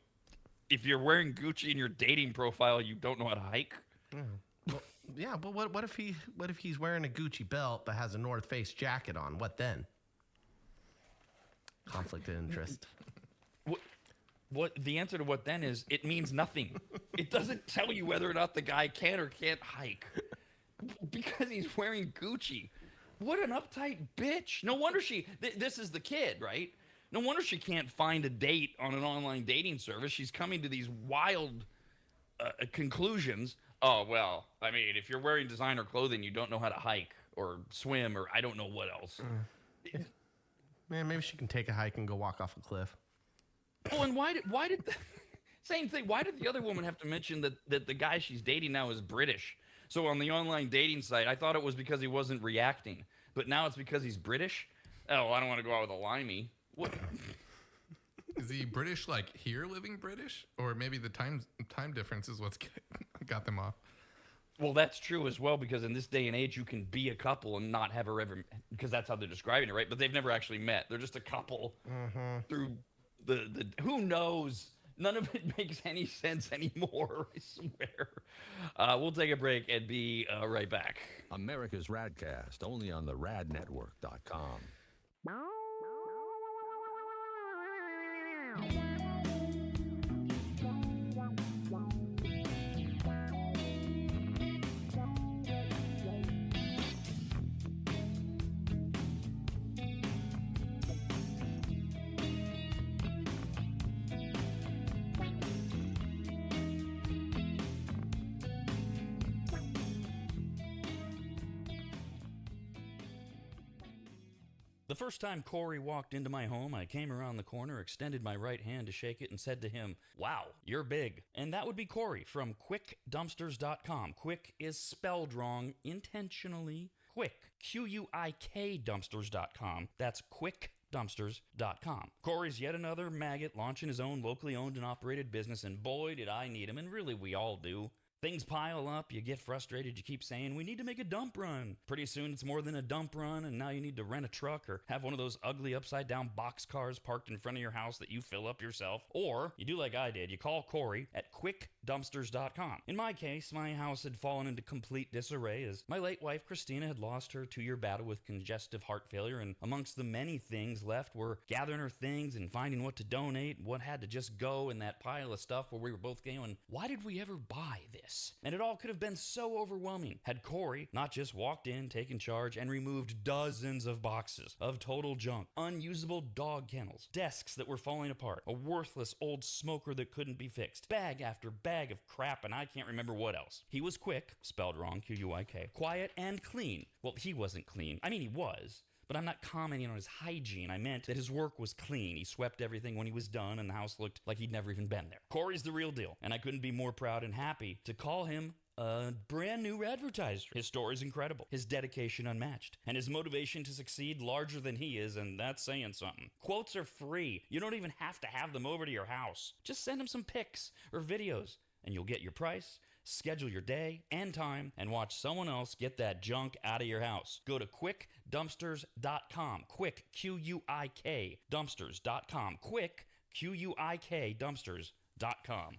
if you're wearing Gucci in your dating profile, you don't know how to hike? Well, yeah, but what if he's wearing a Gucci belt but has a North Face jacket on? What then? Conflict of interest. What the answer to what then is, it means nothing. It doesn't tell you whether or not the guy can or can't hike because he's wearing Gucci. What an uptight bitch. No wonder this is the kid, right? No wonder she can't find a date on an online dating service. She's coming to these wild conclusions. Oh, well, I mean, if you're wearing designer clothing, you don't know how to hike or swim or I don't know what else. Man, maybe she can take a hike and go walk off a cliff. Oh, and why did same thing. Why did the other woman have to mention that the guy she's dating now is British? So on the online dating site, I thought it was because he wasn't reacting, but now it's because he's British? Oh, I don't want to go out with a limey. What? Is he British, like here living British? Or maybe the time difference is what's got them off? Well, that's true as well, because in this day and age, you can be a couple and not have her ever, because that's how they're describing it, right? But they've never actually met. They're just a couple through the who knows? None of it makes any sense anymore, I swear. We'll take a break and be right back. America's RAD Cast, only on the radnetwork.com. The first time Corey walked into my home, I came around the corner, extended my right hand to shake it, and said to him, "Wow, you're big." And that would be Corey from quickdumpsters.com. Quick is spelled wrong intentionally. Quick, Q-U-I-K dumpsters.com. That's quickdumpsters.com. Corey's yet another maggot launching his own locally owned and operated business, and boy, did I need him, and really we all do. Things pile up, you get frustrated, you keep saying, we need to make a dump run. Pretty soon it's more than a dump run, and now you need to rent a truck or have one of those ugly upside down box cars parked in front of your house that you fill up yourself. Or you do like I did, you call Corey at quickdumpsters.com. In my case, my house had fallen into complete disarray as my late wife Christina had lost her 2-year battle with congestive heart failure, and amongst the many things left were gathering her things and finding what to donate, what had to just go in that pile of stuff where we were both going, why did we ever buy this? And it all could have been so overwhelming had Corey not just walked in, taken charge, and removed dozens of boxes of total junk, unusable dog kennels, desks that were falling apart, a worthless old smoker that couldn't be fixed, bag after bag of crap, and I can't remember what else. He was quick, spelled wrong, Q-U-I-K, quiet and clean. Well, he wasn't clean. I mean, he was. But I'm not commenting on his hygiene. I meant that his work was clean. He swept everything when he was done, and the house looked like he'd never even been there. Corey's the real deal, and I couldn't be more proud and happy to call him a brand new advertiser. His story's incredible, his dedication unmatched, and his motivation to succeed larger than he is, and that's saying something. Quotes are free. You don't even have to have them over to your house. Just send him some pics or videos, and you'll get your price, schedule your day and time, and watch someone else get that junk out of your house. Go to quickdumpsters.com. Quick, Q-U-I-K, dumpsters.com. Quick, Q-U-I-K, dumpsters.com.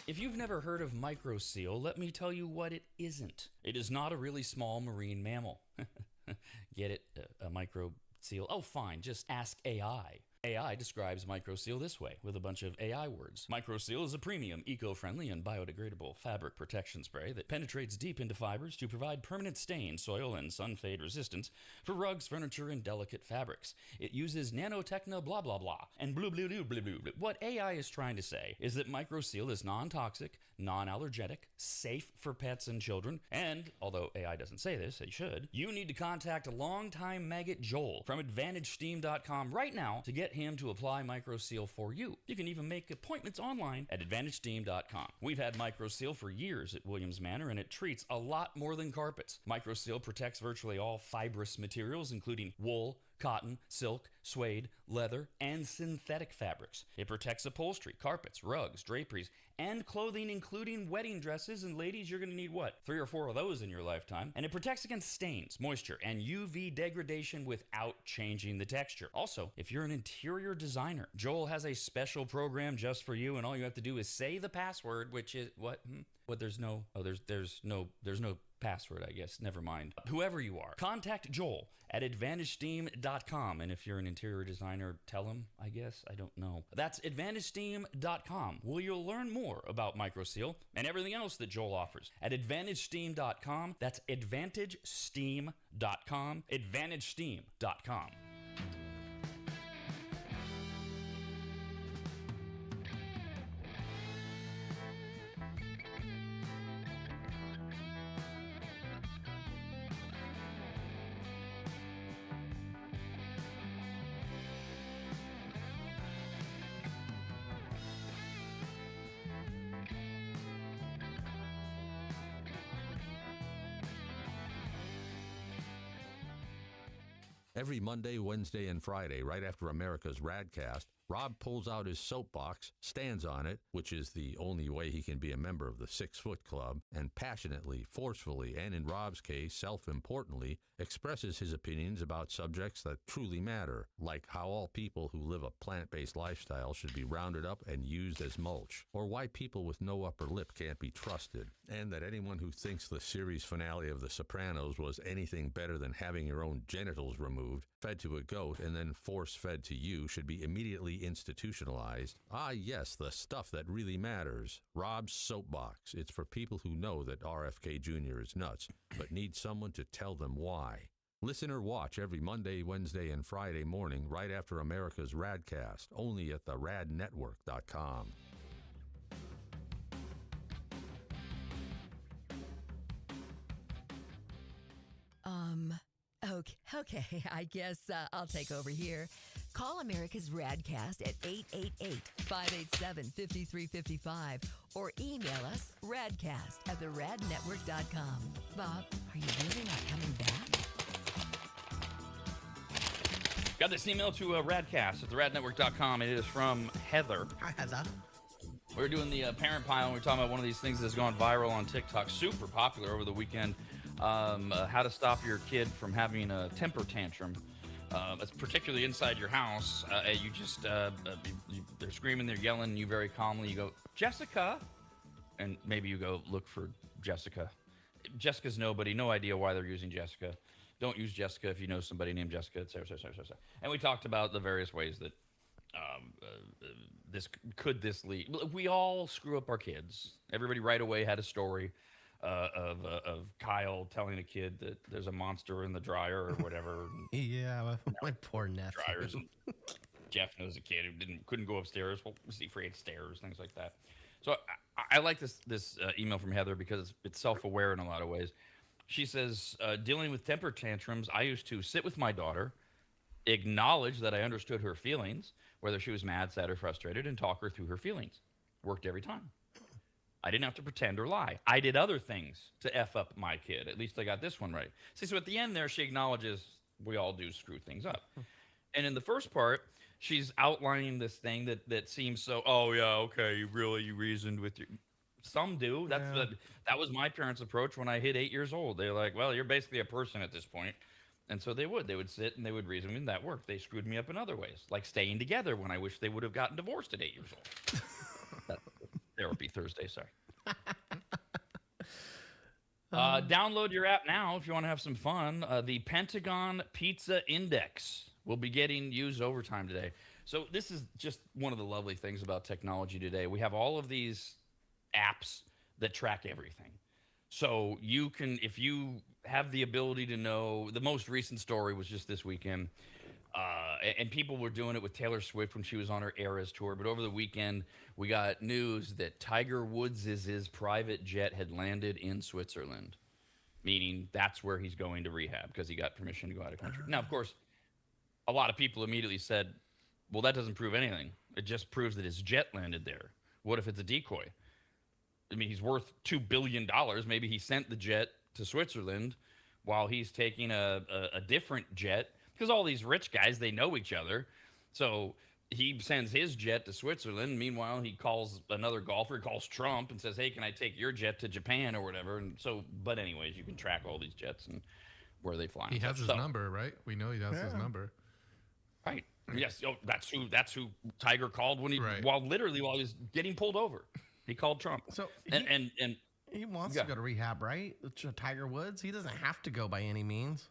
If you've never heard of microseal, let me tell you what it isn't. It is not a really small marine mammal. Get it? A microseal? Oh, fine. Just ask AI. AI describes microseal this way, with a bunch of AI words. Microseal is a premium, eco-friendly, and biodegradable fabric protection spray that penetrates deep into fibers to provide permanent stain, soil, and sun-fade resistance for rugs, furniture, and delicate fabrics. It uses nanotechno blah blah blah, and blue blue blue blue blue. What AI is trying to say is that microseal is non-toxic, non-allergenic, safe for pets and children, and, although AI doesn't say this, it should, you need to contact longtime maggot Joel from AdvantageSteam.com right now to get him to apply microseal for you. You can even make appointments online at AdvantageSteam.com. We've had microseal for years at Williams Manor, and it treats a lot more than carpets. Microseal protects virtually all fibrous materials, including wool, cotton, silk, suede, leather, and synthetic fabrics. It protects upholstery, carpets, rugs, draperies, and clothing, including wedding dresses. And ladies, you're going to need what? 3 or 4 of those in your lifetime. And it protects against stains, moisture, and UV degradation without changing the texture. Also, if you're an interior designer, Joel has a special program just for you, and all you have to do is say the password, which is what? What? There's no password, I guess. Never mind. Whoever you are, contact Joel at AdvantageSteam.com. And if you're an interior designer, tell him, I guess. I don't know. That's AdvantageSteam.com, where you'll learn more about MicroSeal and everything else that Joel offers. At AdvantageSteam.com. That's AdvantageSteam.com. AdvantageSteam.com. Every Monday, Wednesday, and Friday, right after America's RAD Cast, Rob pulls out his soapbox, stands on it, which is the only way he can be a member of the 6 Foot Club, and passionately, forcefully, and in Rob's case, self-importantly, expresses his opinions about subjects that truly matter, like how all people who live a plant-based lifestyle should be rounded up and used as mulch, or why people with no upper lip can't be trusted, and that anyone who thinks the series finale of The Sopranos was anything better than having your own genitals removed, fed to a goat, and then force-fed to you should be immediately institutionalized. Ah, yes, the stuff that really matters. Rob's Soapbox. It's for people who know that RFK Jr. is nuts, but need someone to tell them why. Listen or watch every Monday, Wednesday, and Friday morning right after America's RAD Cast, only at theradnetwork.com. Okay, I guess I'll take over here. Call America's RADcast at 888-587-5355 or email us radcast@theradnetwork.com. Bob, are you really not coming back? Got this email to radcast@theradnetwork.com. It is from Heather. Hi, Heather. We were doing the parent pile, and we were talking about one of these things that's gone viral on TikTok, super popular over the weekend. How to stop your kid from having a temper tantrum. It's particularly inside your house. You just, they're screaming, they're yelling, and you very calmly, you go, Jessica. And maybe you go look for Jessica. Jessica's nobody, no idea why they're using Jessica. Don't use Jessica if you know somebody named Jessica, etc. And we talked about the various ways that this lead. We all screw up our kids. Everybody right away had a story of Kyle telling a kid that there's a monster in the dryer or whatever. Yeah, my poor nephew. Dryers. Jeff knows a kid who couldn't go upstairs. Well, was he afraid of stairs, things like that. So I like this email from Heather because it's self-aware in a lot of ways. She says, dealing with temper tantrums, I used to sit with my daughter, acknowledge that I understood her feelings, whether she was mad, sad, or frustrated, and talk her through her feelings. Worked every time. I didn't have to pretend or lie. I did other things to F up my kid. At least I got this one right. See, so at the end there, she acknowledges we all do screw things up. And in the first part, she's outlining this thing that seems so, oh, yeah, okay, you reasoned with your... Some do. That was my parents' approach when I hit 8 years old. They're like, well, you're basically a person at this point. And so they would sit and they would reason, and that worked. They screwed me up in other ways, like staying together when I wish they would have gotten divorced at 8 years old. Therapy Thursday, sorry. Download your app now if you want to have some fun. The Pentagon Pizza Index will be getting used overtime today. So this is just one of the lovely things about technology today. We have all of these apps that track everything. So you can, if you have the ability to know, the most recent story was just this weekend, and people were doing it with Taylor Swift when she was on her Eras tour. But over the weekend, we got news that Tiger Woods' private jet had landed in Switzerland, meaning that's where he's going to rehab because he got permission to go out of country. Now, of course, a lot of people immediately said, well, that doesn't prove anything. It just proves that his jet landed there. What if it's a decoy? I mean, he's worth $2 billion. Maybe he sent the jet to Switzerland while he's taking a different jet because all these rich guys, they know each other. So he sends his jet to Switzerland. Meanwhile, he calls another golfer, he calls Trump and says, hey, can I take your jet to Japan or whatever? And so, but anyways, you can track all these jets and where they fly. He has his number, right? We know he has his number. Right. Yes. Oh, that's who Tiger called when while he was getting pulled over. He called Trump. So and he wants to go to rehab, right? Tiger Woods. He doesn't have to go by any means.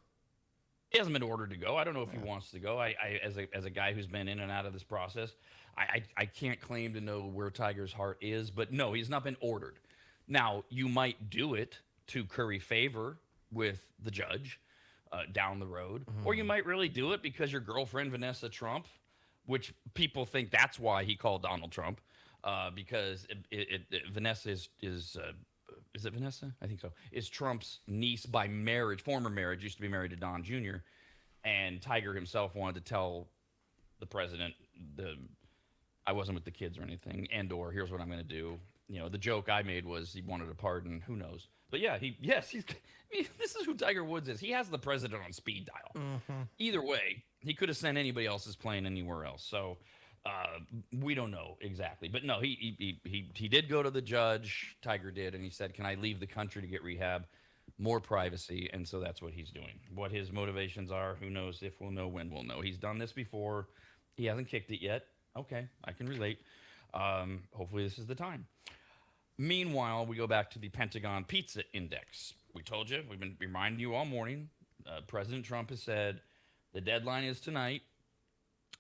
He hasn't been ordered to go. I don't know if he wants to go. I as a guy who's been in and out of this process, I can't claim to know where Tiger's heart is, but no, he's not been ordered. Now, you might do it to curry favor with the judge down the road, or you might really do it because your girlfriend Vanessa Trump, which people think that's why he called Donald Trump, because Vanessa is it Vanessa? I think so. Is Trump's niece by marriage, former marriage, used to be married to Don Jr. And Tiger himself wanted to tell the president, I wasn't with the kids or anything, and/or here's what I'm going to do. You know, the joke I made was he wanted a pardon. Who knows? But yeah, this is who Tiger Woods is. He has the president on speed dial. Either way, he could have sent anybody else's plane anywhere else. So we don't know exactly. But no, he did go to the judge. Tiger did, and he said, "Can I leave the country to get rehab? More privacy." And so that's what he's doing. What his motivations are, who knows? If we'll know, when we'll know. He's done this before. He hasn't kicked it yet. Okay, I can relate. Hopefully this is the time. Meanwhile, we go back to the Pentagon Pizza Index. We told you, we've been reminding you all morning. President Trump has said the deadline is tonight,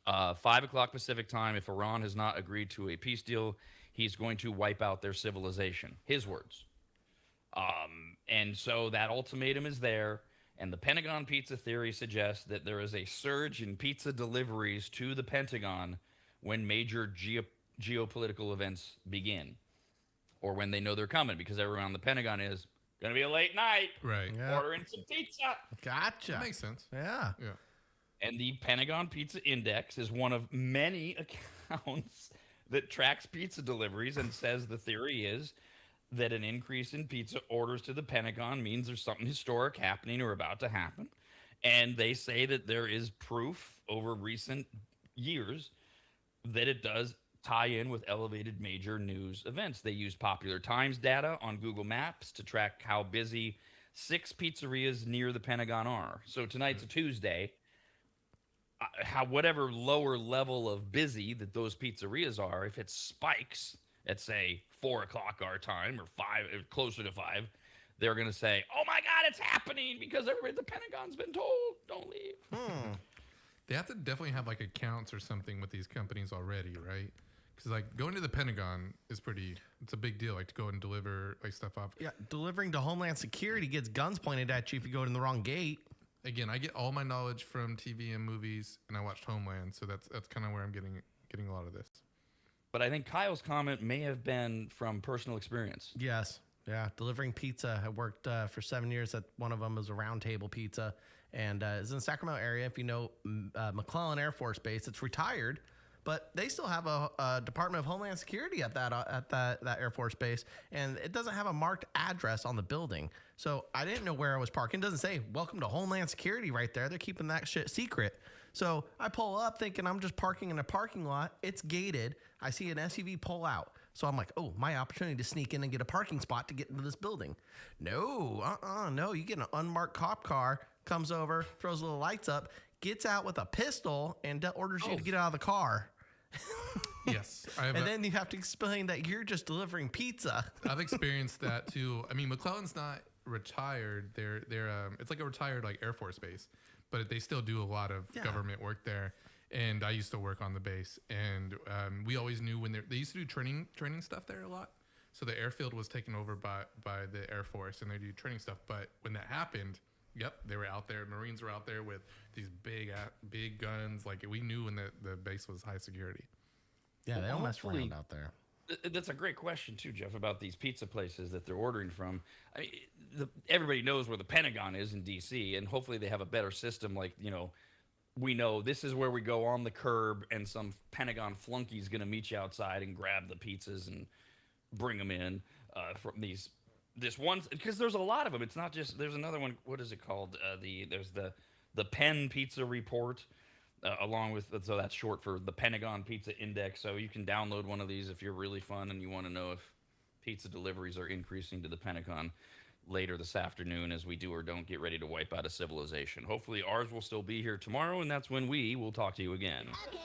5 o'clock Pacific time. If Iran has not agreed to a peace deal, he's going to wipe out their civilization. His words. And so that ultimatum is there. And the Pentagon Pizza Theory suggests that there is a surge in pizza deliveries to the Pentagon when major geopolitical events begin, or when they know they're coming, because everyone on the Pentagon is going to be a late night. Right. Yeah. Ordering some pizza. Gotcha. That makes sense. Yeah. And the Pentagon Pizza Index is one of many accounts that tracks pizza deliveries and says the theory is that an increase in pizza orders to the Pentagon means there's something historic happening or about to happen. And they say that there is proof over recent years that it does tie in with elevated major news events. They use Popular Times data on Google Maps to track how busy 6 pizzerias near the Pentagon are. So tonight's a Tuesday. Whatever lower level of busy that those pizzerias are, if it spikes at, say, 4 o'clock our time, or 5, closer to 5, they're going to say, oh my God, it's happening because everybody at the Pentagon's been told, don't leave. They have to definitely have like accounts or something with these companies already, right? Because like going to the Pentagon is it's a big deal, like to go and deliver like stuff off. Yeah, delivering to Homeland Security gets guns pointed at you if you go in the wrong gate. Again, I get all my knowledge from TV and movies, and I watched Homeland, so that's kind of where I'm getting a lot of this. But I think Kyle's comment may have been from personal experience. Yes. Yeah. Delivering pizza. I worked for 7 years at one of them. Was a Round Table Pizza, and it's in the Sacramento area. If you know McClellan Air Force Base, it's retired, but they still have a Department of Homeland Security at that Air Force Base, and it doesn't have a marked address on the building. So I didn't know where I was parking. It doesn't say "Welcome to Homeland Security" right there. They're keeping that shit secret. So I pull up thinking I'm just parking in a parking lot. It's gated. I see an SUV pull out. So I'm like, oh, my opportunity to sneak in and get a parking spot to get into this building. No, no. You get an unmarked cop car, comes over, throws little lights up, gets out with a pistol, and orders you to get out of the car. Yes. And then you have to explain that you're just delivering pizza. I've experienced that too. I mean, McClellan's not retired. They're it's like a retired like Air Force base, but they still do a lot of government work there. And I used to work on the base, and we always knew when they used to do training stuff there a lot. So the airfield was taken over by the Air Force, and they do training stuff. But when that happened, they were out there. Marines were out there with these big guns. Like we knew when the base was high security. Yeah, they don't mess around out there. That's a great question too, Jeff, about these pizza places that they're ordering from. I mean, everybody knows where the Pentagon is in D.C., and hopefully they have a better system. Like, you know, we know this is where we go on the curb, and some Pentagon flunkey's going to meet you outside and grab the pizzas and bring them in from this one, because there's a lot of them. It's not just, there's another one. What is it called? There's the the Penn Pizza Report, along with, so that's short for the Pentagon Pizza Index. So you can download one of these if you're really fun and you want to know if pizza deliveries are increasing to the Pentagon later this afternoon as we do or don't get ready to wipe out a civilization. Hopefully ours will still be here tomorrow, and that's when we will talk to you again. Okay,